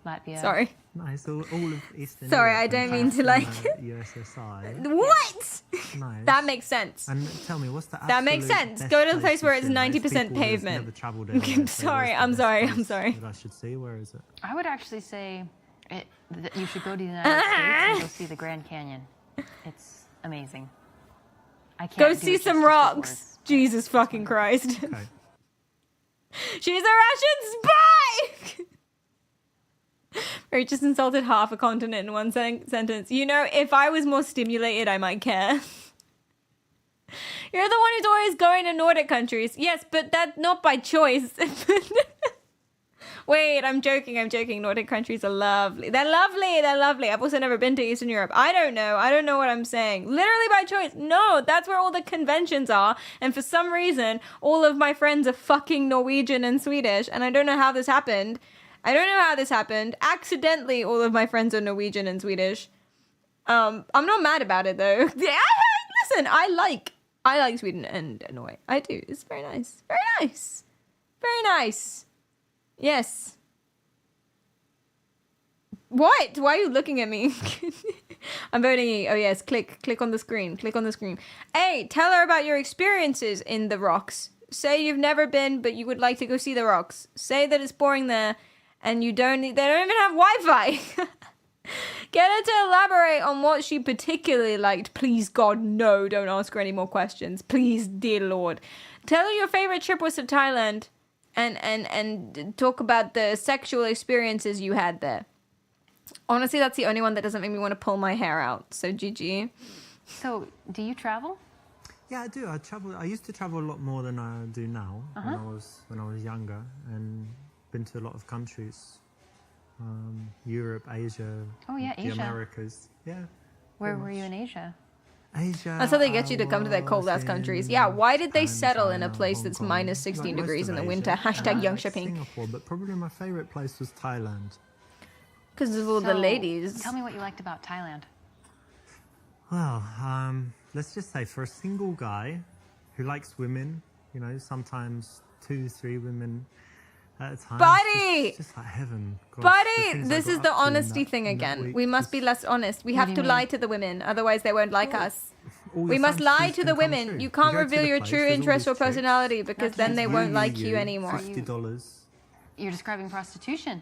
Latvia. Sorry. Nice, all of Eastern Sorry, Europe I don't and mean to, from, like- USSR. What? Nice. That makes sense. And tell me, what's the That makes absolute sense. best Go to the place place where you've it's been? Like, 90% people who's pavement. never travelled anywhere, I'm say, sorry, what's the I'm best sorry, place I'm sorry. that I should see. Where is it? I would actually say that you should go to the United States and go see the Grand Canyon. It's amazing. I can't Go do see it some justice with rocks. words. Jesus fucking Christ. Okay. She's a Russian spy! Or just insulted half a continent in one sentence. You know, if I was more stimulated, I might care. You're the one who's always going to Nordic countries. Yes, but that's not by choice. Wait, I'm joking. Nordic countries are lovely. They're lovely. I've also never been to Eastern Europe. I don't know what I'm saying. Literally by choice. No, that's where all the conventions are. And for some reason, all of my friends are fucking Norwegian and Swedish. And I don't know how this happened. Accidentally, all of my friends are Norwegian and Swedish. I'm not mad about it though. Listen, I like Sweden and Norway. I do. It's very nice. Very nice. Yes. What? Why are you looking at me? I'm voting E. Oh yes, click on the screen. Hey, tell her about your experiences in the rocks. Say you've never been, but you would like to go see the rocks. Say that it's boring there, and they don't even have Wi-Fi. Get her to elaborate on what she particularly liked. Please, God, no, don't ask her any more questions. Please, dear Lord. Tell her your favorite trip was to Thailand, and talk about the sexual experiences you had there. Honestly, that's the only one that doesn't make me want to pull my hair out. So, GG. So, do you travel? Yeah, I do. I used to travel a lot more than I do now. When I was younger, and been to a lot of countries. Europe, Asia. Oh yeah, the Asia. Americas. Yeah. Where were you in Asia? Asia. That's how they get you to come to their cold ass countries. Yeah, why did they settle in a place that's minus 16 degrees in the winter? Hashtag young shipping. Singapore, but probably my favorite place was Thailand. Because of all the ladies. Tell me what you liked about Thailand. Well, let's just say for a single guy who likes women, you know, sometimes 2-3 women at a time. Buddy! It's just like heaven. God, Buddy! This is the honesty thing again. We must be less honest. We have to mean? lie to the women, otherwise they won't like us. all We your must lie fantasies to can the come women. true. You can't go to reveal the your place, true there's all interest or these chicks, personality because then they won't like you anymore. $50. You're describing prostitution.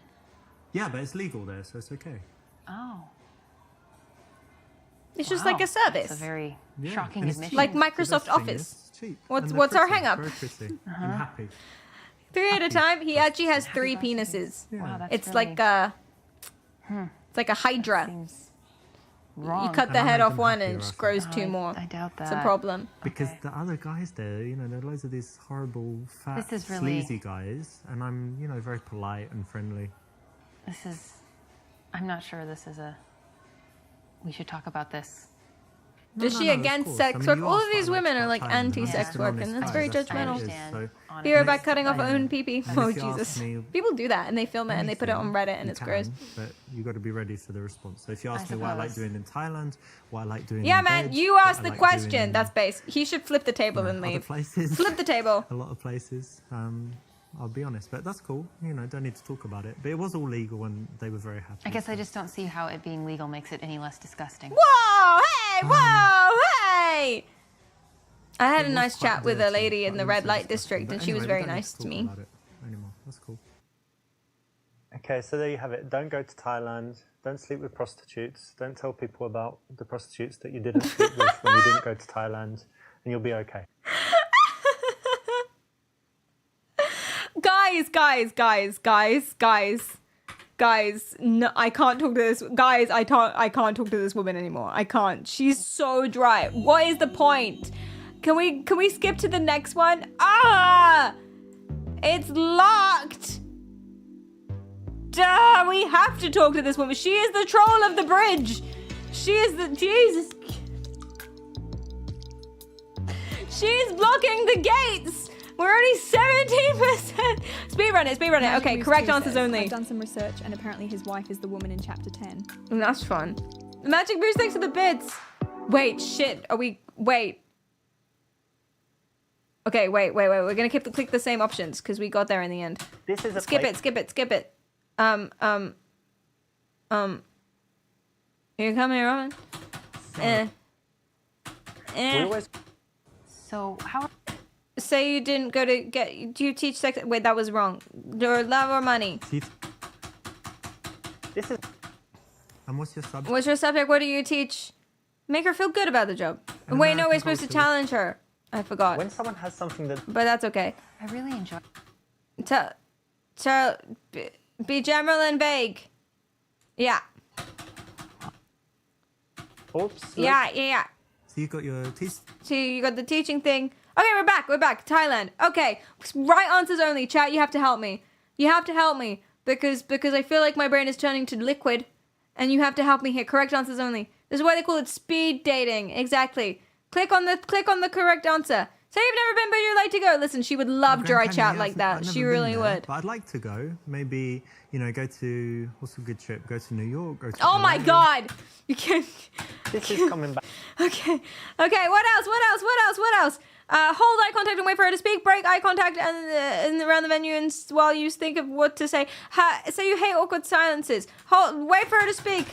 Yeah, but it's legal there, so it's okay. Oh. It's just like a service. That's a very Yeah, shocking and it's admission. cheap. Like The Microsoft best thing Office. is it's cheap. What's- And they're what's our pretty, hang-up? Very pretty and happy. 3 at a time. He actually has 3 penises. Wow, that's It's really... like a, it's like a hydra. wrong. You cut the And I head made off them one happier, and it I just think. grows 2 more. I doubt that. It's a problem. Because the other guys there, you know, there are loads of these horrible, fat, This is really- sleazy guys, and I'm, you know, very polite and friendly. This is... I'm not sure this is a... We should talk about this. Is she against sex work? All of these women are like anti-sex work, and that's very judgmental. Be right back cutting off her own pee-pee. Oh, Jesus. People do that, and they film it, and they put it on Reddit, and it's gross. But you got to be ready for the response. So if you ask me what I like doing in Thailand, what I like doing Yeah, in man, bed, you what asked I the like question. doing That's base. He should flip the table and other leave. places. Flip the table. A lot of places. I'll be honest, but that's cool. You know, don't need to talk about it. But it was all legal, and they were very happy. I guess I just don't see how it being legal makes it any less disgusting. Whoa! Hey! Whoa! Hey! I had a nice chat with a lady in the red light district, and she was very nice to me. Anymore. That's cool. Okay, so there you have it. Don't go to Thailand. Don't sleep with prostitutes. Don't tell people about the prostitutes that you didn't sleep with when you didn't go to Thailand, and you'll be okay. Guys, no, I can't talk to this. Guys, I can't talk to this woman anymore. I can't. She's so dry. What is the point? Can we skip to the next one? Ah! It's locked. Duh, we have to talk to this woman. She is the troll of the bridge. She is the Jesus. She's blocking the gates. We're only 17%. Speedrun it. Okay, correct answers only. I've done some research, and apparently his wife is the woman in chapter 10. That's fun. The magic boost thanks to the bits. Wait, shit. Wait. Okay, wait. We're gonna click the same options because we got there in the end. This is a skip it. Here you come here, Robin. So how? Say you didn't go to do you teach sex? Wait, that was wrong. Or love or money? This is. And what's your subject? What's your subject? What do you teach? Make her feel good about the job. Wait, no, we're supposed to challenge her. I forgot. When someone has something that. But that's okay. I really enjoy. Be general and vague. Yeah. Oops. Yeah. So you got your So you got the teaching thing. Okay, we're back. Thailand. Okay, right answers only. Chat, you have to help me. Because I feel like my brain is turning to liquid, and you have to help me here. Correct answers only. This is why they call it speed dating. Exactly. Click on the correct answer. Say you've never been, but you'd like to go. Listen, she would love dry chat like that. She really would. But I'd like to go. Maybe, go to, what's a good trip? Go to New York. Go to oh my LA. God. You can't. This is coming back. Okay. What else? Hold eye contact and wait for her to speak. Break eye contact and around the venue and while you think of what to say. Say you hate awkward silences. Wait for her to speak.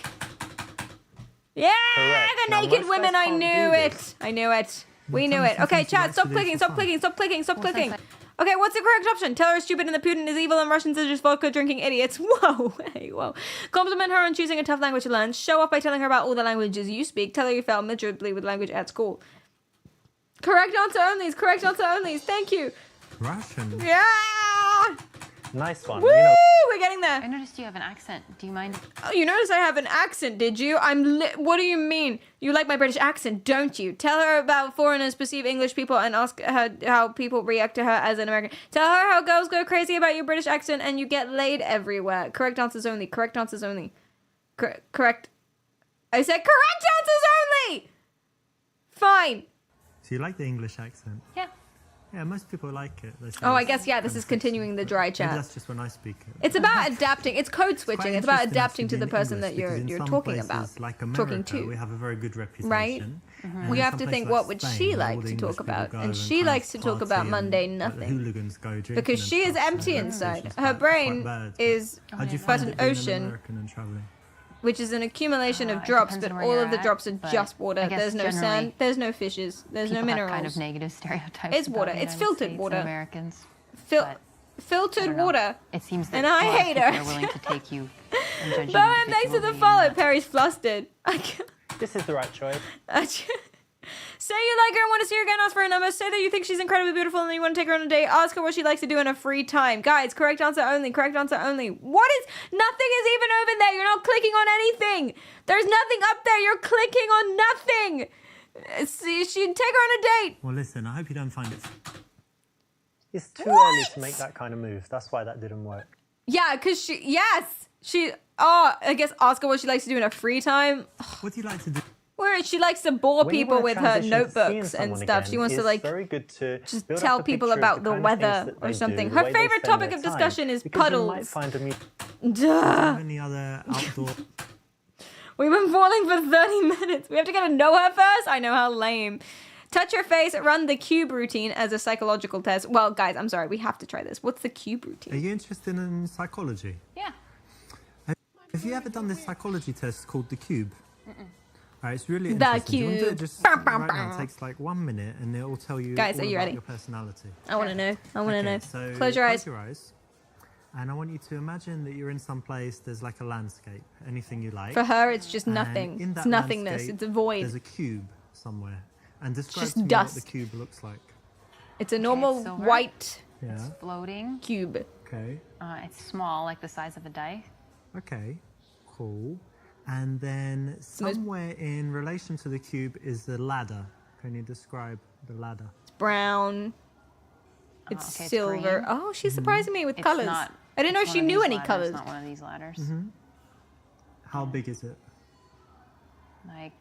Yeah, Correct. the Now, naked most women. guys I can't knew do it. this. I knew it. We knew it. Okay, chat, stop clicking. Okay, what's the correct option? Tell her it's stupid and that Putin is evil and Russians are just vodka drinking idiots. Whoa. Compliment her on choosing a tough language to learn. Show off by telling her about all the languages you speak. Tell her you failed miserably with language at school. Correct answer onlys. Thank you. Russian. Yeah. Nice one. Woo! We're getting there. I noticed you have an accent. Do you mind? Oh, you noticed I have an accent, did you? What do you mean? You like my British accent, don't you? Tell her about foreigners perceive English people and ask her how people react to her as an American. Tell her how girls go crazy about your British accent and you get laid everywhere. Correct answers only. Correct. I said correct answers only! Fine. So you like the English accent? Yeah. Yeah, most people like it. Oh, I guess, yeah, this is continuing the dry Maybe chat. that's just when I speak it. It's about adapting. It's code switching. It's about interesting adapting actually to the being person English, that because in you're some talking places, about. like America, Talking to. we have a very good reputation. Right? And We in have some to places think, like what would Spain, she where like all the to English talk people about? go And she kind likes of to talk about party mundane and, nothing. the hooligans go drinking Because and she is stuff, empty so inside. it's Her quite brain bad. is How do you but find an it being an ocean, American and traveling? which is an accumulation of It drops, depends but on where all you're of the at, drops are but just water. I guess There's no generally sand. There's no fishes. There's no People have minerals. kind of negative stereotypes. It's about water. the It's United filtered States water. and Americans. I Filtered don't know. water. It seems that And I a lot of hate people her. are willing to take you and judge you Bowen, thanks for the individually follow. and Perry's flustered. This is the right choice. Say you like her and want to see her again, ask for her number. Say that you think she's incredibly beautiful and you want to take her on a date. Ask her what she likes to do in her free time. Guys, correct answer only. What is... Nothing is even over there. You're not clicking on anything. There's nothing up there. You're clicking on nothing. See, she'd take her on a date. Well, listen, I hope you don't find it. It's too early to make that kind of move. That's why that didn't work. Yeah, because I guess ask her what she likes to do in her free time. What do you like to do? Where she likes to bore When you people wanna with her transition to seeing notebooks and someone stuff. again, She wants to it's like very good to just build up tell a people picture of about the the kind of things weather that or they something. do, the Her way they favorite spend topic their of time, discussion is because you might puddles. find a Do you have any other outdoor? We've been falling for 30 minutes. We have to get to know her first? I know, how lame. Touch your face, run the cube routine as a psychological test. Well, guys, I'm sorry. We have to try this. What's the cube Are routine? you interested in psychology? Yeah. Have you ever done this psychology test called the cube? Alright, it's really The interesting. Do you want to do it cube. just Bam, bam, right now? bam. It takes like 1 minute, and it will tell you Guys, all are you about ready? your personality. I want to know. I want to know. So Close your eyes. And I want you to imagine that you're in some place. There's like a landscape, anything you like. For her, it's just And nothing. in It's that nothingness. landscape, It's a void. There's a cube somewhere, and describe just to me dust. what the cube looks like. It's a normal silver. white Yeah. It's floating. cube. Okay. It's small, like the size of a die. Okay. Cool. And then somewhere in relation to the cube is the ladder. Can you describe the ladder? It's brown. It's okay, it's silver. green. Oh, she's surprising me with It's colors. not- I didn't know it's she one of knew these any ladders, colors. Not one of these ladders. How big is it? Like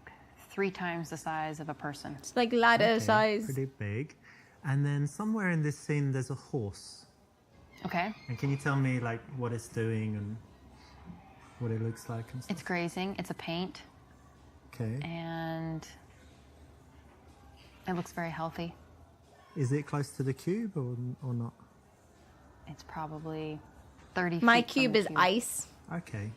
3 times the size of a person. It's like ladder Okay, size. Pretty big. And then somewhere in this scene there's a horse. Okay. And can you tell me like what it's doing and what it looks like and stuff? It's grazing. It's a paint. Okay. And it looks very healthy. Is it close to the cube or not? It's probably 30 My feet from cube the is ice. Okay.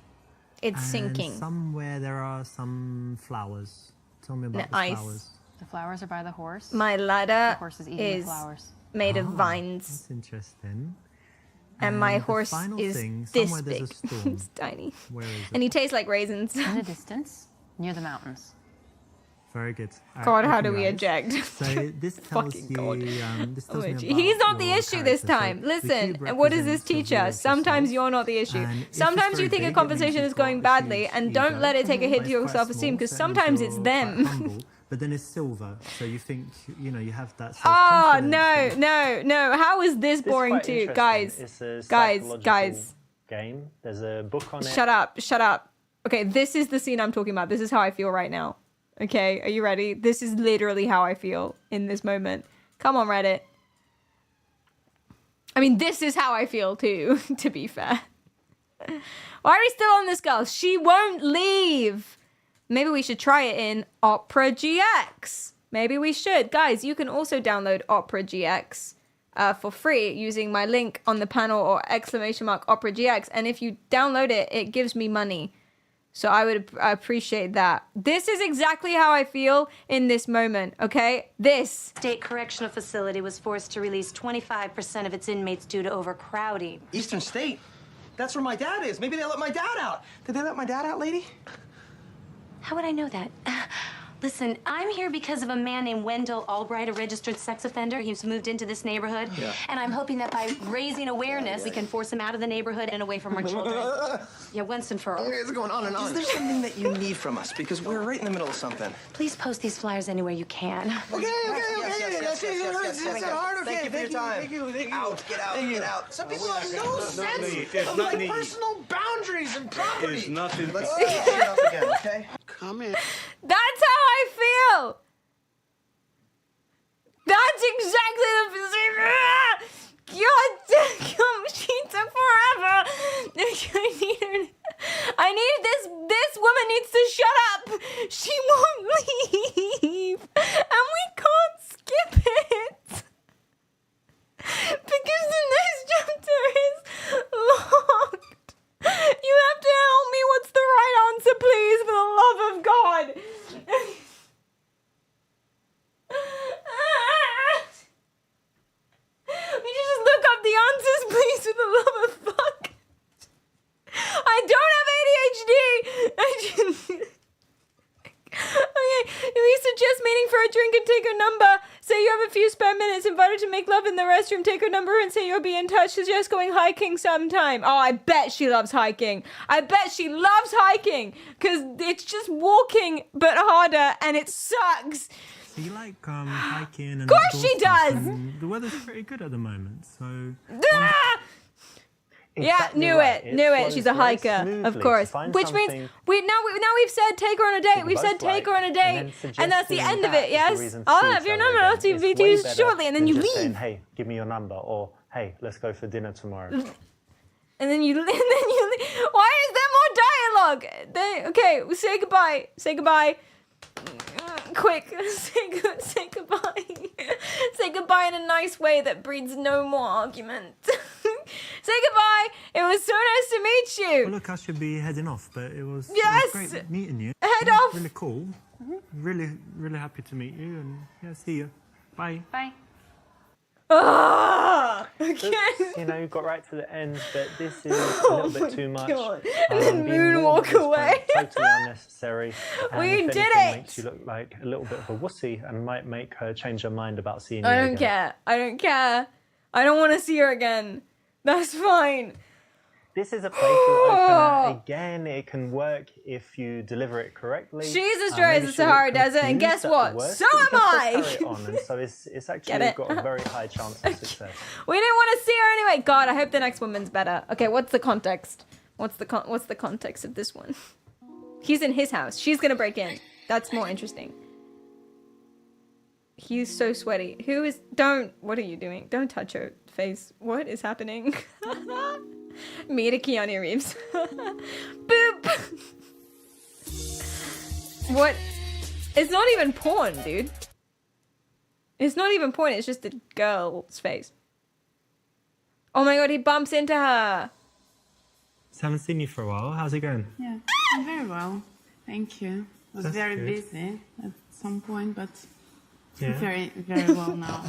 It's And sinking. somewhere there are some flowers. Tell me about The the ice. flowers. The flowers are by the horse. My ladder The horse is eating is the flowers. made of Ah, vines. That's interesting. And my the horse final is thing, this somewhere big. there's a storm. It's tiny. Where is it? And he tastes like raisins. In the distance, near the mountains. Very good. God, how do open we your eyes. eject? So this tells Fucking you. God. This tells me OMG. about He's not the your issue this character. So time. the Listen, cube what does this represents your teach view us? of Sometimes yourself. you're not the issue. And if it's Sometimes very you think big, a it conversation means is you've got going a badly, huge and don't ego. let it take a hit But to it's your quite self-esteem, small, because so it means sometimes it's you're them. quite humble, but then it's silver, so you think you have that. Oh, self-confidence. no. How is this boring quite too? interesting. Guys, It's a guys. psychological game. There's a book on it. Shut up. Okay, this is the scene I'm talking about. This is how I feel right now. Okay, are you ready? This is literally how I feel in this moment. Come on, Reddit. I mean, this is how I feel too, to be fair. Why are we still on this girl? She won't leave. Maybe we should try it in Opera GX. Maybe we should. Guys, you can also download Opera GX for free using my link on the panel or ! Opera GX. And if you download it, it gives me money. So I would appreciate that. This is exactly how I feel in this moment, okay? This. State Correctional Facility was forced to release 25% of its inmates due to overcrowding. Eastern State? That's where my dad is. Maybe they let my dad out. Did they let my dad out, lady? How would I know that? Listen, I'm here because of a man named Wendell Albright, a registered sex offender. He's moved into this neighborhood. Yeah. And I'm hoping that by raising awareness, we can force him out of the neighborhood and away from our children. Yeah, once and for all. It's going on and on. Is there something that you need from us? Because we're right in the middle of something. Please post these flyers anywhere you can. Okay. That's not hard. Okay, Thank you for your time. Thank you. Out, get out. Some people have no sense of like personal boundaries and property. It's nothing. Let's set it up again, okay? Come in. That's how I feel. That's exactly the position. God, she took forever. I need this woman needs to shut up. She won't leave. And we can't skip it. Because the next chapter is locked. You have to help me. What's the right answer, please, for the love of God? Would you just look up the answers, please, for the love of fuck? I don't have ADHD. Okay, we suggest meeting for a drink and take her number. Say you have a few spare minutes. Invited to make love in the restroom. Take her number and say you'll be in touch. Suggest going hiking sometime. Oh, I bet she loves hiking. I bet she loves hiking because it's just walking but harder and it sucks. So you like hiking and Of course outdoor she stuff, does. and the weather's pretty good at the moment, so. Ah! Exactly knew right. it. Knew it. flows She's a very hiker, of smoothly. course. Find Which means something we've said take her on a date. you We've said both take her like, on a date, and that's the suggesting end of that it. is the Yes. reason to I'll see have each your other number. again. I'll see It's way you better shortly, and then than you just leave. saying, hey, give me your number, or hey, let's go for dinner tomorrow. And then you leave. Why is there more dialogue? Okay, say goodbye. Say goodbye. Quick, say goodbye. Say goodbye in a nice way that breeds no more argument. Say goodbye. It was so nice to meet you. Well, look, I should be heading off, but it was great meeting you. Head off. Really cool. Really happy to meet you, and yeah, see you. Bye. Bye. Again. You know, you got right to the end, but this is a little bit too much. And then moonwalk away. Totally unnecessary. And We if did anything, it. Makes you look like a little bit of a wussy and might make her change her mind about seeing you I don't again. care. I don't care. I don't want to see her again. That's fine. This is a playthrough opener. Again, it can work if you deliver it correctly. She's as dry Maybe as the she'll Sahara look Desert, and confused guess at what? the worst, So but you am can I. still carry it on, and so it's actually it? got a very high chance of success. We didn't want to see her anyway. God, I hope the next woman's better. Okay, what's the context? What's the context of this one? He's in his house. She's gonna break in. That's more interesting. He's so sweaty. Who is? Don't. What are you doing? Don't touch her face. What is happening? Me to Keanu Reeves. Boop. What? It's not even porn, dude. It's not even porn. It's just a girl's face. Oh my god, he bumps into her. Just haven't seen you for a while. How's it going? Yeah, I'm very well. Thank you. I was That's very good. busy at some point, but Yeah. very well now.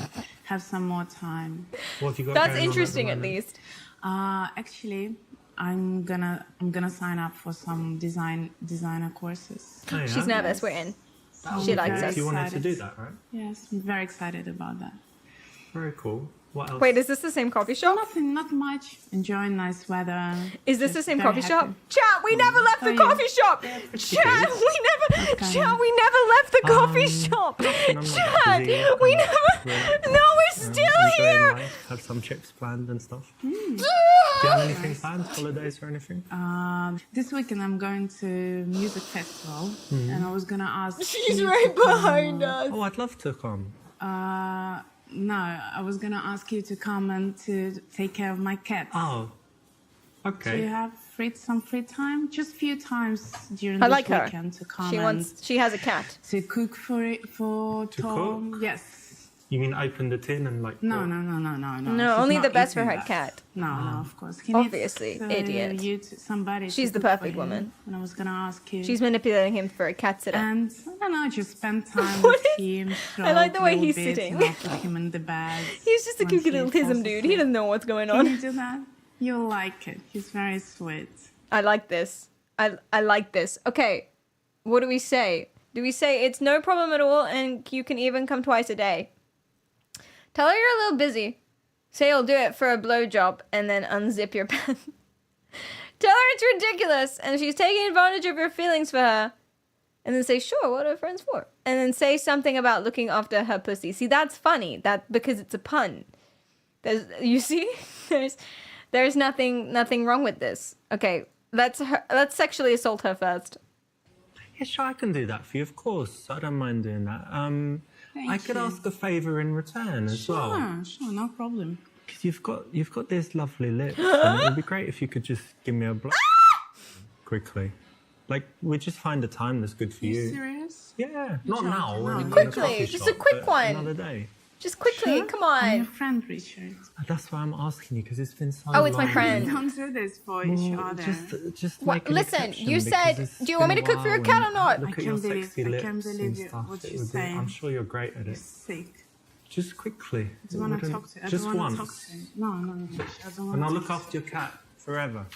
Have some more time. What have you got That's going on interesting, the at moment? least. Actually, I'm gonna sign up for some designer courses. Oh, yeah? She's nervous. We're in. She likes us. You wanted to do that, right? Yes, I'm very excited about that. Very cool. What else? Wait, is this the same coffee shop? Not much. Enjoying nice weather. Is this the Just same very coffee happy. shop? Chat, we never left the yeah. coffee shop. Chat, we never left the coffee shop. Chat, we never. No, we're still enjoying here. life, have some trips planned and stuff. Mm. Do you have anything planned? Holidays or anything? This weekend I'm going to music festival, Mhm. and I was gonna ask. She's you right to come, behind us. Oh, I'd love to come. No, I was gonna ask you to come and to take care of my cat. Oh, okay. Do you have some free time? Just few times during I this like her. weekend to come She has a cat. to cook for To Tom. cook? Yes. You mean open the tin and like? No. No, She's only not the best for eating her that. cat. No, of course. Obviously, idiot. Somebody. She's to the cook for perfect him, woman. And I was gonna ask you. She's manipulating him for a cat sitter. And I don't know, just spend time with him. I like the stroke way little he's bits, sitting. You know, put him in the bed. He's just a once kooky little he falls tism dude. He asleep. doesn't know what's going Can on. you do that? You'll like it. He's very sweet. I like this. I like this. Okay, what do we say? Do we say it's no problem at all and you can even come twice a day? Tell her you're a little busy. Say you'll do it for a blowjob and then unzip your pants. Tell her it's ridiculous and she's taking advantage of your feelings for her. And then say, sure, what are friends for? And then say something about looking after her pussy. See, that's funny. That because it's a pun. You see? There's nothing wrong with this. Okay, let's sexually assault her first. Yeah, sure, I can do that for you, of course. I don't mind doing that. I could ask a favour in return as well. Sure, no problem. Because you've got these lovely lips, and it would be great if you could just give me a blow quickly. Like, we just find a time that's good for you. Serious? Yeah, not joking? now. No, in a Quickly, coffee just shop, a quick but one. Another day. Just quickly, come on. I'm your friend, Richard. That's why I'm asking you, because it's been so Oh, it's my long. friend. Don't do this for each Well, other. Just What? make an Listen, exception you because said, it's do you want me to been a cook for your while cat or and not? Look I at your can't believe- sexy I lips can't believe and you- stuff. what It you're would be- saying. I'm sure you're great at it. Sick. Just quickly. I don't want to talk to you. I Just don't want once. to talk to you. No. I don't want And I'll to look after your cat forever.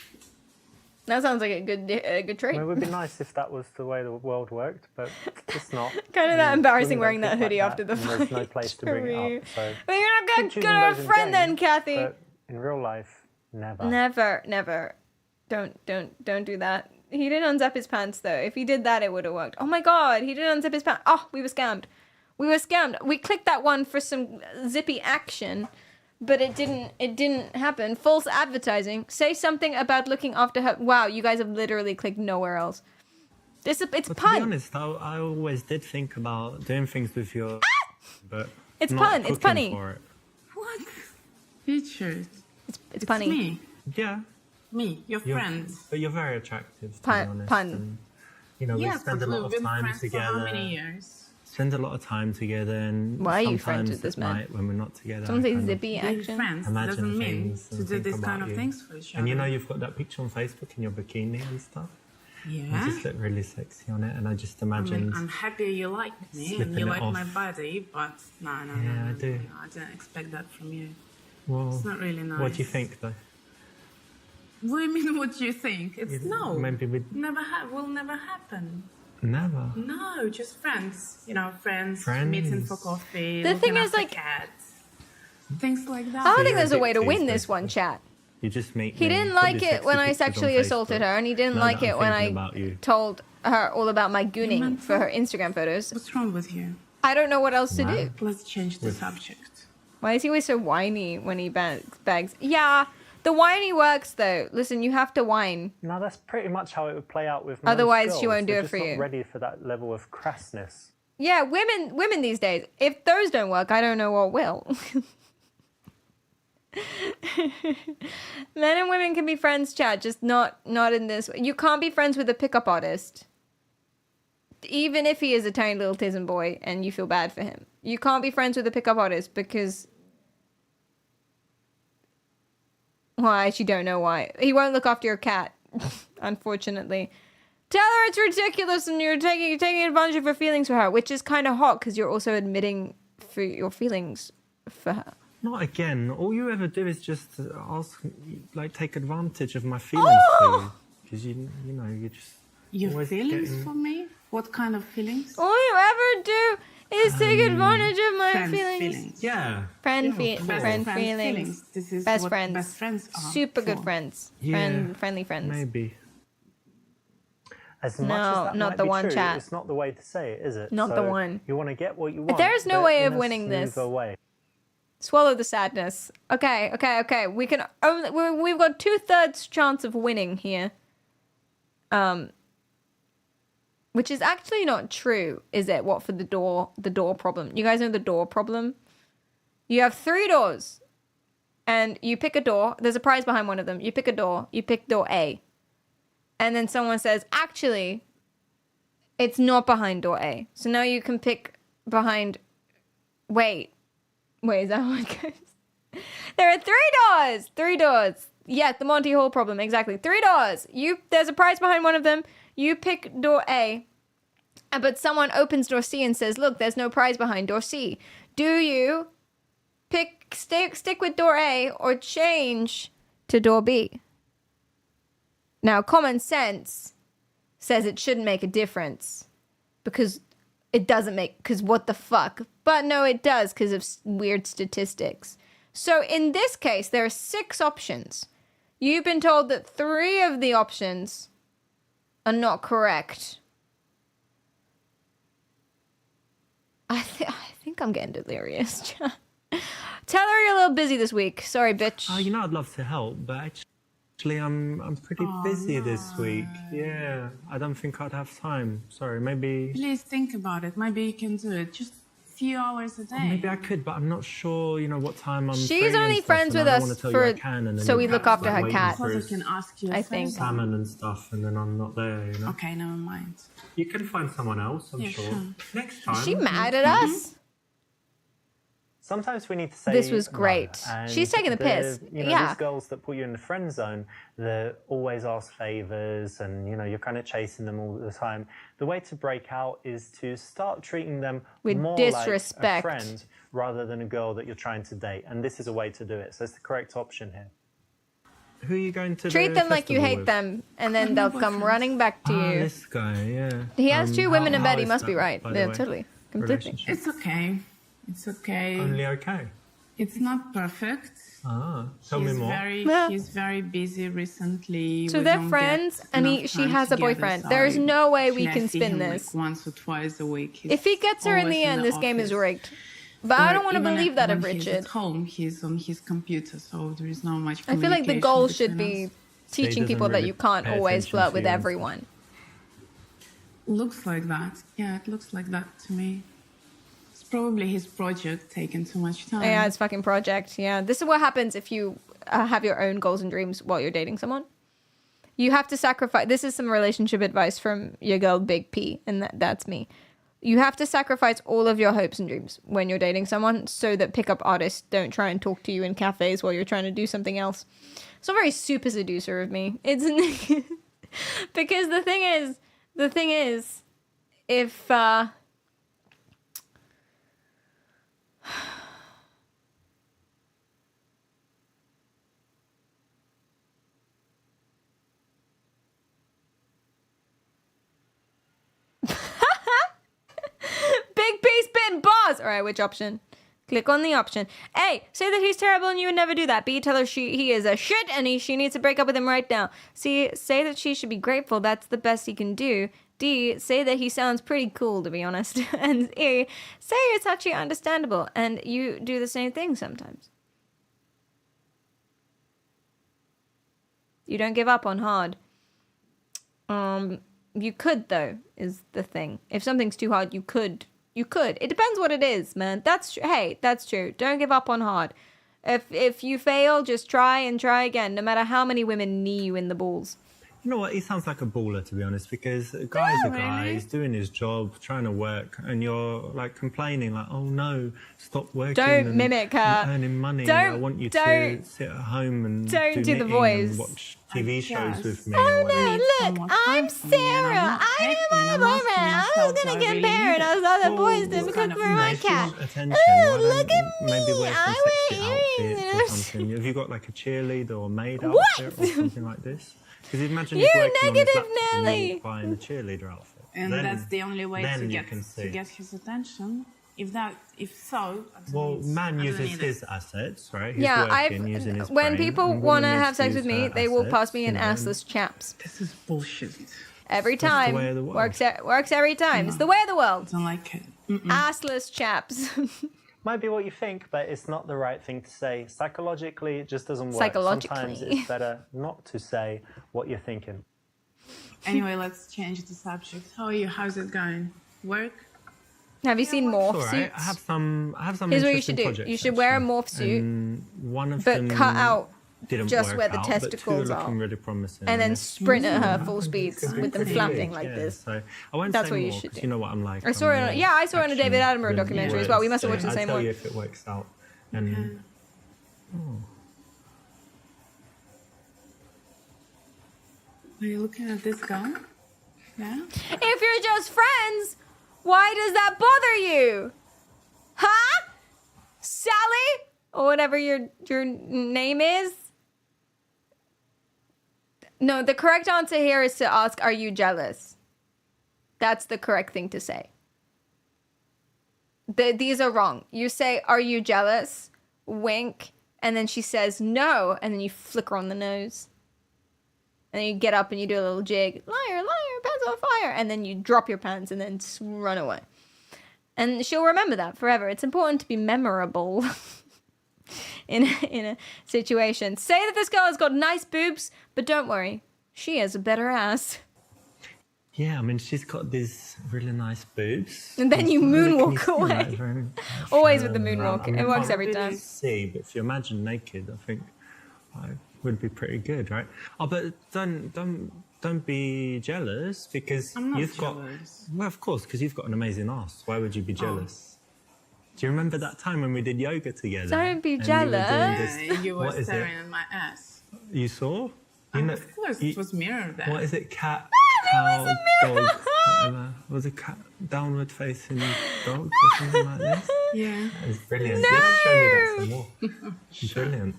That sounds like a good trait. Well, it would be nice if that was the way the world worked, but it's not. Kind of that embarrassing Women wearing don't that think hoodie like after that, the and there's no fight. place to bring it up. So But you're not keep choosing gonna have those a in friend then, games, Kathy. But in real life, never. Never. Don't do that. He didn't unzip his pants though. If he did that, it would have worked. Oh my god, he didn't unzip his pants. Oh, we were scammed. We clicked that one for some zippy action, but it didn't happen. False advertising. Say something about looking after her. Wow, you guys have literally clicked nowhere else. It's But to be pun. honest, I always did think about doing things with your... But It's not pun. It's cooking punny. for it. What? Features. It's punny. Me. Yeah. Me, your You're- friend. But you're very attractive, to Pun- be honest. pun. And, you know, Yeah, we spend but a lot we've of been time friends together. For how many years? Spend a lot of time together, and Why are you sometimes friends with this at man? night when we're not together, Something I kind of zippy Being action. friends imagine doesn't mean things to and do think this about kind of you. things for each other. And you know, you've got that picture on Facebook in your bikini and stuff. Yeah. You just look really sexy on it, and I just I mean, imagined. I'm happy you like me and slipping you it like off. my body, but no, Yeah, I do. no, I didn't expect that from you. Well, It's not really nice. what do you think, though? What do you mean? What do you think? It's no. Maybe we Will never happen. never. No, just friends. You know, friends. Friends. Meeting for coffee. The thing looking is, after like- cats, things like that. I don't think you're there's a way to addicted, win this one, chat. You just meet. He me, didn't put like your it when sexy I pictures on sexually assaulted Facebook. her, and he didn't Know like that I'm it when thinking I about you. told her all about my gooning for her Instagram photos. What's wrong with you? I don't know what else to do. Let's change the subject. Why is he always so whiny when he begs? Yeah, the whiny works though. Listen, you have to whine. Now that's pretty much how it would play out with most Otherwise, she girls. won't do They're it just for not you. ready for that level of crassness. Yeah, women these days. If those don't work, I don't know what will. Men and women can be friends, Chad, just not in this way. You can't be friends with a pickup artist. Even if he is a tiny little tizen boy and you feel bad for him. You can't be friends with a pickup artist because... Well, I actually don't know why. He won't look after your cat, unfortunately. Tell her it's ridiculous and you're taking advantage of her feelings for her, which is kind of hot because you're also admitting for your feelings for her. Not again. All you ever do is just ask, like, take advantage of my feelings for you, because you know, you just Your always feelings getting- for me? What kind of feelings? All you ever do is take advantage of my friend feelings. Yeah. Friend Best friend friend feelings. This is Best what friends. best friends are Super good for. friends. Yeah, Friendly friends. Maybe. As much No, as that not might the be one, true, chat. it's not the way to say it, is it? Not the one. You want to get what you want. There's no but way in of a winning this. smoother way. Swallow the sadness. Okay. We can only we've got 2/3 chance of winning here. Which is actually not true, is it? What for the door problem? You guys know the door problem? You have 3 doors. And you pick a door. There's a prize behind one of them. You pick a door. You pick door A. And then someone says, actually, it's not behind door A. So now you can pick behind... Wait, is that how it goes? There are 3 doors! 3 doors. Yeah, the Monty Hall problem, exactly. 3 doors. There's a prize behind one of them. You pick door A. But someone opens door C and says, look, there's no prize behind door C. Do you stick with door A or change to door B? Now, common sense says it shouldn't make a difference because it doesn't because what the fuck? But no, it does because of weird statistics. So in this case, there are 6 options. You've been told that 3 of the options are not correct. I think I'm getting delirious. Tell her you're a little busy this week. Sorry, bitch. Oh, you know, I'd love to help, but actually, I'm pretty busy this week. Yeah, I don't think I'd have time. Sorry, maybe. Please think about it. Maybe you can do it. Just a few hours a day. Or maybe I could, but I'm not sure. You know what time I'm. She's free and only stuff, friends and with I don't us wanna tell you I for can, and then so you we have look to after start her waiting cat. for I can ask you. I think. salmon and stuff, and then I'm not there. You know. Okay, never mind. You can find someone else, I'm Yeah, sure. sure. Next time. Is she mad at us? Sometimes we need to say This was no, great. and She's taking the piss. You know, Yeah. these girls that put you in the friend zone, they always ask favors, and you know you're kind of chasing them all the time. The way to break out is to start treating them With more disrespect. like a friend rather than a girl that you're trying to date. And this is a way to do it. So it's the correct option here. Who are you going to Treat the them like you festival hate with? them, and then they'll come running back to Ah, you. this guy, yeah. He has 2 women in how bed. He is must be that, right. by the Yeah, way? totally. Completely. Relationship? It's okay. It's okay. Only okay. It's not perfect. Ah, tell me more. He's very busy recently. So We they're don't friends, get and enough she time has a together, boyfriend. so There is no way we I can see spin him, this. Like once or twice a week. If he gets her in always the end, this game is office. rigged. But I Or don't want to even believe that of when he's Richard. at home, he's on his computer, so there is not much I feel like the communication goal should between be us. teaching people that you can't always flirt with everyone. Looks like that. Yeah, it looks like that to me. It's probably his project taking too much time. Yeah, it's fucking project. Yeah, this is what happens if you have your own goals and dreams while you're dating someone. You have to sacrifice. This is some relationship advice from your girl Big P, and that's me. You have to sacrifice all of your hopes and dreams when you're dating someone so that pickup artists don't try and talk to you in cafes while you're trying to do something else. It's not very super seducer of me. It's because the thing is, if Big P spin bars. All right, which option? Click on the option. A, say that he's terrible and you would never do that. B, tell her he is a shit and she needs to break up with him right now. C, say that she should be grateful. That's the best he can do. D, say that he sounds pretty cool, to be honest. And E, say it's actually understandable and you do the same thing sometimes. You don't give up on hard. You could, though, is the thing. If something's too hard, you could. You could. It depends what it is, man. Hey, that's true. Don't give up on hard. If you fail, just try and try again, no matter how many women knee you in the balls. You know what? He sounds like a baller, to be honest, because a guy's a guy, he's doing his job, trying to work, and you're like complaining, like, oh no, stop working. Don't mimic her. And earning money. I want you to sit at home and do the knitting voice. and watch TV shows with me. Oh no, look, I'm Sarah. I am my boyfriend. I was gonna get married. I was other boys to cook for my cat. Oh, look at me. Maybe wear some sexy outfits or something. Have you got like a cheerleader or maid outfit or something like this? Because imagine You he's working negative on his laptop and Nelly. you're buying a cheerleader outfit. And Then- that's the only way then to you can see. get his attention. If so, Well, man I don't uses need his assets, right? He's Yeah, working, using his when brain, people and want to woman have needs sex use with me, her they walk assets, past me in you know, and- assless chaps. This is bullshit. Every That's the time. way of the world. Works every time. It's the way of the world. I don't like it. Assless chaps. Might be what you think, but it's not the right thing to say. Psychologically, it just doesn't work. Psychologically. Sometimes it's better not to say what you're thinking. Anyway, let's change the subject. How are you? How's it going? Work? Have you seen morph It's all right. suits? I have some Here's what you interesting should do. projects, You should wear a actually. morph suit, And one of but them cut out didn't just work where the out, but two are testicles are. looking really promising. and then It's- sprint at her full speeds Could be with them pretty flapping big, like yeah. this. So I won't That's say what you more, should 'cause do. you know what I'm like. I saw it. Yeah, I saw it on a David Attenborough documentary as well. We must have watched the same I'll one. tell you if it works out. And Are you looking at this guy? Yeah? If you're just friends, why does that bother you? Huh? Sally? Or whatever your name is? No, the correct answer here is to ask, are you jealous? That's the correct thing to say. These are wrong. You say, are you jealous? Wink. And then she says, no. And then you flick her on the nose. And then you get up and you do a little jig. Liar, liar, pants on fire. And then you drop your pants and then run away. And she'll remember that forever. It's important to be memorable in a situation. Say that this girl has got nice boobs, but don't worry. She has a better ass. yeah, I mean, she's got these really nice boobs. And then you moonwalk away. Very, Always with the around. moonwalk. I mean, It I works can't every really time. See, but if you imagine naked, I think I would be pretty good, right? Oh, but don't be jealous because I'm not you've jealous. got. Well, of course, because you've got an amazing ass. Why would you be jealous? Do you remember that time when we did yoga together? Don't be and you were doing jealous. this- You were what is staring it? at my ass. You saw? You know, Of course, you- it was mirror there. What is it? Cat, cow, dog, whatever. Was it cat downward facing dog or something like this? Yeah. It's brilliant. You have to show me that some more. Brilliant.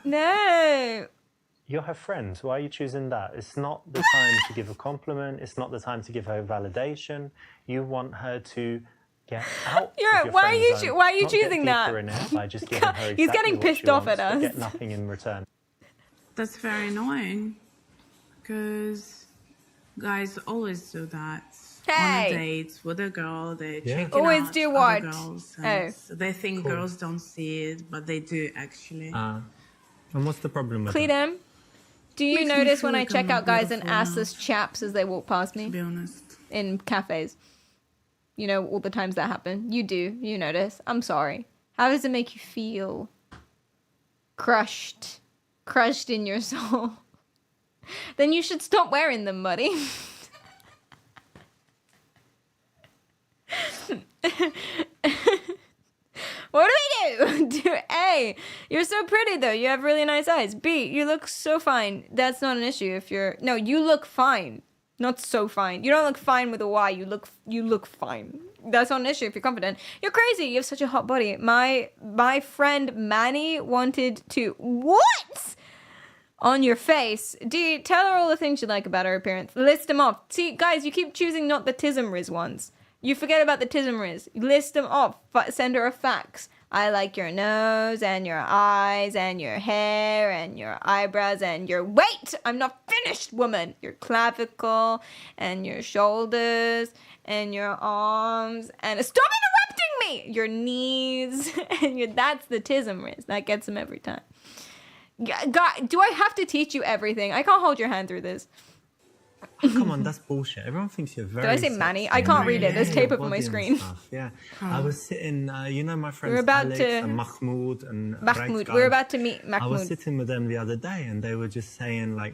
No. You're her friend. Why are you choosing that? It's not the time to give a compliment. It's not the time to give her validation. You want her to get out. You're right. Of your Why are friend you zone, why are you not get choosing that? deeper in it by just giving her He's exactly getting what she pissed off wants, at but us. Get nothing in return. That's very annoying because guys always do that. on Hey. a date with a girl. They're checking Always out do other what? girls, Oh. and they think Cool. girls don't see it, but they do actually. And what's the problem with that? Cleedem, do you Makes me notice feel when I like check I'm out not guys in beautiful assless chaps as they walk past me? To be honest. In cafes. You know, all the times that happen. You do. You notice. I'm sorry. How does it make you feel? Crushed. Crushed in your soul. Then you should stop wearing them, buddy. What do we do? A, you're so pretty though. You have really nice eyes. B, you look so fine. That's not an issue if you're... No, you look fine. Not so fine. You don't look fine with a Y. You look fine. That's not an issue if you're confident. You're crazy. You have such a hot body. My friend Manny wanted to... What? On your face. D, tell her all the things you like about her appearance. List them off. See, guys, you keep choosing not the Tism ones. You forget about the Tism. List them off. Send her a fax. I like your nose and your eyes and your hair and your eyebrows and your weight. I'm not finished, woman. Your clavicle and your shoulders and your arms and stop interrupting me. Your knees and that's the Tism. That gets them every time. God, do I have to teach you everything? I can't hold your hand through this. Oh, come on, that's bullshit. Everyone thinks you're very... Did I say Manny? I can't read it. There's tape up on my screen. Yeah. I was sitting, you know my friends We're about Alex to... and Mahmoud and Mahmoud. Raikad? We're about to meet I Mahmoud. was sitting with them the other day and they were just saying like,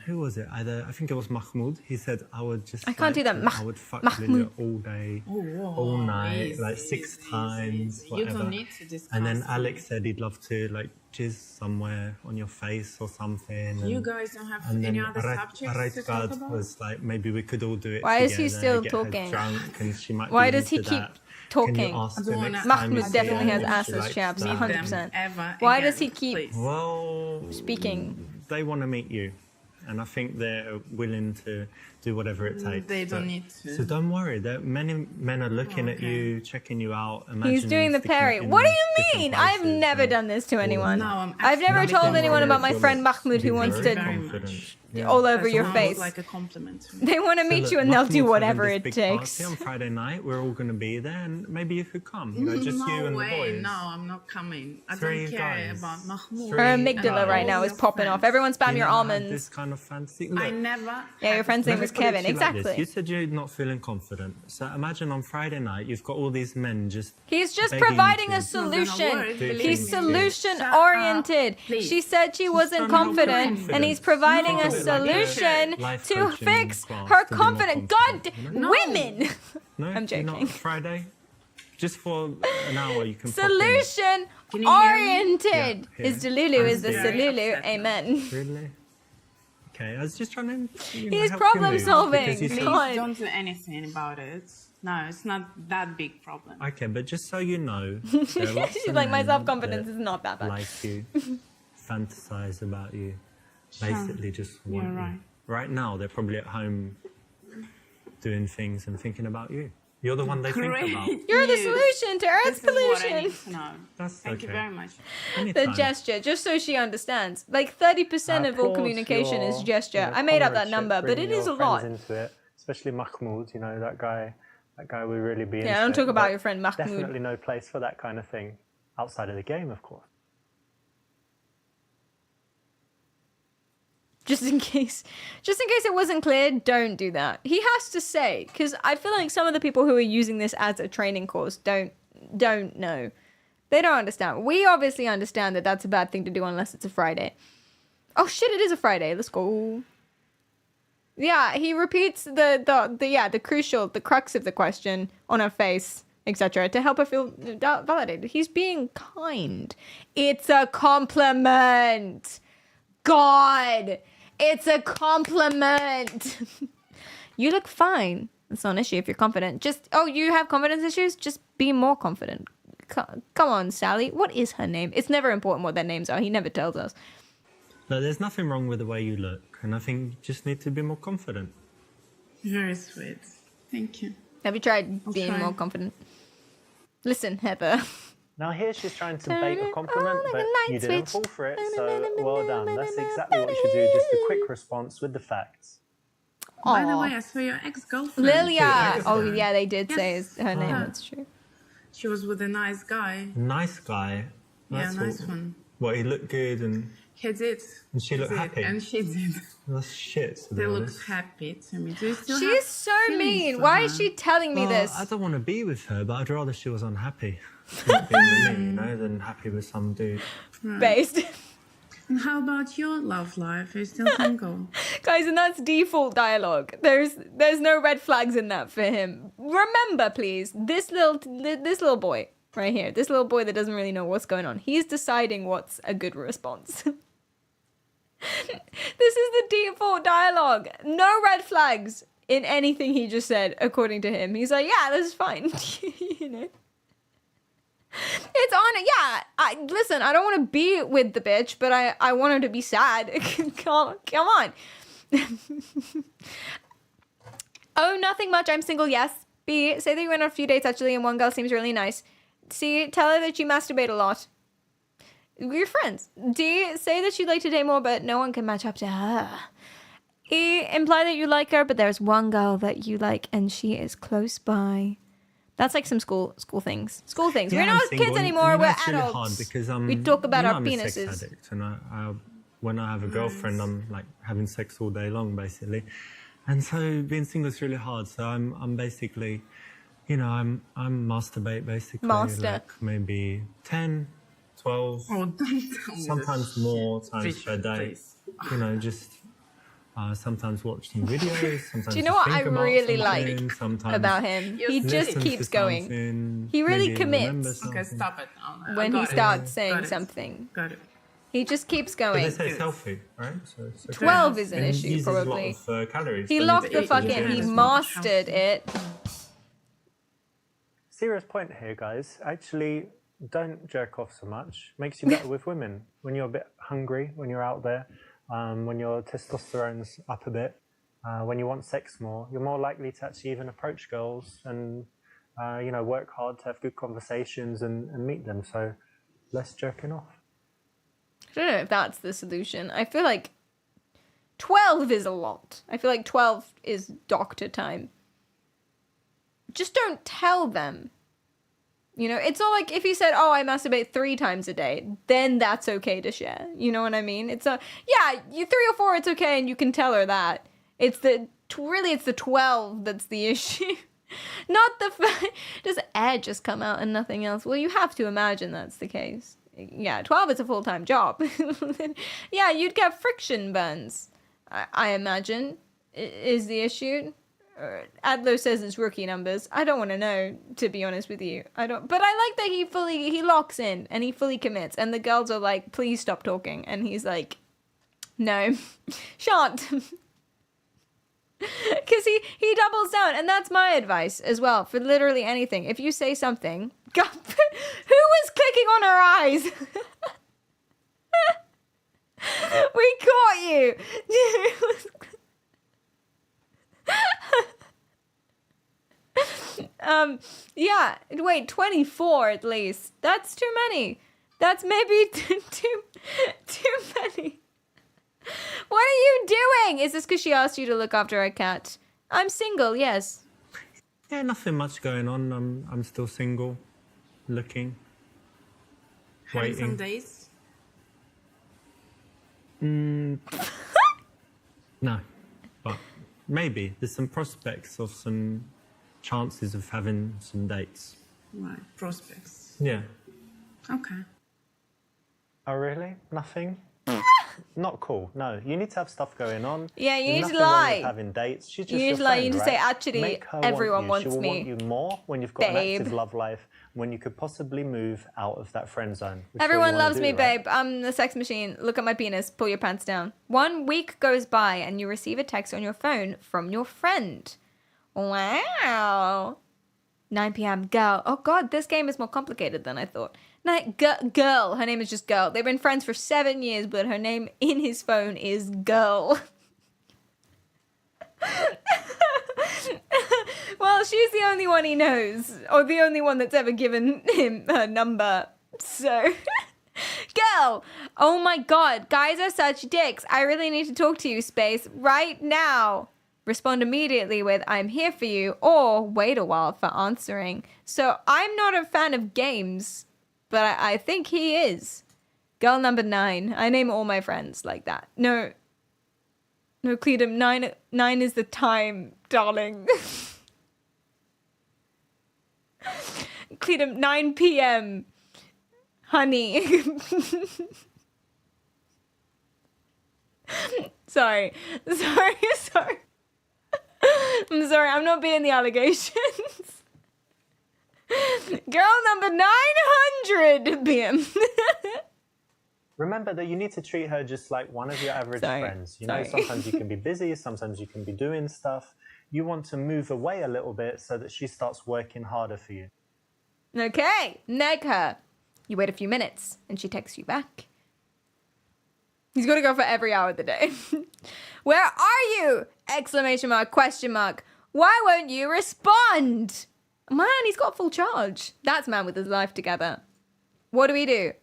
who was it? I think it was Mahmoud. He said, I would just... I can't do that. I would fuck Mahmoud. Lilia all day, whoa, all night, easy, like 6 times, You whatever. don't need to discuss And then it. Alex said he'd love to like jizz somewhere on your face or something. You and- guys don't have and any then other subjects to talk Raikad about? was like, maybe we could all do it Why is he together, still get her talking? drunk and she might Why be does he into keep that. talking? Can you ask I her don't next wanna- time you Mahmoud see definitely her has if she assless likes chaps, that? 100%. Ever Why again, does he keep please. Well, speaking? they want to meet you. And I think they're willing to do whatever it takes. They don't but- need to. So don't worry. Many men are looking at you, checking you out. He's doing the sticking parry. in What do you different mean? I've places never and done this to anyone. No, I'm I've never actually told not anyone about worried. my friend Mahmoud who wants very to confident. Yeah. all over That your sounds face. like a compliment to me. They want to So meet look, you and they'll do Mahmoud's whatever having it this big takes. party on Friday night. We're all going to be there, and maybe you could come. You know, just no you and way. the boys. No, I'm not coming. I Three don't care guys. about Mahmoud. Her amygdala right now is popping off. Everyone spam You your never had almonds. This kind of fantasy. I Look, never. Yeah, your friend's name let me was put it to Kevin. you like this. Exactly. You said you're not feeling confident. So imagine on Friday night, you've got all these men just. He's just begging providing to a solution. work, do He's things. solution oriented. please. She said she wasn't trying to help her confident, and confidence. he's providing a Think of it like a solution life to coaching fix class her to be more confidence. confident, God, you know? women. No, I'm you're not joking. Friday. Just for an hour, you can. Solution Can you hear me? oriented. Yeah, His here. Delulu is the Yeah. Salulu. Amen. Really? Okay, I was just trying to. He's help you problem move, solving. because you Please said- God. don't do anything about it. No, it's not that big problem. Okay, but just so you know, there are lots She's of like, my men self-confidence that is not that bad. like you, fantasize about you, Sure. basically just want You're you. right. Right now, they're probably at home doing things and thinking about you. You're the one they think about. You're the news. solution to Earth's This is what I pollution. need to know. That's Thank you okay. very much. The Anytime. gesture, just so she understands. Like 30% of all communication is gesture. I made up that number, but it is a lot. Into it, especially Mahmoud, you know, that guy would really be into Yeah, don't talk it, about but your friend Mahmoud. Definitely no place for that kind of thing outside of the game, of course. Just in case it wasn't clear, don't do that. He has to say, because I feel like some of the people who are using this as a training course don't know. They don't understand. We obviously understand that that's a bad thing to do unless it's a Friday. Oh shit, it is a Friday. Let's go. Yeah, he repeats the crucial, the crux of the question on her face, etc., to help her feel validated. He's being kind. It's a compliment. God, it's a compliment. You look fine. It's not an issue if you're confident. You have confidence issues? Just be more confident. Come on, Sally. What is her name? It's never important what their names are. He never tells us. No, there's nothing wrong with the way you look, and I think you just need to be more confident. Very sweet. Thank you. Have you tried I'll being try. more confident? Listen, Heather. Now here she's trying to bait a compliment, like a but light you didn't switch. fall for it, so well done. That's exactly what you should do, just a quick response with the facts. By the Aw. way, I saw your ex-girlfriend. Lilia. Oh yeah, they did say her name. Yeah. That's true. She was with a nice guy. Nice guy. Yeah, That's nice all- one. What, he looked good and He did. And she He looked did, happy. And she did. that's shit, to be They honest. looked happy to me. Do you still She's have so feelings mean. for Why her? is she telling me Well, this? I don't want to be with her, but I'd rather she was unhappy not being with me, you know, than happy with some dude. Based. And how about your love life? Are you still single? Guys, and that's default dialogue. There's no red flags in that for him. Remember, please, this little boy right here, this little boy that doesn't really know what's going on. He's deciding what's a good response. This is the default dialogue. No red flags in anything he just said, according to him. He's like, yeah, this is fine. You know. It's on. Yeah. Listen. I don't want to be with the bitch, but I want her to be sad. Come on. Oh, nothing much. I'm single. Yes. B. Say that you went on a few dates actually, and one girl seems really nice. C. Tell her that you masturbate a lot. We're friends. D. Say that you'd like to date more, but no one can match up to her. E. Imply that you like her, but there's one girl that you like, and she is close by. That's like some school things. School things. Yeah, We're I'm not single, kids and anymore. you know, We're it's really adults. hard because we talk about you know, our I'm a sex penises. addict, and when I have a girlfriend, I'm like having sex all day long, basically. And so being single is really hard. So I'm basically, you know, I'm masturbate basically. Master. Like maybe 10, 12, Oh, don't tell me sometimes this more shit. times per day. Please. You know, just sometimes watch some videos. Sometimes Do you know what I think about really like something, sometimes about him? He just listen keeps to going. something, He really maybe remember commits. Okay, something. stop it now. I When he got it. starts saying Got it. something. Got it. He just keeps But going. they say it's healthy, right? So it's okay. 12 is an And it issue, uses probably. A lot of, calories. He so locked it's the good fuck for in. He gym. mastered it. Serious point here, guys. Actually, don't jerk off so much. Makes you better with women. When you're a bit hungry, when you're out there, when your testosterone's up a bit, when you want sex more, you're more likely to actually even approach girls and, you know, work hard to have good conversations and meet them. So less jerking off. I don't know if that's the solution. I feel like 12 is a lot. I feel like 12 is doctor time. Just don't tell them. You know, it's not like if he said, oh, I masturbate 3 times a day, then that's okay to share. You know what I mean? It's yeah, you 3 or 4, it's okay, and you can tell her that. It's the 12 that's the issue. Not the does air just come out and nothing else? Well, you have to imagine that's the case. Yeah, 12 is a full-time job. Yeah, you'd get friction burns, I imagine, is the issue. Adler says it's rookie numbers. I don't want to know, to be honest with you. I don't. But I like that he locks in and he fully commits. And the girls are like, please stop talking. And he's like, no, shan't. Because he doubles down. And that's my advice as well for literally anything. If you say something, God, who was clicking on her eyes? We caught you. Yeah, wait, 24 at least. That's too many. That's maybe too many. What are you doing? Is this because she asked you to look after her cat? I'm single, yes. Yeah, nothing much going on. I'm still single, looking, Having some waiting. days. No, but maybe there's some prospects of some chances of having some dates. Right, prospects. Yeah. Okay. Oh, really? Nothing? Not cool. No, you need to have stuff going on. Yeah, you There's need to nothing wrong lie. with having dates. She's just You need your to lie. You friend, need to say, right? actually, Make her everyone want you. wants She will me. want you more when you've got an Babe. active love life, when you could possibly move out of that friend zone. which is what Everyone you wanna loves do, me, right? babe. I'm the sex machine. Look at my penis. Pull your pants down. 1 week goes by and you receive a text on your phone from your friend. Wow. 9 p.m. Girl. Oh, God, this game is more complicated than I thought. Girl. Her name is just Girl. They've been friends for 7 years, but her name in his phone is Girl. Well, she's the only one he knows, or the only one that's ever given him her number. So, Girl. Oh my God, guys are such dicks. I really need to talk to you, Space, right now. respond immediately with "I'm here for you" or wait a while for answering. So I'm not a fan of games, but I think he is. Girl number 9. I name all my friends like that. No, Cleedum, 9 is the time, darling. Cleedum, 9 p.m. Honey. Sorry. I'm sorry, I'm not being the allegations. Girl number 900 p.m. Remember that you need to treat her just like one of your average friends. You know, sometimes you can be busy, sometimes you can be doing stuff. You want to move away a little bit so that she starts working harder for you. Okay, neg her. You wait a few minutes and she texts you back. He's gonna go for every hour of the day. Where are you? Exclamation mark, question mark. Why won't you respond? Man, he's got full charge. That's man with his life together. What do we do?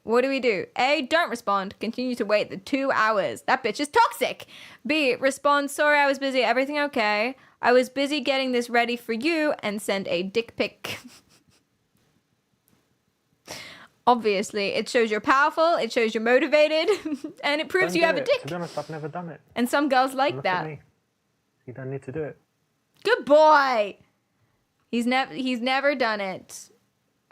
A, don't respond. Continue to wait the 2 hours. That bitch is toxic. B, respond, sorry, I was busy. Everything okay? I was busy getting this ready for you, and send a dick pic. Obviously, it shows you're powerful, it shows you're motivated, and it proves you have a dick. To be honest, I've never done it. And some girls like Look that. at me. You don't need to do it. Good boy. He's never done it.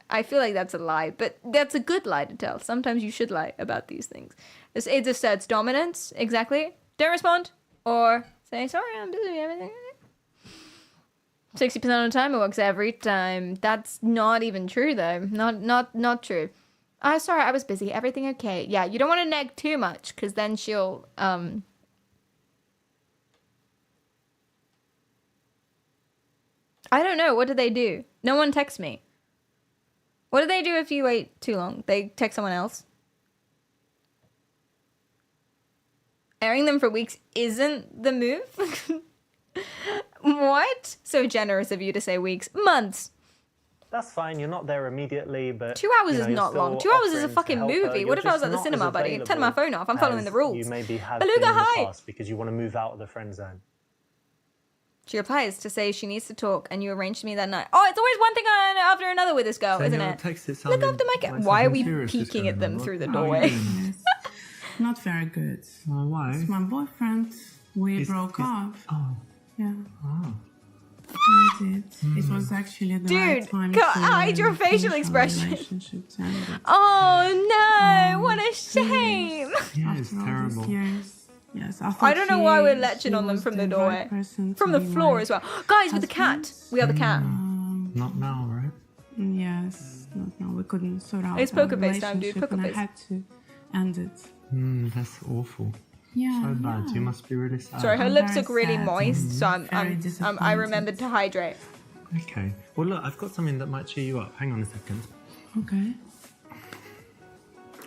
I feel like that's a lie, but that's a good lie to tell. Sometimes you should lie about these things. It asserts dominance. Exactly. Don't respond or say sorry, I'm busy. Everything. 60% of the time it works every time. That's not even true though. Not true. Sorry, I was busy. Everything okay? Yeah, you don't want to neg too much because then she'll I don't know. What do they do? No one texts me. What do they do if you wait too long? They text someone else? Airing them for weeks isn't the move? What? So generous of you to say weeks. Months. That's fine. You're not there immediately, but 2 hours is not long. 2 hours is a fucking movie. What if I was at the cinema, buddy? Turn my phone off. I'm following the rules. You maybe have Beluga, been in the hi. past because you want to move out of the friend zone. She replies to say she needs to talk, and you arranged me that night. Oh, it's always one thing after another with this girl, isn't it? Look after my cat. Why are we peeking at them through the doorway? Not very good. Why? It's my boyfriend. We broke up. Oh. Yeah. Oh. We did. It was actually the right Dude, time hide your facial expression. Oh no, what a shame. Yeah, it's terrible. Yes, I don't know why we're leching on them from the doorway. From the floor as well. Guys, with the cat. We are the cat. Not now, right? Yes, not now. We couldn't sort out It's our poker face time, dude. relationship Poker and I face. had to end it. That's awful. Yeah. So bad. You must be really sad. Sorry, her lips look really moist, so Very I remembered to hydrate. Okay. Well, look, I've got something that might cheer you up. Hang on a second. Okay.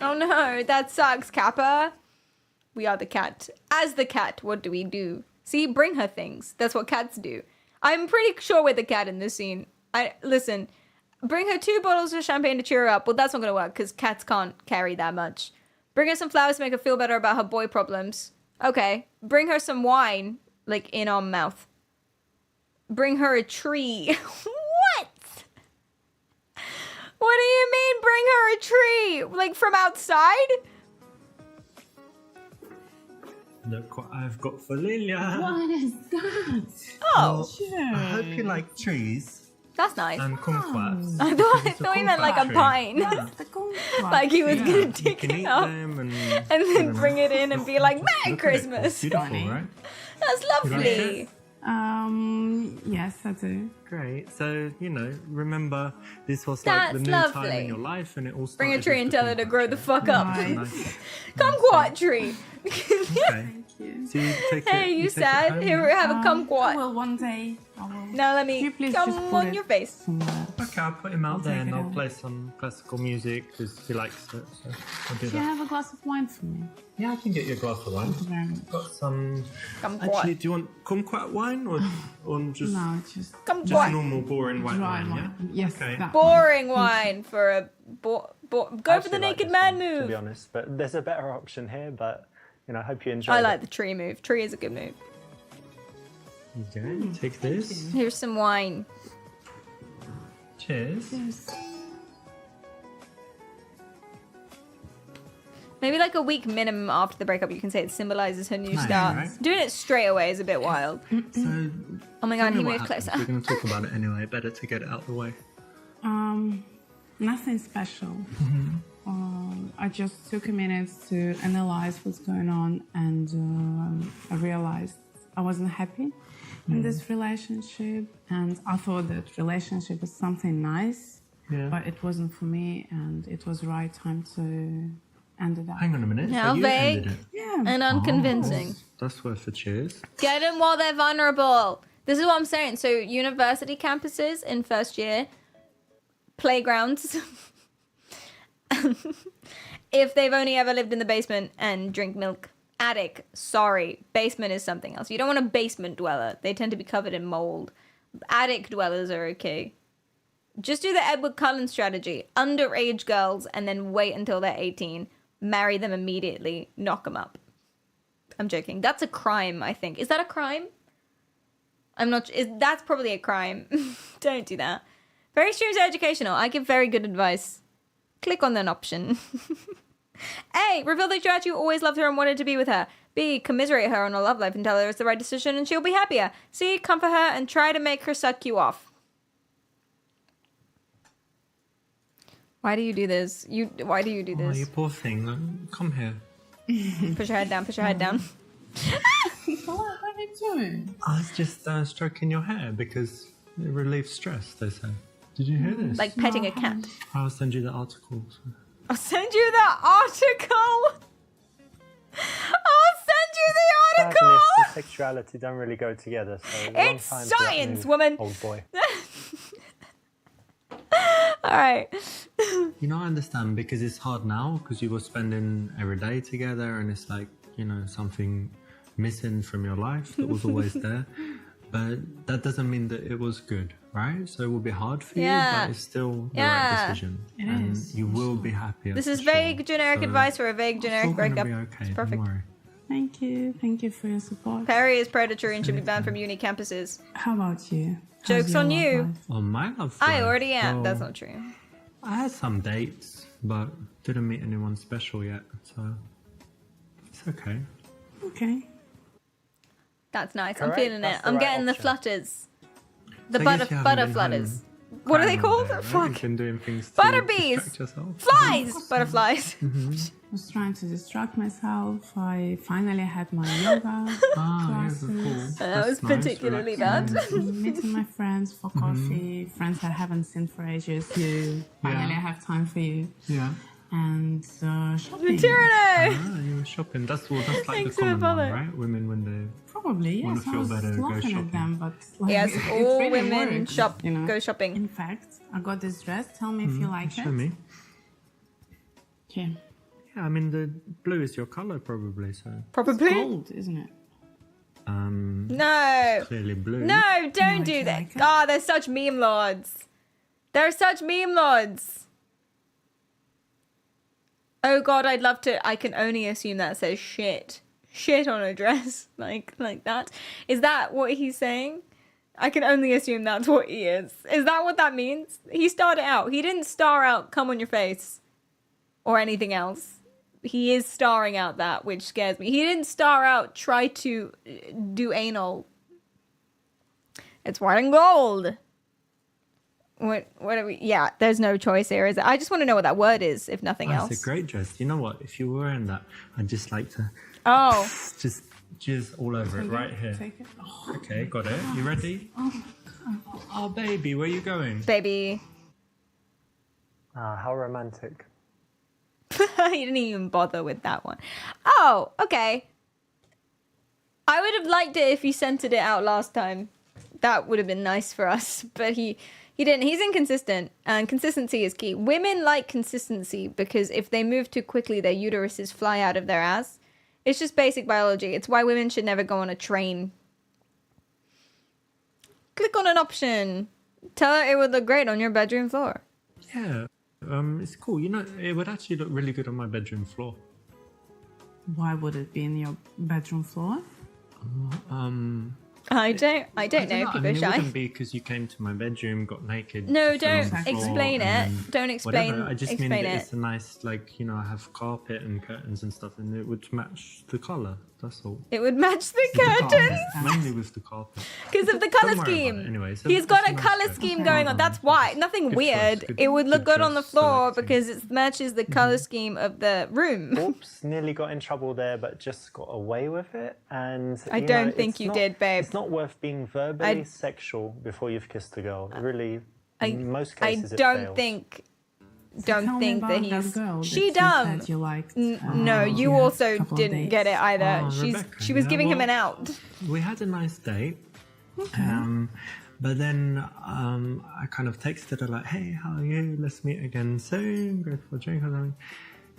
Oh no, that sucks, Kappa. We are the cat. As the cat, what do we do? See, bring her things. That's what cats do. I'm pretty sure we're the cat in this scene. Listen, bring her 2 bottles of champagne to cheer her up. Well, that's not gonna work because cats can't carry that much. Bring her some flowers to make her feel better about her boy problems. Okay. Bring her some wine, like in our mouth. Bring her a tree. What? What do you mean bring her a tree? Like from outside? Look what I've got for Lilia. What is that? Oh. I hope you like trees. That's nice. And kumquats. I thought he meant like a pine. Like he was gonna dig it up and then bring it in and be like, Merry Christmas. Beautiful, right? That's lovely. Yes, I do. Great. So, remember, this was like the That's new time lovely. in your life, and it all started Bring a tree with and the tell her to grow the fuck up. Nice. Kumquat tree. Okay. So you take it. Hey, you take it sad? home? Here, have a kumquat. Well, one day I will. Now let Could you me please come just put on it your face. Okay, I'll put him out I'll there take and it I'll out. play some classical music because he likes it. So I'll do Do you that. have a glass of wine for me? Yeah, I can get you a glass of wine. Thank you very much. Got some. Kumquat. Actually, do you want kumquat wine or just No, it's just Kumquat. normal boring white dry wine? wine. Yes, Okay. that Boring wine for a go I for actually the like naked this man one, to be move. honest. But there's a better option here. But I hope you enjoy. I like the tree move. Tree is a good move. Okay, take this. Here's some wine. Cheers. Maybe like a week minimum after the breakup, you can say it symbolizes her new Nice, start. right? Doing it straight away is a bit wild. So, Oh my god, tell he me what moved happens. closer. We're going to talk about it anyway. Better to get it out of the way. Nothing special. I just took a minute to analyze what's going on, and I realized I wasn't happy in this relationship, and I thought that relationship was something nice, but it wasn't for me, and it was the right time to end it up. Hang on a minute. How so you vague ended it. Yeah. and unconvincing. That's worth a cheers. Get them while they're vulnerable. This is what I'm saying. So university campuses in first year, playgrounds, if they've only ever lived in the basement and drink milk. Attic, sorry. Basement is something else. You don't want a basement dweller. They tend to be covered in mold. Attic dwellers are okay. Just do the Edward Cullen strategy. Underage girls and then wait until they're 18. Marry them immediately. Knock them up. I'm joking. That's a crime, I think. Is that a crime? I'm not... That's probably a crime. Don't do that. Very streams are educational. I give very good advice. Click on that option. A, reveal that you actually always loved her and wanted to be with her. B, commiserate her on her love life and tell her it's the right decision and she'll be happier. C, comfort her and try to make her suck you off. Why do you do this? Why do you do Oh, this? you poor thing. Come here. Push your head down, push your head down. What are you doing? I was just stroking your hair because it relieves stress, they say. Did you hear this? Like petting a cat. I'll send you the article. I'll send you the article. I'll send you the article. Sadness and sexuality don't really go together. So It's science, woman. Old boy. All right. You know, I understand because it's hard now because you were spending every day together and it's like, you know, something missing from your life that was always there. But that doesn't mean that it was good, right? So it will be hard for you, but it's still the right decision. And you will be happier. This is for vague sure. generic So advice for a vague generic it's all gonna breakup. be okay, It's perfect. don't worry. Thank you. Thank you for your support. Perry is predatory and should be banned from uni campuses. How about you? Joke's on you. On my love I life, already am. well, That's not true. I had some dates, but didn't meet anyone special yet, so it's okay. Okay. That's nice. Correct, I'm feeling that's it. the I'm right getting the option. flutters. The So I butter, guess you haven't butter been flutters. home What are they crying all called? day, right? Fuck. You've been doing things to Butter bees. distract yourself. Flies. Butterflies. I was trying to distract myself. I finally had my yoga classes. Cool. That was particularly bad. Meeting my friends for coffee. Friends I haven't seen for ages. You finally have time for you. Yeah. And shopping. Ah, you were shopping. That's like Thanks the for common one, following. right? Women when they Probably, want yes. to I feel was better, go laughing shopping. at them, but like, Yes, it all really women works, shop, you know. go shopping. In fact, I got this dress. Tell me if you like show it. me. Okay. Yeah, I mean the blue is your color probably, so Probably. Gold, isn't it? No. clearly blue. No, don't do that. Ah, they're such meme lords. They're such meme lords. Oh god, I'd love to. I can only assume that says shit. Shit on a dress. Like that. Is that what he's saying? I can only assume that's what he is. Is that what that means? He started out. He didn't star out come on your face. Or anything else. He is starring out that, which scares me. He didn't star out try to do anal. It's white and gold. What are we? Yeah, there's no choice here, is it? I just want to know what that word is, if nothing else. It's a great dress. You know what? If you were wearing that, I'd just like to just jizz all over it right here. Take it. Oh. Okay, got it. You ready? Oh, baby, where you going? Baby. Ah, how romantic. He didn't even bother with that one. Oh, okay. I would have liked it if he centered it out last time. That would have been nice for us. But he didn't. He's inconsistent. And consistency is key. Women like consistency because if they move too quickly, their uteruses fly out of their ass. It's just basic biology. It's why women should never go on a train. Click on an option. Tell her it would look great on your bedroom floor. Yeah, it's cool. You know, it would actually look really good on my bedroom floor. Why would it be in your bedroom floor? I don't know. I People mean, are it shy. wouldn't be because you came to my bedroom, got naked. No, fell on don't the floor, explain and it. then Don't explain. Whatever. I just mean explain that it. it's a nice, like, you know, I have carpet and curtains and stuff, and it would match the colour. That's all. It would match the carpet, curtains mainly with the carpet. because of the color Don't worry about scheme. it anyway. So He's got it's a nice color choice. scheme going on. That's why. Nothing Good weird. choice, good- It would look good good on the choice floor selecting. because it matches the color scheme of the room. Oops, nearly got in trouble there, but just got away with it. And I you don't know, think it's you not- did, babe. It's not worth being verbally sexual before you've kissed a girl. Really, in most I cases, it don't fails. think. Tell Don't me think that about he's. girl She that dumb. You said you liked, No, you yeah, also couple of didn't dates. get it either. Oh, She's Rebecca, she was yeah, giving him well, an out. We had a nice date. But then I kind of texted her like, hey, how are you? Let's meet again soon. Go for a drink or something.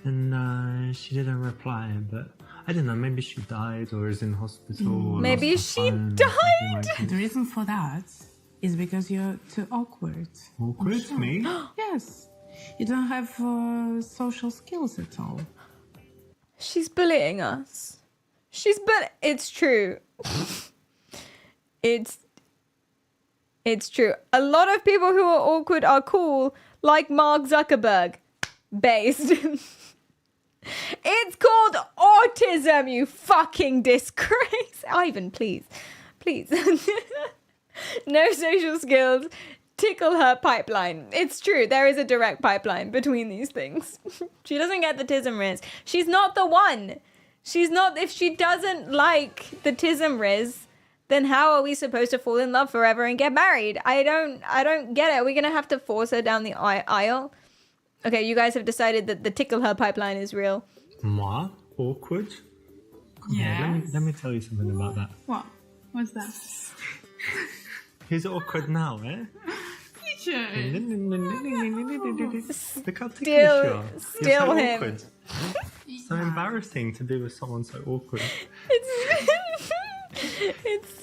And she didn't reply. But I don't know, maybe she died or is in hospital. or Maybe lost her she phone or died. something like that. The reason for that is because you're too awkward. Awkward? Sure. Me? Yes. You don't have social skills at all. She's bullying us. It's true. It's true. A lot of people who are awkward are cool, like Mark Zuckerberg. Based. It's called autism, you fucking disgrace. Ivan, please. Please. No social skills. Tickle her pipeline. It's true. There is a direct pipeline between these things. She doesn't get the tism riz. She's not the one. She's not. If she doesn't like the tism riz, then how are we supposed to fall in love forever and get married? I don't get it. We're gonna have to force her down the aisle. Okay, you guys have decided that the tickle her pipeline is real. Moi? Awkward? Come here, let me tell you something about that. What? What's that? He's awkward now, eh? Teacher. Look how ticklish you are. You're Still so him. awkward. So embarrassing to be with someone so awkward. It's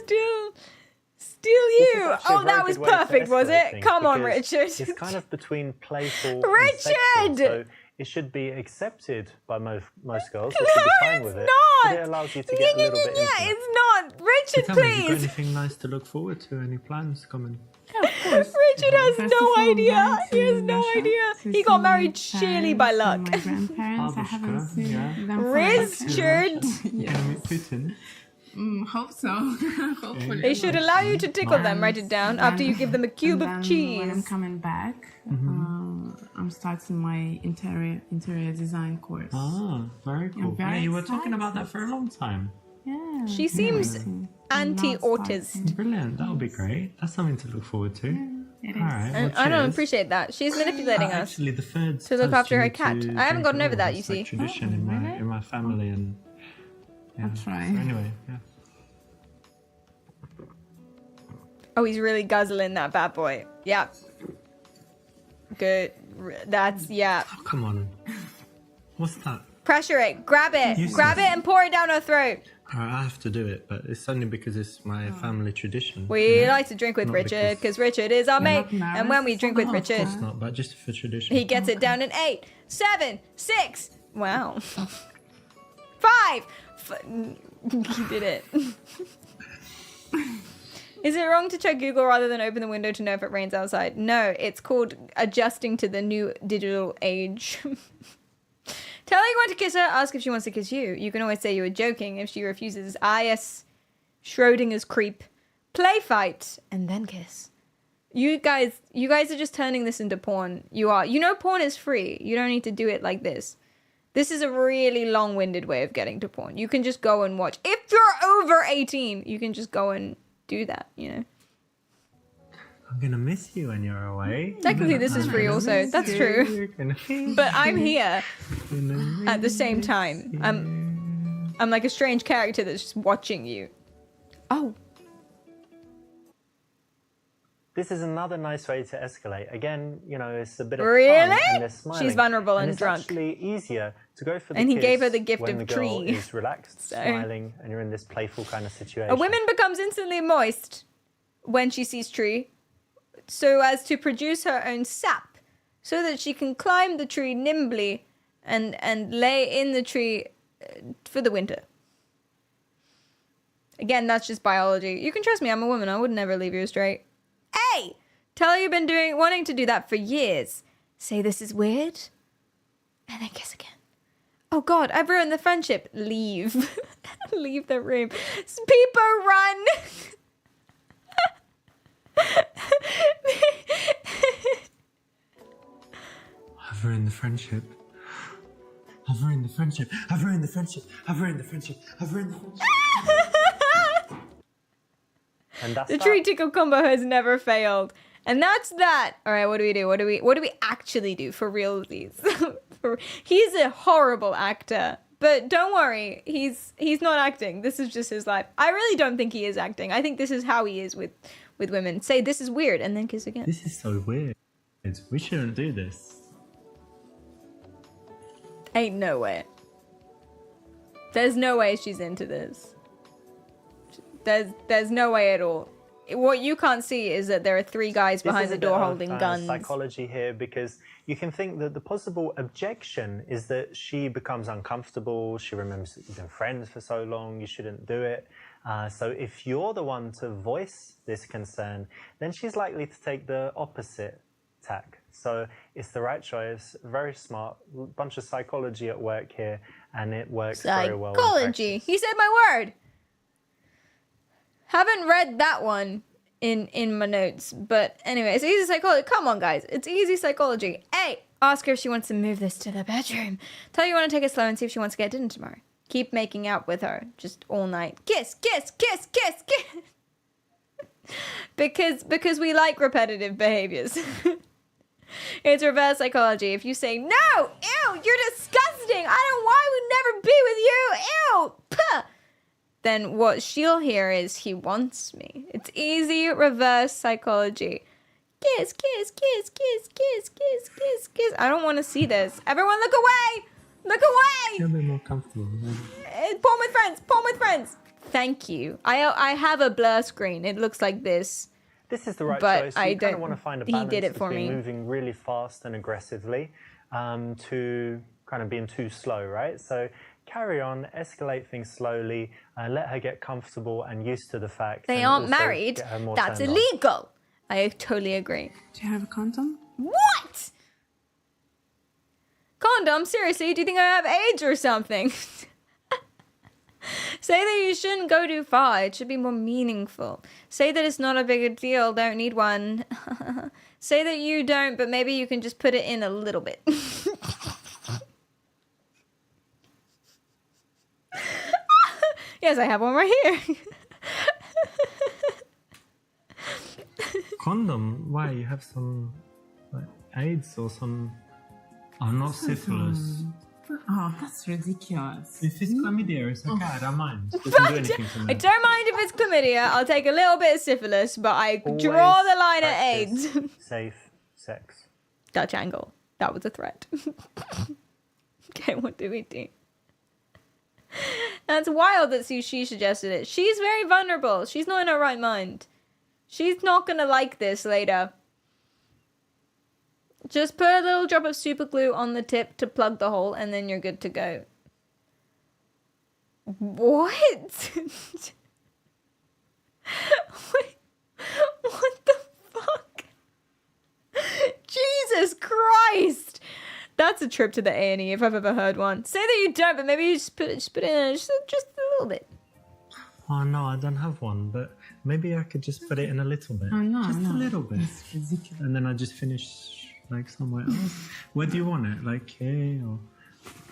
still you. Actually, a Oh, very that was good way to perfect, was escalate it? things Come on, because Richard. It's kind of between playful Richard! and sexual, so it should be accepted by most girls. They should be fine with it. But it allows you to get a little bit intimate. It's not. So Richard, tell me, have you got please. anything nice to look forward to? Any plans coming? Richard has First no of all, idea. going He has to no Russia idea. to He see got my married sheerly by parents luck. and my grandparents. I haven't Babushka, seen yeah. them for like Richard. You're gonna meet Putin? Hope so. Hopefully. They should allow you to tickle them. Write it down after you give them a cube And of then when I'm cheese. coming back, I'm starting my interior design course. Ah, very cool. very Yeah, you were talking about that for a long time. Yeah. She seems anti-autist. Brilliant. That'll be great. That's something to look forward to. It All right. And well, I don't cheers. appreciate that. She's manipulating us Actually, the third to look toast after you her need cat. to I haven't drink gotten it over all. that, you It's like see. tradition in my family, and yeah. I'll try. So anyway, yeah. Oh, he's really guzzling that bad boy. Yeah. Good. That's, yeah. Oh, come on. What's that? Pressure it. Grab it. Useless. Grab it and pour it down her throat. All right, I have to do it, but it's only because it's my family tradition. We you know? like to drink with Not Richard because Richard is our mate. And when we drink with Richard, Of course not, but just for tradition. he gets it down in 8, 7, 6. Wow. 5. He did it. Is it wrong to check Google rather than open the window to know if it rains outside? No, it's called adjusting to the new digital age. Tell her you want to kiss her, ask if she wants to kiss you. You can always say you were joking if she refuses. Ah, yes. Schrodinger's creep. Play fight and then kiss. You guys are just turning this into porn. You are. You know porn is free. You don't need to do it like this. This is a really long-winded way of getting to porn. You can just go and watch. If you're over 18, you can just go and do that, you know. I'm gonna miss you when you're away. Technically, this is free also. That's true. But I'm here at the same time. I'm like a strange character that's just watching you. Oh. This is another nice way to escalate. Again, you know, it's a bit of Really? fun and they're smiling. She's vulnerable and it's drunk. actually easier to go for the And he kiss gave her the gift when of the girl tree. is relaxed, So- smiling, and you're in this playful kind of situation. A woman becomes instantly moist when she sees tree, so as to produce her own sap, so that she can climb the tree nimbly and lay in the tree for the winter. Again, that's just biology. You can trust me, I'm a woman. I would never leave you straight. Hey! Tell her you've been wanting to do that for years. Say this is weird, and then kiss again. Oh God, I've ruined the friendship. Leave. Leave the room. People run! I've ruined the friendship. I've ruined the friendship. I've ruined the friendship. I've ruined the friendship. I've ruined the friendship. And that's The tree tickle combo has never failed. And that's that. All right, what do we do? What do we actually do for realsies? He's a horrible actor. But don't worry, he's not acting. This is just his life. I really don't think he is acting. I think this is how he is with women. Say this is weird and then kiss again. This is so weird. We shouldn't do this. Ain't no way. There's no way she's into this. There's no way at all. What you can't see is that there are 3 guys behind the door holding guns. Psychology here, because you can think that the possible objection is that she becomes uncomfortable. She remembers that you've been friends for so long. You shouldn't do it. So if you're the one to voice this concern, then she's likely to take the opposite tack. So it's the right choice. Very smart. Bunch of psychology at work here, and it works very well. Psychology. He said my word. Haven't read that one in my notes, but anyway, it's easy psychology. Come on, guys, it's easy psychology. Hey, ask her if she wants to move this to the bedroom. Tell her you want to take it slow and see if she wants to get dinner tomorrow. Keep making out with her just all night. Kiss, kiss, kiss, kiss, kiss. because we like repetitive behaviors. It's reverse psychology. If you say no, ew, you're disgusting. I would never be with you. Ew. Puh. Then what she'll hear is he wants me. It's easy reverse psychology. Kiss, kiss, kiss, kiss, kiss, kiss, kiss, kiss. I don't want to see this. Everyone look away! Look away! You'll be more comfortable. Porn with friends! Porn with friends! Thank you. I have a blur screen. It looks like this. This is the right but choice. I You kind don't. of want to find a He balance did it for between me. moving really fast and aggressively to kind of being too slow, right? So carry on, escalate things slowly, let her get comfortable and used to the fact. They and aren't also married. get her more That's turned on. illegal. I totally agree. Do you have a condom? What? Condom? Seriously? Do you think I have AIDS or something? Say that you shouldn't go too far. It should be more meaningful. Say that it's not a big deal. Don't need one. Say that you don't, but maybe you can just put it in a little bit. Yes, I have one right here. Condom? Why? You have some like, AIDS or some... Oh, not syphilis. Oh, that's ridiculous. If it's chlamydia, it's okay. I don't mind. It doesn't do anything to I me. don't mind if it's chlamydia. I'll take a little bit of syphilis, but I draw the line at AIDS. Safe sex. Dutch angle. That was a threat. Okay, what do we do? That's wild that she suggested it. She's very vulnerable. She's not in her right mind. She's not gonna like this later. Just put a little drop of super glue on the tip to plug the hole, and then you're good to go. What? What the fuck? Jesus Christ! That's a trip to the A&E if I've ever heard one. Say that you don't, but maybe you just put it in just a little bit. Oh no, I don't have one, but maybe I could just put it in a little bit. Oh, no, just no. a little bit. It's ridiculous. And then I just finish like somewhere else. Where do you want it? Like here or?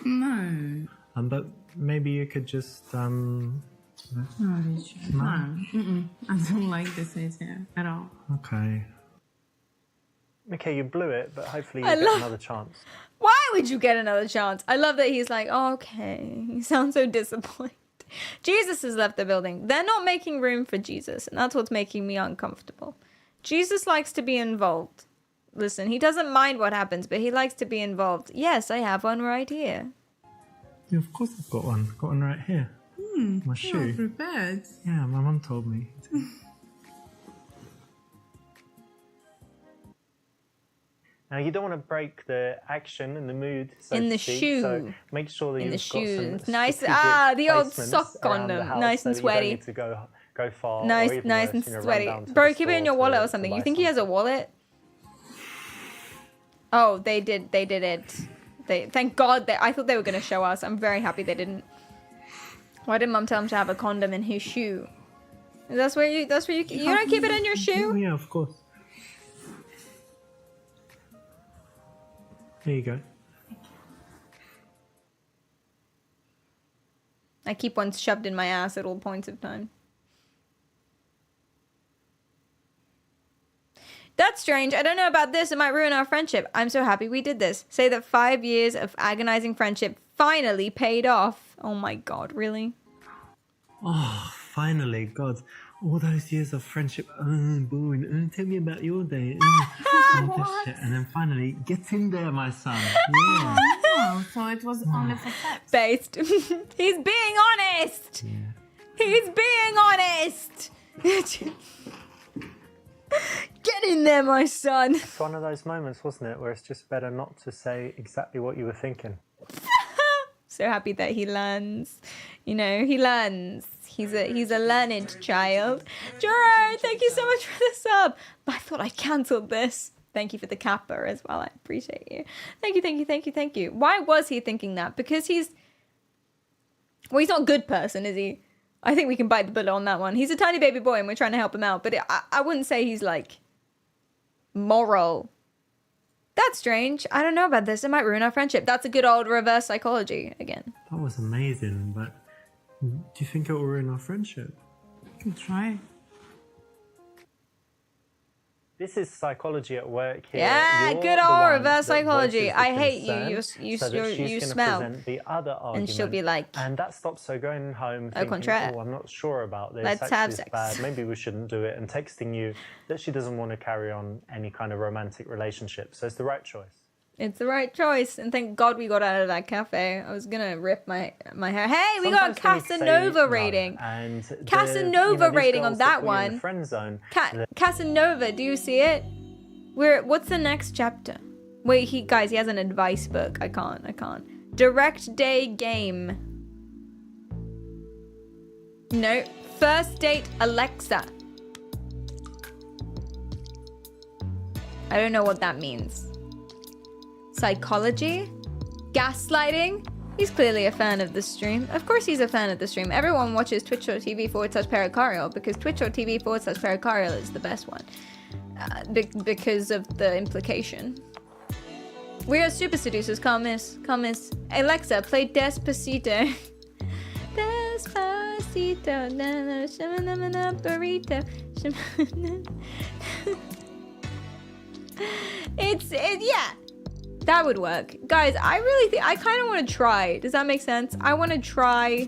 No. But maybe you could just No, Richard. No? No. Mm-mm. I don't like this idea at all. Okay. Okay, you blew it, but hopefully I you'll get love- another chance. Why would you get another chance? I love that he's like, oh, okay. He sounds so disappointed. Jesus has left the building. They're not making room for Jesus, and that's what's making me uncomfortable. Jesus likes to be involved. Listen, he doesn't mind what happens, but he likes to be involved. Yes, I have one right here. Yeah, of course I've got one. Got one right here. My shoe. You're prepared. Yeah, my mum told me. Now you don't want to break the action and the mood, so In to the speak, shoe. So make sure that In the you've got shoes. some Nice. strategic The old placements sock around the condom. house Nice so and that you don't sweaty. need to go far. or Nice, even nice worse, and you know, run sweaty. down to Bro, the keep it in store your wallet to or something. buy You think he has a wallet? Oh, they did it. Thank God I thought they were gonna show us. I'm very happy they didn't. Why did Mum tell him to have a condom in his shoe? That's where you don't keep it in your shoe? Yeah, of course. There you go. I keep one shoved in my ass at all points of time. That's strange. I don't know about this. It might ruin our friendship. I'm so happy we did this. Say that 5 years of agonizing friendship finally paid off. Oh my God, really? Oh, finally, God. All those years of friendship, boring. Tell me about your day. All this shit. And then finally, get in there, my son. Yeah. Oh, so it was only for sex. Based. He's being honest. Yeah. He's being honest. Get in there, my son. It's one of those moments, wasn't it, where it's just better not to say exactly what you were thinking. So happy that he learns. You know, he learns. He's a learned child. Joro, thank you so much for the sub. But I thought I cancelled this. Thank you for the kappa as well. I appreciate you. Thank you, thank you, thank you, thank you. Why was he thinking that? Because he's not a good person, is he? I think we can bite the bullet on that one. He's a tiny baby boy and we're trying to help him out. But I wouldn't say he's like moral. That's strange. I don't know about this. It might ruin our friendship. That's a good old reverse psychology again. That was amazing, but do you think it will ruin our friendship? You can try. This is psychology at work here. Yeah, You're good the old one reverse that psychology. voices the I hate you. concern, You so that she's you gonna smell. present the other argument, And she'll be like, and that stops her going home au thinking, contraire. oh, I'm not sure about this. Let's Actually, have it's sex. bad. Maybe we shouldn't do it. And texting you that she doesn't want to carry on any kind of romantic relationship. So it's the right choice. It's the right choice. And thank God we got out of that cafe. I was going to rip my hair. Hey, we got a Sometimes we need to say Casanova no, rating. And Casanova these rating on girls that put you in the one. friend zone. Casanova, do you see it? What's the next chapter? Wait, he has an advice book. I can't. Direct day game. No. First date Alexa. I don't know what that means. Psychology? Gaslighting? He's clearly a fan of the stream. Of course he's a fan of the stream. Everyone watches twitch.tv/Pericarial because twitch.tv/Pericarial is the best one. Because of the implication. We are super seducers. Come miss. Alexa, play Despacito. Despacito. Burrito. Yeah. That would work. Guys, I really think, I kind of want to try. Does that make sense? I want to try.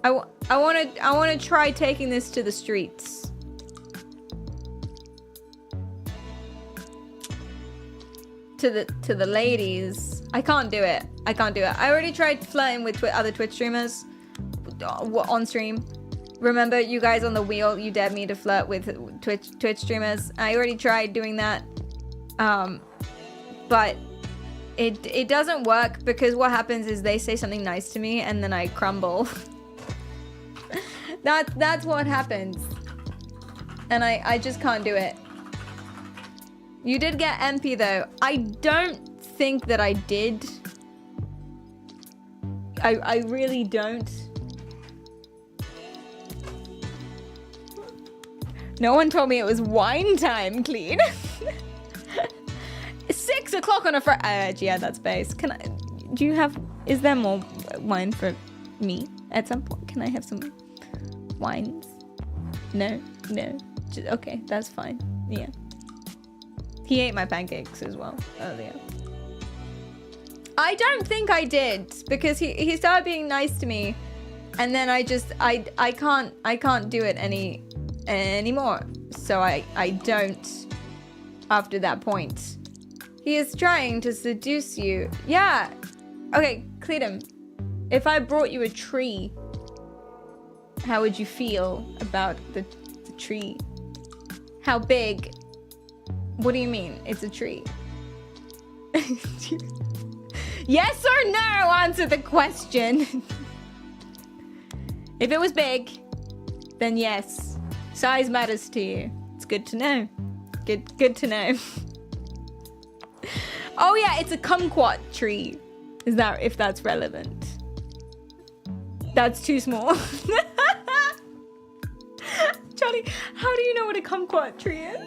I want to try taking this to the streets. To the ladies. I can't do it. I already tried flirting with other Twitch streamers on stream. Remember, you guys on the wheel, you dared me to flirt with Twitch streamers. I already tried doing that. But it doesn't work because what happens is they say something nice to me and then I crumble. That's what happens. And I just can't do it. You did get MP though. I don't think that I did. I really don't. No one told me it was wine time, Clean. 6 o'clock on a Friday. Yeah, that's base. Is there more wine for me at some point? Can I have some wines? No. Okay, that's fine. Yeah. He ate my pancakes as well earlier. I don't think I did because he started being nice to me, and then I can't do it anymore. So I don't after that point. He is trying to seduce you. Yeah. Okay, Cleedum. If I brought you a tree, how would you feel about the tree? How big? What do you mean? It's a tree. Yes or no? Answer the question. If it was big, then yes. Size matters to you. It's good to know. Good to know. Oh yeah, it's a kumquat tree. Is that, if that's relevant? That's too small. Charlie, how do you know what a kumquat tree is?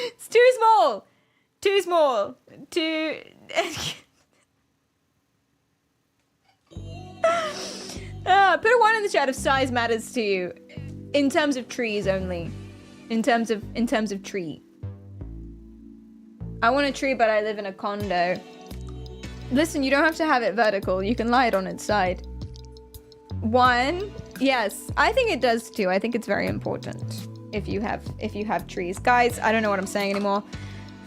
It's too small. Too small. Too... Put a 1 in the chat if size matters to you. In terms of trees only. In terms of tree. I want a tree, but I live in a condo. Listen, you don't have to have it vertical. You can lie it on its side. 1, yes. I think it does too. I think it's very important if you have trees. Guys, I don't know what I'm saying anymore.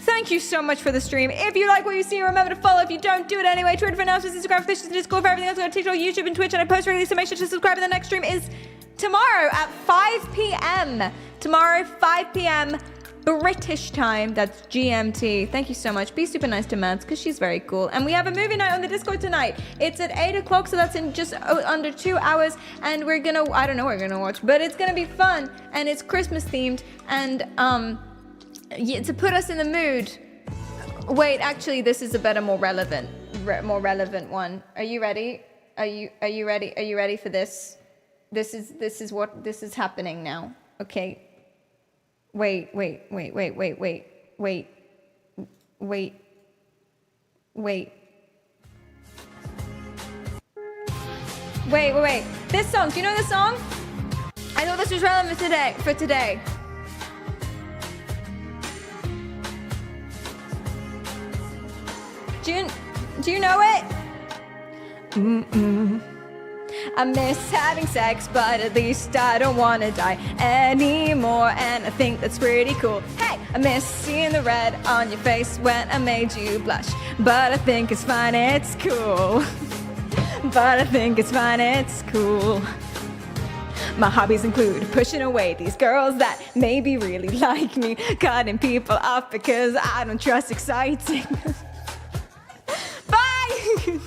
Thank you so much for the stream. If you like what you see, remember to follow. If you don't, do it anyway. Twitter for announcements, Instagram for this, Discord for everything else. Go to TikTok, YouTube, and Twitch, and I post regularly, so make sure to subscribe. And the next stream is tomorrow at 5 p.m. Tomorrow, 5 p.m. British time. That's GMT. Thank you so much. Be super nice to Mads, because she's very cool. And we have a movie night on the Discord tonight. It's at 8 o'clock, so that's in just under 2 hours. And we're gonna, I don't know what we're gonna watch, but it's gonna be fun. And it's Christmas themed. And, yeah, to put us in the mood. Wait, actually, this is a better, more relevant one. Are you ready? Are you ready? Are you ready for this? This is happening now. Okay. Wait. This song, do you know this song? I thought this was relevant for today. Do you know it? I miss having sex, but at least I don't want to die anymore. And I think that's pretty cool. Hey, I miss seeing the red on your face when I made you blush. But I think it's fine, it's cool. But I think it's fine, it's cool. My hobbies include pushing away these girls that maybe really like me, cutting people off because I don't trust exciting. Bye!